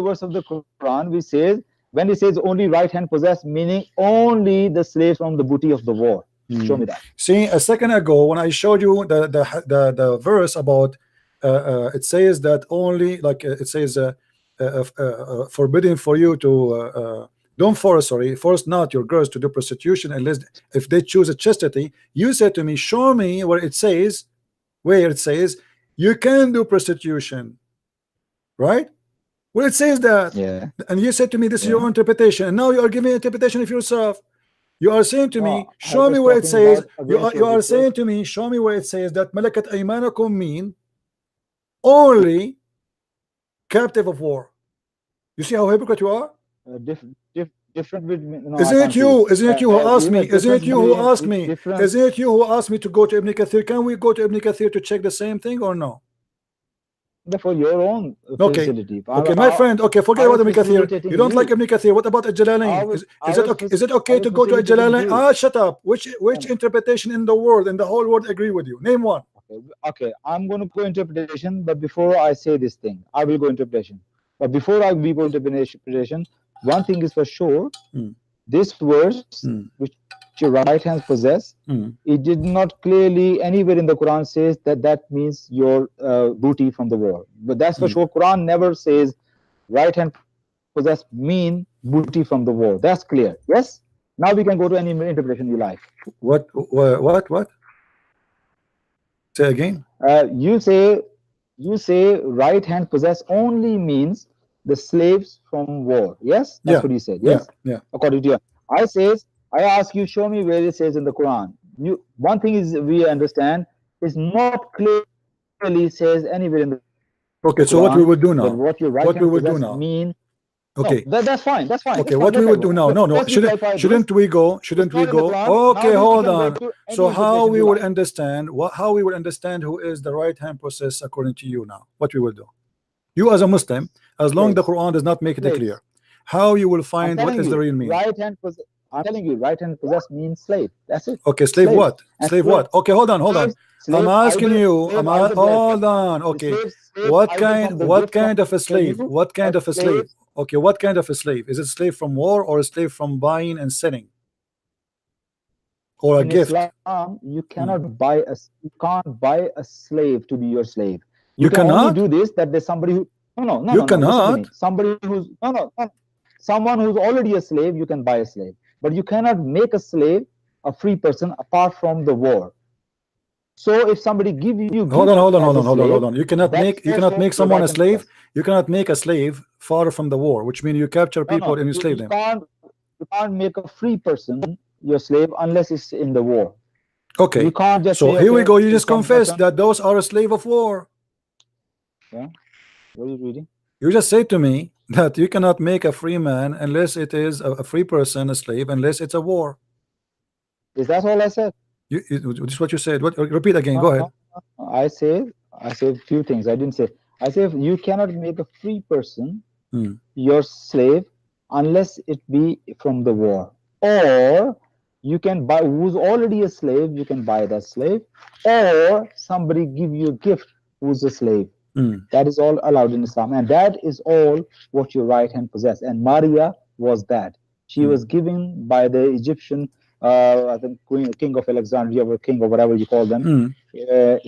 verse of the Quran which says, when it says only right hand possess, meaning only the slaves from the booty of the war. Show me that. See, a second ago when I showed you the verse about it says that only, like it says forbidden for you to don't force not your girls to do prostitution unless if they choose a chastity. You said to me, show me where it says you can do prostitution, right? Well, it says that, and you said to me this is your interpretation, and now you are giving interpretation of yourself. You are saying to me, show me where it says. You are saying to me, show me where it says that Malakat aymanakum mean only captive of war. You see how hypocrite you are? Different with me. No, isn't it you who asked me? Isn't it you who asked me? Isn't it you who asked me to go to Ibn Kathir? Can we go to Ibn Kathir to check the same thing or no? For your own facility. Okay, my friend. Okay, forget about Ibn Kathir. You don't like Ibn Kathir. What about Jalalain? Is it okay to go to Jalalain? Shut up. Which interpretation in the world, in the whole world, agree with you? Name one. Okay, I'm going to go interpretation, but before I say this thing, I will go interpretation. But before I go interpretation, one thing is for sure: this verse, which your right hands possess, it did not clearly anywhere in the Quran says that means your booty from the war. But that's for sure. Quran never says right hand possess mean booty from the war. That's clear. Yes. Now we can go to any interpretation you like. What? Say again. You say right hand possess only means the slaves from war. Yes, that's what you said. Yeah, Yes, yeah. according to you. I ask you, show me where it says in the Quran. One thing is we understand is not clearly says anywhere in the Okay, so what we would do now? what your right What we hand would do possess now? mean. Okay. No, that's fine. That's fine. Okay, That's what fine. we would do now? No, no. First we clarify Shouldn't we go? Shouldn't It's we not in the go? Quran. Okay, Now hold can on. go to any So how interpretation we you will like. understand how we will understand who is the right hand possessor according to you now? What we will do? You as a Muslim, as long the Quran does not make it clear, how you will find what is the real meaning? I'm telling you, right hand possess means slave. That's it. Okay, slave what? Slave what? Okay, hold on. Slave I'm asking either- you. slave either Hold on. Okay, slave what either kind? from the What gift from kind of a slave? you, What kind of a slave? slave Okay, what kind of a slave? Is it slave from war or a slave from buying and selling, or a in gift? Islam, you can't buy a slave to be your slave. You can only cannot? do this that there's somebody who no. You Listen to cannot? me. Somebody who's no. Someone who's already a slave, you can buy a slave, but you cannot make a slave a free person apart from the war. So if somebody give you hold on. You cannot make someone a slave. You cannot make a slave far from the war, which means you capture people and you slave them. You can't make a free person your slave unless it's in the war. Okay. You can't just so say, here we okay, go. You just some confessed person- that those are a slave of war. Yeah. What are you reading? You just say to me that you cannot make a free man unless it is a free person, a slave, unless it's a war. Is that all I said? This is what you said. What? Repeat again. Go ahead. I said a few things. I didn't say. I said you cannot make a free person your slave unless it be from the war, or you can buy who's already a slave. You can buy that slave, or somebody give you a gift who's a slave. That is all allowed in Islam, and that is all what your right hand possess. And Maria was that. She was given by the Egyptian, I think, king of Alexandria or king or whatever you call them.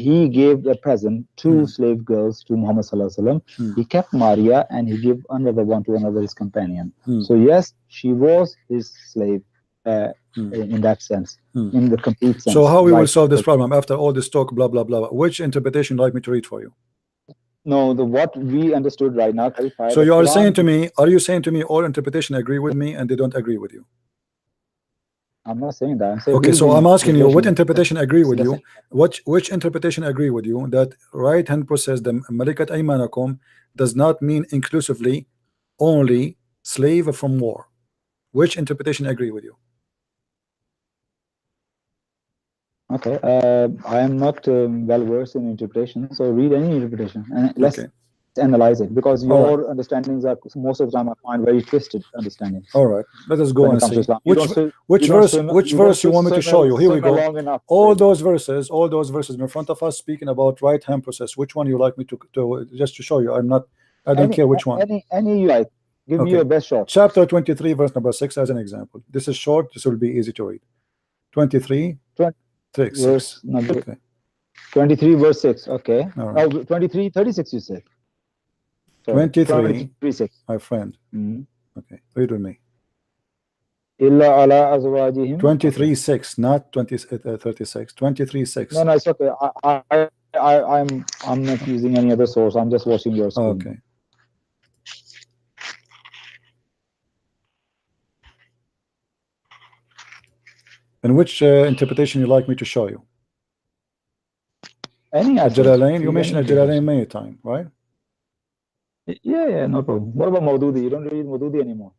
He gave a present two slave girls to Muhammad Sallallahu Alaihi Wasallam. He kept Maria and he gave another one to another his companion. So yes, she was his slave in that sense, in the complete sense. So how we will solve this problem after all this talk, blah blah blah? Which interpretation would you like me to read for you? No, what we understood right now. So you are saying to me, are you saying to me all interpretation agree with me and they don't agree with you? I'm not saying that. I'm saying okay, so I'm asking you, what interpretation agree with you? Which interpretation agree with you that right hand possess the Malikat Aymanakum does not mean inclusively only slave from war? Which interpretation agree with you? Okay, I am not well versed in interpretation, so read any interpretation and let's analyze it, because your understandings are most of the time I find very twisted understandings. All right, let us go and see which verse you want me to show you. Here we go. All those verses in front of us speaking about right hand process. Which one you like me to just to show you? I don't care which one. Any you like. Give me your best shot. Chapter 23, verse number 6 as an example. This is short. This will be easy to read. 23. 23 verse 6. Okay. Right. 23 36 you said. Sorry, 23 6. My friend. Okay, read with me. 23 6, not 36. 23 6. No, it's okay. I'm not using any other source. I'm just watching your screen. Okay. And which interpretation you like me to show you? Any Jalalain. You mentioned Jalalain many times, right? Yeah, no problem. What about Maududi? You don't read Maududi anymore.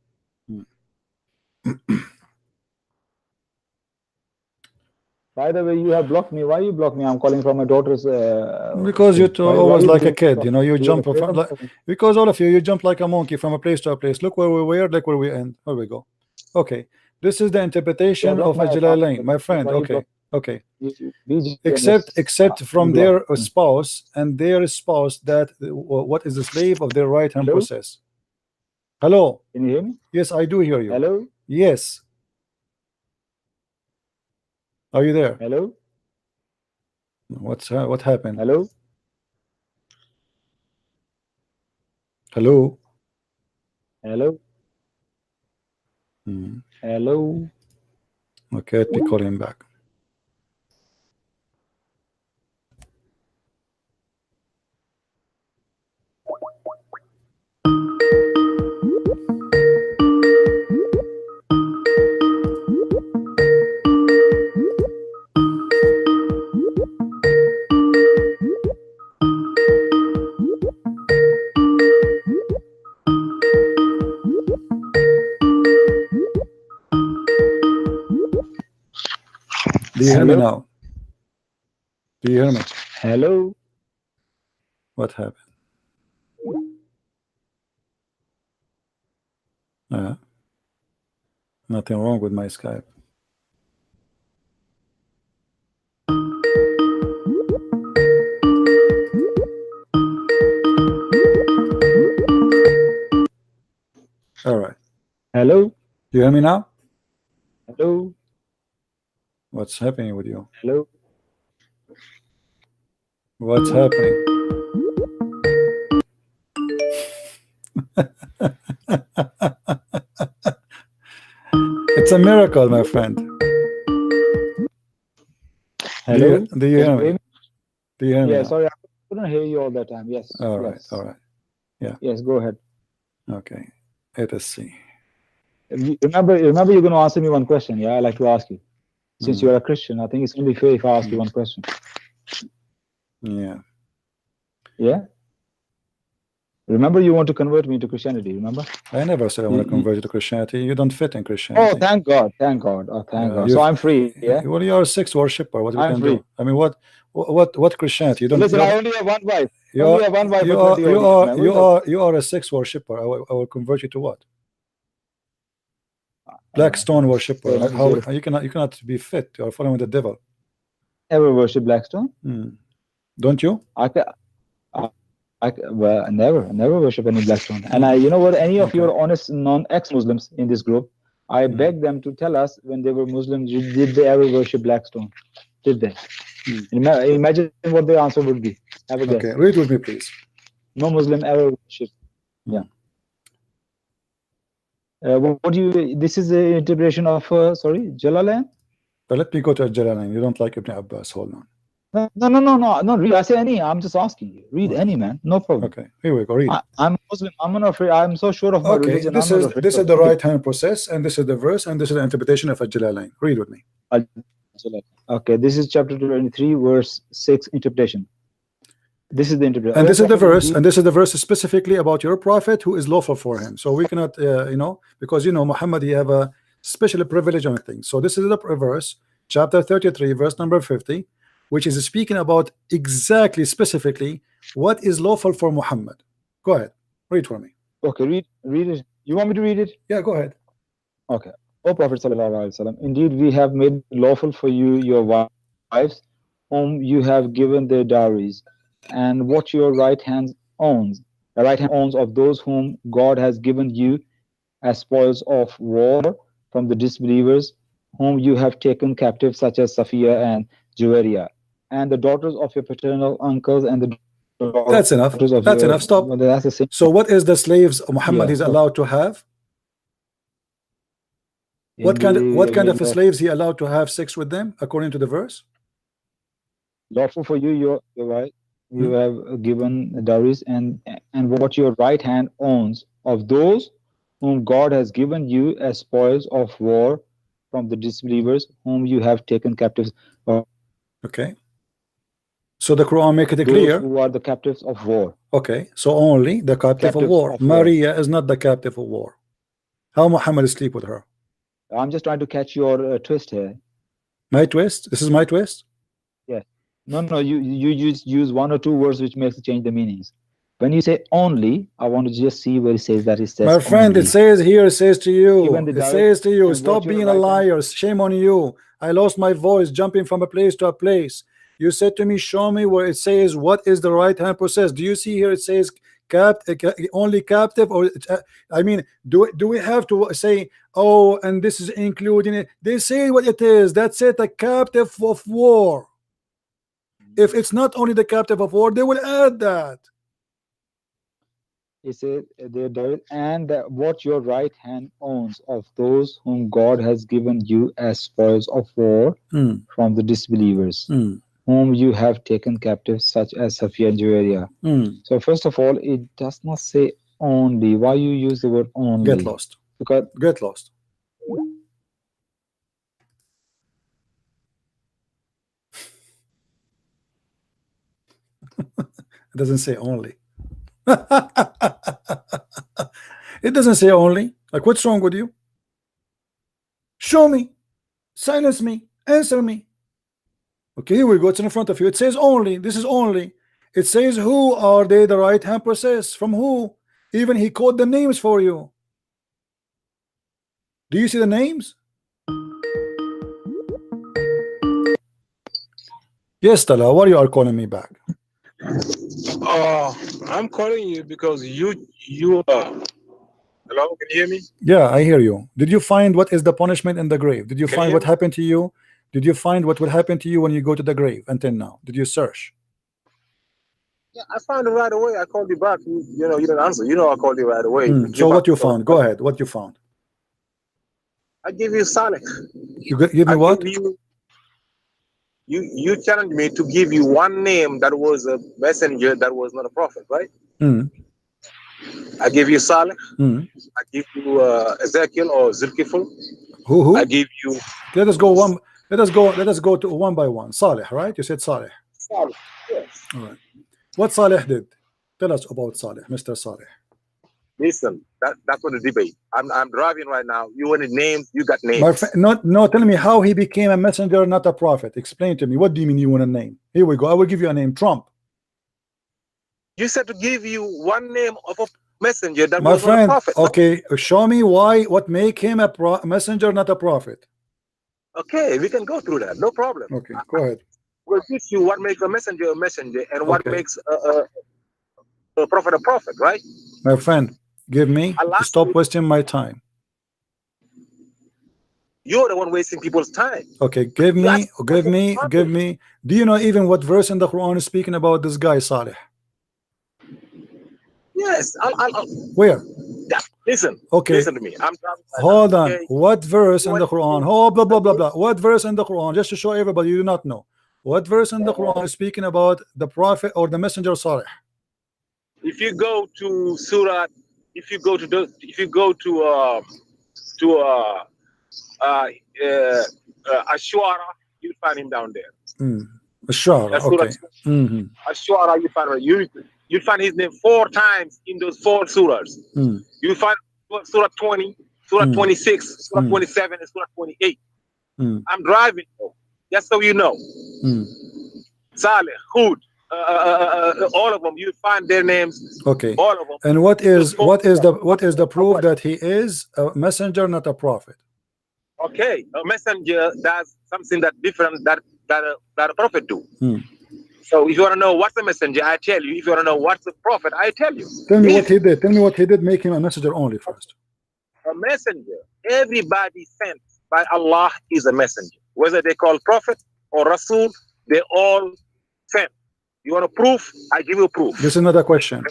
By the way, you have blocked me. Why you block me? I'm calling from my daughter's. Because you're always like a kid, you know. You jump from because all of you jump like a monkey from a place to a place. Look where we were, look where we end. Here we go. Okay, this is the interpretation of Jalalain, my friend. Okay. Except from their spouse and their spouse that what is the slave of their right hand possess. Hello. Can you hear me? Yes, I do hear you. Hello. Yes. Are you there? Hello. What happened? Hello. Hello. Hello. Hello. Okay, let me call him back. Do you hear me now? Do you hear me? Hello. What happened? Nothing wrong with my Skype. All right. Hello. You hear me now? Hello. What's happening with you? Hello. What's happening? It's a miracle, my friend. Hello. Do you hear me? Do you hear me? Yeah, now? sorry, I couldn't hear you all the time. Yes. All right. Yes. All right. Yeah. Yes, go ahead. Okay. Let us see. Remember, you're going to answer me one question. Yeah, I'd like to ask you. Since you are a Christian, I think it's only fair if I ask you one question. Yeah. Yeah. Remember, you want to convert me to Christianity. Remember? I never said I want to convert you to Christianity. You don't fit in Christianity. Oh, thank God! Thank God! Oh, thank God! So I'm free. Yeah. Well, you are a sex worshipper. What we I'm can free. do? I mean, what Christianity? You don't. Listen, I only have one wife. You only have one wife. You are a sex worshipper. I will convert you to what? Black stone worshipper. How you cannot be fit? You are following the devil. Ever worship Blackstone? Don't you? Well, never worship any Blackstone. And you know what? Any of your honest non-ex-Muslims in this group, I beg them to tell us when they were Muslims, did they ever worship Blackstone? Did they? Imagine what their answer would be. Have a guess. Okay, read with me, please. No Muslim ever worship. Yeah. What do you? This is the interpretation of sorry, Jalalain. But let me go to Jalalain. You don't like Ibn Abbas. Hold on. No. Read. I say any. I'm just asking you. Read any, man. No problem. Okay, here we go. Read. I'm Muslim. I'm not afraid. I'm so sure of my religion. This is the right hand process, and this is the verse, and this is the interpretation of Jalalain. Read with me. Okay, this is chapter 23, verse 6, interpretation. This is the interpretation. And this is the verse, and this is the verse specifically about your prophet who is lawful for him. So we cannot, because Muhammad, he have a special privilege on things. So this is the verse, chapter 33, verse number 50, which is speaking about exactly, specifically, what is lawful for Muhammad. Go ahead, read for me. Okay, read it. You want me to read it? Yeah, go ahead. Okay. O Prophet sallallahu alaihi wasallam, indeed we have made lawful for you your wives, whom you have given their dowries, and what your right hand owns, the right hand owns of those whom God has given you as spoils of war from the disbelievers, whom you have taken captive, such as Safiya and Juwairiya, and the daughters of your paternal uncles and the That's enough. That's enough. Stop. Well, that's the same. So what is the slaves Muhammad is allowed to have? What kind of slaves he allowed to have sex with them according to the verse? Lawful for you, your right. You have given dowries and what your right hand owns of those whom God has given you as spoils of war from the disbelievers, whom you have taken captives. Okay. So the Quran make it clear. Who are the captives of war? Okay. So only the captive of war. Maria is not the captive of war. How Muhammad sleep with her? I'm just trying to catch your twist here. My twist? This is my twist? Yeah. No. You just use one or two words which makes change the meanings. When you say only, I want to just see where it says that it says. My friend, only. it says here. It says to you. It says to you. Stop being a liar. Shame on you. I lost my voice jumping from a place to a place. You said to me, show me where it says what is the right hand process. Do you see here? It says only captive, or I mean, do we have to say, oh, and this is including it? They say what it is. That's it, a captive of war. If it's not only the captive of war, they will add that. It says and what your right hand owns of those whom God has given you as spoils of war from the disbelievers, whom you have taken captive, such as Safiya and Juwairiya. So first of all, it does not say only. Why you use the word only? Get lost. Because get lost. It doesn't say only. It doesn't say only. Like, what's wrong with you? Show me, silence me, answer me. Okay, here we go. It's in front of you. It says only. This is only. It says who are they the right hand process? From who? Even he called the names for you. Do you see the names? Yes, Tala, why you are calling me back? I'm calling you because you hello, can you hear me? Yeah, I hear you. Did you find what is the punishment in the grave? Did you Can you find hear what me? happened to you? Did you find what will happen to you when you go to the grave until now? Did you search? Yeah, I found it right away. I called you back. You know, you didn't answer. You know, I called you right away. So what you found? Go ahead. What you found? I give you Saleh. You give me I what? give you challenged me to give you one name that was a messenger that was not a prophet, right? I give you Saleh. I give you Ezekiel or Zulkifl. Who? I give you. Let us go one. Let us go to one by one. Saleh, right? You said Saleh. Saleh. Yes. All right. What Saleh did? Tell us about Saleh, Mr. Saleh. Listen, that's what the debate. I'm driving right now. You wanted names, you got names. My friend, no, tell me how he became a messenger, not a prophet. Explain to me. What do you mean you want a name? Here we go. I will give you a name. Trump. You said to give you one name of a messenger that My was friend, not a prophet. okay, show me what make him a messenger, not a prophet. Okay, we can go through that. No problem. Okay, go ahead. We'll teach you what makes a messenger and what makes a prophet a prophet, right? My friend, give me. Stop wasting my time. You're the one wasting people's time. Okay, give me. Do you know even what verse in the Quran is speaking about this guy Saleh? Yes, I'll Where? Yeah, listen. Okay. Listen to me. Hold on. Okay. What verse in the Quran? Oh, blah blah blah blah. What verse in the Quran? Just to show everybody you do not know. What verse in the Quran is speaking about the prophet or the messenger Saleh? If you go to Surah, if you go to Ashwara, you'll find him down there. Ashwara, okay. Ashwara, you find you find his name 4 times in those 4 surahs. You find Surah 20, Surah 26, Surah 27, and Surah 28. I'm driving, just so you know. Saleh, Hud, all of them. You find their names. Okay. All of them. And what is the proof that he is a messenger, not a prophet? Okay, a messenger does something that different that a prophet do. So if you want to know what's a messenger, I tell you. If you want to know what's a prophet, I tell you. Tell me what he did. Tell me what he did. Make him a messenger only first. A messenger. Everybody sent by Allah is a messenger. Whether they call prophet or Rasul, they all sent. You want a proof? I give you proof. This is another question.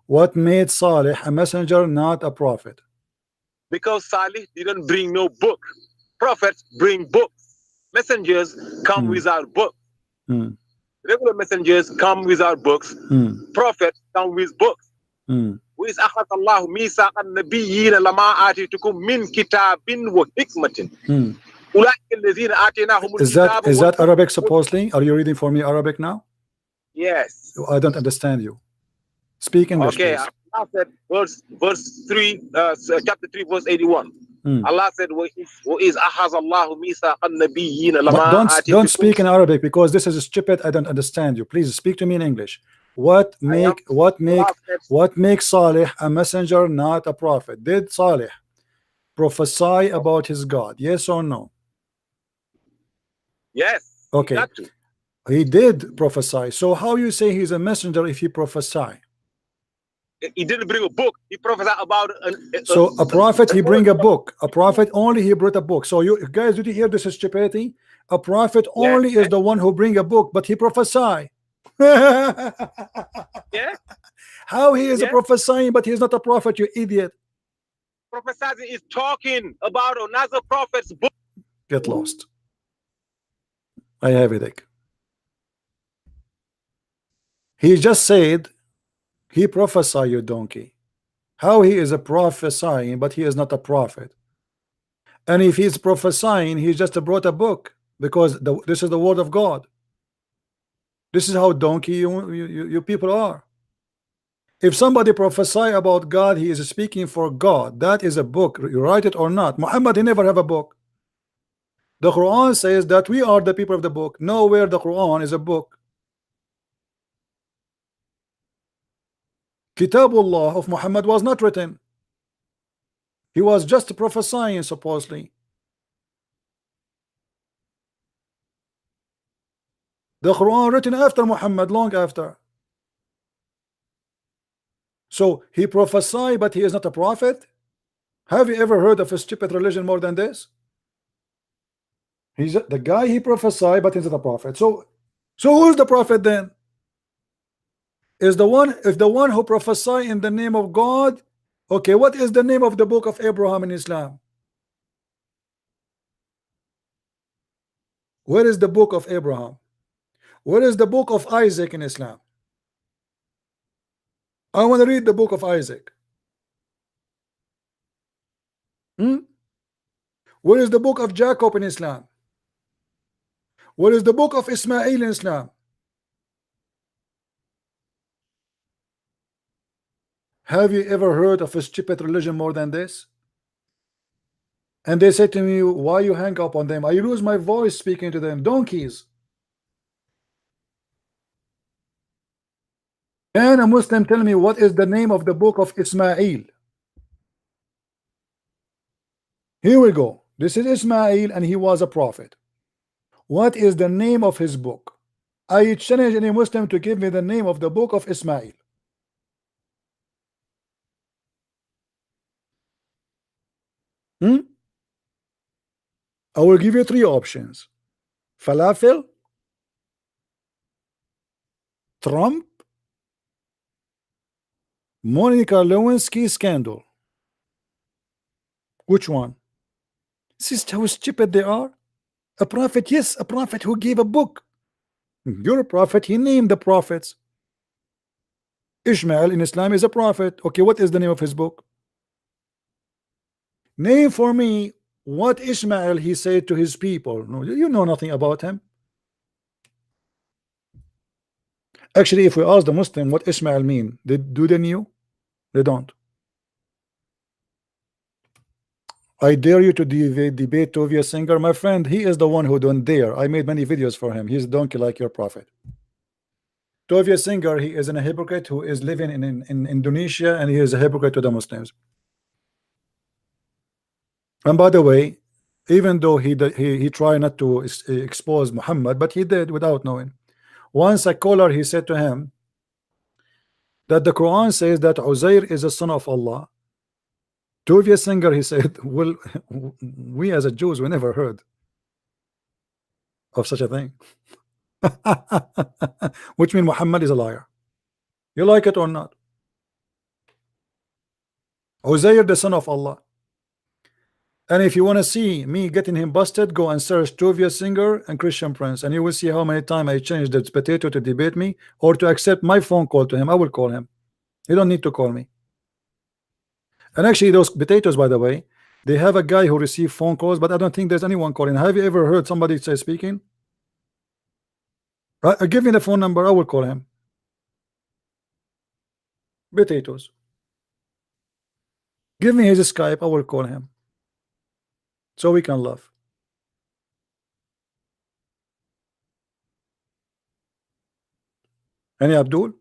What made Saleh a messenger, not a prophet? Because Saleh didn't bring no book. Prophets bring books. Messengers come without books. Regular messengers come without books. Prophets come with books. وإذ أخذ الله ميثاق النبيين لما آتيتكم من كتاب وحكمة. أولئك الذين آتيناهم الكتاب. Is that Arabic supposedly? Are you reading for me Arabic now? Yes. I don't understand you. Speak English, okay, please. Allah said, verse 3, chapter 3, verse 81. Allah said, وَإِذْ أَخَذَ اللَّهُ مِيثَاقَ النَّبِيِّينَ لَمَا Don't speak in Arabic because this is stupid. I don't understand you. Please speak to me in English. What makes Saleh a messenger, not a prophet? Did Saleh prophesy about his God? Yes or no? Yes. Okay. He did prophesy. So how you say he's a messenger if he prophesy? He didn't bring a book. He prophesied about. So a prophet, he bring a book. A prophet only he brought a book. So you guys, did you hear this stupidity? A prophet only is the one who bring a book, but he prophesy. Yeah. How he is a prophesying, but he's not a prophet? You idiot. Prophesying is talking about another prophet's book. Get lost. I have a headache. He just said he prophesied, you donkey. How he is a prophesying, but he is not a prophet? And if he's prophesying, he just brought a book because this is the word of God. This is how donkey you people are. If somebody prophesy about God, he is speaking for God. That is a book. You write it or not. Muhammad, he never have a book. The Quran says that we are the people of the book. Nowhere the Quran is a book. Kitabullah of Muhammad was not written. He was just prophesying, supposedly. The Quran written after Muhammad, long after. So he prophesied, but he is not a prophet. Have you ever heard of a stupid religion more than this? He's the guy, he prophesied, but he's not a prophet. So who's the prophet then? Is the one, if the one who prophesy in the name of God? Okay, what is the name of the book of Abraham in Islam? Where is the book of Abraham? Where is the book of Isaac in Islam? I want to read the book of Isaac. Where is the book of Jacob in Islam? Where is the book of Ismail in Islam? Have you ever heard of a stupid religion more than this? And they say to me, why you hang up on them? I lose my voice speaking to them. Donkeys. And a Muslim tell me, what is the name of the book of Ismail? Here we go. This is Ismail, and he was a prophet. What is the name of his book? I challenge any Muslim to give me the name of the book of Ismail. I will give you 3 options: falafel, Trump, Monica Lewinsky scandal. Which one? See how stupid they are. A prophet, yes, a prophet who gave a book. You're a prophet, he named the prophets. Ishmael in Islam is a prophet. Okay, what is the name of his book? Name for me what Ishmael he said to his people. No, you know nothing about him. Actually, if we ask the Muslim what Ishmael mean, do they know? They don't. I dare you to debate Tovia Singer, my friend. He is the one who don't dare. I made many videos for him. He's a donkey like your prophet. Tovia Singer, he is a hypocrite who is living in Indonesia, and he is a hypocrite to the Muslims. And by the way, even though he tried not to expose Muhammad, but he did without knowing. Once a caller, he said to him that the Quran says that Uzair is a son of Allah. Tovia Singer, he said, well, we as a Jews, we never heard of such a thing. Which means Muhammad is a liar. You like it or not? Uzair, the son of Allah. And if you want to see me getting him busted, go and search Tovia Singer and Christian Prince, and you will see how many times I changed the potato to debate me or to accept my phone call to him. I will call him. You don't need to call me. And actually, those potatoes, by the way, they have a guy who receives phone calls, but I don't think there's anyone calling. Have you ever heard somebody say speaking? Right? Give me the phone number, I will call him. Potatoes. Give me his Skype, I will call him. So we can love. Any Abdul?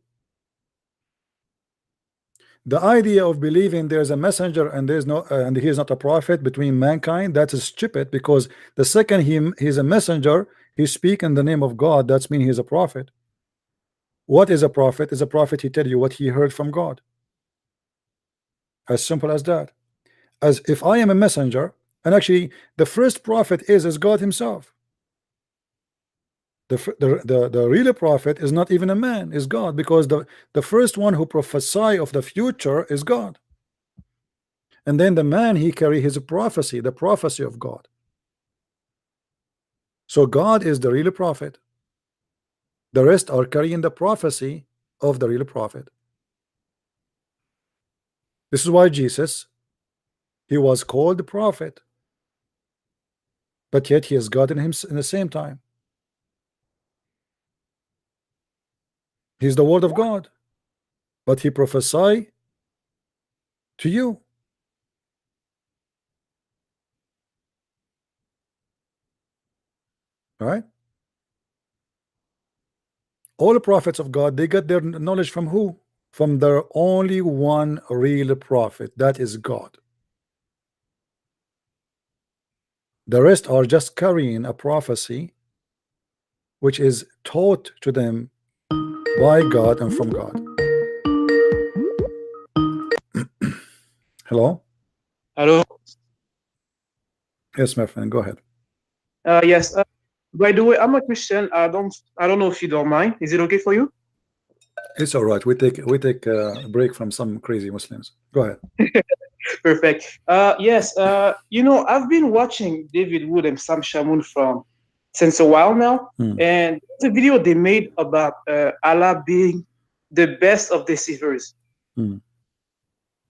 The idea of believing there's a messenger and there's no and he is not a prophet between mankind, that is stupid, because the second he's a messenger, he speak in the name of God, that's mean he's a prophet. What is a prophet? Is a prophet, he tell you what he heard from God. As simple as that. As if I am a messenger, and actually the first prophet is God himself. The real prophet is not even a man, is God, because the first one who prophesy of the future is God. And then the man, he carry his prophecy, the prophecy of God. So God is the real prophet. The rest are carrying the prophecy of the real prophet. This is why Jesus, he was called the prophet, but yet he is God in him in the same time. He's the word of God, but he prophesy to you. right? All the prophets of God, they got their knowledge from who? From their only one real prophet, that is God. The rest are just carrying a prophecy which is taught to them by God and from God. Hello? Hello. Yes, my friend, go ahead. Yes. By the way, I'm a Christian. I don't know if you don't mind. Is it okay for you? It's all right. We take a break from some crazy Muslims. Go ahead. Perfect. Yes. I've been watching David Wood and Sam Shamoun since a while now, and the video they made about Allah being the best of deceivers,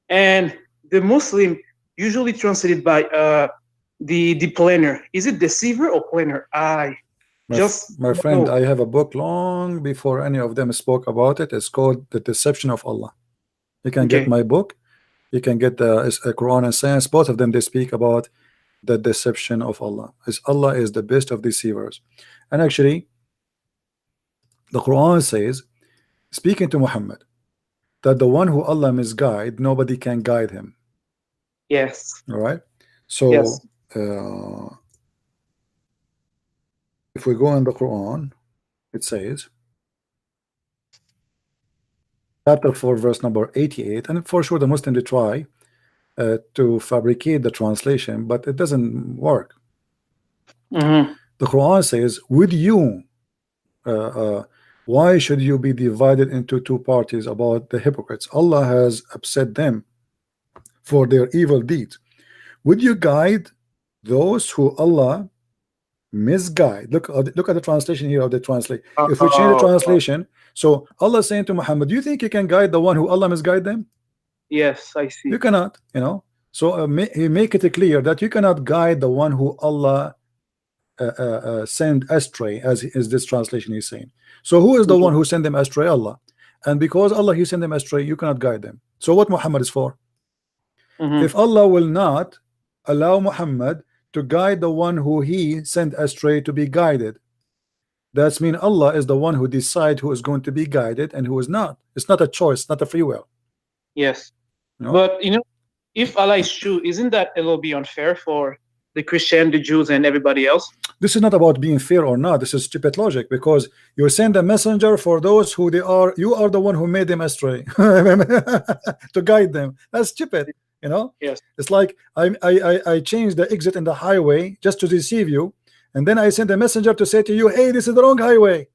and the Muslim usually translated by the planner. Is it deceiver or planner? My friend, I have a book long before any of them spoke about it. It's called The Deception of Allah. You can get my book. You can get the Quran and Science. Both of them, they speak about the deception of Allah. Allah is the best of deceivers. And actually, the Quran says, speaking to Muhammad, that the one who Allah misguide, nobody can guide him. Yes. All right. So yes. If we go in the Quran, it says, chapter 4, verse number 88, and for sure the Muslim, they try to fabricate the translation, but it doesn't work. The Quran says, would you why should you be divided into two parties about the hypocrites? Allah has upset them for their evil deeds. Would you guide those who Allah misguide? Look at the translation here of the translate. If we change the translation, so Allah is saying to Muhammad, do you think you can guide the one who Allah misguide them? Yes, I see. You cannot, so he make it clear that you cannot guide the one who Allah send astray, as is this translation is saying. So who is the one who sent them astray? Allah. And because Allah he sent them astray, you cannot guide them. So what Muhammad is for? If Allah will not allow Muhammad to guide the one who he sent astray to be guided, that's mean Allah is the one who decide who is going to be guided and who is not. It's not a choice, not a free will. Yes. But if Allah is true, isn't that a little bit unfair for the Christian, the Jews, and everybody else? This is not about being fair or not. This is stupid logic, because you send a messenger for those who they are. You are the one who made them astray to guide them. That's stupid. Yes. It's like I changed the exit in the highway just to deceive you, and then I send a messenger to say to you, hey, this is the wrong highway,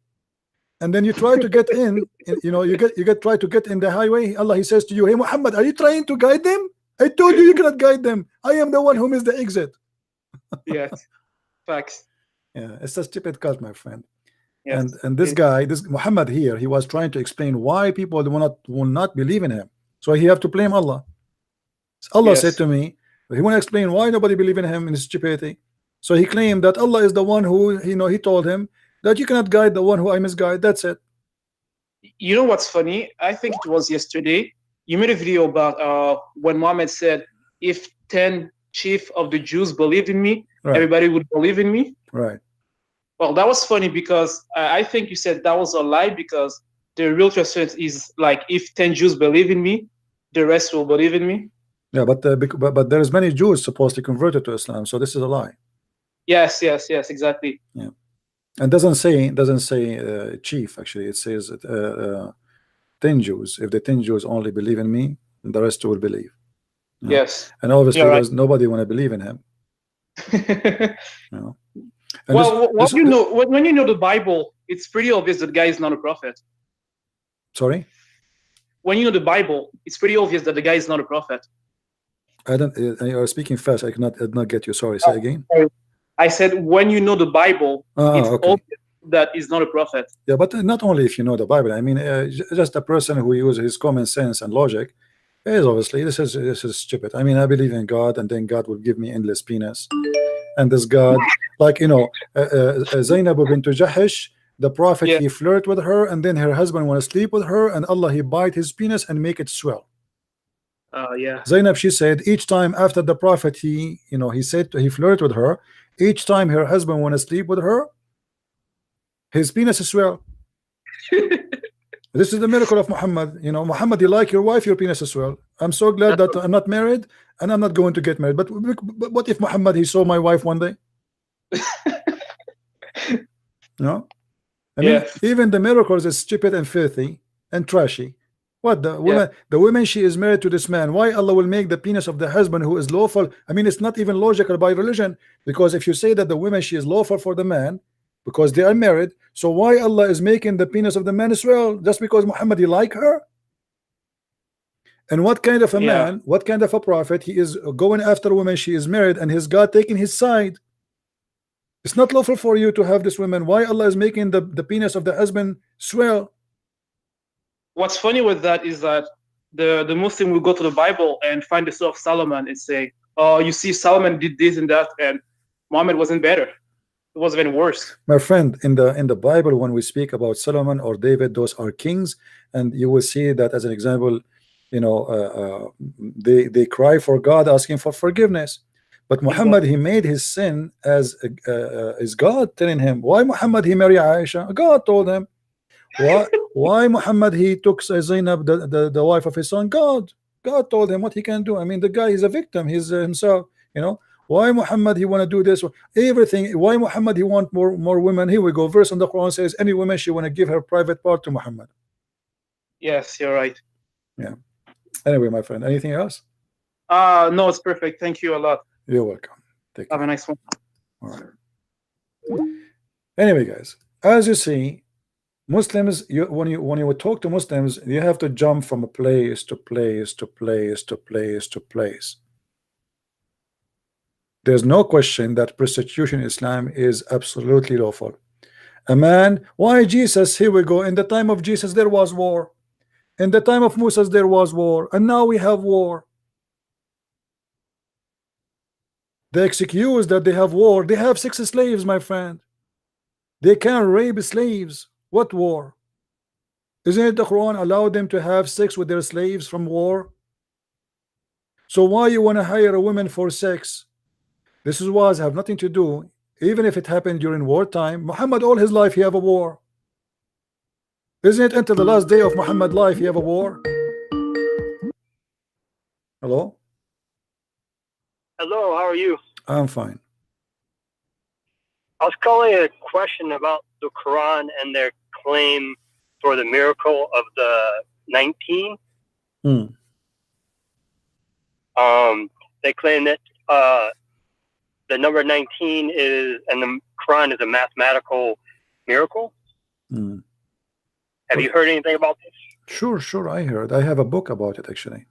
and then you try to get in. You try to get in the highway. Allah he says to you, hey Muhammad, are you trying to guide them? I told you you cannot guide them. I am the one who missed the exit. Yes, facts. Yeah, it's a stupid cult, my friend. Yes. And this guy, this Muhammad here, he was trying to explain why people will not believe in him. So he have to blame Allah. Allah said to me, he want to explain why nobody believe in him in his stupidity. So he claimed that Allah is the one who he told him that you cannot guide the one who I misguide. That's it. You know what's funny? I think it was yesterday. You made a video about when Mohammed said, if 10 chief of the Jews believed in me, everybody would believe in me. Right. Well, that was funny because I think you said that was a lie, because the real translation is like, if 10 Jews believe in me, the rest will believe in me. Yeah, but there's many Jews supposedly converted to Islam, so this is a lie. Yes, exactly. Yeah, and doesn't say chief. Actually, it says 10 Jews. If the 10 Jews only believe in me, the rest will believe. Yes, and obviously there's nobody want to believe in him. Well, when you know the Bible, it's pretty obvious that the guy is not a prophet. Sorry? When you know the Bible, it's pretty obvious that the guy is not a prophet. I don't. You are speaking fast. I did not get you. Sorry. Say again. I said when you know the Bible, it's obvious that he's not a prophet. Yeah, but not only if you know the Bible. I mean, just a person who uses his common sense and logic is obviously this is stupid. I mean, I believe in God, and then God will give me endless penis. And this God, like Zainab bint Jahish, the Prophet, he flirt with her, and then her husband want to sleep with her, and Allah he bite his penis and make it swell. Zainab, she said, each time after the Prophet he flirt with her, each time her husband want to sleep with her, His penis is swell. This is the miracle of Muhammad. You know, Muhammad, you like your wife, your penis is swell. I'm so glad that I'm not married and I'm not going to get married. But what if Muhammad, he saw my wife one day? No, I mean, even the miracles is stupid and filthy and trashy. What the woman? The woman, she is married to this man. Why Allah will make the penis of the husband who is lawful? I mean, it's not even logical by religion, because if you say that the woman, she is lawful for the man because they are married, so why Allah is making the penis of the man as well? Just because Muhammad, he like her? And what kind of a man, what kind of a prophet, he is going after a woman, she is married, and his God taking his side? It's not lawful for you to have this woman. Why Allah is making the penis of the husband swell? What's funny with that is that the Muslim will go to the Bible and find the story of Solomon and say, oh, you see, Solomon did this and that, and Muhammad wasn't better. It was even worse. My friend, in the Bible, when we speak about Solomon or David, those are kings, and you will see that as an example, you know, they cry for God, asking for forgiveness. But Muhammad, he made his sin as God telling him. Why Muhammad, he married Aisha? God told him. Why Muhammad, he took Zainab, the wife of his son? God told him what he can do. I mean, the guy is a victim. He's himself, you know. Why Muhammad, he want to do this? Everything. Why Muhammad, he want more women? Here we go. Verse in the Quran says, any woman, she want to give her private part to Muhammad. Yes, you're right. Yeah. Anyway, my friend, anything else? No, it's perfect. Thank you a lot. You're welcome. Take care. Have a nice one. All right. Anyway, guys, as you see, Muslims, when you talk to Muslims, you have to jump from a place to place to place to place to place. There's no question that prostitution in Islam is absolutely lawful. A man, why Jesus? Here we go. In the time of Jesus, there was war. In the time of Moses, there was war, and now we have war. They excuse that they have war. They have 6 slaves, my friend. They can rape slaves. What war? Isn't it the Quran allowed them to have sex with their slaves from war? So why you want to hire a woman for sex? This is was have nothing to do. Even if it happened during wartime, Muhammad all his life he have a war. Isn't it until the last day of Muhammad's life he have a war? Hello? Hello, how are you? I'm fine. I was calling a question about the Quran and their claim for the miracle of the 19. They claim that the number 19 is, and the Quran is a mathematical miracle. Have you heard anything about this? Sure, I heard. I have a book about it, actually.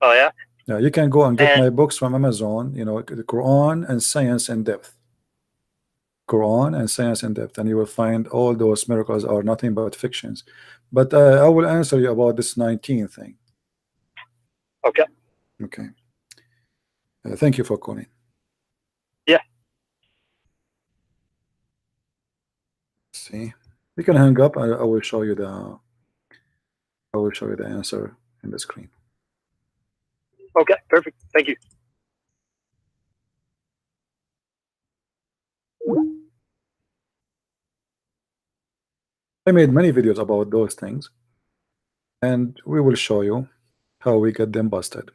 Oh, yeah? Yeah, you can go and get my books from Amazon, you know, the Quran and Science in Depth. Quran and Science in Depth, and you will find all those miracles are nothing but fictions. But I will answer you about this 19 thing. Okay. Okay. Thank you for calling. Yeah. See, you can hang up. I will show you the answer in the screen. Okay, perfect. Thank you. I made many videos about those things, and we will show you how we get them busted.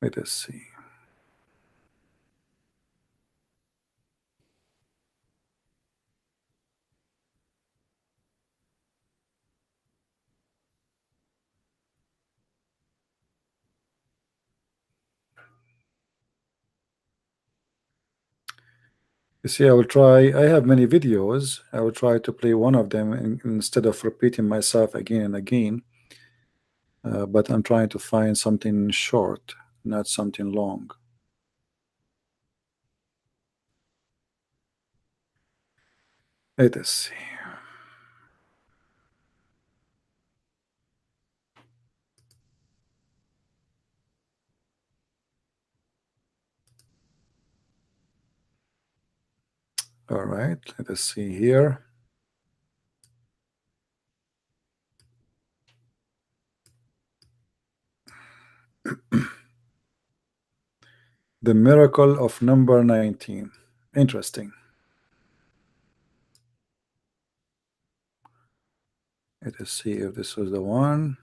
Let us see. You see, I will try. I have many videos. I will try to play one of them instead of repeating myself again and again. But I'm trying to find something short, not something long. Let us see. All right, let us see here. The miracle of number 19. Interesting. Let us see if this was the one.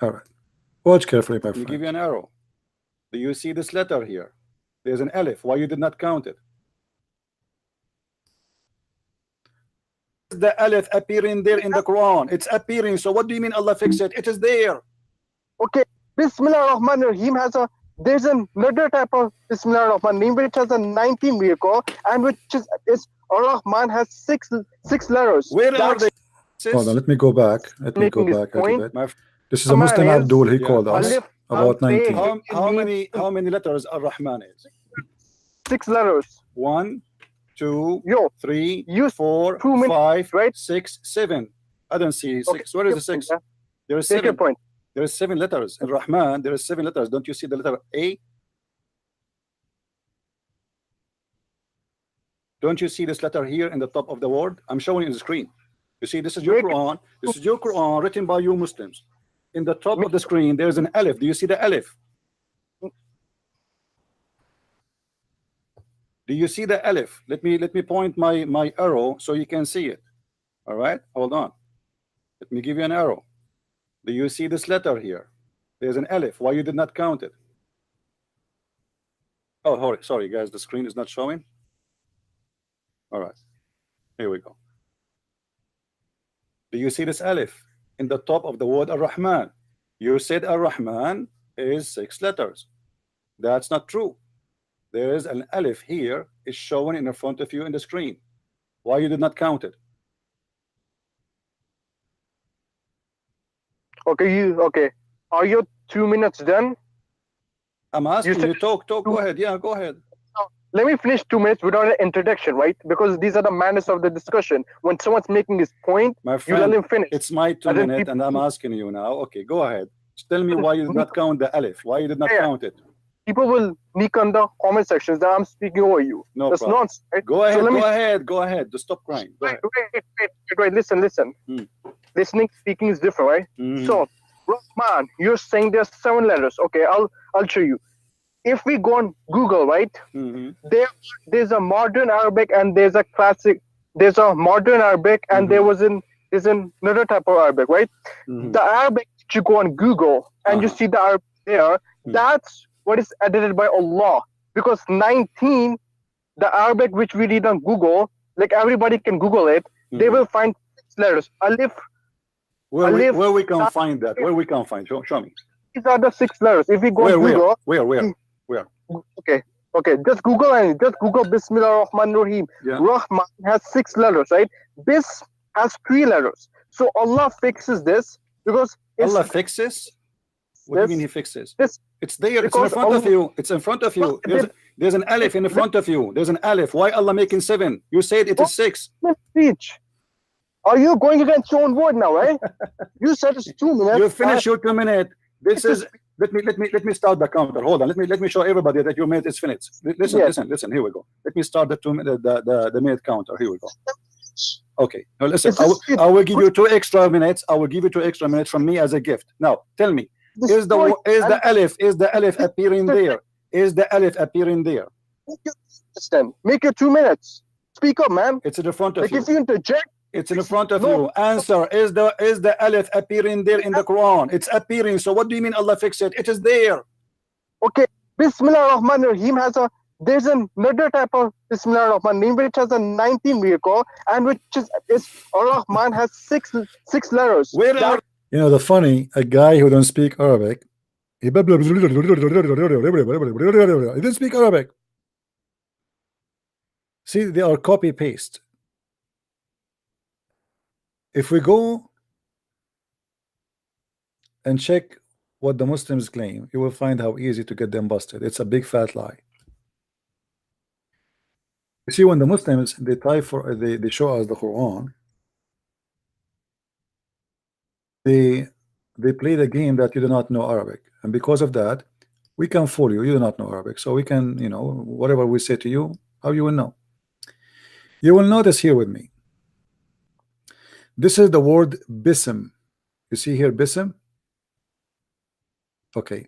All right. Watch carefully, my friend. Give you an arrow. Do you see this letter here? There's an alif. Why you did not count it? The alif appearing there in the Quran. It's appearing. So what do you mean Allah fix it? It is there. Okay. Bismillah Rahman Rahim has a, there's another type of Bismillah Rahman Rahim which has a 19 vehicle and which is Rahman has six letters. Where are they? Hold on, let me go back. Let me go back a little bit. This is a Muslim Abdul. He called us about 19. How many letters Ar-Rahman is? 6 letters. 1, 2, Yo, 3, you 4, 2 minutes, 5, right? 6, 7. I don't see 6. Okay. Where is the 6? There is Take your 7. point. There is 7 letters. In Rahman, there is 7 letters. Don't you see the letter A? Don't you see this letter here in the top of the word? I'm showing you the screen. You see, this is your Quran. This is your Quran written by you Muslims. In the top of the screen, there's an alif. Do you see the alif? Do you see the alif? Let me point my arrow so you can see it. All right, hold on. Let me give you an arrow. Do you see this letter here? There's an alif. Why you did not count it? Oh, sorry guys, the screen is not showing. All right, here we go. Do you see this alif in the top of the word Ar-Rahman? You said Ar-Rahman is 6 letters. That's not true. There is an alif here, is shown in front of you in the screen. Why you did not count it? Okay. Are your 2 minutes done? I'm asking you, talk. Go ahead. Yeah, go ahead. Let me finish 2 minutes without an introduction, right? Because these are the manners of the discussion. When someone's making his point, my friend, you let him finish. It's my 2 minutes, and I'm asking you now. Okay, go ahead. Tell me why you did not count the alif. Why you did not count it? People will sneak on the comment sections that I'm speaking over you. No That's problem. nonsense. Right? Go ahead. Go ahead. Just stop crying. Go ahead. Wait. Listen. Listening, speaking is different, right? So, Rahman, you're saying there's 7 letters. Okay, I'll show you. If we go on Google, right? There's a modern Arabic and there's a classic. There's a modern Arabic and there's another type of Arabic, right? The Arabic you go on Google and you see the Arabic there. That's what is edited by Allah. Because 19, the Arabic which we read on Google, like everybody can Google it. They will find 6 letters. Alif. Where we can find that? Where we can find? Show me. These are the 6 letters. If we go on Google. Where? Okay. Just Google Bismillah Rahman Rahim. Yeah. Rahman has 6 letters, right? Bis has 3 letters. So Allah fixes this because Allah fixes. What do you mean He fixes? It's there. It's in front of you. It's in front of you. There's an alif in front of you. There's an alif. Why Allah making 7? You said it is 6. Speech. Are you going against your own word now, right? You said it's 2 minutes. You finish your 2 minutes. This is let me start the counter. Hold on. Let me show everybody that your minute is finished. Listen. Here we go. Let me start the 2 minute the minute counter. Here we go. Okay. Now listen. I will give you 2 extra minutes. I will give you 2 extra minutes from me as a gift. Now tell me, is the alif appearing there? Is the alif appearing there? Make your 2 minutes. Speak up, man. It's in the front of you. If you interject. It's in front of you. Answer. Is the alif appearing there in the Quran? It's appearing. So what do you mean Allah fix it? It is there. Okay. Bismillah Rahman Rahim there's another type of Bismillah Rahman Rahim which has a 19 vehicle and which is Rahman has 6 letters. The funny, a guy who don't speak Arabic, he didn't speak Arabic. See, they are copy paste. If we go and check what the Muslims claim, you will find how easy to get them busted. It's a big fat lie. You see, when the Muslims they show us the Quran, they play the game that you do not know Arabic, and because of that, we can fool you. You do not know Arabic, so we can, whatever we say to you, how you will know. You will notice here with me. This is the word bism. You see here bism? Okay.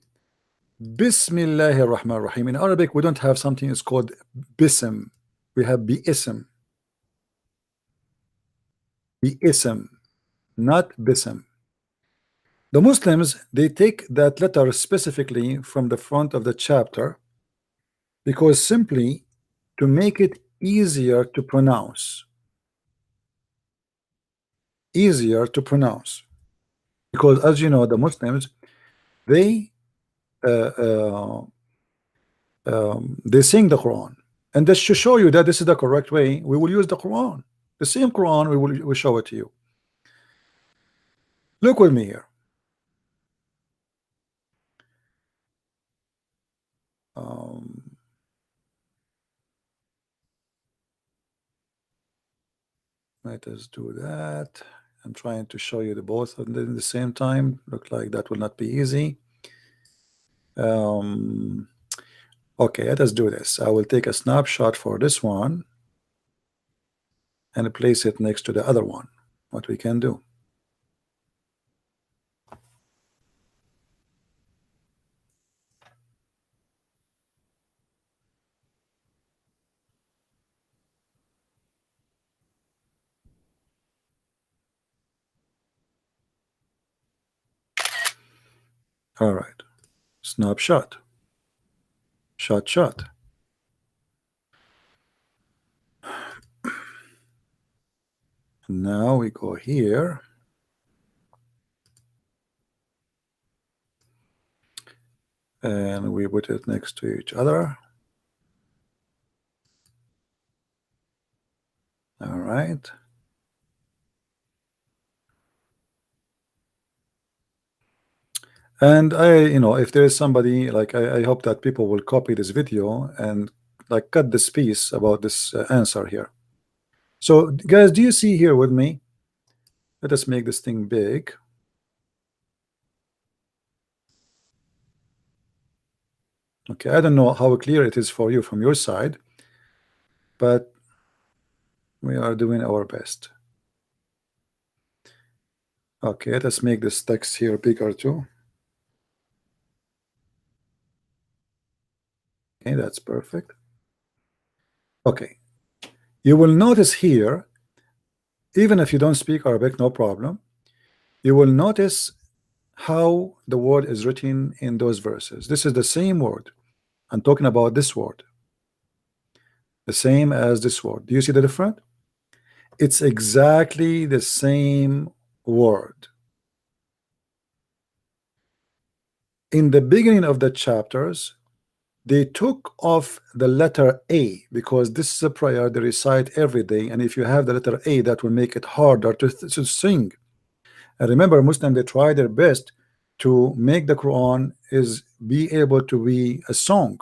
Bismillahir Rahmanir Rahim. In Arabic, we don't have something that's called bism. We have bi'ism. Bi'ism, not bism. The Muslims, they take that letter specifically from the front of the chapter because simply to make it easier to pronounce. Easier to pronounce. Because as you know, the Muslims, they sing the Quran, and this should show you that this is the correct way. We will use the Quran, the same Quran. We will show it to you. Look with me here. Let us do that. I'm trying to show you the both at the same time. Look like that will not be easy. Okay, let us do this. I will take a snapshot for this one and place it next to the other one. What we can do. All right, snapshot, shot. Now we go here. And we put it next to each other. All right. And if there is somebody, like, I hope that people will copy this video and like cut this piece about this answer here. So guys, do you see here with me? Let us make this thing big. Okay, I don't know how clear it is for you from your side, but we are doing our best. Okay, let us make this text here bigger too. Okay, that's perfect. Okay, you will notice here, even if you don't speak Arabic, no problem, you will notice how the word is written in those verses. This is the same word. I'm talking about this word, the same as this word. Do you see the difference? It's exactly the same word. In the beginning of the chapters, they took off the letter A because this is a prayer they recite every day, and if you have the letter A, that will make it harder to sing. And remember, Muslims, they try their best to make the Quran be able to be a song.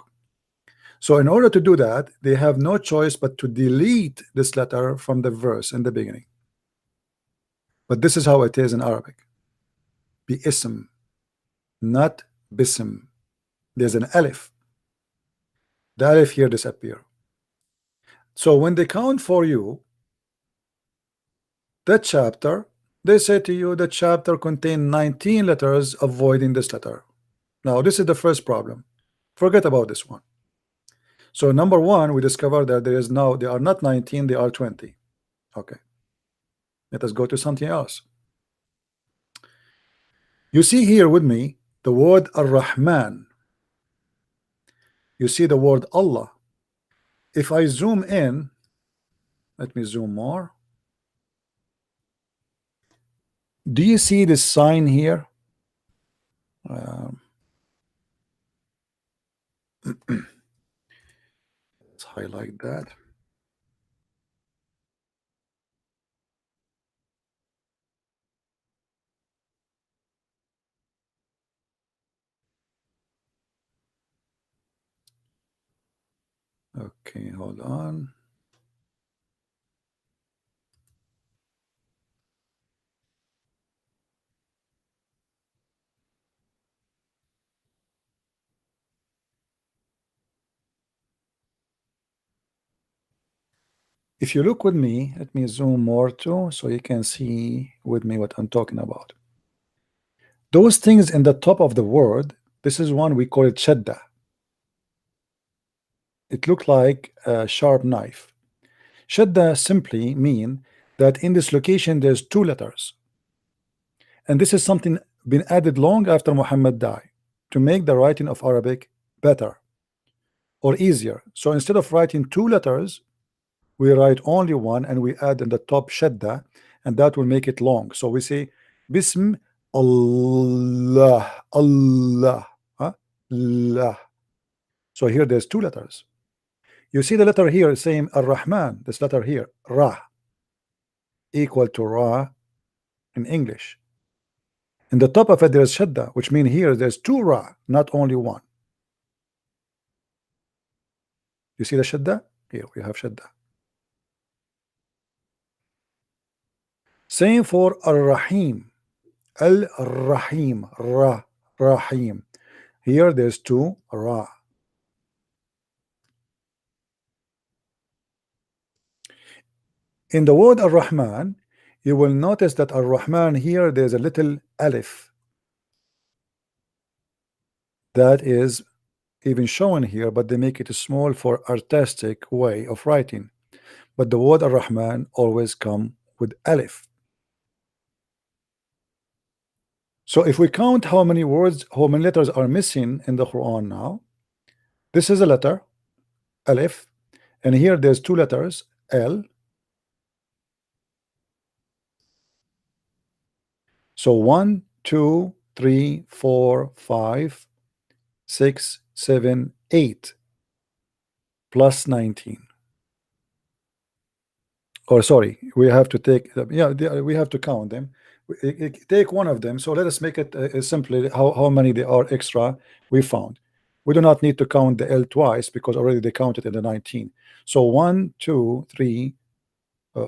So in order to do that, they have no choice but to delete this letter from the verse in the beginning. But this is how it is in Arabic. Bi-ism, not bism. There's an alif. The alif here disappear. So when they count for you that chapter, they say to you the chapter contains 19 letters, avoiding this letter. Now this is the first problem. Forget about this one. So number one, we discovered that they are not 19, they are 20. Okay. Let us go to something else. You see here with me the word Ar-Rahman. You see the word Allah. If I zoom in, let me zoom more. Do you see this sign here? Let's highlight that. Okay, hold on. If you look with me, let me zoom more too, so you can see with me what I'm talking about. Those things in the top of the word, This is one we call it shadda. It looked like a sharp knife. Shadda simply mean that in this location there's two letters, and this is something been added long after Muhammad died to make the writing of Arabic better or easier. So instead of writing two letters, we write only one, and we add in the top shadda, and that will make it long. So we say Bism Allah, Allah, huh? Allah. So here there's two letters. You see the letter here saying Ar-Rahman, this letter here, Ra, equal to Ra in English. In the top of it there's shadda, which means here there's two Ra, not only one. You see the shadda? Here we have shadda. Same for Ar-Rahim, Al-Rahim, Ra, Rahim. Here there's two Ra. In the word Ar-Rahman, you will notice that Ar-Rahman here there's a little alif that is even shown here, but they make it small for artistic way of writing. But the word Ar-Rahman always come with alif. So if we count how many words, how many letters are missing in the Quran now, this is a letter, alif, and here there's two letters, L. So 1, 2, 3, 4, 5, 6, 7, 8 plus 19. Or sorry, we have to take, we have to count them. Take one of them. So let us make it simply how many there are extra we found. We do not need to count the L twice because already they counted in the 19. So 1, 2, 3,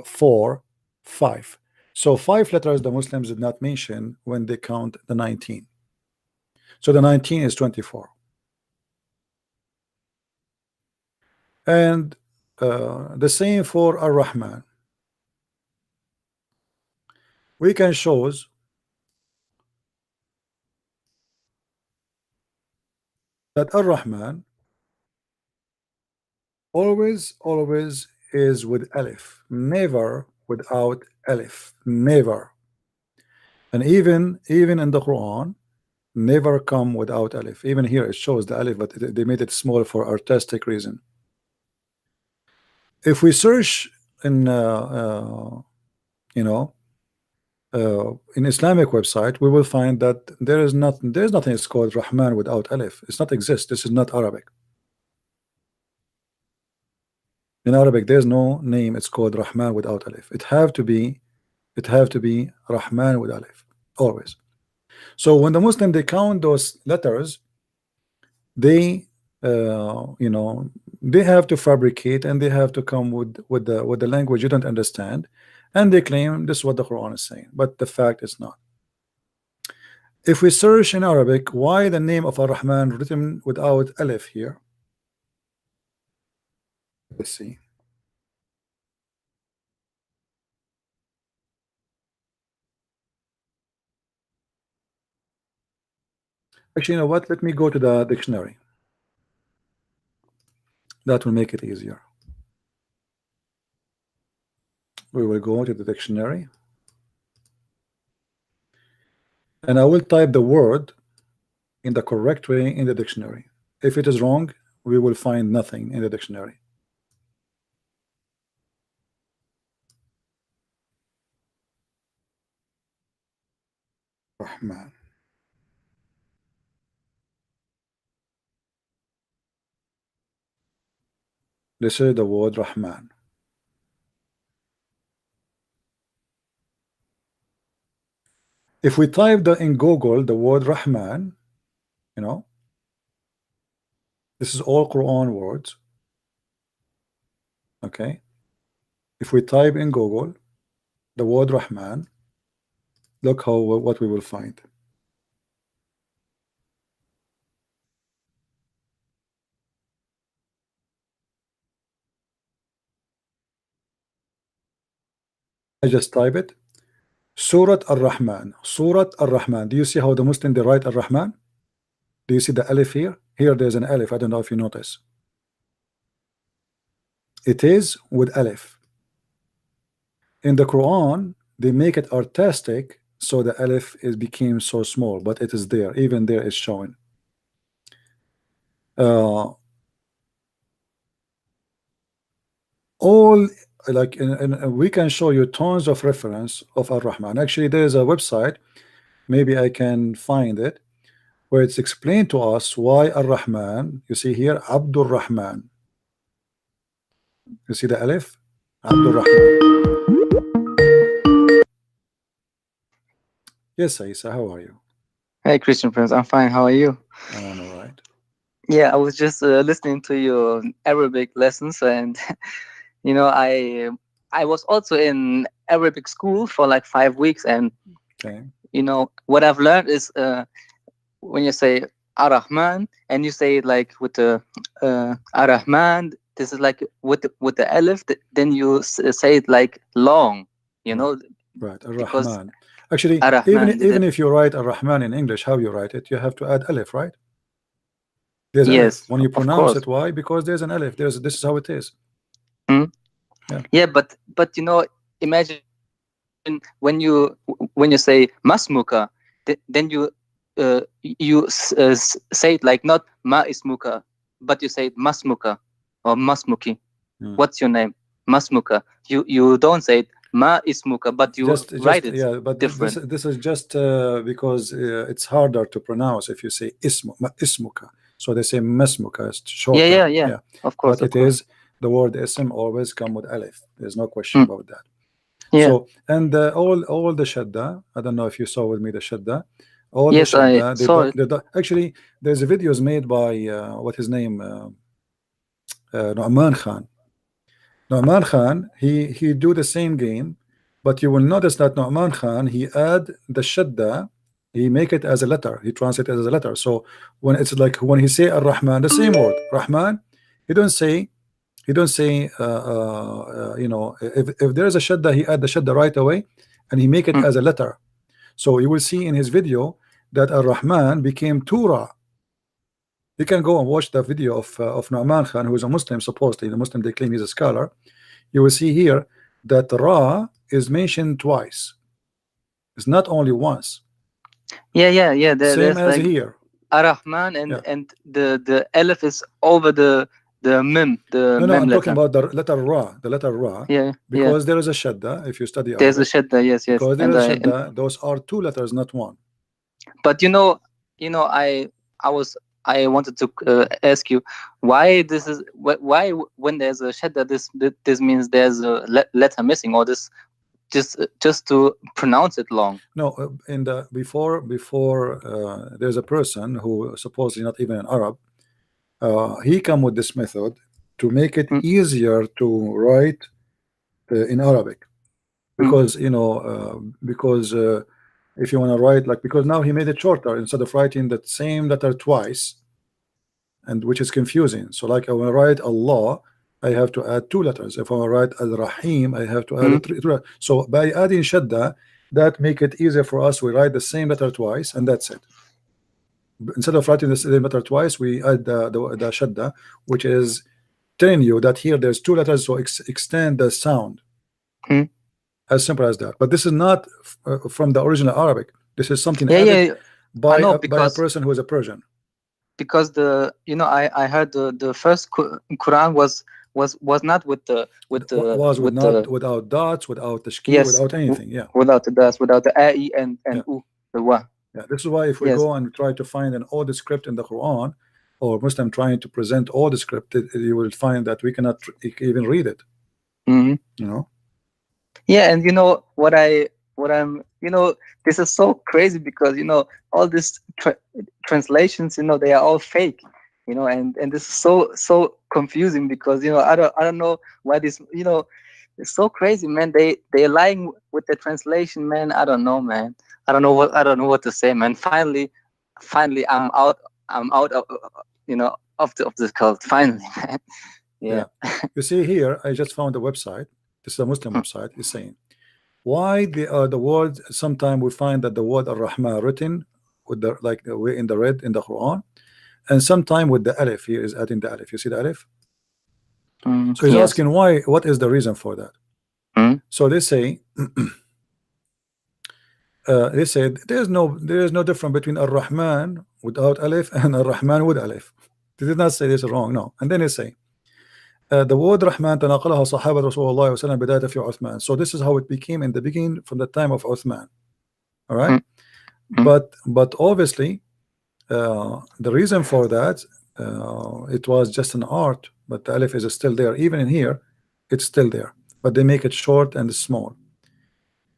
4, 5. So 5 letters the Muslims did not mention when they count the 19. So the 19 is 24. And the same for Ar-Rahman. We can show that Ar-Rahman always is with alif, never without alif, never. And even in the Quran, never come without alif. Even here it shows the alif, but they made it small for artistic reason. If we search in in Islamic website, we will find that there's nothing is called Rahman without alif. It's not exist. This is not Arabic. In Arabic, there's no name. It's called Rahman without alif. It have to be Rahman with alif always. So when the Muslim they count those letters, they they have to fabricate, and they have to come with the language you don't understand, and they claim this is what the Quran is saying, but the fact is not. If we search in Arabic, why the name of Ar-Rahman written without alif here? Let's see. Actually, you know what? Let me go to the dictionary. That will make it easier. We will go to the dictionary, and I will type the word in the correct way in the dictionary. If it is wrong, we will find nothing in the dictionary. Rahman. This is the word Rahman. If we type in Google the word Rahman, this is all Quran words. Okay. If we type in Google the word Rahman, look what we will find. I just type it. Surat Ar-Rahman. Surat Ar-Rahman. Do you see how the Muslim they write Ar-Rahman? Do you see the alif here? Here there's an alif. I don't know if you notice. It is with alif. In the Quran, they make it artistic, so the alif became so small, but it is there. Even there is showing. All like and we can show you tons of reference of Ar-Rahman. Actually, there is a website, maybe I can find it, where it's explained to us why Ar-Rahman, you see here, Abdul Rahman. You see the alif? Abdul Rahman. Yes, Isa, how are you? Hey, Christian Prince, I'm fine. How are you? I'm all right. Yeah, I was just listening to your Arabic lessons, and you know, I was also in Arabic school for like 5 weeks, and you know what I've learned is when you say Ar-Rahman and you say it like with the Ar-Rahman, this is like with the alif, then you say it like long, you know. Right, Ar-Rahman. Actually, even if you write Ar-Rahman in English, how you write it, you have to add alif, right? There's yes, alif. When you pronounce it, why? Because there's an alif. This is how it is. Yeah, but you know, imagine when you say masmuka, then you say it like not ma ismuka, but you say masmuka or masmuki. What's your name? Masmuka. You don't say it ma ismuka, but you write it. Yeah, but different. This is just because it's harder to pronounce if you say ismuka. So they say masmuka. It's shorter. Yeah. Of course. But is the word ism always come with alif. There's no question about that. Yeah. So and all the shadda. I don't know if you saw with me the shadda. All yes, the shadda, I saw it. Actually, there's videos made by what his name Nu'man Khan. Nu'man Khan, he do the same game, but you will notice that Nu'man Khan, he add the shadda, he make it as a letter, he translate it as a letter. So when it's like when he say Ar-Rahman, the same word Rahman, he don't say you know, if there is a shadda, he add the shadda right away and he make it as a letter. So you will see in his video that Ar-Rahman became Tura. You can go and watch the video of Nu'man Khan, who is a Muslim, supposedly the Muslim, they claim he's a scholar. You will see here that Ra is mentioned twice. It's not only once. Yeah. Same as like here. Ar-Rahman and the alif is over the mim. No, mim I'm letter. talking about the letter Ra. The letter Ra. Yeah. Because there is a shadda. If you study Arabic, there's a shadda. Yes. Because there is a shadda. Those are two letters, not one. But you know, I wanted to ask you why this is why when there's a shadda, this means there's a letter missing, or this just to pronounce it long. No, in the before there's a person who supposedly not even an Arab. He come with this method to make it easier to write in Arabic, because you know if you want to write like, because now he made it shorter, instead of writing that same letter twice, and which is confusing. So like I want to write Allah, I have to add 2 letters. If I want to write Al-Rahim, I have to add 3. So by adding shadda, that make it easier for us. We write the same letter twice, and that's it. Instead of writing the same letter twice, we add the shadda, which is telling you that here there's 2 letters, so extend the sound. As simple as that. But this is not from the original Arabic. This is something added by a person who is a Persian. Because I heard the first Quran was not without dots, without the shki, without anything. Yeah. Without the dots, without the a, and u, the wa. Yeah. This is why if we go and try to find an old script in the Quran, or Muslim trying to present all the script, you will find that we cannot even read it. You know. Yeah, and you know what I'm this is so crazy, because all these translations, they are all fake, and this is so confusing, because I don't know why this, it's so crazy, man. They're lying with the translation, man. I don't know, man. I don't know what to say, man. Finally I'm out of of the cult, finally, man. Yeah. You see here, I just found a website. This is a Muslim website. Is saying why the word. Sometimes we find that the word Ar-Rahman written with the in the red in the Quran, and sometime with the alif. He is adding the alif. You see the alif? So he's Yes. asking why. What is the reason for that? So they say there is no difference between Ar-Rahman without alif and Ar-Rahman with alif. They did not say this wrong, no. And then they say the word Rahman تناقلها صحابة رسول الله وسلم بداية في عثمان. So this is how it became in the beginning from the time of Uthman. All right. But obviously the reason for that it was just an art, but the alif is still there. Even in here it's still there, but they make it short and small.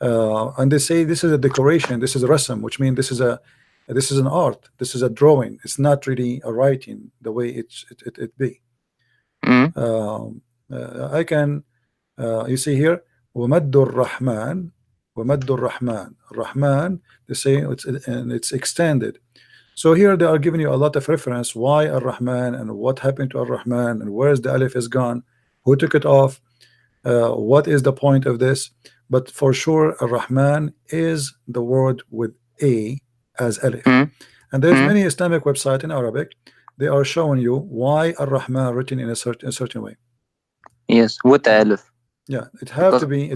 And they say this is a decoration, this is a rasm, which means this is an art, this is a drawing. It's not really a writing the way it be. I can you see here ومد الرحمن ومد الرحمن. Rahman, they say it's extended. So here they are giving you a lot of reference why Ar-Rahman and what happened to Ar-Rahman and where's the alif is gone, who took it off, what is the point of this. But for sure Ar-Rahman is the word with a as alif. And there's many Islamic websites in Arabic, they are showing you why Ar-Rahman written in a certain way. Yes, with the alif. Yeah, it have to be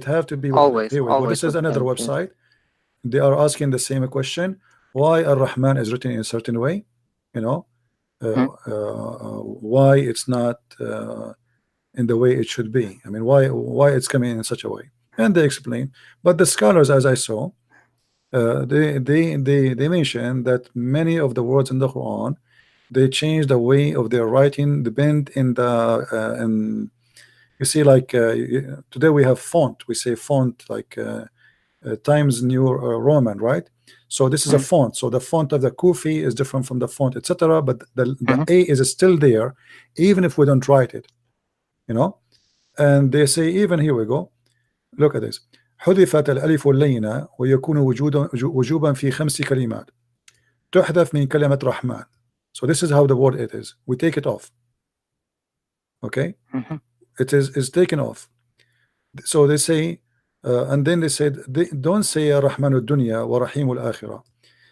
with always, here we go. This is another website. They are asking the same question, why Ar-Rahman is written in a certain way, you know, why it's not in the way it should be. I mean, why it's coming in such a way, and they explain. But the scholars, as I saw, they mention that many of the words in the Quran, they change the way of their writing, depend in the and you see, like today we have font, we say font like Times New Roman, right? So this is a font, so the font of the Kufi is different from the font, etc. But the A is still there even if we don't write it, you know. And they say, even here we go, look at this, حذفت الألف اللينة ويكون وجوبا في 5 كلمات تحذف من كلمة رحمن. So this is how the word it is, we take it off, okay. It is taken off. So they say and then they said they don't say Rahman ad-Dunya wa Rahim al-Akhirah.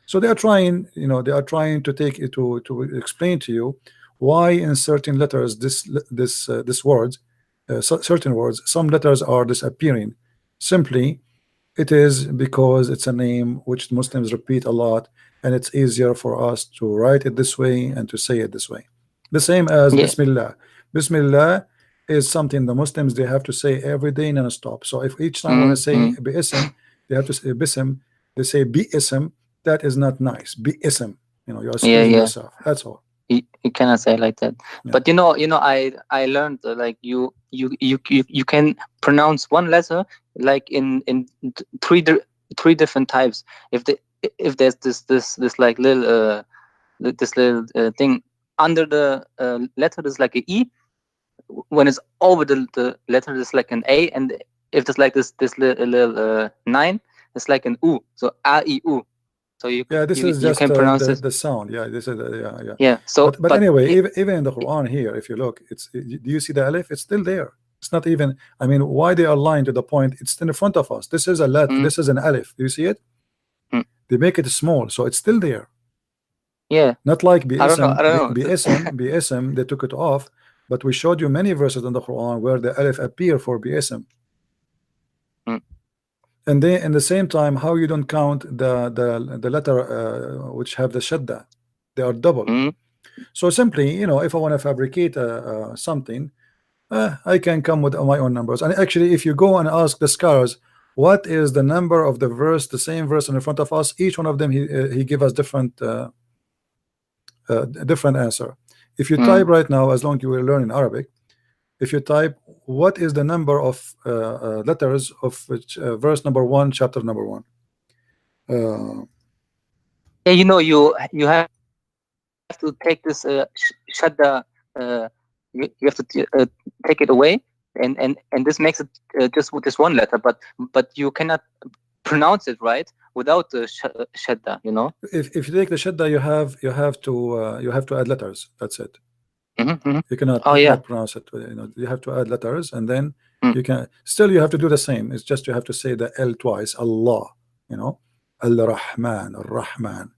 So they are trying, you know, they are trying to take it to explain to you why in certain letters this words certain words, some letters are disappearing. Simply it is because it's a name which Muslims repeat a lot, and it's easier for us to write it this way and to say it this way. The same as Bismillah. Bismillah is something the Muslims, they have to say every day non-stop. So if each time when I say Bi-ism, they have to say Bism, they say Bi-ism, that is not nice. Bi-ism, you know, you're excusing yourself. That's all. You cannot say like that. But you know, I learned like you can pronounce one letter like in three different types. If there's this like little thing under the letter, there's like a E. When it's over the letter, it's like an A, and if there's like this little 9, it's like an U. So A-I-U. So you can pronounce the sound. Yeah, this is yeah. So but anyway, even in the Quran here, if you look, it's do you see the alif? It's still there. It's not even. I mean, why they are lying to the point? It's in front of us. This is a letter. This is an alif. Do you see it? They make it small, so it's still there. Yeah. Not like Bi-ism. I don't know. Bi-ism, they took it off. But we showed you many verses in the Quran where the alif appear for Bi-ism. And then in the same time, how you don't count the letter which have the shadda, they are double. So simply, you know, if I want to fabricate something, I can come with my own numbers. And actually, if you go and ask the scholars what is the number of the verse, the same verse in front of us, each one of them he give us different answer. If you type right now, as long as you will learn in Arabic, if you type what is the number of letters of verse number 1, chapter number 1. Yeah, you know, you have to take this shadda, you have to take it away, and this makes it just with this one letter, but you cannot pronounce it right without the shadda, you know. If you take the shadda, you have to add letters. That's it. You cannot pronounce it. You know, you have to add letters, and then you can still, you have to do the same. It's just you have to say the L twice. Allah, you know, Al-Rahman, Al-Rahman.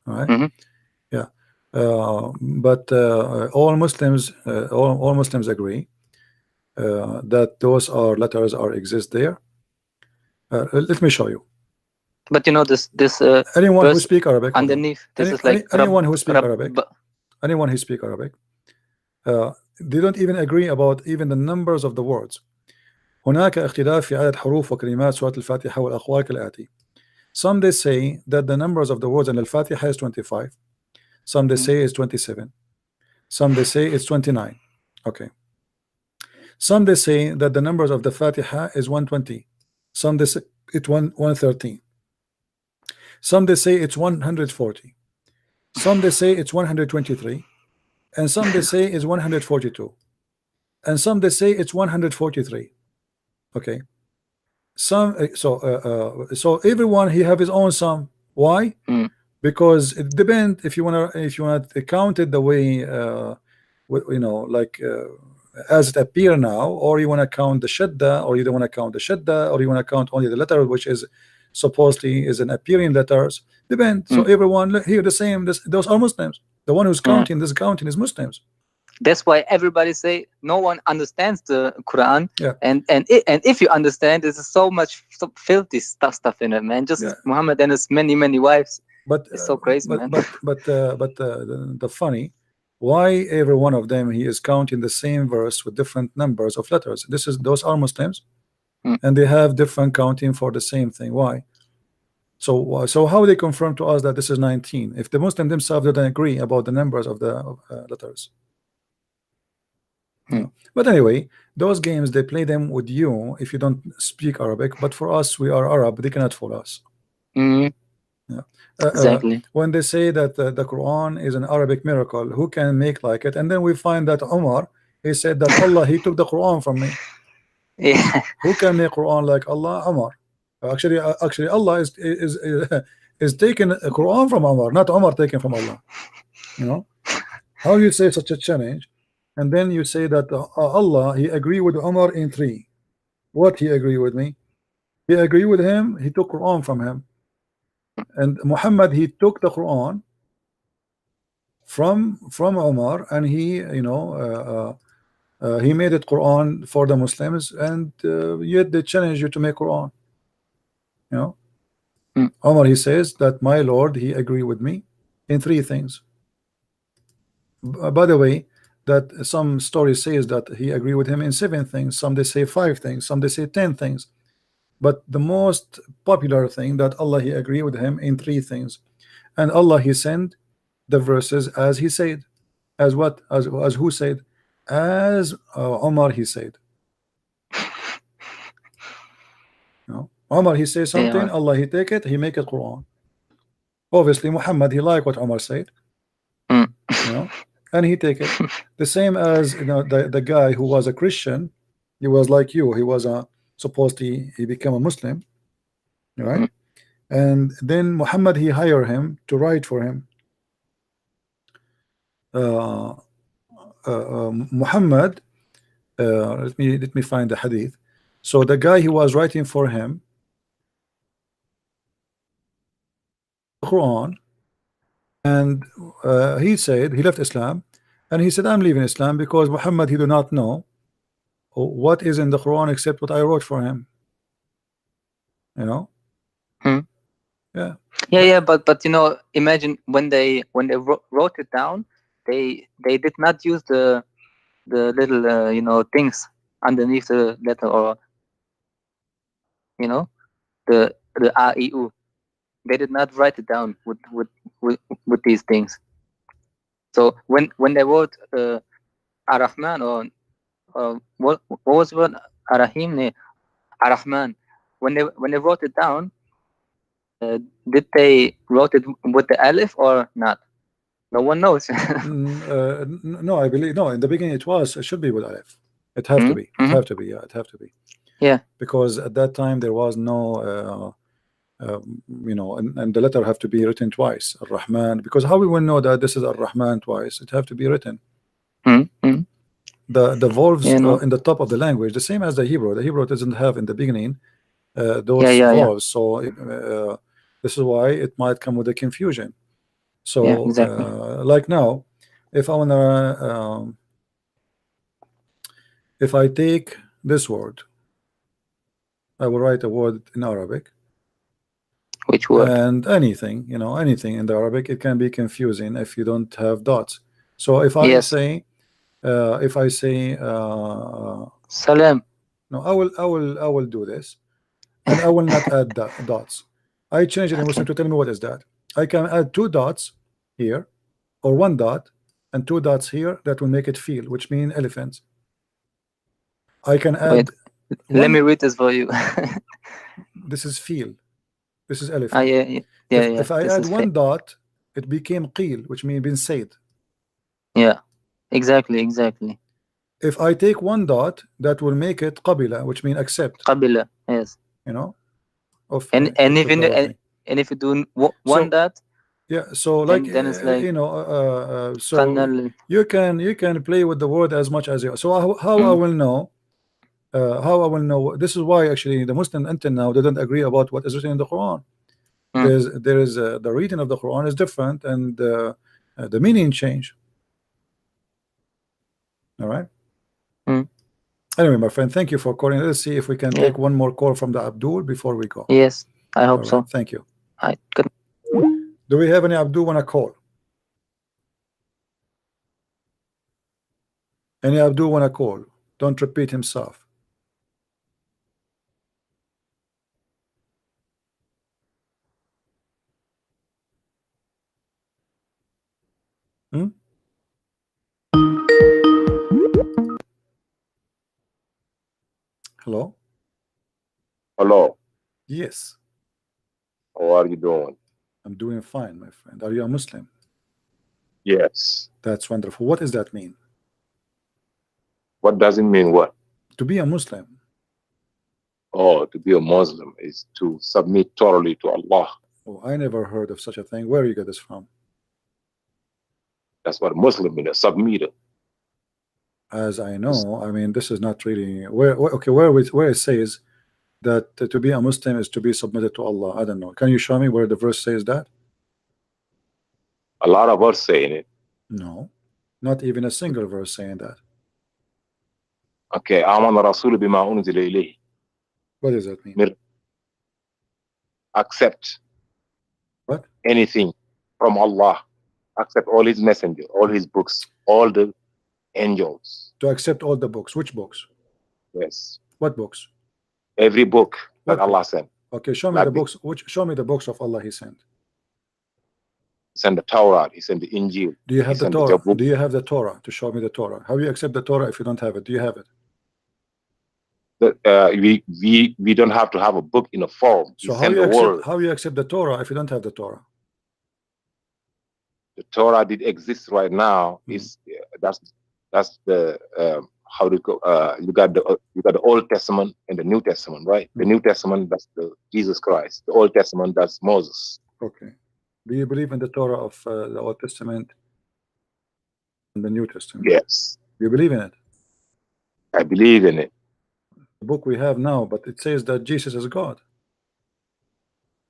All right. Yeah. But all Muslims agree that those are letters are exist there. Let me show you. But you know this anyone who verse speak Arabic underneath this is like anyone who speak Arabic, anyone who speak Arabic, they don't even agree about even the numbers of the words. هناك اختلاف في عدد حروف وكلمات سورة الفاتحة والأقوال كالآتي. Some they say that the numbers of the words in Al-Fatiha is 25. Some they say it's 27. Some they say it's 29. Okay. Some they say that the numbers of the Fatiha is 120. Some they say it's 113. Some they say it's 140. Some they say it's 123. And some they say it's 142. And some they say it's 143. Okay. So everyone he have his own sum. Why? Because it depends if you wanna count it the way you know, like as it appear now, or you wanna count the shadda, or you don't wanna count the shadda, or you wanna count only the letter which is supposedly is an appearing letters. Depend. So everyone here the same. Those are Muslims. The one who's counting this counting is Muslims. That's why everybody say no one understands the Quran. Yeah. And if you understand, there's so much filthy stuff in it, man. Just Muhammad and his many wives. But it's so crazy, man. But the funny, why every one of them he is counting the same verse with different numbers of letters. Those are Muslims, and they have different counting for the same thing. Why? So how they confirm to us that this is 19 if the Muslim themselves don't agree about the numbers of the letters? But anyway, those games they play them with you if you don't speak Arabic. But for us, we are Arab. They cannot fool us. Exactly. When they say that the Quran is an Arabic miracle, who can make like it? And then we find that Umar, he said that Allah, he took the Quran from me. Yeah. Who can make Quran like Allah? Umar. Actually, Allah is taking a Quran from Umar, not Umar taken from Allah. You know how you say such a challenge, and then you say that Allah he agreed with Umar in 3. What he agreed with me? He agreed with him. He took Quran from him, and Muhammad he took the Quran from Umar, and he he made it Quran for the Muslims, and yet they challenge you to make Quran. You know, Umar he says that my Lord he agreed with me in 3 things. By the way, that some story says that he agreed with him in 7 things. Some they say 5 things. Some they say 10 things. But the most popular thing that Allah he agreed with him in 3 things, and Allah he sent the verses as he said, as what as who said, as Umar he said. You know, Umar he says something, Allah he take it, he make it Quran. Obviously Muhammad he like what Umar said, you know, and he take it. The same as the guy who was a Christian, he was like you, he was supposedly he became a Muslim, right? And then Muhammad he hired him to write for him. Muhammad, let me find the hadith. So the guy he was writing for him Quran, and he said he left Islam, and he said I'm leaving Islam because Muhammad he do not know what is in the Quran except what I wrote for him. You know. Yeah, but you know, imagine when they wrote it down, they did not use the little things underneath the letter, or the A-I-U. They did not write it down with these things. So when they wrote Ar-Rahman or what was the word? Ar-Rahim, Ar-Rahman, when they wrote it down, did they wrote it with the alif or not? No one knows. No, I believe no. In the beginning, it should be with alif. It have to be. It have to be. Yeah, it have to be. Yeah. Because at that time there was no, and the letter have to be written twice. Ar-Rahman. Because how we will know that this is Ar-Rahman twice? It have to be written. The vowels in the top of the language, the same as the Hebrew. The Hebrew doesn't have in the beginning those vowels. So this is why it might come with a confusion. So Yeah, exactly. like now, if I wanna if I take this word, I will write a word in Arabic. Which word? And anything, you know, anything in the Arabic, it can be confusing if you don't have dots. So if I Yes. say Salam. no, I will do this, and I will not add dots. I change it in Muslim to tell me what is that. I can add 2 dots here, or 1 dot and 2 dots here. That will make it feel, which mean elephants. I can add. Let me read this for you. This is feel. This is elephant. Yeah, if I add 1 dot, it became qeel, which means been said. Yeah, exactly. If I take 1 dot, that will make it qabila, which means accept. Qabila, yes. You know, and even and if you do one dot, yeah. So like, then it's like, you know, so you can play with the word as much as you. So how I will know? How I will know? This is why actually the Muslim until now didn't agree about what is written in the Quran. There is the reading of the Quran is different, and the meaning change. All right. Anyway, my friend, thank you for calling. Let's see if we can take one more call from the Abdul before we go. Yes, I hope so. Thank you. Good. Do we have any Abdul want to call? Any Abdul want to call? Don't repeat himself. Hello? Hello. Yes. How are you doing? I'm doing fine, my friend. Are you a Muslim? Yes. That's wonderful. What does that mean? What does it mean what? To be a Muslim. Oh, to be a Muslim is to submit totally to Allah. Oh, I never heard of such a thing. Where you get this from? That's what a Muslim means, a submitter. As I know, I mean, this is not really where it says that to be a Muslim is to be submitted to Allah. I don't know. Can you show me where the verse says that? A lot of us saying it. No, not even a single verse saying that. Okay, amana rasul bima unzila ilayhi. What does that mean? Accept what? Anything from Allah. Accept all his messengers, all his books, all the angels. To accept all the books. Which books? Yes. What books? Every book that Allah sent. Okay, show me the books. Show me the books of Allah He sent. He sent the Torah. He sent the Injil. Do you have the Torah? Do you have the Torah to show me the Torah? How do you accept the Torah if you don't have it? Do you have it? We don't have to have a book in a form. So how you accept the Torah if you don't have the Torah? The Torah did exist right now. Is that's the how to go. You got the Old Testament and the New Testament, right? The New Testament, that's the Jesus Christ. The Old Testament, that's Moses. Okay. Do you believe in the Torah of the Old Testament and the New Testament? Yes. You believe in it? I believe in it. The book we have now, but it says that Jesus is God.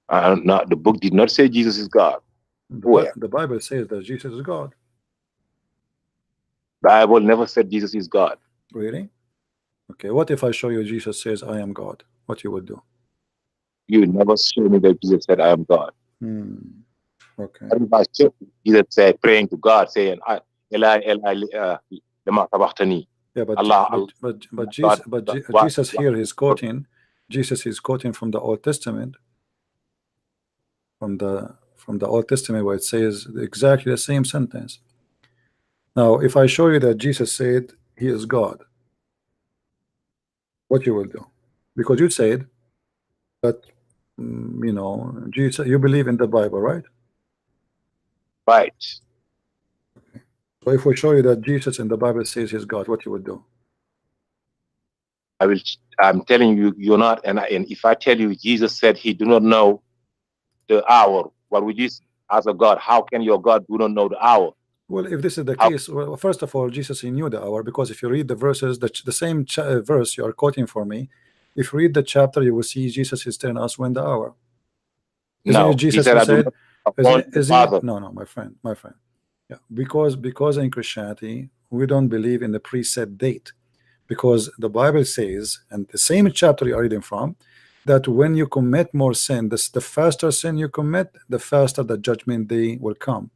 Not the book did not say Jesus is God. The Bible says that Jesus is God. The Bible never said Jesus is God. Really? Okay. What if I show you Jesus says I am God? What you would do? You never show me that Jesus said I am God. Okay. If I show Jesus say praying to God, saying Eli Eli lama sabachthani. Yeah, but Allah, Jesus here is quoting. Jesus is quoting from the Old Testament. From the Old Testament, where it says exactly the same sentence. Now, if I show you that Jesus said He is God, what you will do? Because you said that you know, Jesus. You believe in the Bible, right? Right. Okay. So if we show you that Jesus in the Bible says He's God, what you would do? I'm telling you, you're not. And if I tell you Jesus said He do not know the hour, what would you as a God? How can your God do not know the hour? Well, if this is the case, well, first of all, Jesus He knew the hour, because if you read the verses, the same verse you are quoting for me, if you read the chapter, you will see Jesus is telling us when the hour. Isn't it Jesus who said? upon the Father. No, my friend. Yeah, because in Christianity we don't believe in the preset date, because the Bible says, and the same chapter you are reading from, that when you commit more sin, the faster sin you commit, the faster the judgment day will come,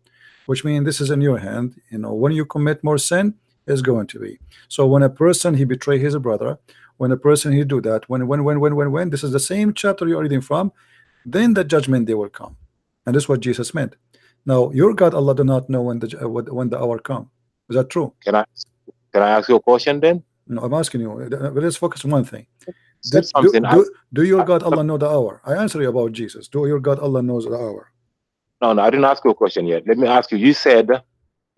which means this is in your hand. When you commit more sin, is going to be. So when a person he betray his brother, when a person he do that, when this is the same chapter you are reading from, then the judgment day will come, and this is what Jesus meant. Now your God Allah do not know when the hour come. Is that true? Can I ask you a question then? No, I'm asking you. Let's focus on one thing. Do your God Allah know the hour? I answer you about Jesus. Do your God Allah knows the hour? No, I didn't ask you a question yet. Let me ask you. You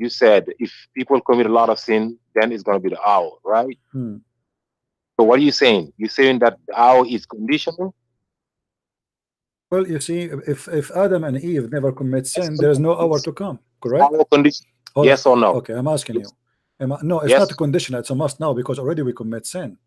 said if people commit a lot of sin, then it's going to be the hour, right? So what are you saying? You're saying that the hour is conditional? Well, you see, if Adam and Eve never commit sin, there's no hour to come, correct? Yes or no? Okay, I'm asking you. No, it's not a condition. It's a must now, because already we commit sin.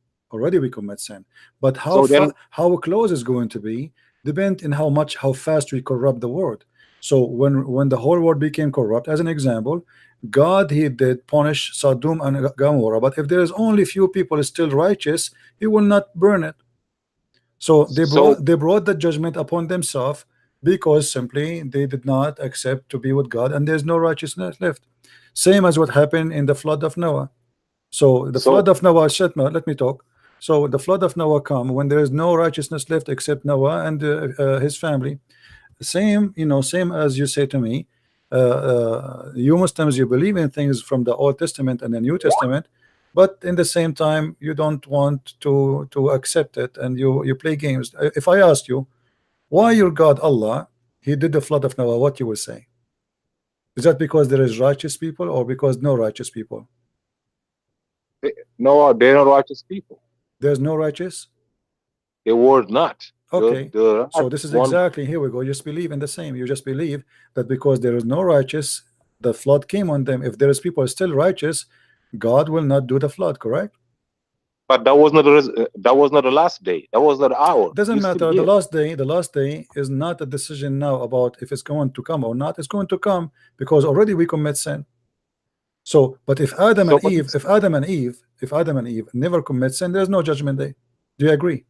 But how close is going to be depend on how fast we corrupt the world. So when the whole world became corrupt, as an example, God he did punish Sodom and Gomorrah, but if there is only few people still righteous, he will not burn it. So they brought the judgment upon themselves, because simply they did not accept to be with God, and there's no righteousness left. Same as what happened in the flood of Noah. So the flood of Noah, let me talk. So the flood of Noah come when there is no righteousness left except Noah and his family. Same as you say to me, you Muslims, you believe in things from the Old Testament and the New Testament, but in the same time you don't want to accept it, and you play games. If I asked you why your God Allah he did the flood of Noah, what you will say? Is that because there is righteous people, or because no righteous people? No, they're not righteous people. There's no righteous? They were not. Okay, so this is exactly, here we go. You just believe in the same. You just believe that because there is no righteous, the flood came on them. If there is people still righteous, God will not do the flood, correct? But that was not the last day. That was not the hour. Doesn't matter. The last day is not a decision now about if it's going to come or not. It's going to come because already we commit sin. So, but if Adam and Eve never commit sin, there's no judgment day. Do you agree?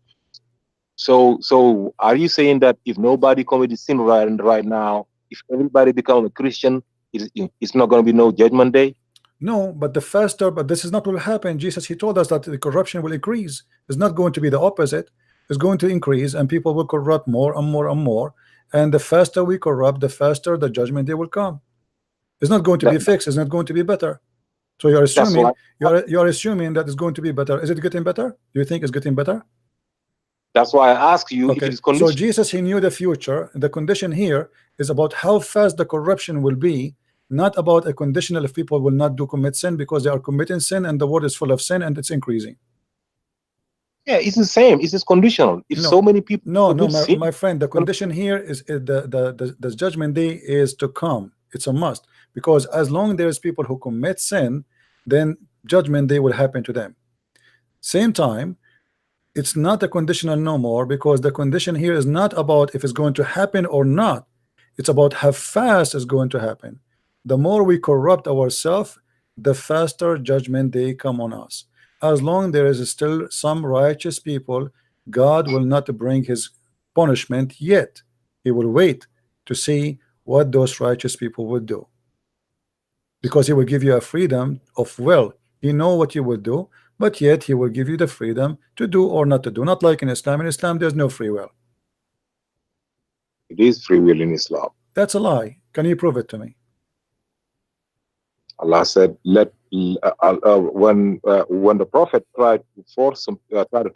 So are you saying that if nobody commits sin right now, if everybody becomes a Christian, it's not going to be no judgment day? No, but this is not what will happen. Jesus, he told us that the corruption will increase. It's not going to be the opposite. It's going to increase, and people will corrupt more and more and more. And the faster we corrupt, the faster the judgment day will come. It's not going to be fixed. It's not going to be better. So you're assuming you're assuming that it's going to be better. Is it getting better? Do you think it's getting better? That's why I ask you. Okay. So Jesus, he knew the future. The condition here is about how fast the corruption will be, not about a conditional if people will not commit sin, because they are committing sin and the world is full of sin and it's increasing. Yeah, it's the same. It's just conditional. If so many people my friend, the condition here is the judgment day is to come. It's a must, because as long there's people who commit sin, then judgment day will happen to them. Same time, it's not a conditional no more, because the condition here is not about if it's going to happen or not. It's about how fast it's going to happen. The more we corrupt ourselves, the faster judgment day come on us. As long there is still some righteous people, God will not bring his punishment yet. He will wait to see what those righteous people will do, because he will give you a freedom of will. He know what you will do, but yet he will give you the freedom to do or not to do. Not like in Islam. In Islam there's no free will. It is free will in Islam. That's a lie. Can you prove it to me? Allah said, when the Prophet tried to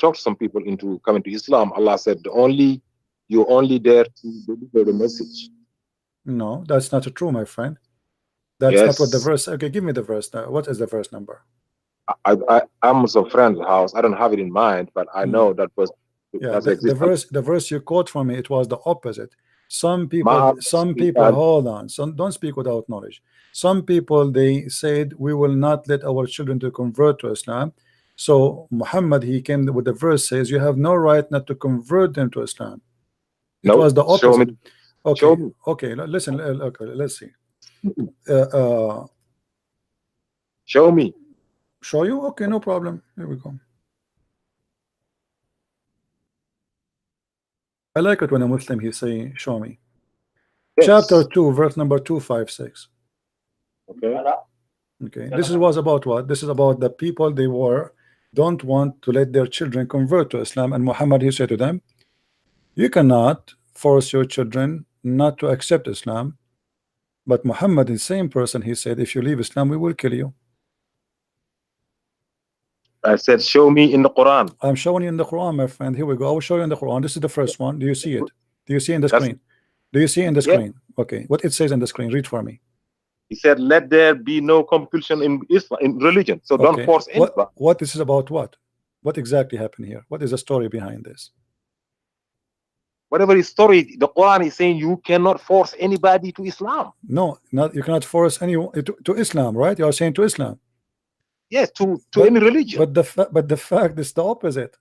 talk some people into coming to Islam, Allah said, you're only there to deliver the message. No, that's not true, my friend. That's not what the verse. Okay, give me the verse now. What is the verse number? I'm a friend's house. I don't have it in mind, but I know that was. Yeah, the verse you quote from me, it was the opposite. Some people, hold on. Don't speak without knowledge. Some people, they said, we will not let our children to convert to Islam. So Muhammad, he came with the verse says, you have no right not to convert them to Islam. It was the opposite. Okay, okay. Listen. Okay, let's see. Show me. Show you? Okay, no problem. Here we go. I like it when a Muslim he say, "Show me." Yes. Chapter 2, verse number 256. Okay. Okay. This was about what? This is about the people they don't want to let their children convert to Islam, and Muhammad he said to them, "You cannot force your children not to accept Islam." But Muhammad, the same person, he said, "If you leave Islam, we will kill you." I said, show me in the Quran. I'm showing you in the Quran, my friend. Here we go. I will show you in the Quran. This is the first one. Do you see it? Do you see in the screen? Do you see in the screen? Okay. What it says in the screen? Read for me. He said, let there be no compulsion in Islam, in religion. So don't force anybody. What this is about what? What exactly happened here? What is the story behind this? Whatever is story, the Quran is saying you cannot force anybody to Islam. No, you cannot force anyone to Islam, right? You are saying to Islam. Yes, to any religion. But the fact is the opposite.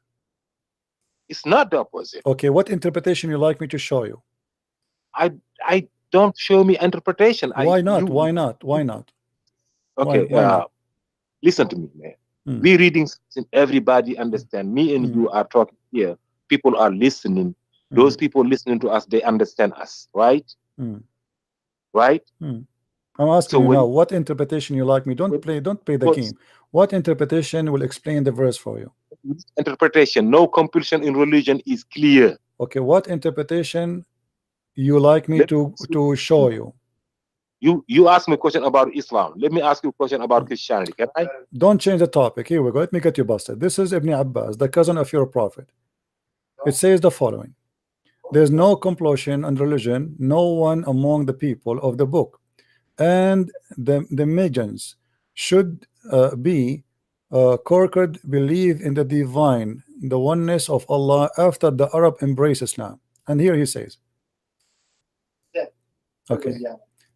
It's not the opposite. Okay, what interpretation you like me to show you? I don't show me interpretation. Why not? Why not? Why not? Okay, why not? Listen to me, man. We reading something, everybody understand. Me and you are talking here. People are listening. Those people listening to us, they understand us, right? Right? I'm asking you now, what interpretation you like me? Don't play the game. What interpretation will explain the verse for you? Interpretation, no compulsion in religion is clear. Okay, what interpretation you like me to show you? You ask me a question about Islam. Let me ask you a question about Christianity. Can I? Don't change the topic. Here we go. Let me get you busted. This is Ibn Abbas, the cousin of your prophet. It says the following: there's no compulsion on religion, no one among the people of the book, and the Magians should be corkered, believe in the divine, the oneness of Allah after the Arab embrace Islam. And here he says, okay,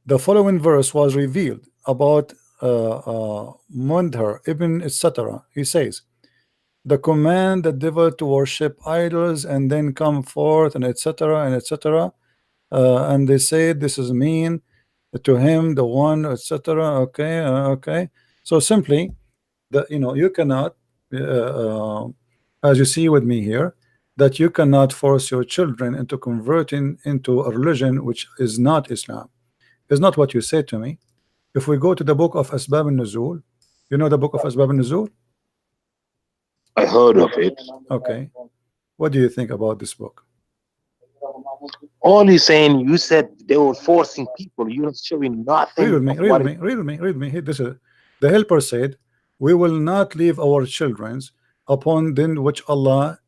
the following verse was revealed about Mundhar ibn etc. He says, the command the devil to worship idols and then come forth and etc. and etc. And they say this is mean to him, the one, etc. Okay, okay. So simply, you cannot, as you see with me here, that you cannot force your children into converting into a religion which is not Islam. Is not what you said to me. If we go to the book of Asbab al-Nuzul, you know the book of Asbab al-Nuzul? I heard of it. Okay. What do you think about this book? All he's saying, you said they were forcing people. You're showing nothing. Read with me. This is the helper said, we will not leave our children upon them which Allah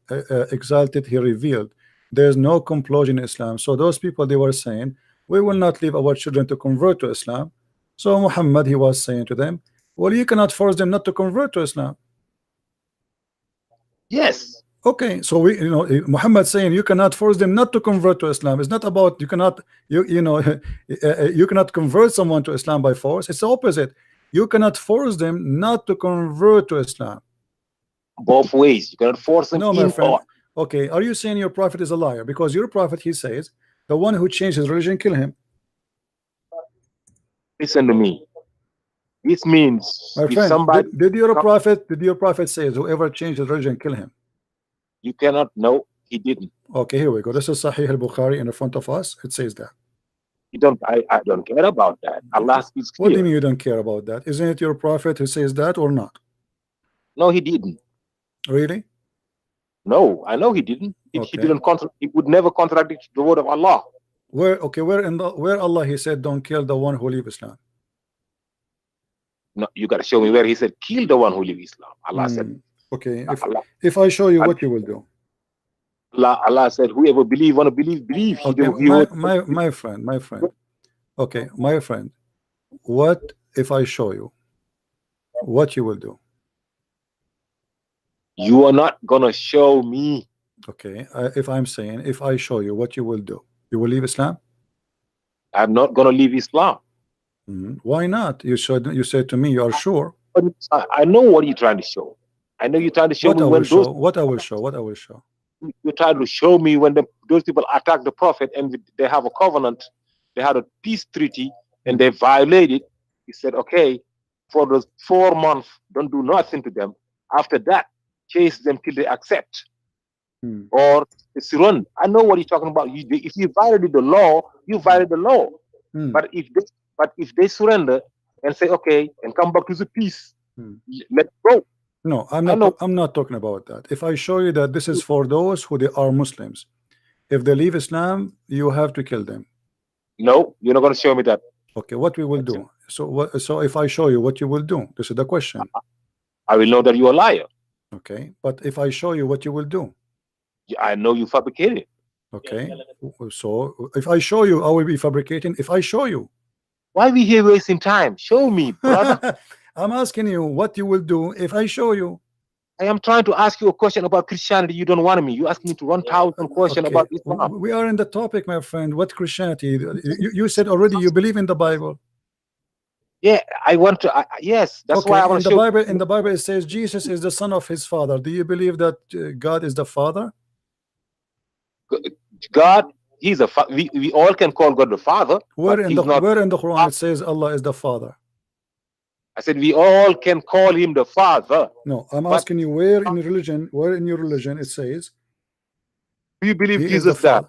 exalted, he revealed. There's no compulsion in Islam. So those people, they were saying, we will not leave our children to convert to Islam. So Muhammad, he was saying to them, well, you cannot force them not to convert to Islam. Yes. Okay, so Muhammad saying you cannot force them not to convert to Islam. It's not about you cannot you cannot convert someone to Islam by force. It's the opposite. You cannot force them not to convert to Islam. Both ways. You cannot force them. No, my friend. Okay, are you saying your prophet is a liar? Because your prophet, he says, the one who changed his religion, kill him. Listen to me. This means, my friend, somebody did your prophet say whoever changed his religion, kill him? You cannot. No, he didn't. Okay, here we go. This is Sahih al-Bukhari in the front of us. It says that. You don't. I don't care about that. Allah speaks clear. What do you mean you don't care about that? Isn't it your prophet who says that or not? No, he didn't. Really? No, I know he didn't. He didn't he would never contradict the word of Allah. Where Allah he said don't kill the one who leave Islam? No, you gotta show me where he said kill the one who leave Islam. Allah said. Okay, if I show you, what you will do? Allah said, whoever want to believe. Okay, my friend. Okay, my friend. What if I show you? What you will do? You are not gonna show me. Okay, if I'm saying, if I show you, what you will do? You will leave Islam? I'm not gonna leave Islam. Why not? You said to me, you are sure. I know what you're trying to show. I know you're trying to show me what I will show. You try to show me when those people attack the prophet and they have a covenant, they had a peace treaty, and they violated. He said, okay, for those 4 months, don't do nothing to them. After that, chase them till they accept. Or surrender. I know what you're talking about. If you violated the law, you violated the law. But if they surrender and say okay and come back to the peace, let's go. No, I'm not talking about that. If I show you that this is for those who they are Muslims, if they leave Islam, you have to kill them. No, you're not going to show me that. Okay, what we will do? So if I show you what you will do, this is the question. I will know that you're a liar. Okay, but if I show you what you will do, I know you fabricated. Okay, so if I show you, I will be fabricating. If I show you, why we here wasting time? Show me, brother. I'm asking you what you will do if I show you. I am trying to ask you a question about Christianity. You don't want me. You ask me to 1,000 questions about Islam. We are in the topic, my friend. What Christianity? You said already you believe in the Bible. Yeah, I want to. Yes, that's why I want to show. In the Bible, it says Jesus is the son of his father. Do you believe that God is the father? God, he's a we all can call God the father. Where in the Quran it says Allah is the father? I said we all can call him the father. No, I'm asking you where in your religion it says. Do you believe Jesus that?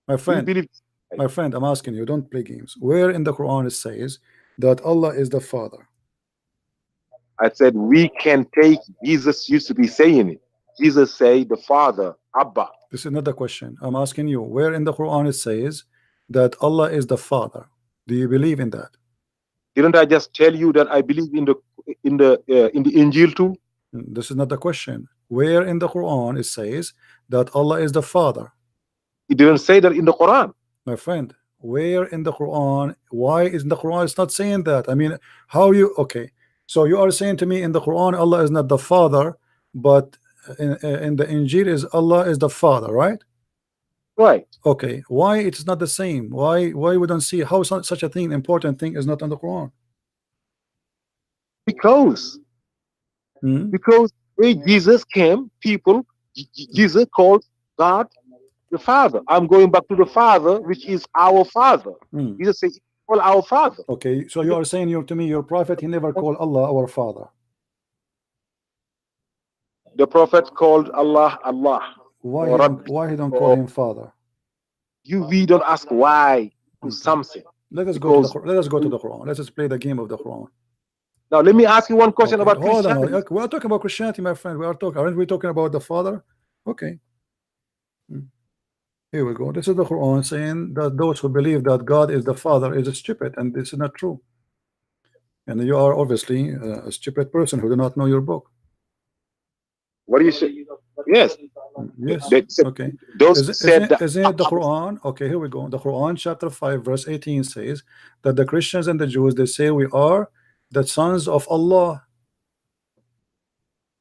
My friend, I'm asking you, don't play games. Where in the Quran it says that Allah is the father? I said we can take, Jesus used to be saying it. Jesus say the father, Abba. This is another question. I'm asking you, where in the Quran it says that Allah is the father? Do you believe in that? Didn't I just tell you that I believe in the Injil too? This is not the question. Where in the Quran it says that Allah is the father? It didn't say that in the Quran. My friend, where in the Quran? Why is in the Quran it's not saying that? I mean, how you? Okay, so you are saying to me in the Quran Allah is not the father, but in the Injil is Allah is the father, right? Right. Okay, why it's not the same? Why we don't see how such a thing, important thing, is not in the Quran? Because when Jesus came, Jesus called God the Father. I'm going back to the Father, which is our Father. Jesus said, "Call our Father." Okay, so you are saying to me, your prophet, he never called Allah our Father. The prophet called Allah Allah. Why he don't call him Father? We don't ask why to something. Let us go to the Quran. Let us play the game of the Quran. Now let me ask you one question about Christianity. Hold on. We are talking about Christianity, my friend. Aren't we talking about the Father? Okay. Here we go. This is the Quran saying that those who believe that God is the Father is stupid, and this is not true. And you are obviously a stupid person who do not know your book. What do you say? Yes. Yes. Okay. Isn't it the Quran? Okay, here we go. The Quran, chapter 5, verse 18 says that the Christians and the Jews, they say we are the sons of Allah.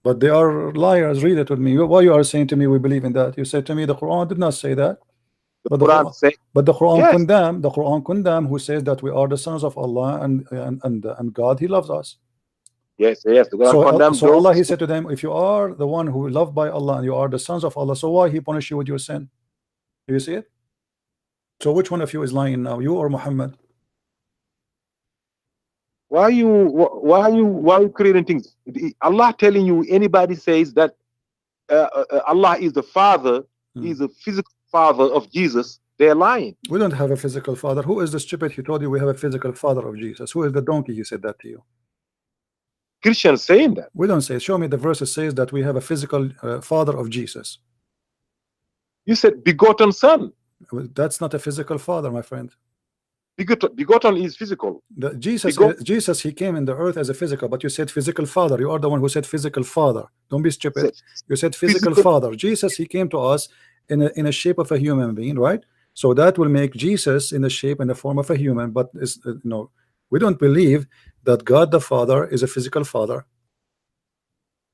But they are liars. Read it with me. Why you are saying to me we believe in that? You said to me the Quran did not say that. But the Quran condemn who says that we are the sons of Allah and God, he loves us. Yes. So Allah, he said to them, if you are the one who loved by Allah and you are the sons of Allah, so why he punish you with your sin? Do you see it? So which one of you is lying now, you or Muhammad? Why are you creating things? Allah telling you, anybody says that Allah is the father, is the physical father of Jesus, they're lying. We don't have a physical father. Who is the stupid who told you we have a physical father of Jesus? Who is the donkey who said that to you? Christians saying that. We don't say. Show me the verse that says that we have a physical father of Jesus. You said begotten son. That's not a physical father, my friend. Begotten is physical. Jesus, he came in the earth as a physical, but you said physical father. You are the one who said physical father. Don't be stupid. You said physical father. Jesus, he came to us in a shape of a human being, right? So that will make Jesus in the shape and the form of a human. But no, we don't believe that God the Father is a physical father.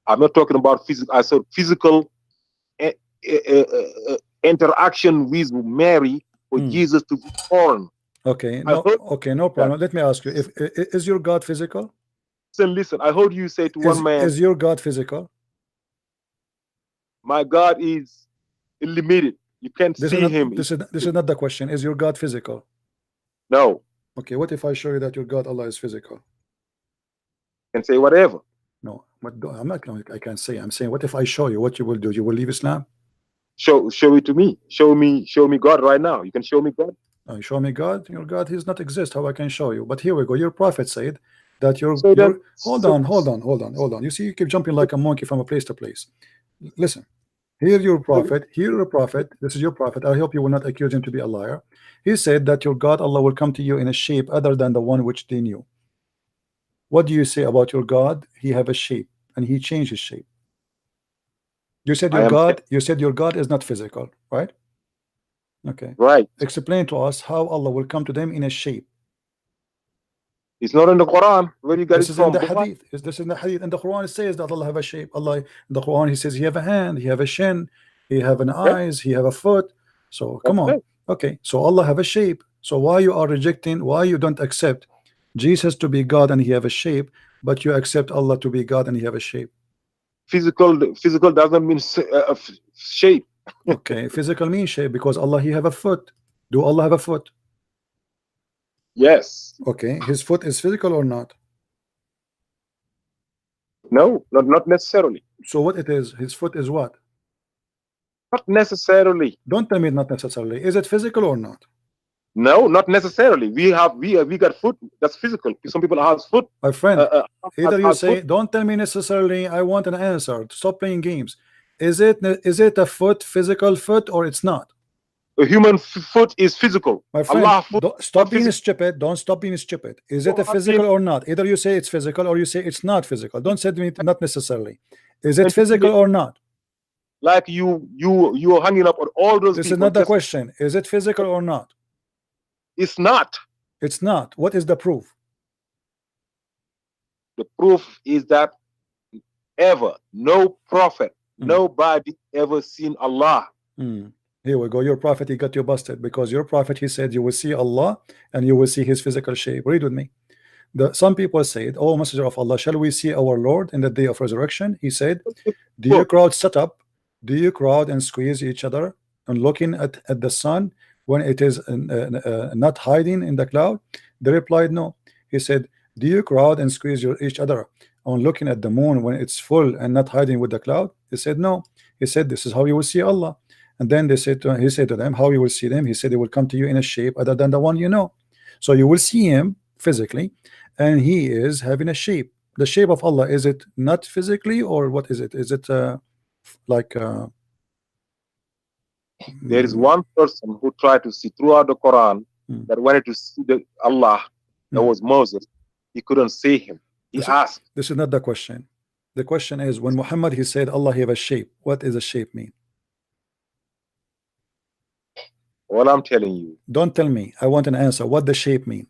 I'm not talking about physical. I said physical interaction with Mary for Jesus to be born. Okay, no problem. Let me ask you: is your God physical? Listen. I heard you say to one man, "Is your God physical?" My God is limited. You can't see him. This is not the question. Is your God physical? No. Okay, what if I show you that your God Allah is physical? You can say whatever. No, I'm not going. I can't say. I'm saying, what if I show you? What you will do? You will leave Islam? Show it to me. Show me God right now. You can show me God. Show me God. Your God does not exist. How I can show you? But here we go. Your prophet said that hold on. You see, you keep jumping like a monkey from a place to place. Listen. Here your prophet. This is your prophet. I hope you will not accuse him to be a liar. He said that your God Allah will come to you in a shape other than the one which they knew. What do you say about your God? He have a shape and he changed his shape. You said your God is not physical, right? Okay. Right. Explain to us how Allah will come to them in a shape. It's not in the Quran. Where you got this it is from? In the hadith. Is this in the hadith? And the Quran says that Allah have a shape. Allah in the Quran he says he have a hand, he have a shin, he have an eyes, he have a foot. So come on. Okay. So Allah have a shape. So why you are rejecting? Why you don't accept Jesus to be God and he have a shape, but you accept Allah to be God and he have a shape? Physical doesn't mean shape. Okay, physical means shape because Allah he have a foot. Do Allah have a foot? Yes. Okay, his foot is physical or not? No, not necessarily. So what it is? His foot is what? Not necessarily. Don't tell me not necessarily. Is it physical or not? No, not necessarily. We got foot. That's physical. Some people have foot. My friend, either you say, don't tell me necessarily. I want an answer. Stop playing games. Is it a foot, physical foot, or it's not? A human foot is physical. My friend, stop being stupid. Don't stop being stupid. Is it a physical or not? Either you say it's physical or you say it's not physical. Don't say to me not necessarily. Is it physical or not? Like you are hanging up on all those. This is not the question. Is it physical or not? It's not. It's not. What is the proof? The proof is that no prophet, nobody ever seen Allah. Here we go. Your prophet, he got you busted because your prophet, he said you will see Allah and you will see his physical shape. Read with me. Some people said, oh messenger of Allah, shall we see our Lord in the day of resurrection? He said, do you crowd set up? Do you crowd and squeeze each other and looking at the sun when it is not hiding in the cloud? They replied, no. He said, do you crowd and squeeze each other on looking at the moon when it's full and not hiding with the cloud? He said, no. He said, this is how you will see Allah. And then he said to them, how you will see them? He said, he will come to you in a shape other than the one you know. So you will see him physically and he is having a shape. The shape of Allah, is it not physically or what is it? Is it like there is one person who tried to see throughout the Quran that wanted to see Allah. That was Moses. He couldn't see him. He asked. This is not the question. The question is, when Muhammad he said Allah have a shape, what does a shape mean? Well, I'm telling you. Don't tell me. I want an answer. What the shape mean?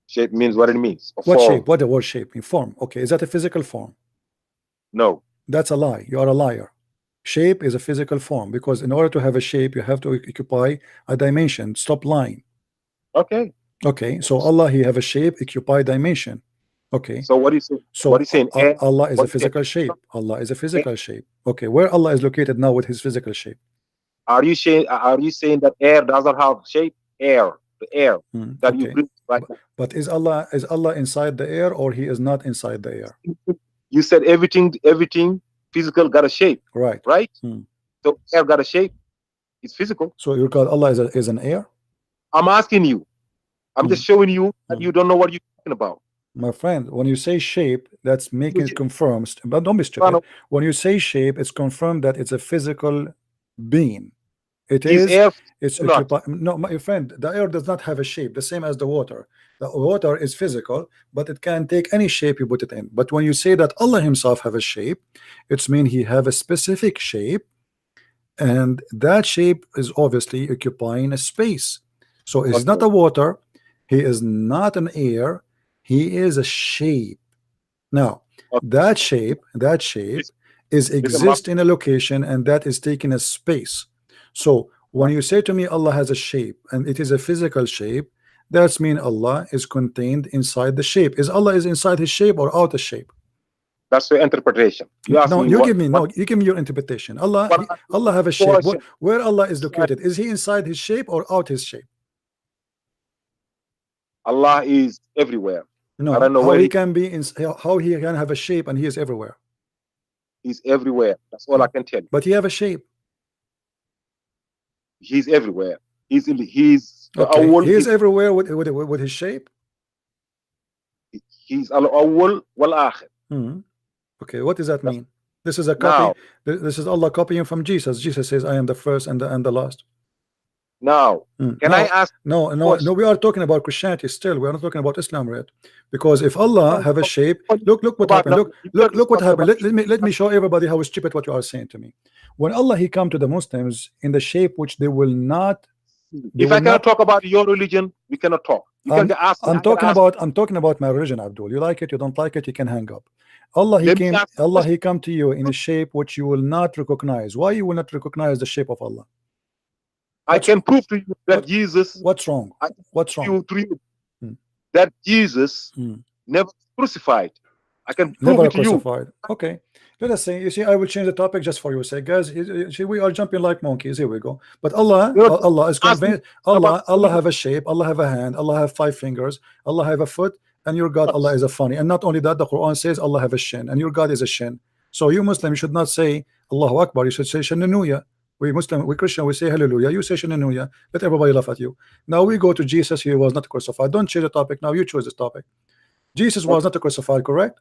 Shape means what it means. What shape? What the word shape mean? Form. Okay. Is that a physical form? No. That's a lie. You are a liar. Shape is a physical form because in order to have a shape, you have to occupy a dimension. Stop lying. Okay. Okay. So Allah, he have a shape, occupy dimension. Okay. So what is it? So what is saying? Allah is a physical shape. Allah is a physical shape. Okay. Where Allah is located now with his physical shape? Are you saying that air doesn't have shape? The air that you breathe right now. But is Allah inside the air or he is not inside the air? You said everything physical got a shape. Right. So air got a shape. It's physical. So your God Allah is an air? I'm asking you. I'm just showing you that you don't know what you're talking about. My friend, when you say shape, that's making it confirmed. But don't be stupid. When you say shape, it's confirmed that it's a physical being. It is air. It's no, my friend, the air does not have a shape, the same as the water. The water is physical, but it can take any shape you put it in. But when you say that Allah himself have a shape, it's mean he have a specific shape, and that shape is obviously occupying a space. So it's not a water, he is not an air, he is a shape. Now that shape is exist in a location, and that is taking a space. So when you say to me Allah has a shape and it is a physical shape, that's mean Allah is contained inside the shape. Is Allah is inside his shape or out of shape? That's your interpretation. You ask No, me you what, give me what, you give me your interpretation. Allah, what Allah have a shape. question. Where Allah is located? Is He inside His shape or out His shape? Allah is everywhere. No, I don't know how where He can be in, how He can have a shape and He is everywhere. He's everywhere. That's all I can tell you. But He have a shape. He's everywhere. He's in the, he's the Okay. awwal. He is everywhere with His shape. He's al-awwal wal-akhir. Okay, what does that mean? This is a copy. This is Allah copying from Jesus. Jesus says, "I am the first and the last." Now, can I ask? No. We are talking about Christianity still. We are not talking about Islam yet. Because if Allah have a shape, look what happened. Look what happened. Let me show everybody how stupid what you are saying to me. When Allah He come to the Muslims in the shape which they will not. If I cannot talk about your religion, we cannot talk. You can ask. I'm talking about my religion, Abdul. You like it, you don't like it, you can hang up. Allah He come to you in a shape which you will not recognize. Why you will not recognize the shape of Allah? I can prove to you that Jesus. What's wrong? What's wrong? That Jesus never crucified. I can prove Never it to crucified. Okay. Let us say. You see, I will change the topic just for you. Say, guys, see, we are jumping like monkeys. Here we go. But Allah is convinced. Allah have a shape. Allah have a hand. Allah have 5 fingers. Allah have a foot. And your God, Allah is a funny. And not only that, the Quran says Allah have a shin. And your God is a shin. So you Muslim should not say Allahu Akbar. You should say Shannuya. We Muslim, we Christian, we say Hallelujah. You say Shannuya. Let everybody laugh at you. Now we go to Jesus. He was not crucified. Don't change the topic. Now you choose this topic. Jesus was not crucified, correct?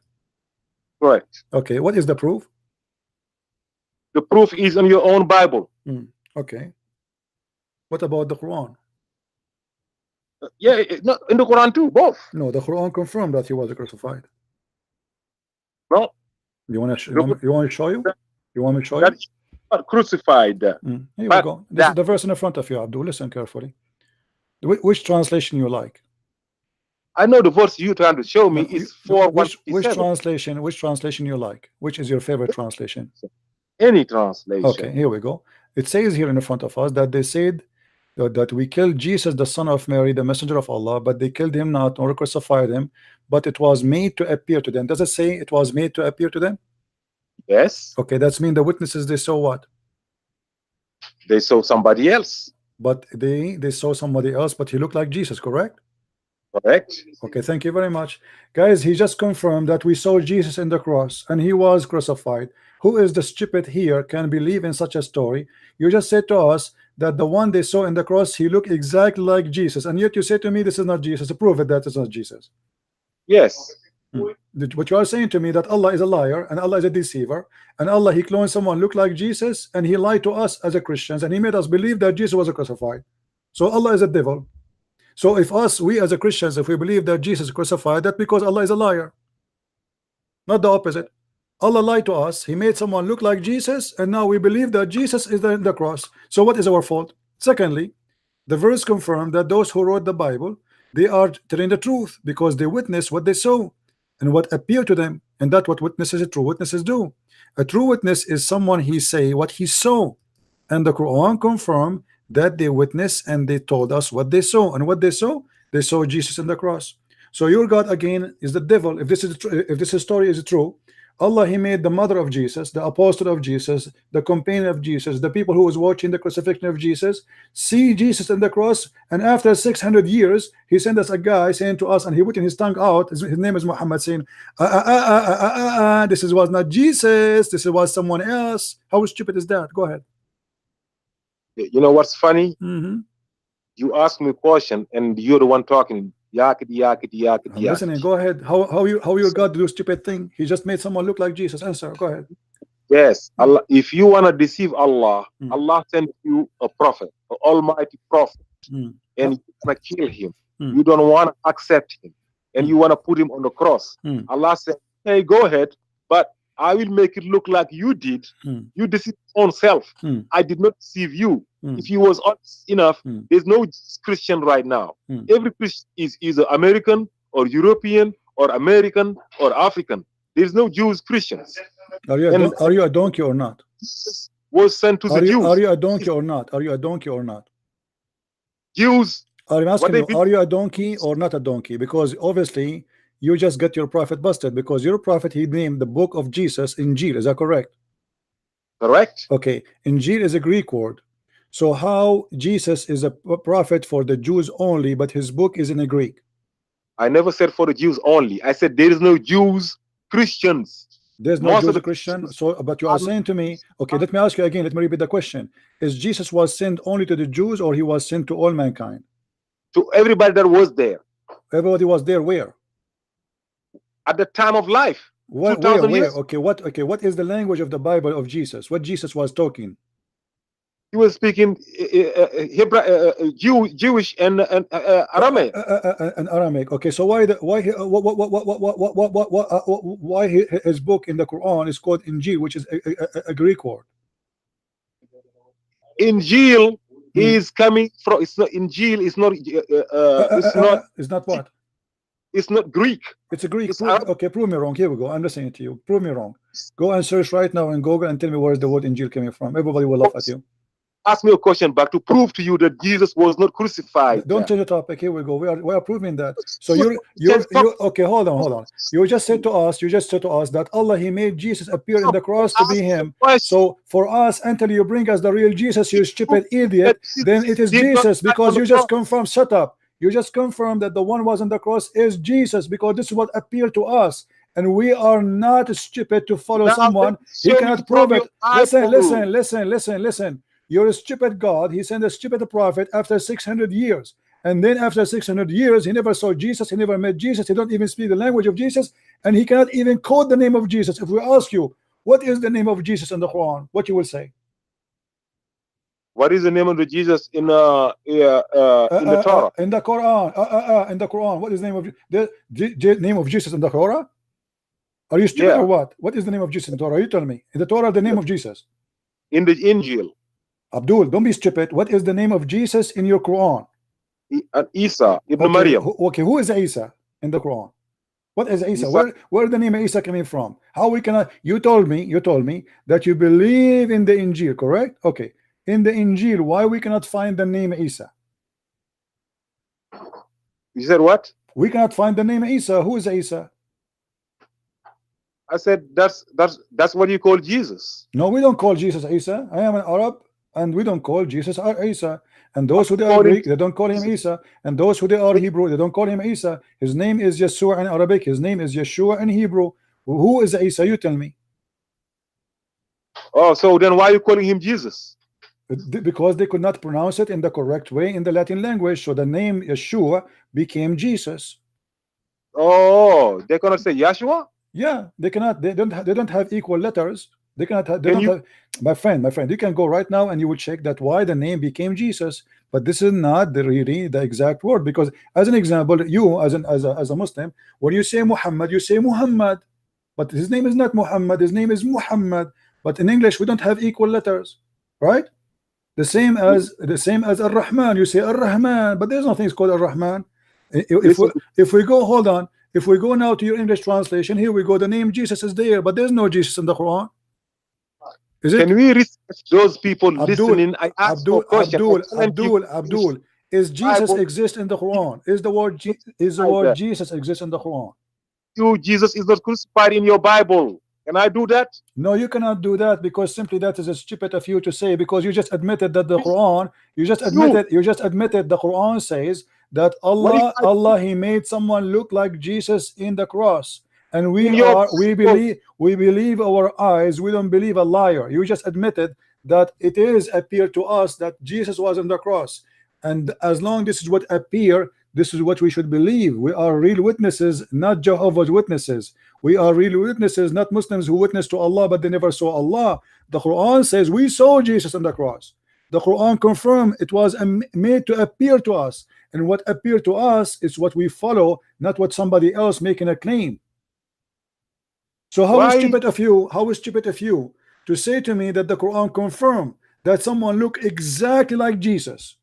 Correct. Okay. What is the proof? The proof is in your own Bible. Okay. What about the Quran? Yeah, in the Quran too, both. No, the Quran confirmed that he was crucified. No. You want to show you? You want me to show you? You want me to show that you? Not crucified. Here we go. This is the verse in front of you, Abdul. Listen carefully. Which translation you like? I know the verse you're trying to show me is 4:157. Which translation you like? Which is your favorite translation? Any translation. Okay, here we go. It says here in the front of us that they said that we killed Jesus, the son of Mary, the messenger of Allah, but they killed him not nor crucified him, but it was made to appear to them. Does it say it was made to appear to them? Yes. Okay, that's mean the witnesses, they saw what? They saw somebody else. But they saw somebody else, but he looked like Jesus, correct? Correct. Okay, thank you very much. Guys, he just confirmed that we saw Jesus in the cross and he was crucified. Who is the stupid here can believe in such a story? You just said to us that the one they saw in the cross, he looked exactly like Jesus, and yet you say to me this is not Jesus. Prove it that it's not Jesus. Yes. What you are saying to me that Allah is a liar and Allah is a deceiver, and Allah He cloned someone look like Jesus, and He lied to us as a Christians, and He made us believe that Jesus was crucified. So Allah is a devil. So if we as a Christians, if we believe that Jesus is crucified, that's because Allah is a liar, not the opposite. Allah lied to us. He made someone look like Jesus, and now we believe that Jesus is in the cross. So what is our fault? Secondly, the verse confirmed that those who wrote the Bible, they are telling the truth because they witness what they saw and what appeared to them, and that's what witnesses, true witnesses do. A true witness is someone he say what he saw, and the Quran confirmed that they witnessed and they told us what they saw, and what they saw Jesus in the cross. So your God again is the devil. If this story is true, Allah He made the mother of Jesus, the apostle of Jesus, the companion of Jesus, the people who was watching the crucifixion of Jesus, see Jesus in the cross, and after 600 years He sent us a guy saying to us, and he putting his tongue out, his name is Mohammed, saying this was not Jesus, this was someone else. How stupid is that? Go ahead. You know what's funny? You ask me a question and you're the one talking. Yakety. Listening, go ahead. How your God do stupid thing? He just made someone look like Jesus. Answer, go ahead. Yes, Allah. If you want to deceive Allah, Allah sent you a prophet, an almighty prophet, and you want to kill him. You don't want to accept him, and you want to put him on the cross. Allah said, hey, go ahead, but I will make it look like you did. You deceived your own self. I did not deceive you. If you was honest enough, there's no Christian right now. Every Christian is either American or European or American or African. There's no Jews Christians. Are you a donkey or not? Was sent to the Jews. Are you a donkey or not? Are you a donkey or not? Jews. I'm asking you, are you a donkey or not a donkey? Because obviously you just got your prophet busted, because your prophet, he named the book of Jesus Injil. Is that correct? Correct. Okay, Injil is a Greek word. So how Jesus is a prophet for the Jews only, but his book is in a Greek? I never said for the Jews only. I said there is no Jews, Christians. There's no Jews or Christian. So, but you are saying to me, okay, let me ask you again. Let me repeat the question: is Jesus was sent only to the Jews, or he was sent to all mankind? To everybody that was there. Everybody was there. Where? At the time of life. Where? Years. Okay, what? Okay, what is the language of the Bible of Jesus? What Jesus was talking? He was speaking Hebrew, Jewish, and Aramaic. And Aramaic. Okay, so why his book in the Quran is called Injil, which is a Greek word? Injil is coming from. It's not Injil. It's not. It's not. It's not what? It's not Greek. It's a Greek. Okay, prove me wrong. Here we go. I'm listening to you. Prove me wrong. Go and search right now in Google and tell me where is the word Injil coming from. Everybody will laugh at you. Ask me a question back to prove to you that Jesus was not crucified. Don't change the topic. Here we go. We are proving that. So you're okay. Hold on. You just said to us that Allah, he made Jesus appear in the cross to be him. So for us, until you bring us the real Jesus, you stupid idiot, then it is Jesus, because you just confirmed. Shut up. You just confirmed that the one was on the cross is Jesus, because this is what appeared to us. And we are not stupid to follow someone. He cannot prove it. Listen. You're a stupid God. He sent a stupid prophet after 600 years. And then after 600 years, he never saw Jesus. He never met Jesus. He don't even speak the language of Jesus. And he cannot even quote the name of Jesus. If we ask you, what is the name of Jesus in the Quran? What you will say? What is the name of the Jesus in the Torah? In the Quran. In the Quran. What is the name of the name of Jesus in the Torah? Are you stupid or what? What is the name of Jesus in the Torah? You tell me. In the Torah, the name of Jesus. In the Injil. Abdul, don't be stupid. What is the name of Jesus in your Quran? Isa ibn Maryam. Okay, who is Isa in the Quran? What is Isa? Where the name Isa coming from? How we cannot? You told me that you believe in the Injil, correct? Okay, in the Injil, why we cannot find the name Isa? You said what? We cannot find the name Isa. Who is Isa? I said that's what you call Jesus. No, we don't call Jesus Isa. I am an Arab. And we don't call Jesus Isa. And those who they are Greek, they don't call him Isa. And those who they are Hebrew, they don't call him Isa. His name is Yeshua in Arabic. His name is Yeshua in Hebrew. Who is Isa? You tell me. Oh, so then why are you calling him Jesus? Because they could not pronounce it in the correct way in the Latin language. So the name Yeshua became Jesus. Oh, they cannot say Yeshua? Yeah, they cannot. They don't have equal letters. They cannot have, my friend, you can go right now and you will check that why the name became Jesus. But this is not really the exact word, because as an example, you as a Muslim, when you say Muhammad, you say Muhammad, but his name is not Muhammad, his name is Muhammad. But in English we don't have equal letters, right? The same as Ar-Rahman, you say Ar-Rahman, but there's nothing called Ar-Rahman. If we go, hold on, if we go now to your English translation, here we go, the name Jesus is there, but there's no Jesus in the Quran. Can we research those people listening? I asked for a question. Abdul, is Jesus exist in the Quran? Is the word Jesus exist in the Quran? Jesus is not crucified in your Bible. Can I do that? No, you cannot do that, because simply that is a stupid of you to say, because you just admitted that the Quran, you just admitted the Quran says that Allah he made someone look like Jesus in the cross. And we believe our eyes. We don't believe a liar. You just admitted that it is appeared to us that Jesus was on the cross, and as long this is what appear, this is what we should believe. We are real witnesses, not Jehovah's Witnesses. We are real witnesses, not Muslims who witness to Allah but they never saw Allah. The Quran says we saw Jesus on the cross. The Quran confirmed it was made to appear to us, and what appeared to us is what we follow, not what somebody else making a claim. So how is stupid of you to say to me that the Quran confirmed that someone looked exactly like Jesus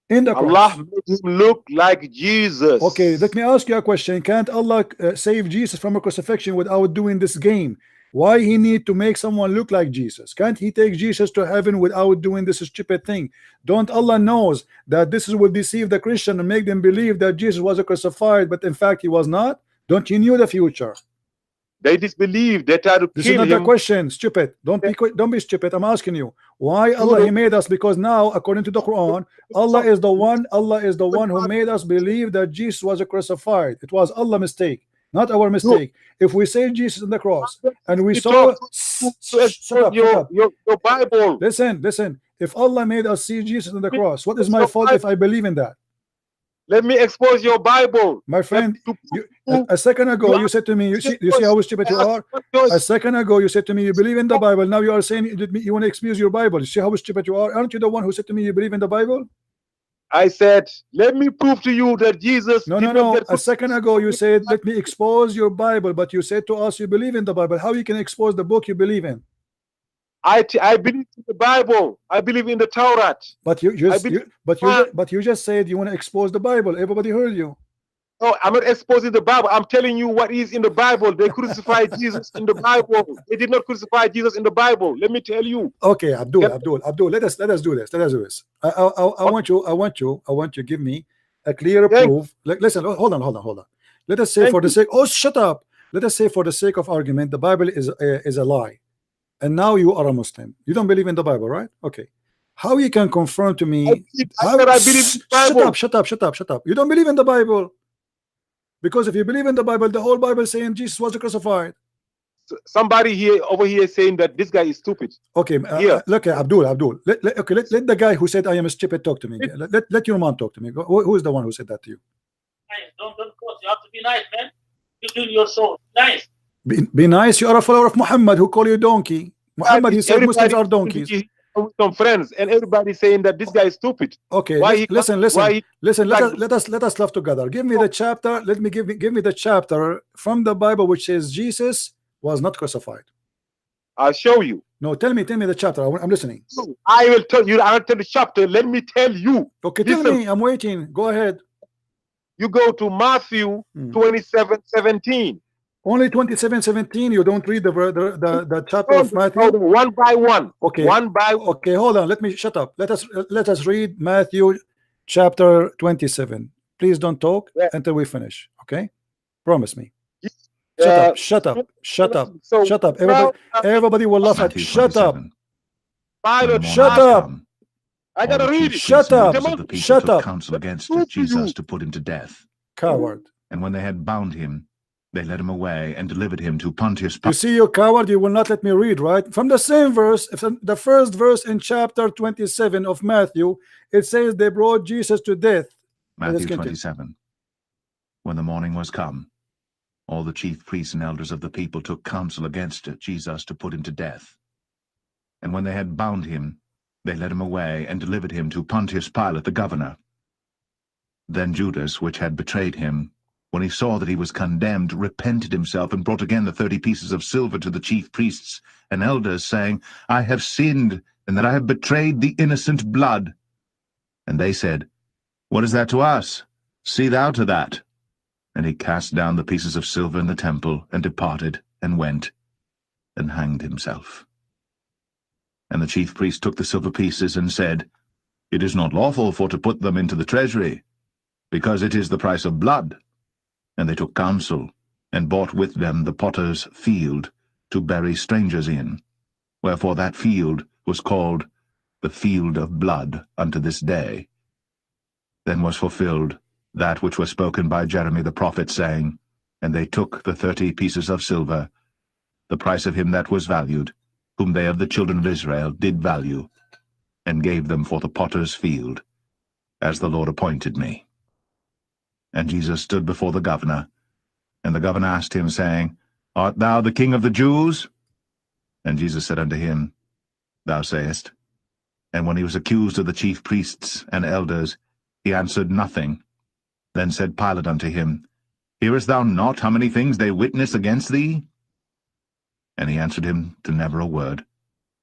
in the cross? Allah made him look like Jesus. Okay, let me ask you a question. Can't Allah save Jesus from a crucifixion without doing this game? Why he need to make someone look like Jesus? Can't he take Jesus to heaven without doing this stupid thing? Don't Allah knows that this will deceive the Christian and make them believe that Jesus was crucified, but in fact he was not? Don't you know the future? They disbelieve. They try to This kill is not him. a question, stupid. Don't be stupid. I'm asking you, why Allah he made us? Because now, according to the Quran, Allah is the one who made us believe that Jesus was crucified. It was Allah's mistake, not our mistake. If we say Jesus on the cross and we saw your Bible. Listen. If Allah made us see Jesus on the cross, what is my fault if I believe in that? Let me expose your Bible. My friend, a second ago you said to me, you see how stupid you are? A second ago you said to me you believe in the Bible. Now you are saying you want to excuse your Bible. You see how stupid you are? Aren't you the one who said to me you believe in the Bible? I said, let me prove to you that Jesus. No. A second ago you said, let me expose your Bible, but you said to us you believe in the Bible. How you can expose the book you believe in? I believe in the Bible. I believe in the Torah. But you just said you want to expose the Bible. Everybody heard you. No, I'm not exposing the Bible. I'm telling you what is in the Bible. They crucified Jesus in the Bible. They did not crucify Jesus in the Bible. Let me tell you. Okay, Abdul. Let us do this. I want you to give me a clear proof. Listen, hold on. Let us say for the sake. Oh, shut up. Let us say for the sake of argument, the Bible is a lie. And now you are a Muslim. You don't believe in the Bible, right? Okay. How you can confirm to me? I believe in the Bible. Shut up. You don't believe in the Bible. Because if you believe in the Bible, the whole Bible saying Jesus was crucified. Somebody over here saying that this guy is stupid. Okay, look, Abdul. Let the guy who said I am stupid talk to me. Let your mom talk to me. Who is the one who said that to you? Don't cause. You have to be nice, man. You're doing your soul. Nice. Be nice. You are a follower of Muhammad who call you donkey. Muhammad, he said Muslims are donkeys. Some friends and everybody saying that this guy is stupid. Okay, listen. Let us love together. Give me the chapter. Let me give me the chapter from the Bible which says Jesus was not crucified. I'll show you. No, tell me the chapter. I'm listening. I will tell you. I'll tell the chapter. Let me tell you. Okay, tell me. I'm waiting. Go ahead. You go to Matthew 27:17. Only 27:17. You don't read the chapter of Matthew one by one. Okay. One by one. Okay, hold on. Let me shut up. Let us read Matthew chapter 27. Please don't talk until we finish. Okay? Promise me. Shut up. Everybody will laugh at. Shut up. Shut up. I gotta read it. Shut up. Shut up. Counsel against Jesus to put him to death. Coward. And when they had bound him, they led him away and delivered him to Pontius You Pilate. see, you coward, you will not let me read, right? From the same verse, the first verse in chapter 27 of Matthew, it says they brought Jesus to death. Matthew 27. When the morning was come, all the chief priests and elders of the people took counsel against Jesus to put him to death. And when they had bound him, they led him away and delivered him to Pontius Pilate the governor. Then Judas, which had betrayed him, when he saw that he was condemned, repented himself and brought again the 30 pieces of silver to the chief priests and elders, saying, I have sinned, and that I have betrayed the innocent blood. And they said, What is that to us? See thou to that. And he cast down the pieces of silver in the temple, and departed, and went, and hanged himself. And the chief priest took the silver pieces, and said, It is not lawful for to put them into the treasury, because it is the price of blood. And they took counsel, and bought with them the potter's field, to bury strangers in. Wherefore that field was called the field of blood unto this day. Then was fulfilled that which was spoken by Jeremy the prophet, saying, And they took the 30 pieces of silver, the price of him that was valued, whom they of the children of Israel did value, and gave them for the potter's field, as the Lord appointed me. And Jesus stood before the governor, and the governor asked him, saying, Art thou the King of the Jews? And Jesus said unto him, Thou sayest. And when he was accused of the chief priests and elders, he answered nothing. Then said Pilate unto him, Hearest thou not how many things they witness against thee? And he answered him to never a word,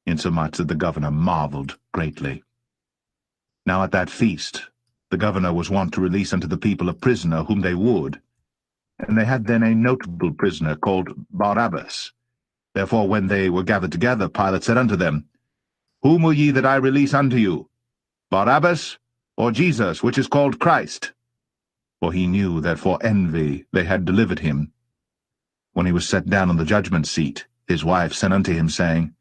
insomuch that the governor marveled greatly. Now at that feast the governor was wont to release unto the people a prisoner whom they would. And they had then a notable prisoner called Barabbas. Therefore, when they were gathered together, Pilate said unto them, Whom will ye that I release unto you, Barabbas, or Jesus, which is called Christ? For he knew that for envy they had delivered him. When he was set down on the judgment seat, his wife sent unto him, saying,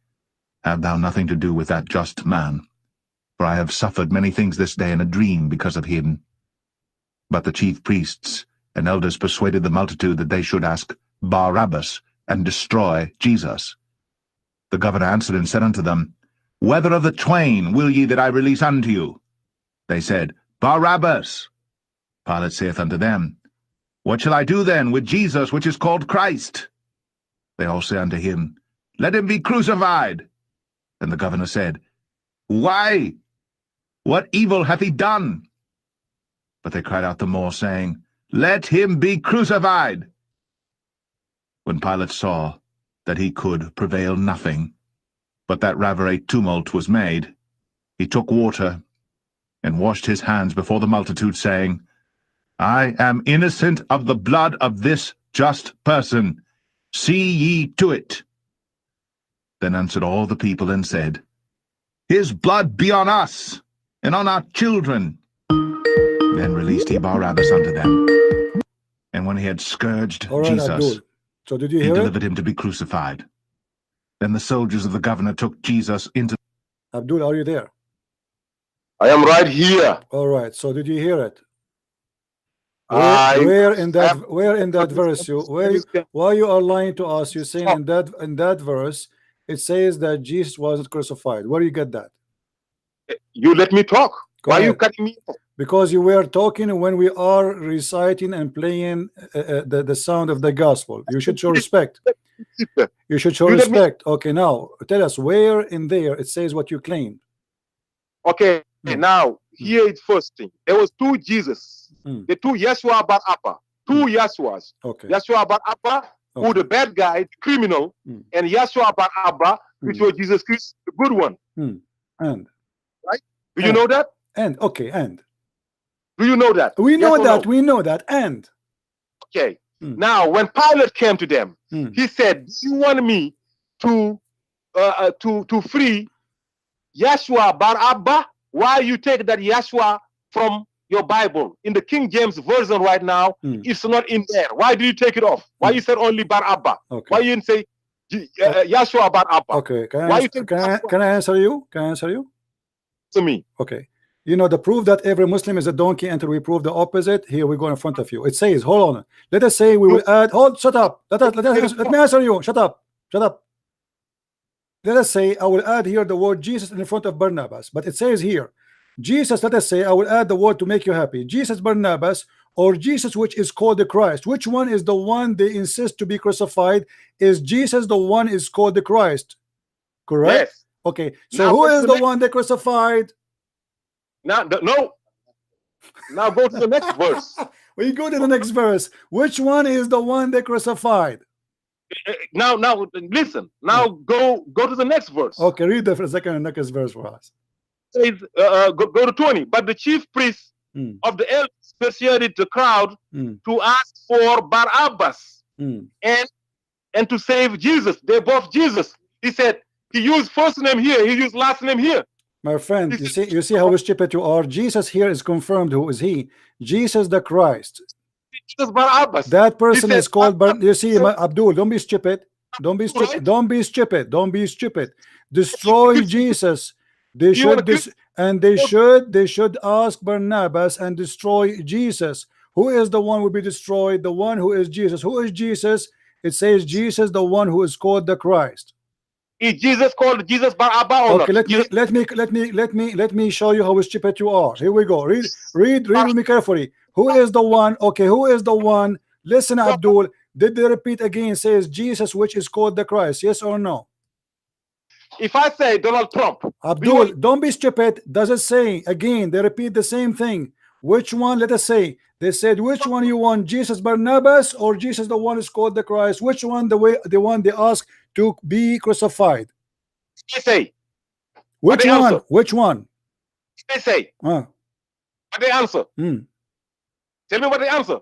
Have thou nothing to do with that just man? For I have suffered many things this day in a dream because of him. But the chief priests and elders persuaded the multitude that they should ask Barabbas, and destroy Jesus. The governor answered and said unto them, Whether of the twain will ye that I release unto you? They said, Barabbas. Pilate saith unto them, What shall I do then with Jesus, which is called Christ? They all say unto him, Let him be crucified. And the governor said, Why? What evil hath he done? But they cried out the more, saying, Let him be crucified. When Pilate saw that he could prevail nothing, but that rather a tumult was made, he took water, and washed his hands before the multitude, saying, I am innocent of the blood of this just person. See ye to it. Then answered all the people, and said, His blood be on us, and on our children. Then released he Barabbas unto them. And when he had scourged Jesus, Abdul. So did you he hear delivered him to be crucified. Then the soldiers of the governor took Jesus into... Abdul, are you there? I am right here. All right. So did you hear it? Where in that verse why you are lying to us? You're saying in that verse it says that Jesus wasn't crucified. Where do you get that? You let me talk. Why are you cutting me off? Because you were talking when we are reciting and playing the sound of the gospel. You should show respect. You should show respect. Okay, now tell us where in there it says what you claim. Okay, now here is first thing. There was two Jesus, the two Yeshua Bar Abba, two Yeshuas. Okay. Yeshua Bar Abba, who the bad guy, the criminal, and Yeshua Bar Abba, which was Jesus Christ, the good one. And right? Do you know that? And okay, and do you know that? We know yes that. No? We know that. And okay. Now, when Pilate came to them, he said, "Do you want me to free Yeshua Bar Abba? Why you take that Yeshua from your Bible? In the King James version right now, it's not in there. Why do you take it off? Why you said only Bar Abba? Okay. Why you didn't say Yeshua Bar Abba? Okay. Can I answer you? Can I answer you? To me. Okay. You know the proof that every Muslim is a donkey until we prove the opposite. Here we go in front of you. It says, hold on. Let us say we will add. Shut up. Let me answer you. Shut up. Shut up. Let us say I will add here the word Jesus in front of Barnabas, but it says here, Jesus. Let us say I will add the word to make you happy. Jesus Barnabas, or Jesus, which is called the Christ. Which one is the one they insist to be crucified? Is Jesus the one is called the Christ? Correct. Yes. Okay. So who is the one they crucified? Now, no. Now go to the next verse. We go to the next verse. Which one is the one they crucified? Now, listen. Now go to the next verse. Okay, read the next verse for us. It says, go to 20. But the chief priests of the elders persuaded the crowd to ask for Barabbas and to save Jesus. They both Jesus. He said he used first name here. He used last name here. My friend, you see how stupid you are. Jesus here is confirmed. Who is he? Jesus the Christ. Jesus Barabbas. That person is called. You see, Abdul. Don't be stupid. Don't be stupid. Right. Don't be stupid. Don't be stupid. Destroy Jesus. They should they should ask Barnabas and destroy Jesus. Who is the one who will be destroyed? The one who is Jesus. Who is Jesus? It says Jesus, the one who is called the Christ. Is Jesus called Jesus Bar-Abba or okay, not? let me show you how stupid you are. Here we go. Read with me carefully. Who is the one? Okay, who is the one? Listen, Abdul. Did they repeat again? Says Jesus, which is called the Christ. Yes or no? If I say Donald Trump, Abdul, don't be stupid. Does it say again? They repeat the same thing. Which one? Let us say they said, which one you want? Jesus Barnabas or Jesus, the one is called the Christ? Which one? The one they ask to be crucified. They say. Which one? Answer? Which one? They say. What they answer? Tell me what they answer.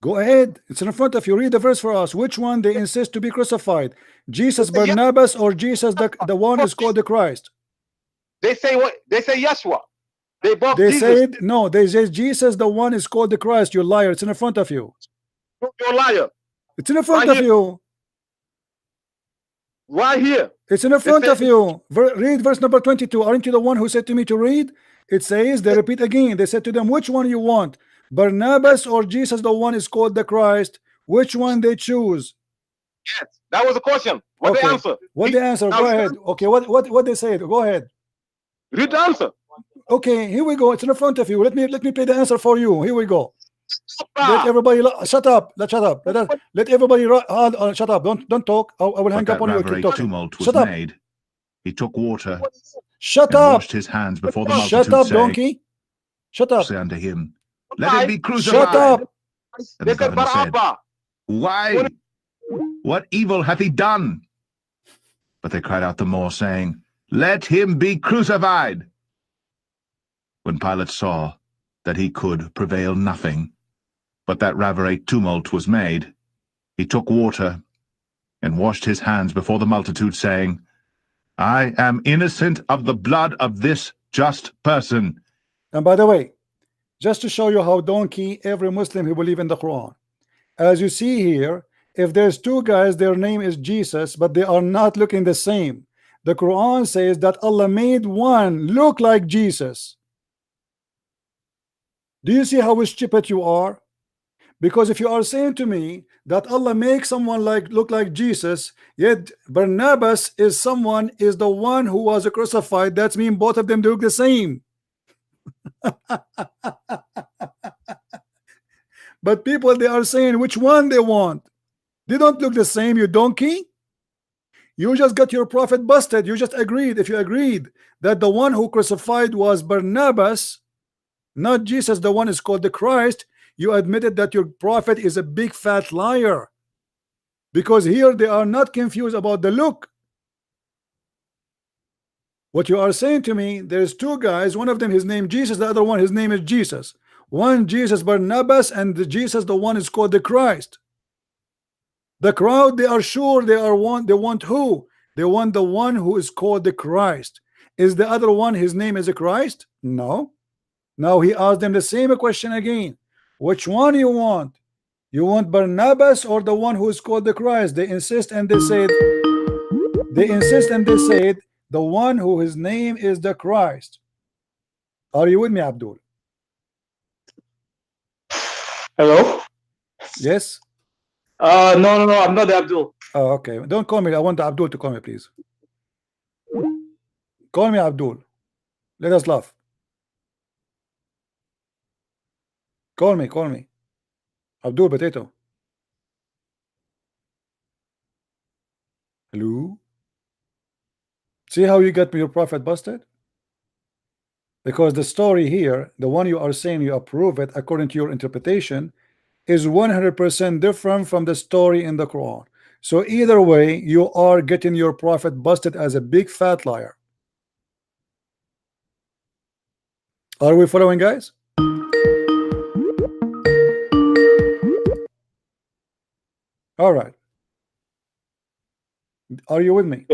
Go ahead. It's in front of you. Read the verse for us. Which one they insist to be crucified? Jesus Barnabas or Jesus the one is called the Christ? They say what? They say Yeshua. They both They Jesus. said no. They say Jesus the one is called the Christ. You liar. It's in front of you. You're a liar. It's in front of you. Right here. It's in front of you. Read verse number 22. Aren't you the one who said to me to read? It says, they repeat again. They said to them, which one you want? Barnabas or Jesus the one is called the Christ? Which one they choose? Yes, that was the question. What okay. the answer? What the answer? Go ahead. Okay, what they said? Go ahead. Read the answer. Okay, here we go. It's in front of you. Let me play the answer for you. Here we go. Let everybody shut up. Shut up. Let everybody shut up. Don't talk. I will hang up on you. Keep talking. Tumult was shut up. Made. He took water. Shut and up. Washed his hands before the multitude. Shut up, saying, donkey. Shut up. Say unto him, let him be crucified. Shut up. And the governor said, why? What evil hath he done? But they cried out the more, saying, let him be crucified. When Pilate saw that he could prevail nothing, but that rather a tumult was made, he took water and washed his hands before the multitude, saying, I am innocent of the blood of this just person. And by the way, just to show you how donkey every Muslim who believe in the Quran, as you see here, if there's two guys, their name is Jesus, but they are not looking the same. The Quran says that Allah made one look like Jesus. Do you see how stupid you are? Because if you are saying to me that Allah makes someone look like Jesus, yet Barnabas is the one who was crucified, that means both of them look the same. But people, they are saying which one they want. They don't look the same, you donkey. You just got your prophet busted. You just agreed. If you agreed that the one who crucified was Barnabas, not Jesus, the one is called the Christ, you admitted that your prophet is a big fat liar. Because here they are not confused about the look. What you are saying to me, there's two guys, one of them his name Jesus, the other one his name is Jesus. One Jesus Barnabas, and the Jesus the one is called the Christ. The crowd, they are sure they want who? They want the one who is called the Christ. Is the other one his name is a Christ? No. Now he asked them the same question again. Which one you want? You want Barnabas or the one who is called the Christ? They insist and they said the one who his name is the Christ. Are you with me, Abdul? Hello? Yes? No, I'm not Abdul. Oh, okay. Don't call me. I want Abdul to call me, please. Call me Abdul. Let us laugh. Call me. Abdul Potato. Hello? See how you got your prophet busted? Because the story here, the one you are saying you approve it according to your interpretation, is 100% different from the story in the Quran. So either way, you are getting your prophet busted as a big fat liar. Are we following, guys? All right. Are you with me?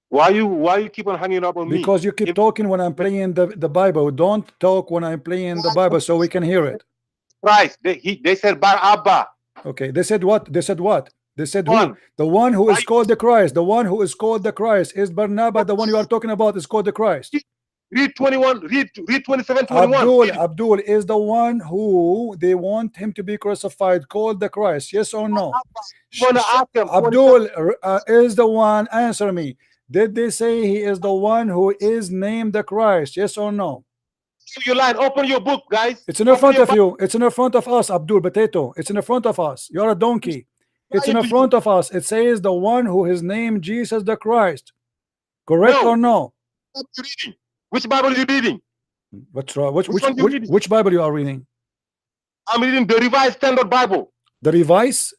Why you keep on hanging up on me? Because you keep talking when I'm playing the Bible. Don't talk when I'm playing the Bible so we can hear it. Christ. They said Bar Abba. Okay. They said what? They said what? They said who? The one who is called the Christ. The one who is called the Christ is Barnabas. The one you are talking about is called the Christ. Read 21. Read 27, 21. Abdul is the one who they want him to be crucified, called the Christ. Yes or no? Abdul is the one. Answer me. Did they say he is the one who is named the Christ? Yes or no? You line. Open your book, guys. It's in front of you. It's in front of us, Abdul Potato. It's in front of us. You're a donkey. It's in front of us. It says the one who is named Jesus the Christ. Correct or no? Which Bible are you reading? What's wrong? Which Bible you are reading? I'm reading the Revised Standard Bible. The Revised?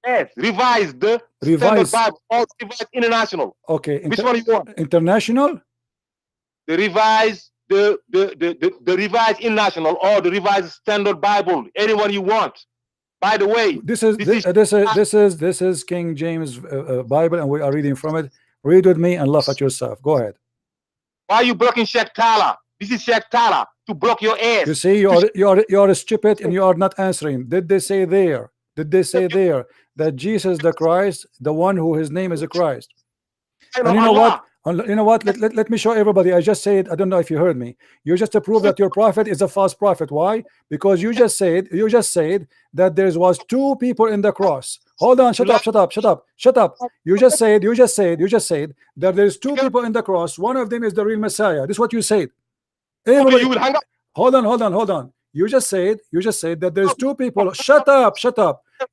Yes, Revised. Standard Bible. Or Revised International. Okay. Which one you want? International? The Revised, the Revised International or the Revised Standard Bible. Anyone you want. By the way, this is King James Bible, and we are reading from it. Read with me and laugh at yourself. Go ahead. Why are you blocking Sheikh Tala? This is Sheikh Tala to block your ass. You see, you are stupid and you are not answering. Did they say there? Did they say there that Jesus the Christ, the one who his name is a Christ? And you know what? You know what? Let me show everybody. I just said, I don't know if you heard me. You just to prove that your prophet is a false prophet. Why? Because you just said that there was two people in the cross. Hold on, shut up. You just said that there's two people in the cross. One of them is the real Messiah. This is what you said. Everybody, hold on. You just said that there's two people. Shut up.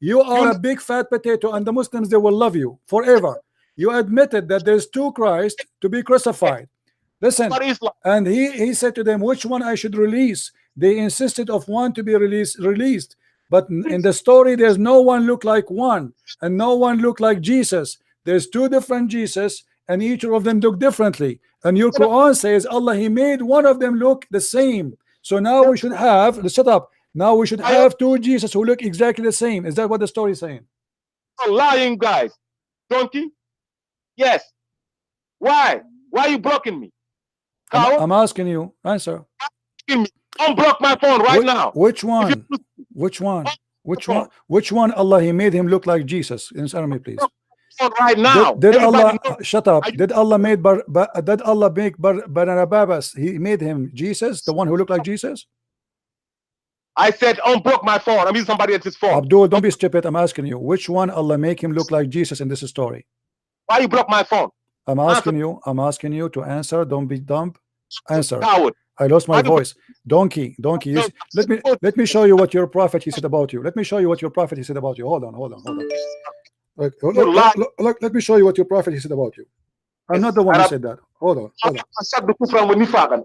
You are a big fat potato, and the Muslims, they will love you forever. You admitted that there's two Christ to be crucified. Listen, and he said to them, which one I should release? They insisted of one to be released. But in the story, there's no one look like one, and no one look like Jesus. There's two different Jesus, and each of them look differently. And your Quran says Allah, he made one of them look the same. So now we should have, shut up. Now we should have two Jesus who look exactly the same. Is that what the story is saying? Lying guys, donkey. Yes. Why? Why are you blocking me? I'm asking you. Answer. Unblock my phone right now. Which one? Which one? Allah, he made him look like Jesus. Answer me, please. Right now. Did Allah shut up? Did Allah make Barnabas? He made him Jesus, the one who looked like Jesus. I said unblock my phone. I'm using somebody else's phone. Abdul, don't be stupid. I'm asking you, which one Allah make him look like Jesus in this story? Why you block my phone? I'm asking you to answer. Don't be dumb. Answer. Coward. I lost my voice. Donkey. Let me show you what your prophet he said about you. Let me show you what your prophet he said about you. Hold on. Look, let me show you what your prophet he said about you. I'm not the one who said that. Hold on.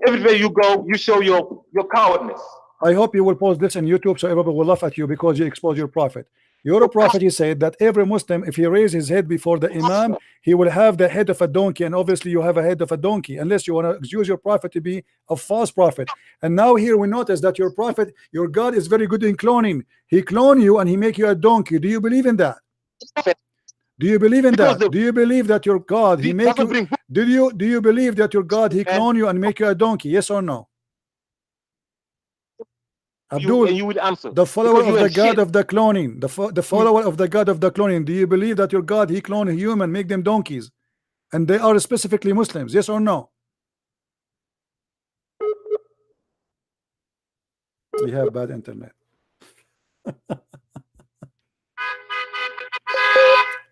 Everywhere you go, you show your cowardness. I hope you will post this on YouTube so everybody will laugh at you because you expose your prophet. Your prophet, he said that every Muslim, if he raises his head before the Imam, he will have the head of a donkey, and obviously you have a head of a donkey, unless you want to use your prophet to be a false prophet. And now here we notice that your prophet, your God is very good in cloning. He clone you and he make you a donkey. Do you believe in that? Do you believe in that? Do you believe that your God, he make you? Do you believe that your God, he clone you and make you a donkey? Yes or no? Abdul, you would answer. The follower of the God of the cloning, the follower of the God of the cloning, do you believe that your God, he clone a human, make them donkeys, and they are specifically Muslims? Yes or no? We have bad internet.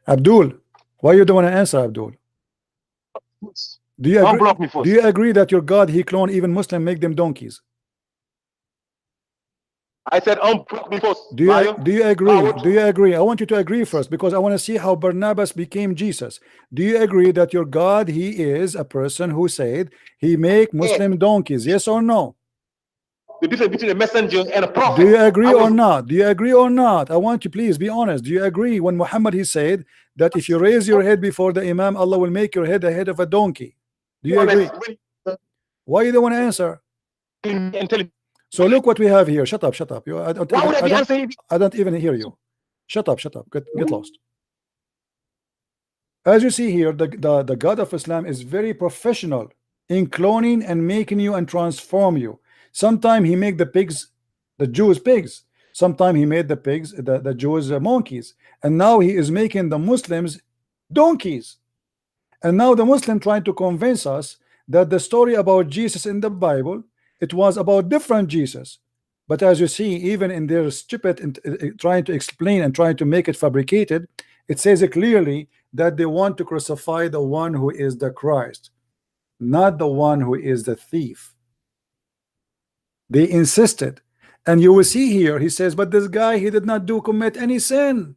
Abdul, why you don't want to answer, Abdul? Do you agree that your God, he clone even Muslim, make them donkeys? I said unblock me first. Do you agree? Do you agree? I want you to agree first because I want to see how Barnabas became Jesus. Do you agree that your God, he is a person who said he make Muslim donkeys? Yes or no? The difference between a messenger and a prophet. Do you agree or not? Do you agree or not? I want you, please be honest. Do you agree when Muhammad he said that if you raise your head before the Imam, Allah will make your head the head of a donkey? Do you agree? Why you don't want to answer? So look what we have here. Shut up. I don't even hear you. Shut up. Get lost. As you see here, the God of Islam is very professional in cloning and making you and transform you. Sometimes he make the pigs, the Jews pigs. Sometimes he made the pigs, the Jews monkeys. And now he is making the Muslims donkeys. And now the Muslim trying to convince us that the story about Jesus in the Bible, it was about different Jesus. But as you see, even in their stupid trying to explain and trying to make it fabricated, it says it clearly that they want to crucify the one who is the Christ, not the one who is the thief. They insisted. And you will see here, he says, but this guy, he did not commit any sin.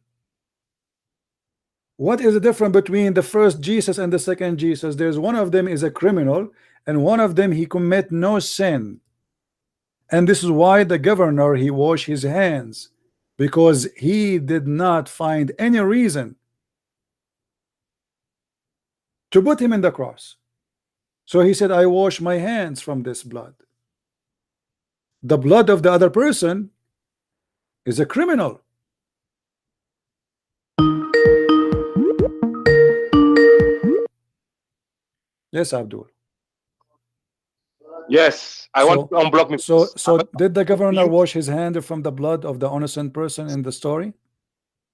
What is the difference between the first Jesus and the second Jesus? There's one of them is a criminal, and one of them he commit no sin. And this is why the governor, he washed his hands, because he did not find any reason to put him in the cross. So he said, I wash my hands from this blood. The blood of the other person is a criminal. Yes, Abdul. Yes, I want to unblock me. So did the governor wash his hand from the blood of the innocent person in the story?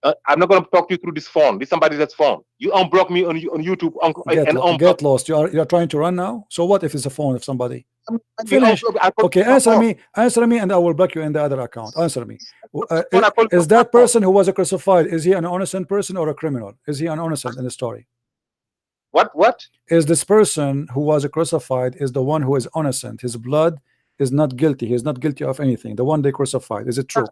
I'm not going to talk to you through this phone. This is somebody that's phone. You unblock me on YouTube Get lost. You're trying to run now. So what if it's a phone of somebody? Finish. Okay, answer me, and I will block you in the other account. Answer me. Is that person who was crucified, is he an innocent person or a criminal? Is he an innocent in the story? What? Is this person who was crucified is the one who is innocent? His blood is not guilty. He is not guilty of anything. The one they crucified. Is it true?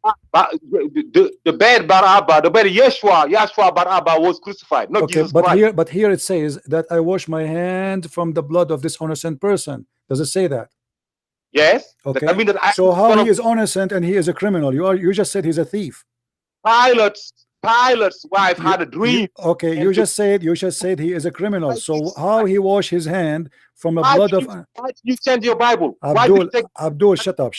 The bad Barabba, the bad Yeshua Barabba was crucified, not Jesus Christ. But here it says that I wash my hand from the blood of this innocent person. Does it say that? Yes. Okay. I mean that so how he is innocent and he is a criminal? You just said he's a thief. Pilate's wife had a dream. Okay, you just said he is a criminal. So how he washed his hand from the blood of? Why did you change your Bible? Abdul, shut up.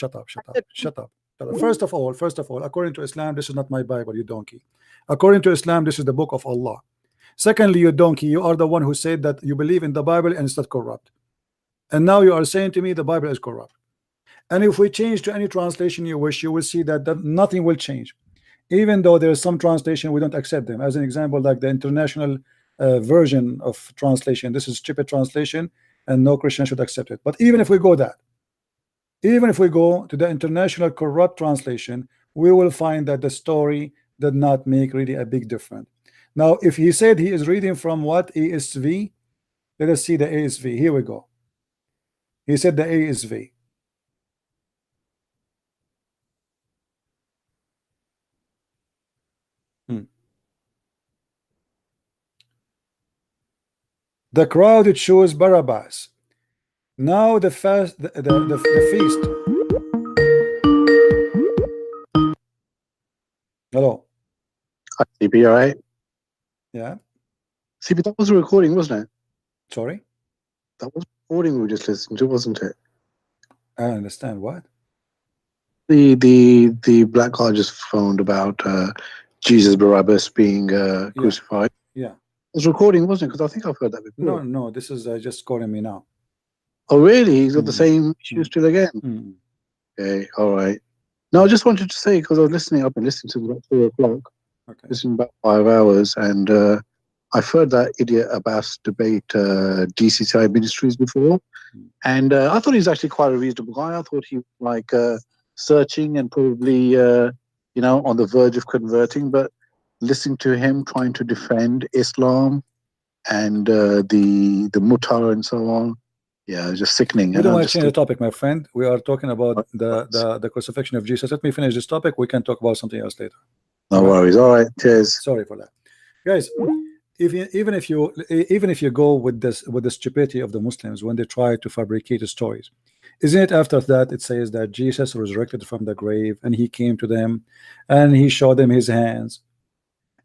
First of all, according to Islam, this is not my Bible, you donkey. According to Islam, this is the book of Allah. Secondly, you donkey, you are the one who said that you believe in the Bible and it's not corrupt. And now you are saying to me the Bible is corrupt. And if we change to any translation you wish, you will see that nothing will change. Even though there is some translation, we don't accept them. As an example, like the international version of translation, this is stupid translation, and no Christian should accept it. But even if we go to the international corrupt translation, we will find that the story did not make really a big difference. Now, if he said he is reading from what ASV, let us see the ASV. Here we go. He said the ASV. The crowd chose Barabbas. Now the feast. Hello. Hi, CP, all right? Yeah. CP, that was a recording, wasn't it? Sorry? That was a recording we were just listening to, wasn't it? I don't understand what? The black guy just phoned about Jesus Barabbas being crucified. Yeah. It was recording, wasn't it? Because I think I've heard that before. No, this is just calling me now. Oh, really? He's got the same issue still again? Okay, all right. No, I just wanted to say, because I was listening, I've been listening to about 4 o'clock, listening about 5 hours, and I've heard that idiot Abbas debate DCCI ministries before, and I thought he was actually quite a reasonable guy. I thought he was like searching and probably, on the verge of converting, but listening to him trying to defend Islam and the mutar and so on, yeah, just sickening. We don't want to change the topic, my friend. We are talking about the crucifixion of Jesus. Let me finish this topic. We can talk about something else later. No worries. All right. Cheers. Sorry for that, guys. Even if you go with the stupidity of the Muslims when they try to fabricate stories, isn't it after that it says that Jesus resurrected from the grave and he came to them and he showed them his hands?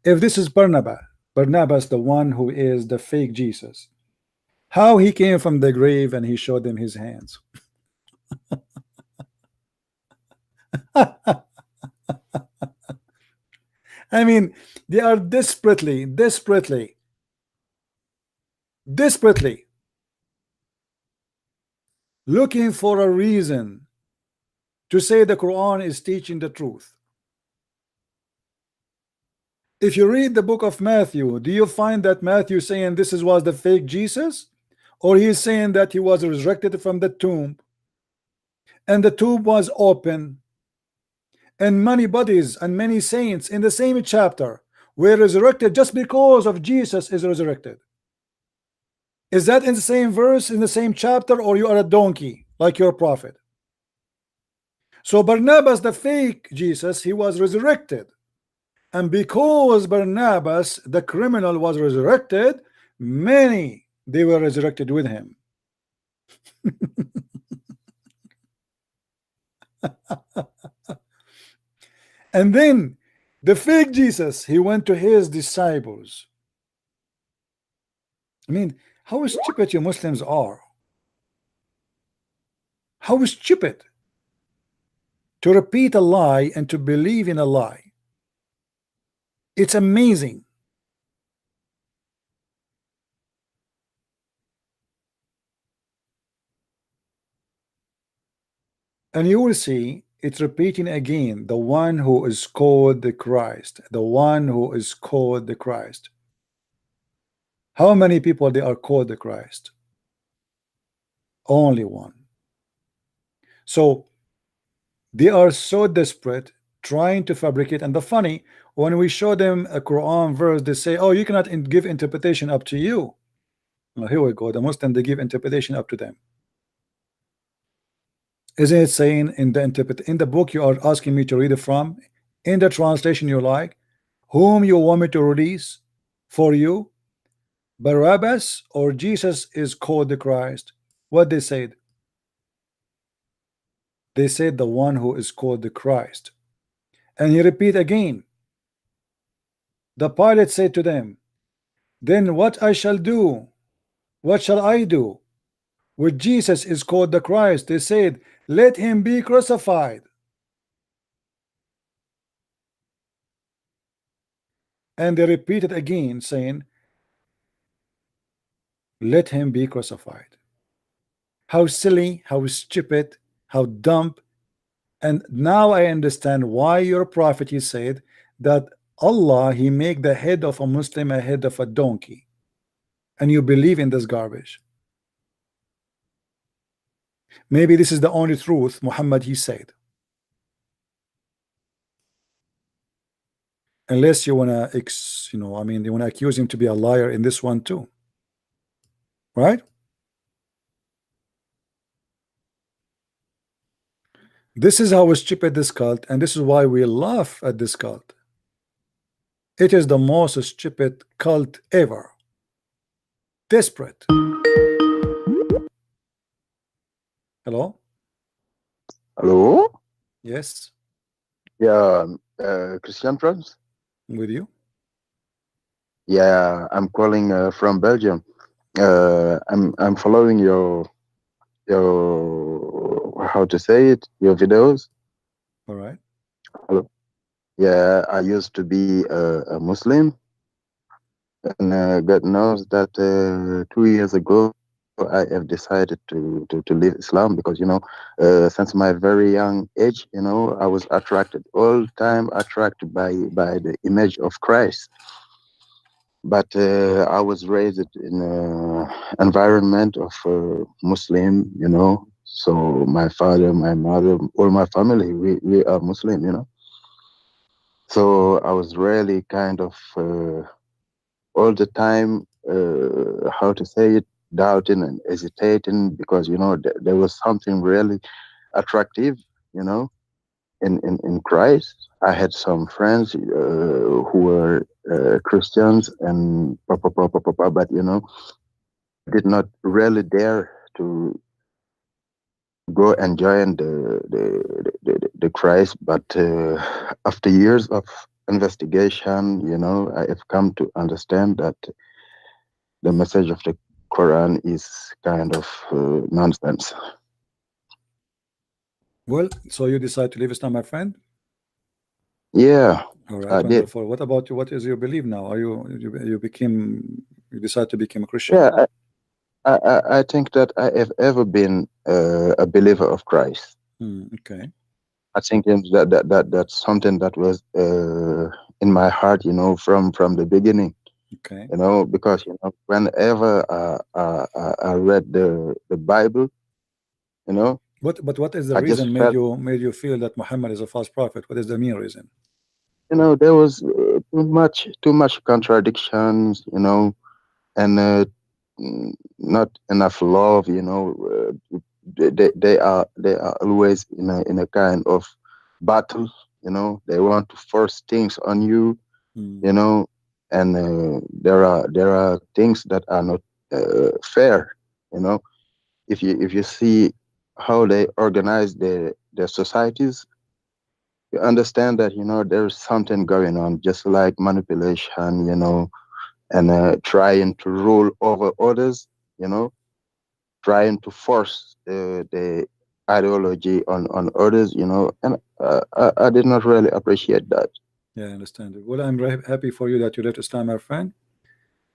If this is Barnabas, the one who is the fake Jesus, how he came from the grave and he showed them his hands? I mean, they are desperately looking for a reason to say the Quran is teaching the truth. If you read the book of Matthew, do you find that Matthew saying this was the fake Jesus, or he is saying that he was resurrected from the tomb and the tomb was open and many bodies and many saints in the same chapter were resurrected just because of Jesus is resurrected? Is that in the same verse, in the same chapter, or you are a donkey like your prophet? So Barnabas, the fake Jesus, he was resurrected, and because Barnabas, the criminal, was resurrected, many, they were resurrected with him. And then the fake Jesus, he went to his disciples. I mean, how stupid you Muslims are. How stupid to repeat a lie and to believe in a lie. It's amazing. And you will see it's repeating again, the one who is called the Christ, the one who is called the Christ. How many people they are called the Christ? Only one. So they are so desperate trying to fabricate. And the funny, when we show them a Quran verse, they say, oh, you cannot give interpretation, up to you. Well, here we go. The Muslim, they give interpretation up to them. Isn't it saying in the book you are asking me to read it from, in the translation you like, whom you want me to release for you, Barabbas or Jesus is called the Christ? What they said? They said the one who is called the Christ. And he repeat again. The pilot said to them, then what I shall do? What shall I do? With Jesus is called the Christ. They said, let him be crucified. And they repeated again, saying, let him be crucified. How silly, how stupid, how dumb. And now I understand why your prophet, he said that Allah, he make the head of a Muslim a head of a donkey. And you believe in this garbage. Maybe this is the only truth Muhammad he said. Unless you wanna I mean, you wanna accuse him to be a liar in this one too. Right? This is how stupid this cult, and this is why we laugh at this cult. It is the most stupid cult ever. Desperate. Hello? Hello? Yes. Yeah, Christian friends? With you? Yeah, I'm calling from Belgium. I'm following your how to say it, your videos. All right. Hello. Yeah, I used to be a Muslim, and God knows that 2 years ago I have decided to leave Islam because since my very young age, I was attracted all the time by the image of Christ. But I was raised in an environment of Muslim, so my father, my mother, all my family, we are Muslim, So I was really kind of all the time, how to say it, doubting and hesitating because, there was something really attractive, in Christ. I had some friends who were Christians and but did not really dare to go and join the Christ. But after years of investigation, I have come to understand that the message of the Quran is kind of nonsense. Well, so you decide to leave Islam, my friend? Yeah, all right, I did. Wonderful. What about you? What is your belief now? Are you decide to become a Christian? Yeah, I think that I have ever been a believer of Christ. Okay. I think that's something that was in my heart, from the beginning. Okay. Because whenever I read the Bible, But what is the I reason just felt, made you feel that Muhammad is a false prophet? What is the main reason? there was too much contradictions, and not enough love. They are always in a kind of battle. They want to force things on you. And there are things that are not fair. If you see how they organize their societies, you understand that there's something going on, just like manipulation, and trying to rule over others, trying to force the ideology on others, and I did not really appreciate that. Yeah, I understand it. Well, I'm very happy for you that you left Islam, my friend.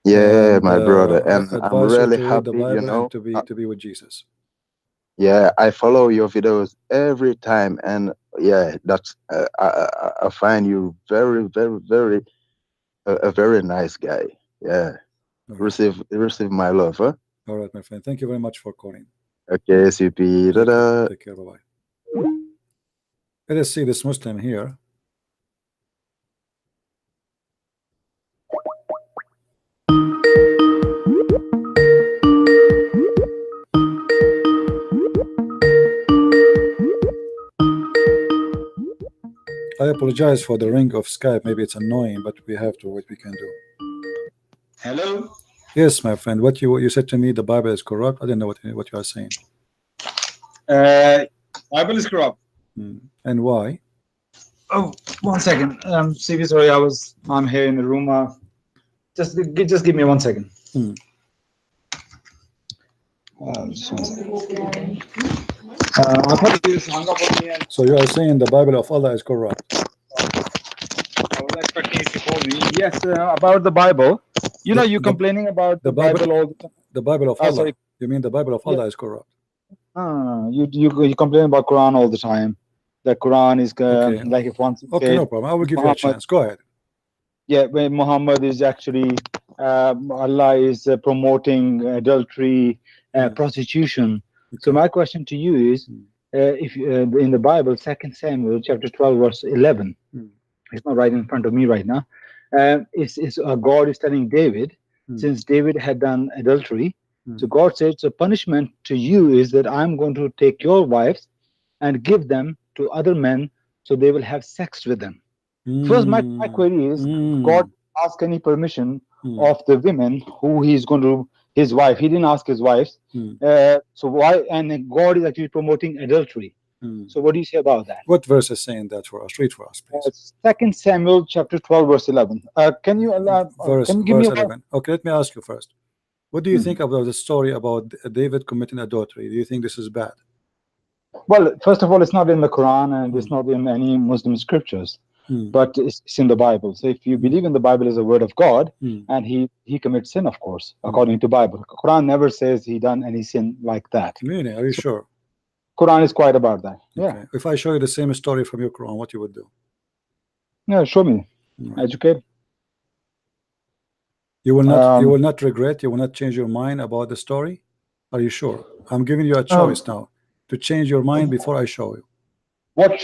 Yeah, And my brother, and I I'm advise you really to read the happy, Bible and to be with Jesus. Yeah, I follow your videos every time, and yeah, that's I find you very, very, very a very nice guy. Yeah, receive my love, huh? All right, my friend. Thank you very much for calling. Okay, CP. Take care. Bye bye. Let us see this Muslim here. I apologize for the ring of Skype. Maybe it's annoying, but we have to what we can do. Hello. Yes, my friend. What you said to me, the Bible is corrupt. I didn't know what you are saying. Bible is corrupt. And why? Oh, 1 second. CV, sorry, I'm here in the room. Just give me 1 second. Just 1 second. I thought you hung up on me. So you are saying the Bible of Allah is corrupt? I was expecting you to call me. Yes, about the Bible. You know, you're complaining about the Bible all the time. The Bible of Allah. Sorry. You mean the Bible of Allah is corrupt? You complain about Quran all the time. The Quran is like if once. Okay, no problem. I will give you a chance. Go ahead. Yeah, when Muhammad is actually Allah is promoting adultery, prostitution. So my question to you is, if in the Bible, 2 Samuel chapter 12 verse 11, it's not right in front of me right now. God is telling David, since David had done adultery, so God said, so punishment to you is that I'm going to take your wives and give them to other men, so they will have sex with them. First, my query is, God ask any permission of the women who he's going to, his wife. He didn't ask his wives. So why? And God is actually promoting adultery. So what do you say about that? What verse is saying that for us? Read for us, please. 2 Samuel chapter 12 verse 11. Can you give me 11? Okay, let me ask you first. What do you think about the story about David committing adultery? Do you think this is bad? Well, first of all, it's not in the Quran and it's not in any Muslim scriptures, but it's in the Bible. So if you believe in the Bible as a word of God, and he commits sin, of course, according to Bible. Quran never says he done any sin like that. Really? Are you sure? Quran is quite about that. Yeah. Okay. If I show you the same story from your Quran, what you would do? Yeah, show me. Educate. You will not. You will not regret. You will not change your mind about the story. Are you sure? I'm giving you a choice now to change your mind before I show you. What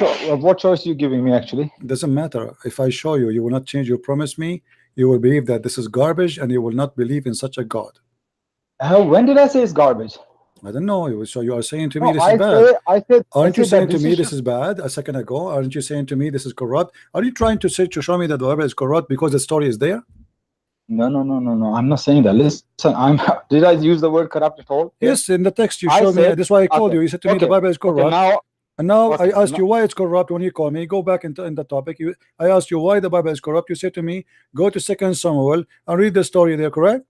choice are you giving me, actually? It doesn't matter. If I show you, you will not change. You promise me. You will believe that this is garbage, and you will not believe in such a God. When did I say it's garbage? I don't know. So you are saying to me this is bad. Aren't you saying to me this is bad a second ago? Aren't you saying to me this is corrupt? Are you trying to show me that the Bible is corrupt because the story is there? No. I'm not saying that. Listen, did I use the word corrupt at all? Yes, in the text you showed me. That's why I called you. You said to me the Bible is corrupt. Now I asked you why it's corrupt when you call me. Go back in the topic. I asked you why the Bible is corrupt. You said to me, go to 2 Samuel and read the story there, correct?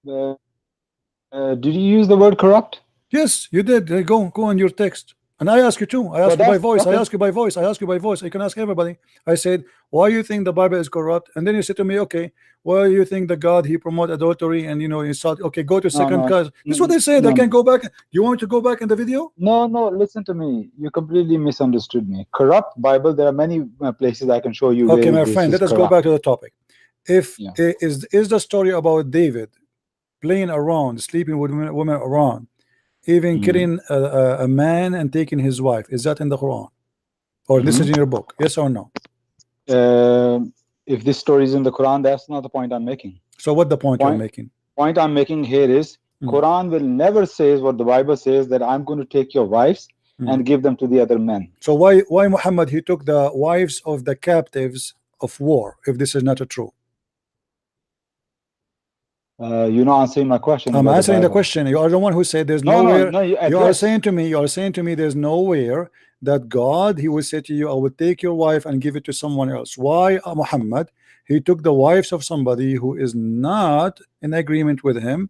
Did you use the word corrupt? Yes, you did. Go on your text. And I ask you too. I ask you by voice. I ask you by voice. I ask you by voice. You can ask everybody. I said, why you think the Bible is corrupt? And then you said to me, okay, why you think the God he promote adultery and insult? Okay, go to second cause. This is what they said. I can go back. You want me to go back in the video? No. Listen to me. You completely misunderstood me. Corrupt Bible. There are many places I can show you. Okay, my friend. Let us go back to the topic. If is the story about David playing around, sleeping with women around, even killing a man and taking his wife, is that in the Quran, or this is in your book? Yes or no? If this story is in the Quran, that's not the point I'm making. So what the point you're making? Point I'm making here is Quran will never say what the Bible says, that I'm going to take your wives and give them to the other men. So why Muhammad he took the wives of the captives of war, if this is not true? You're not answering my question. I'm answering the question. You are the one who said there's nowhere. You are saying to me there's nowhere that God he will say to you, I will take your wife and give it to someone else. Why Muhammad he took the wives of somebody who is not in agreement with him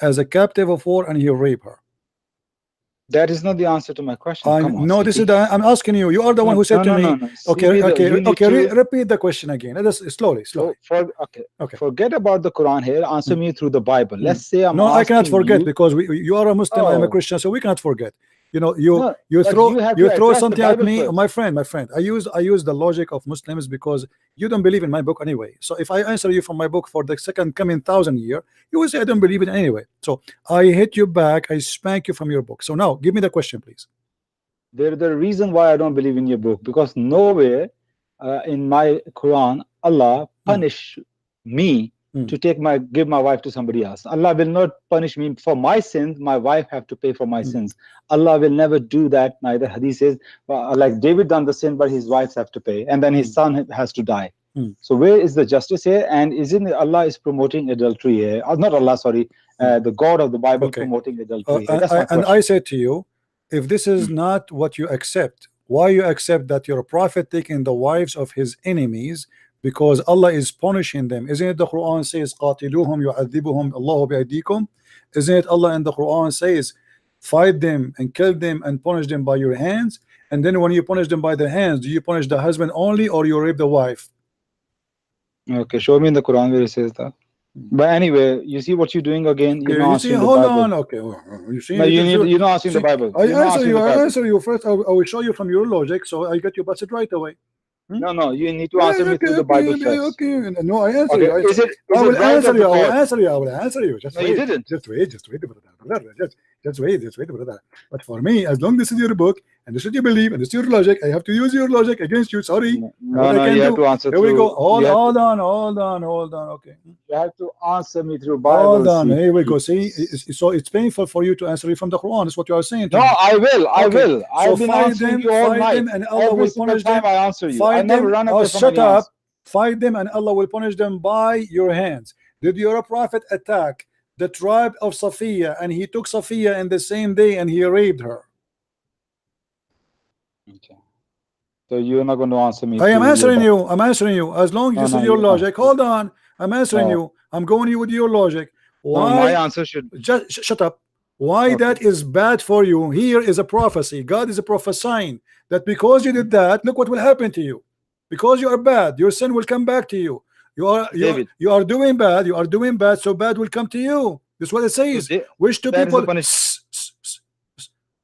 as a captive of war and he raped her? That is not the answer to my question. Come on, no, this is I'm asking you. You are the one who said to me. Okay, repeat the question again. Slowly. Okay. Forget about the Quran here. Answer me through the Bible. Let's say I'm I cannot forget you, because you are a Muslim, I am a Christian, so we cannot forget. You know, you throw something at me, my friend. I use the logic of Muslims because you don't believe in my book anyway. So if I answer you from my book for the second coming 1,000 year, you will say I don't believe it anyway. So I hit you back, I spank you from your book. So now give me the question, please. The reason why I don't believe in your book, because nowhere in my Quran Allah punish me to give my wife to somebody else. Allah will not punish me for my sins. My wife have to pay for my sins. Allah will never do that. Neither hadith says like David done the sin, but his wives have to pay, and then his son has to die. So where is the justice here? And isn't Allah is promoting adultery here? Not Allah, sorry, the God of the Bible promoting adultery. And I said to you, if this is not what you accept, why you accept that your prophet taking the wives of his enemies? Because Allah is punishing them. Isn't it the Quran says قاتلوهم يعذبهم الله بأيديكم? Isn't it Allah in the Quran says fight them and kill them and punish them by your hands? And then when you punish them by the hands, do you punish the husband only or you rape the wife? Okay, show me in the Quran where it says that. But anyway, you see what you're doing again. You're not answering the Bible. Okay. You see, you're not answering the Bible. I answer you first. I will show you from your logic, so I get you busted right away. No, you need to answer me through the Bible first. No, I answer you. I will answer you. Just wait. You didn't. Just wait, brother. Just wait, brother. But for me, as long as this is your book and this is your belief and this is your logic, I have to use your logic against you. Sorry. No, you have to answer. Here we go. Hold on. Okay. You have to answer me through Bible. Hold on. Here we go. See, so it's painful for you to answer it from the Quran. That's what you are saying. No, I will. I've been answering you all night. And Allah will punish them. I answer you. Fight I never them. run away from Shut up. Fight them, and Allah will punish them by your hands. Did your prophet attack the tribe of Safiya, and he took Safiya in the same day and he raped her? Okay. So you're not going to answer me. I am answering you. I'm answering you. As long as this is your logic. Hold on. I'm answering you. I'm going you with your logic. Why? My answer should just shut up. Why that is bad for you? Here is a prophecy. God is a prophesying that because you did that, look what will happen to you. Because you are bad, your sin will come back to you. You are doing bad, so bad will come to you. This is what it says. Wish to people,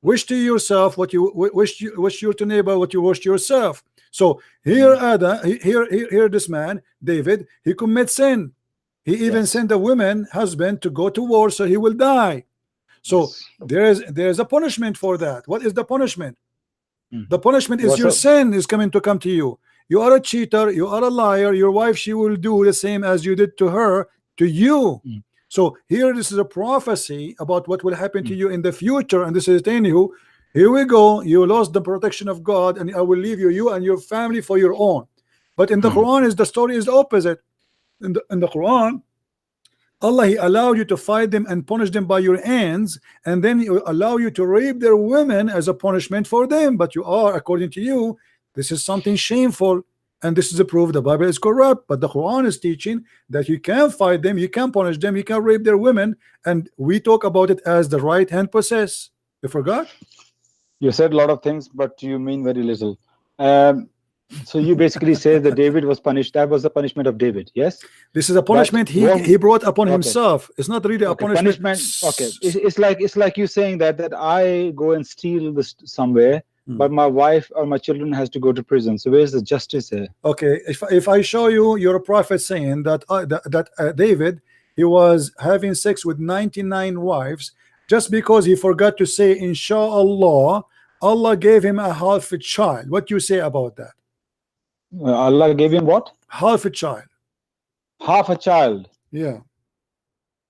wish to yourself what you wish your to neighbor what you wish to yourself. So here here this man David, he commits sin. He even sent a woman husband to go to war, so he will die. So there is a punishment for that. What is the punishment? The punishment is your sin is coming to come to you. You are a cheater, you are a liar. Your wife, she will do the same as you did to her, to you. So here this is a prophecy about what will happen to you in the future, and this is telling you, here we go, you lost the protection of God, and I will leave you and your family for your own. But in the Quran the story is the opposite. In the Quran, Allah, he allowed you to fight them and punish them by your hands, and then he will allow you to rape their women as a punishment for them. But you are, according to you, this is something shameful, and this is a proof the Bible is corrupt. But the Quran is teaching that you can fight them, you can punish them, you can rape their women, and we talk about it as the right hand possess. You forgot? You said a lot of things, but you mean very little. So you basically say that David was punished. That was the punishment of David. Yes. This is a punishment he brought upon himself. It's not really a punishment. Okay. It's like you saying that I go and steal this somewhere, but my wife or my children has to go to prison. So where's the justice here? Okay, if I show you your prophet saying that David, he was having sex with 99 wives, just because he forgot to say inshallah, Allah gave him a half a child. What do you say about that? Allah gave him what? Half a child. Half a child. Yeah.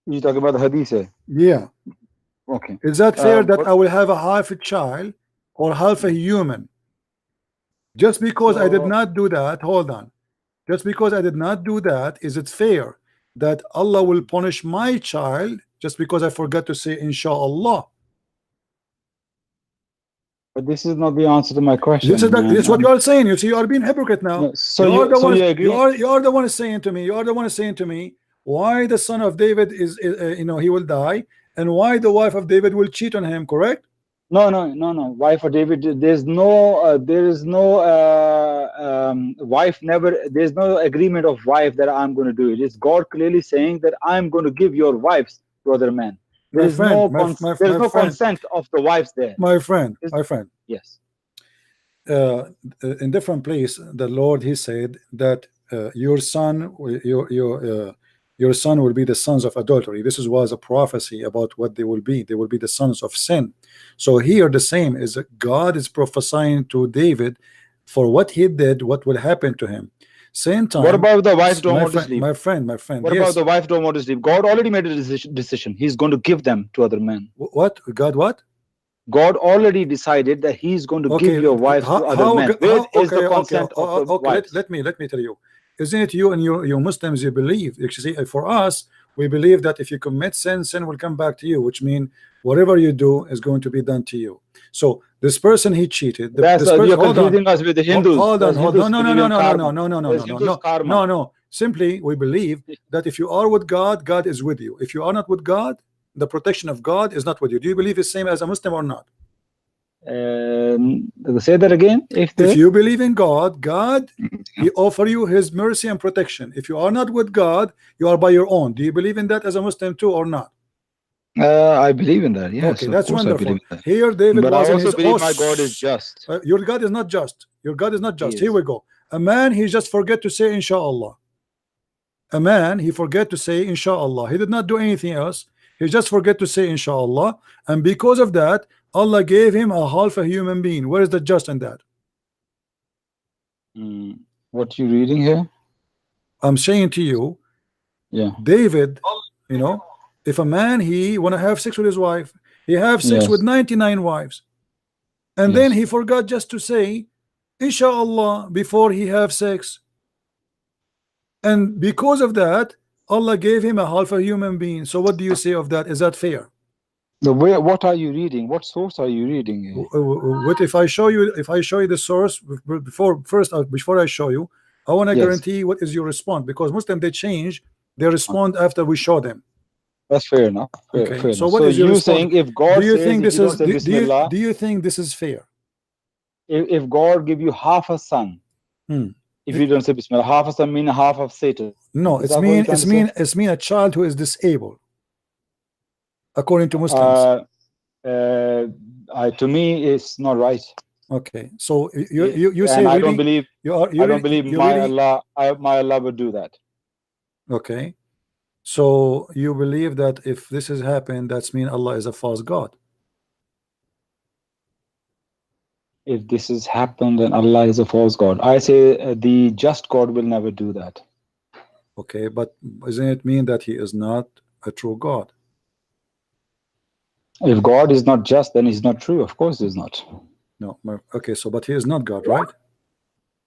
You talking about the hadith here? Yeah. Okay. Is that fair that I will have a half a child or half a human? Just because I did not do that, hold on. Just because I did not do that, is it fair that Allah will punish my child just because I forgot to say inshallah? But this is not the answer to my question. This is what you are saying. You see, you are being hypocrite now. No, you are the one saying to me. You are the one saying to me why the son of David is he will die, and why the wife of David will cheat on him. Correct? No. Wife for David. There is no wife. Never. There's no agreement of wife that I'm going to do it. It's God clearly saying that I'm going to give your wives to other men. There is no consent of the wives there. My friend. Yes. In different place, the Lord, he said that your son will be the sons of adultery. This was a prophecy about what they will be. They will be the sons of sin. So here the same is that God is prophesying to David for what he did, what will happen to him. Same time. What about the wife don't want to sleep? My friend. What about the wife don't want to sleep? God already made a decision. He's going to give them to other men. What? God what? God already decided that He's going to give your wife to other men. Where is the consent of the wives? Let me tell you. Isn't it you and you Muslims, you believe, actually, for us, we believe that if you commit sin, sin will come back to you, which means whatever you do is going to be done to you. So this person, he cheated. You're confusing us with the Hindus. Hold on. No. Simply, we believe that if you are with God, God is with you. If you are not with God, the protection of God is not with you. Do you believe the same as a Muslim or not? Say that again. If you believe in God, He offer you His mercy and protection. If you are not with God, you are by your own. Do you believe in that as a Muslim too or not? I believe in that. Yes. Okay, that's wonderful. Here, David but was I in also his believe my God is just. Your God is not just. Your God is not just. Here we go. A man, he just forget to say Inshallah. A man, he forget to say Inshallah. He did not do anything else. He just forget to say Inshallah, and because of that, Allah gave him a half a human being. Where is the just in that? What you reading here? I'm saying to you, David, if a man, he want to have sex with his wife, he have sex with 99 wives, and then he forgot just to say Inshallah before he have sex, and because of that, Allah gave him a half a human being. So what do you say of that? Is that fair? What are you reading? What source are you reading? What if I show you? If I show you the source before I show you, I want to guarantee what is your response, because Muslims, they change. They respond after we show them. That's fair enough. Fair so what is your response? Saying if God do you says think this is Bismillah, do you think this is fair? If God give you half a son, if you don't say Bismillah, half a son mean half of Satan. No, it's mean a child who is disabled, according to Muslims. To me, it's not right. Okay, so you say I really, don't believe I don't believe my Allah would do that. Okay, so you believe that if this has happened, that's mean Allah is a false God. If this has happened, then Allah is a false God. I say the just God will never do that. Okay, but doesn't it mean that He is not a true God? If God is not just, then He's not true. Of course, He's not. No. Okay, so but He is not God, right?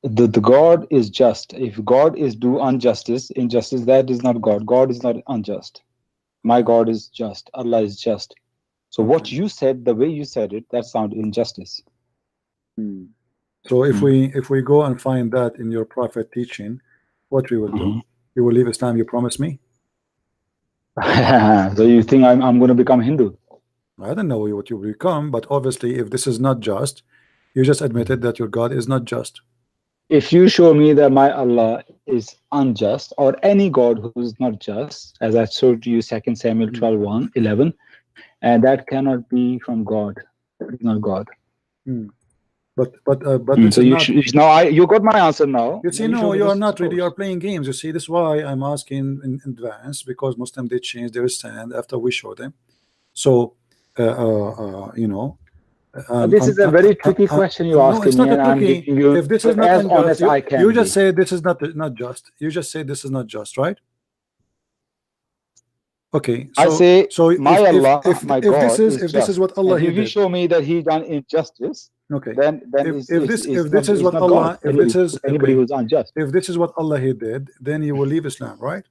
The God is just. If God is do injustice, that is not God. God is not unjust. My God is just. Allah is just. So what you said, the way you said it, that sounds injustice. So if we go and find that in your prophet teaching, what we will do? You will leave Islam, you promise me? So you think I'm going to become Hindu? I don't know what you will become, but obviously if this is not just, you just admitted that your God is not just. If you show me that my Allah is unjust, or any God who is not just, as I showed you 2 Samuel 12:11, and that cannot be from God. That is not God. But so you got my answer now. You see, no, you are not really. You are playing games. You see, this is why I'm asking in advance, because Muslims, they change their stand after we show them. So this is a very tricky question you ask me, and I'm giving you if this is not as unjust, honest I can. You just say this is not just. You just say this is not just, right? Okay, so, I say my Allah, my God if this is what Allah, if you show me that He done injustice, okay, then if this is what Allah, if this is anybody who's unjust, if this is what Allah He did, then you will leave Islam, right?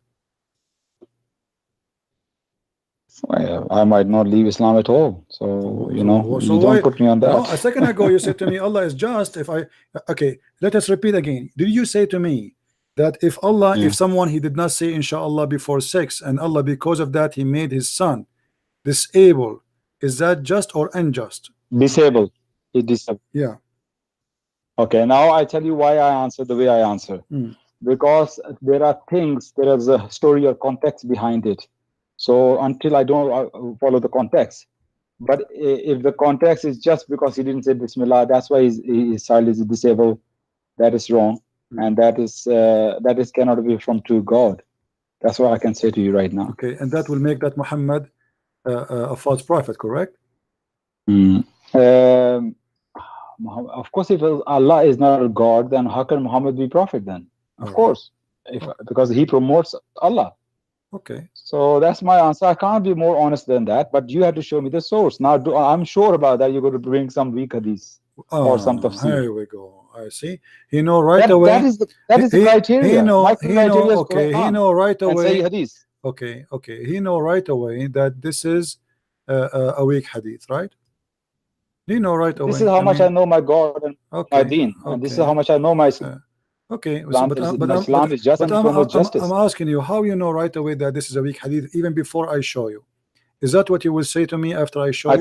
Well, I might not leave Islam at all. So you don't put me on that. No, a second ago you said to me Allah is just. Okay, let us repeat again. Did you say to me that if Allah, if someone he did not say Inshallah before sex, and Allah because of that He made his son disabled, is that just or unjust? Disabled. It's disabled. Yeah. Okay, now I tell you why I answer the way I answer. Because there are things, there is a story or context behind it. So until I don't follow the context. But if the context is just because he didn't say Bismillah, that's why his child is disabled, that is wrong. And that is cannot be from true God. That's what I can say to you right now. Okay, and that will make that Muhammad a false prophet, correct? Of course, if Allah is not a God, then how can Muhammad be prophet then? Of course, because he promotes Allah. Okay. So that's my answer. I can't be more honest than that. But you have to show me the source. Now, I'm sure about that. You're going to bring some weak hadith or some tafsir. Here we go. I see. He know right away. That is the criteria. He know. My criteria is Okay. Quran He know right and away. Sahih hadith. Okay. Okay. He know right away that this is a weak hadith, right? He know right away. This is how much I know my God and my Deen, and this is how much I know my Islam. Okay, Islam is just and promotes justice. I'm asking you how you know right away that this is a weak hadith even before I show you. Is that what you will say to me after I show you? I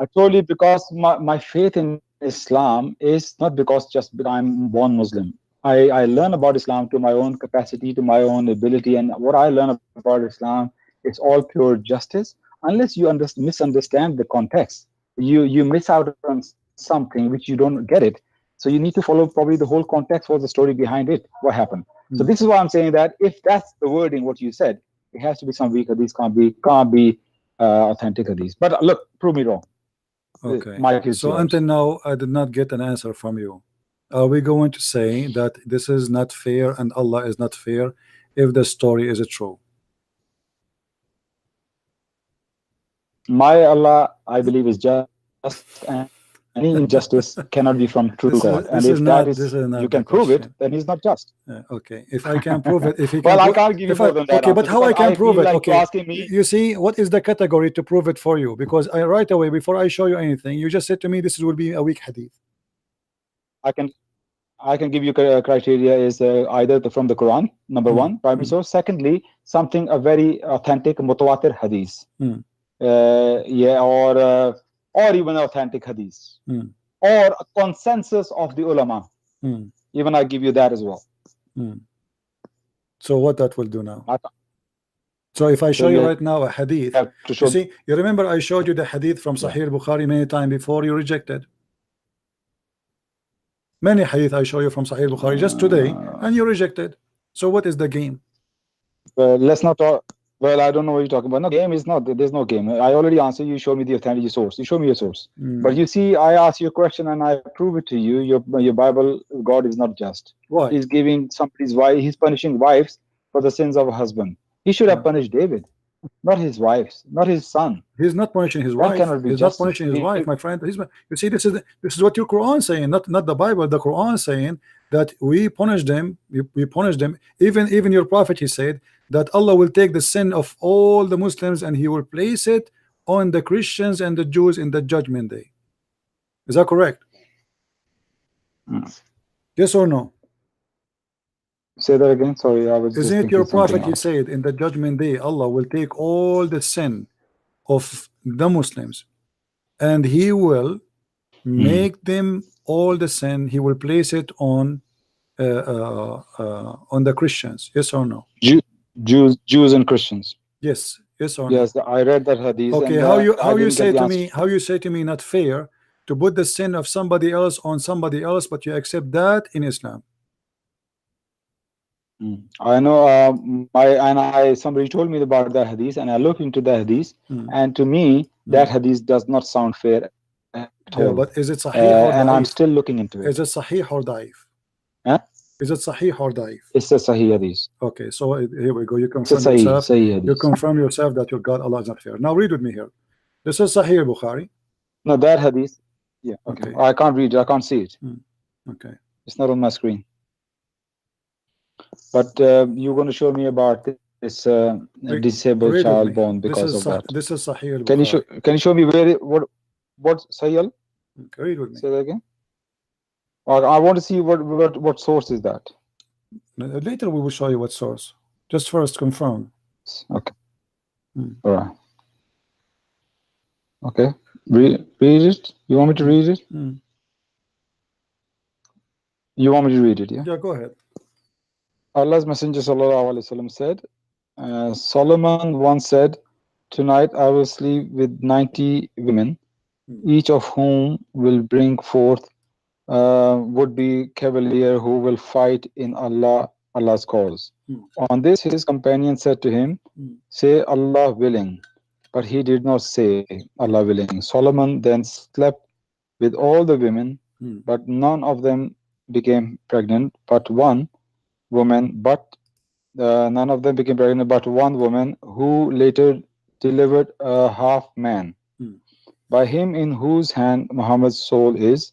told you because my faith in Islam is not because just I'm born Muslim. I learn about Islam to my own capacity, to my own ability, and what I learn about Islam is all pure justice. Unless you misunderstand the context, you miss out on something which you don't get it. So you need to follow probably the whole context for the story behind it, what happened. So this is why I'm saying that if that's the wording, what you said, it has to be some weak hadith, can't be authentic hadith. But look, prove me wrong. Okay. So until now, I did not get an answer from you. Are we going to say that this is not fair and Allah is not fair if the story is true? My Allah, I believe, is just, and any injustice cannot be from true God. And if that is, you can prove it, then he's not just. Okay, if I can prove it, if he can well, I can't give you more than that. Okay, but how I can prove it? Like okay, asking me, you see, what is the category to prove it for you? Because right away, before I show you anything, you just said to me this will be a weak hadith. I can give you criteria is either from the Quran, number one, primary source. Secondly, something a very authentic mutawatir hadith. Or even authentic hadith, or a consensus of the ulama. Even I give you that as well. So what that will do now? So if I show you right now a hadith, you see, you remember I showed you the hadith from Sahih Bukhari many times before, you rejected. Many hadith I show you from Sahih Bukhari just today, and you rejected. So what is the game? Let's not talk. Well, I don't know what you're talking about. No, game is not. There's no game. I already answered. You show me the authentic source. You show me your source. But you see, I ask you a question and I prove it to you. Your Bible, God is not just. Why? He's giving somebody's wife. He's punishing wives for the sins of a husband. He should have punished David, not his wives, not his son. He's not punishing his wife. He's not punishing his wife, my friend. You see, this is what your Quran saying, not the Bible. The Quran saying that we punish them. We punish them. Even your prophet, he said that Allah will take the sin of all the Muslims and he will place it on the Christians and the Jews in the judgment day. Is that correct? Yes or no? Say that again. Sorry, I was. Isn't it your prophet? He said in the judgment day, Allah will take all the sin of the Muslims and he will make them all the sin. He will place it on the Christians. Yes or no? Jews and Christians. Yes or no? Yes, I read that hadith. Okay, how you say to me not fair to put the sin of somebody else on somebody else, but you accept that in Islam? I know. Somebody told me about that hadith, and I looked into the hadith, and to me that hadith does not sound fair at all. But is it sahih or and daif? I'm still looking into it. Is it sahih or daif? Is it sahih or daif? It's a sahih hadith. Okay, so here we go. You confirm yourself. You confirm yourself that your God Allah is not fair. Now read with me here. This is Sahih Bukhari. No, that hadith. Yeah. Okay. I can't read it. I can't see it. Okay. It's not on my screen. But you're going to show me about this disabled child born because of that. This is Sahih Bukhari. Can you show me what Sahih? Okay, read with me. Say that again. I want to see what source is that. Later we will show you what source. Just first confirm. Okay. All right. Okay. Read it. You want me to read it? You want me to read it? Yeah. Yeah, go ahead. Allah's Messenger sallallahu alaihi wasallam said, Solomon once said, "Tonight I will sleep with 90 women, each of whom will bring forth would-be cavalier who will fight in Allah's cause." On this, his companion said to him, "Say Allah willing." But he did not say Allah willing. Solomon then slept with all the women, but none of them became pregnant, but one woman, none of them became pregnant, but one woman who later delivered a half man. By him in whose hand Muhammad's soul is,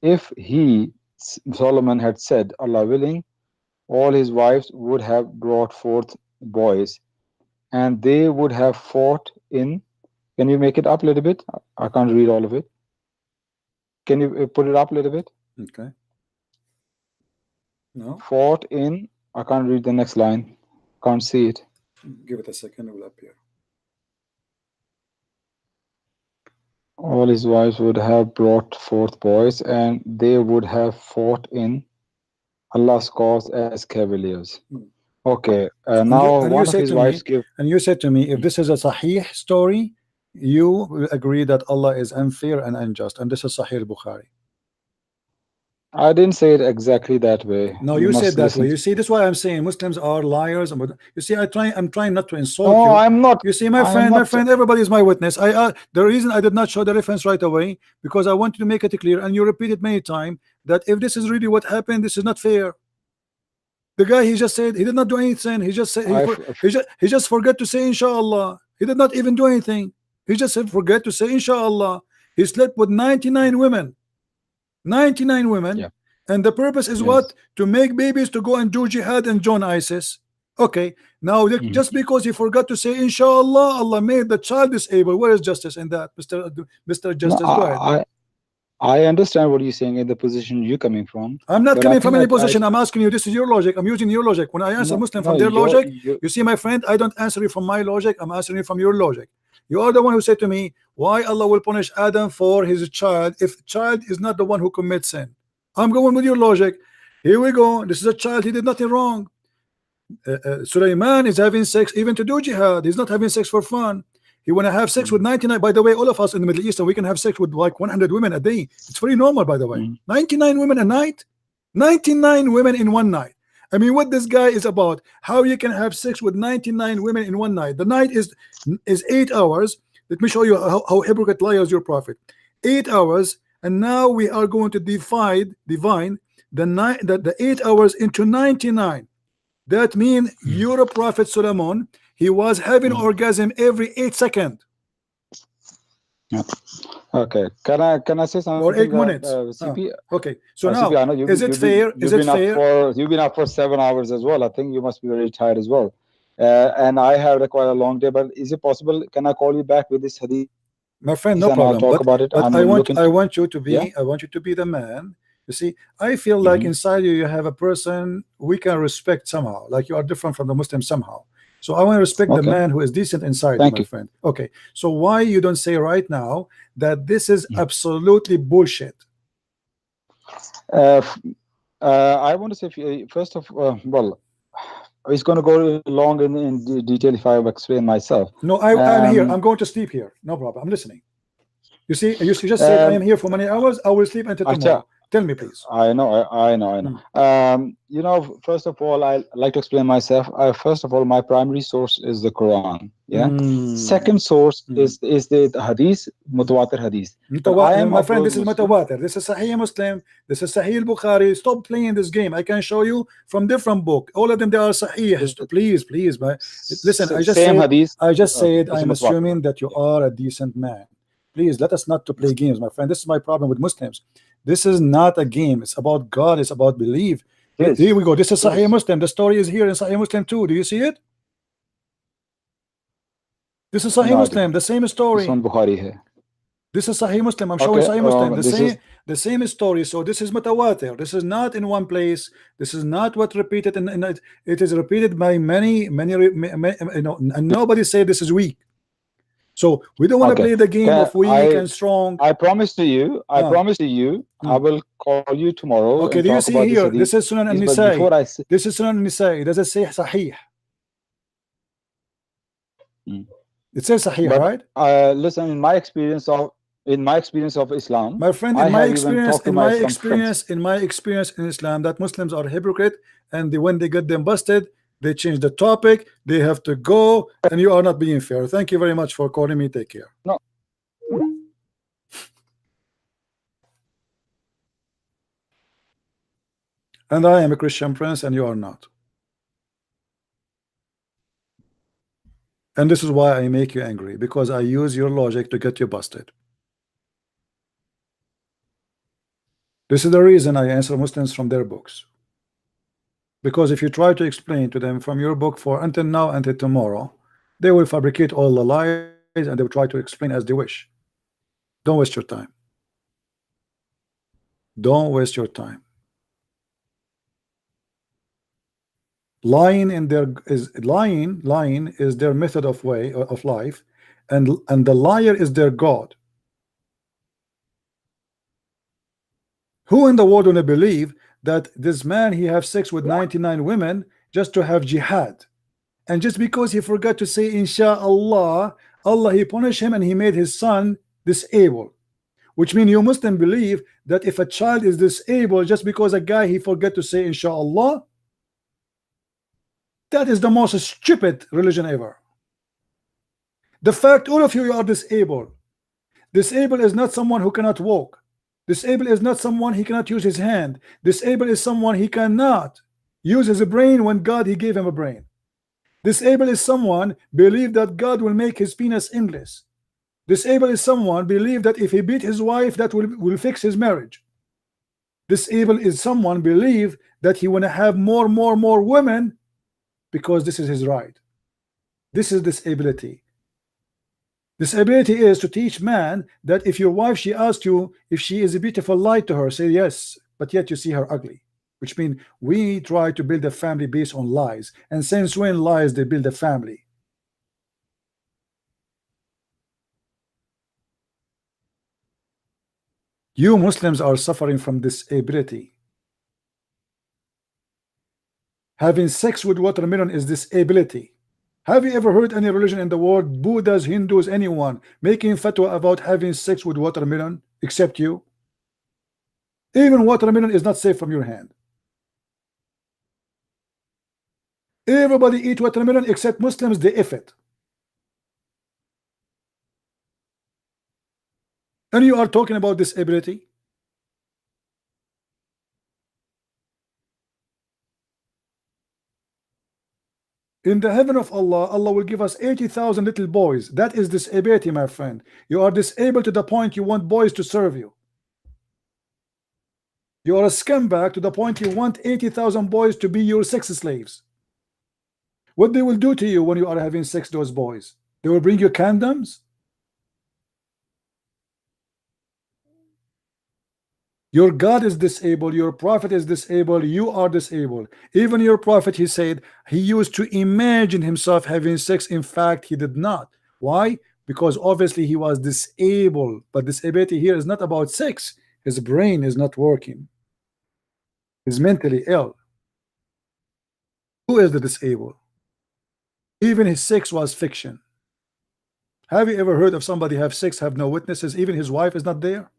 if he, Solomon, had said Allah willing, all his wives would have brought forth boys, and they would have fought in. Can you make it up a little bit? I can't read all of it. Can you put it up a little bit? Okay. No. Fought in. I can't read the next line. Can't see it. Give it a second. It will appear. All his wives would have brought forth boys, and they would have fought in Allah's cause as cavaliers. Okay. Now one of his wives give. And you said to me, if this is a Sahih story, you will agree that Allah is unfair and unjust, and this is Sahih Bukhari. I didn't say it exactly that way. No, you said that way. You see, this is why I'm saying Muslims are liars. You see, I'm trying not to insult you. No, I'm not. You see, my friend, everybody is my witness. The reason I did not show the reference right away, because I wanted to make it clear, and you repeated many times, that if this is really what happened, this is not fair. The guy, he just said he did not do anything. He just said he just forgot to say inshallah. He did not even do anything. He just said forget to say inshallah. He slept with 99 women. 99 women, yeah. And the purpose is what? To make babies to go and do jihad and join ISIS. Okay, now just because he forgot to say inshallah, Allah made the child disabled. Where is justice in that, Mr. Justice? No, go ahead. I understand what you're saying in the position you're coming from. I'm not coming from any position. I'm asking you, this is your logic. I'm using your logic. When I answer Muslim from their logic, you see, my friend, I don't answer you from my logic. I'm answering you from your logic. You are the one who said to me, why Allah will punish Adam for his child if child is not the one who commits sin? I'm going with your logic. Here we go. This is a child. He did nothing wrong. Sulaiman is having sex even to do jihad. He's not having sex for fun. He want to have sex with 99. By the way, all of us in the Middle East, we can have sex with like 100 women a day. It's very normal, by the way. 99 women a night. 99 women in one night. I mean, what this guy is about, how you can have sex with 99 women in one night. The night is 8 hours. Let me show you how hypocrite liars your prophet. 8 hours, and now we are going to divine the 8 hours into 99. That means your prophet Solomon, he was having orgasm every 8 seconds. Yeah. Okay. Can I say something? Or 8 minutes. CP, okay. So now, CP, is it fair? Is it fair? You've been up for 7 hours as well. I think you must be very tired as well. And I had quite a long day. But is it possible? Can I call you back with this hadith? My friend, no problem. Talk about it. But I want you to be. Yeah? I want you to be the man. You see, I feel like inside you have a person we can respect somehow. Like you are different from the Muslims somehow. So I want to respect the man who is decent inside, my friend. Okay. So why you don't say right now that this is absolutely bullshit? I want to say first of well, it's going to go long in detail if I explain myself. No, I'm here. I'm going to sleep here. No problem. I'm listening. You see, you just said I am here for many hours. I will sleep until tomorrow. Tell me, please. I know. You know, first of all, I like to explain myself. First of all, my primary source is the Quran. Yeah. Second source is the hadith, mutawatir hadith. My friend, this is mutawatir. This is Sahih Muslim. This is Sahih Bukhari. Stop playing this game. I can show you from different book. All of them, they are Sahih. Please, listen. I just said I'm assuming that you are a decent man. Please let us not to play games, my friend. This is my problem with Muslims. This is not a game. It's about God. It's about belief. Yes. Here we go. This is Sahih Muslim. The story is here in Sahih Muslim too. Do you see it? This is Sahih Muslim. The same story. This one Bukhari here. This is Sahih Muslim. I'm showing Sahih Muslim. The same story. So this is mutawatir. This is not in one place. This is not what repeated. It is repeated by many. And nobody say this is weak. So we don't want to play the game of weak and strong. I promise to you, I will call you tomorrow. Okay, and do you talk see about here? This This is Sunan al-Nisa'i. This is Sunan al-Nisa'i. Does it say Sahih? It says Sahih, right? Listen, in my experience of Islam, my friend, in my experience in Islam, that Muslims are hypocrite, and when they get them busted, they change the topic, they have to go, and you are not being fair. Thank you very much for calling me. Take care. No. And I am a Christian prince, and you are not. And this is why I make you angry, because I use your logic to get you busted. This is the reason I answer Muslims from their books. Because if you try to explain to them from your book for until now, until tomorrow, they will fabricate all the lies and they will try to explain as they wish. Don't waste your time. Don't waste your time. Lying is their method of way of life, and the liar is their God. Who in the world wanna believe that this man, he have sex with 99 women just to have jihad, and just because he forgot to say inshallah, Allah he punished him and he made his son disabled? Which means you Muslim believe that if a child is disabled just because a guy he forgot to say inshallah, that is the most stupid religion ever. The fact all of you are disabled. Disabled is not someone who cannot walk. Disabled is not someone he cannot use his hand. Disabled is someone he cannot use his brain when God he gave him a brain. Disabled is someone believe that God will make his penis endless. Disabled is someone believe that if he beat his wife that will fix his marriage. Disabled is someone believe that he want to have more women because this is his right. This is disability. Disability is to teach man that if your wife she asks you if she is a beautiful, lie to her, say yes, but yet you see her ugly. Which means we try to build a family based on lies, and since when lies they build a family? You Muslims are suffering from disability. Having sex with watermelon is disability. Have you ever heard any religion in the world, Buddhas, Hindus, anyone making fatwa about having sex with watermelon except you? Even watermelon is not safe from your hand. Everybody eat watermelon except Muslims, they eat it. And you are talking about disability? In the heaven of Allah, Allah will give us 80,000 little boys. That is disability, my friend. You are disabled to the point you want boys to serve you. You are a scumbag to the point you want 80,000 boys to be your sex slaves. What they will do to you when you are having sex, those boys? They will bring you condoms? Your God is disabled, your prophet is disabled, you are disabled. Even your prophet, he said, he used to imagine himself having sex. In fact, he did not. Why? Because obviously he was disabled. But disability here is not about sex. His brain is not working. He's mentally ill. Who is the disabled? Even his sex was fiction. Have you ever heard of somebody have sex, have no witnesses, even his wife is not there?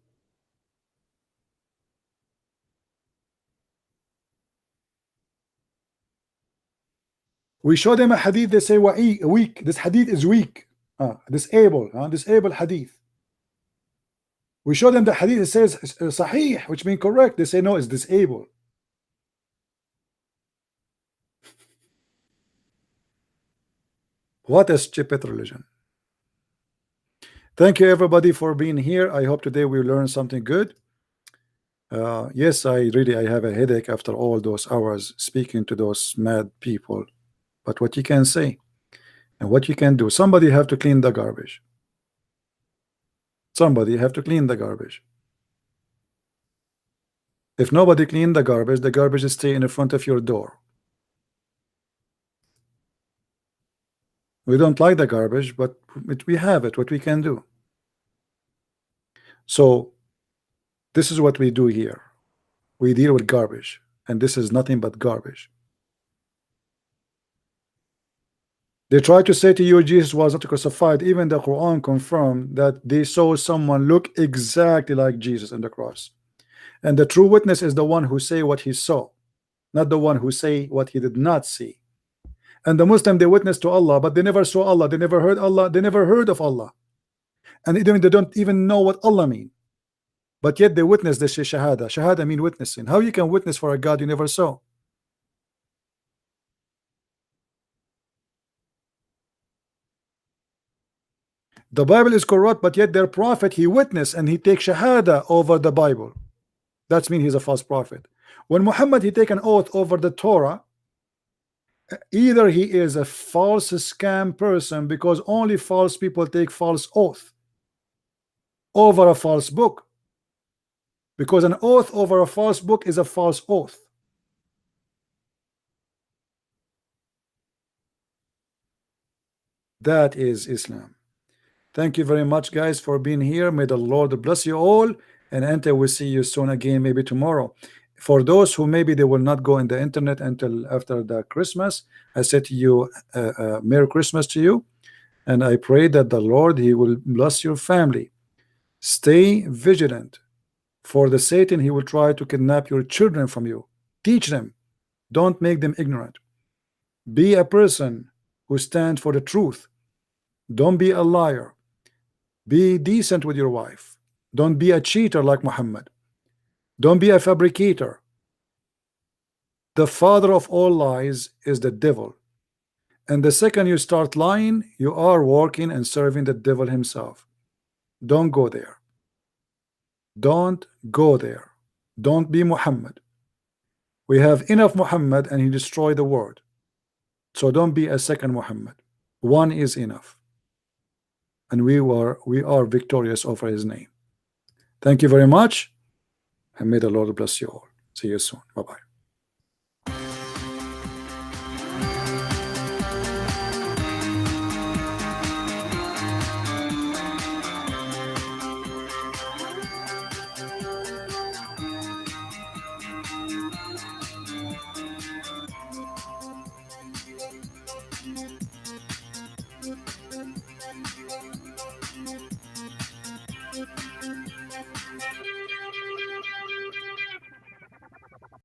We show them a hadith, they say weak. This hadith is weak. Disabled hadith. We show them the hadith, it says sahih, which means correct. They say no, it's disabled. What a stupid religion. Thank you everybody for being here. I hope today we learned something good. Yes, I have a headache after all those hours speaking to those mad people. But what you can say and what you can do, somebody have to clean the garbage. Somebody have to clean the garbage. If nobody clean the garbage stay in front of your door. We don't like the garbage, but we have it, what we can do. So this is what we do here. We deal with garbage, and this is nothing but garbage. They try to say to you Jesus was not crucified. Even the Quran confirmed that they saw someone look exactly like Jesus on the cross. And the true witness is the one who say what he saw, not the one who say what he did not see. And the Muslim, they witness to Allah, but they never saw Allah, they never heard Allah, they never heard of Allah, and they don't even know what Allah mean. But yet they witness the shahada. Shahada mean witnessing. How you can witness for a God you never saw? The Bible is corrupt, but yet their prophet, he witnessed and he takes shahada over the Bible. That's mean he's a false prophet. When Muhammad, he take an oath over the Torah, either he is a false scam person, because only false people take false oath over a false book, because an oath over a false book is a false oath. That is Islam. Thank you very much, guys, for being here. May the Lord bless you all, and Ante will see you soon again, maybe tomorrow. For those who maybe they will not go in the internet until after the Christmas, I say to you, Merry Christmas to you, and I pray that the Lord, he will bless your family. Stay vigilant, for the Satan, he will try to kidnap your children from you. Teach them, don't make them ignorant. Be a person who stands for the truth. Don't be a liar. Be decent with your wife. Don't be a cheater like Muhammad. Don't be a fabricator. The father of all lies is the devil, and the second you start lying, you are working and serving the devil himself. Don't go there. Don't go there. Don't be Muhammad. We have enough Muhammad, and he destroyed the world. So don't be a second Muhammad. One is enough, and we are victorious over his name. Thank you very much, and may the Lord bless you all. See you soon. Bye-bye.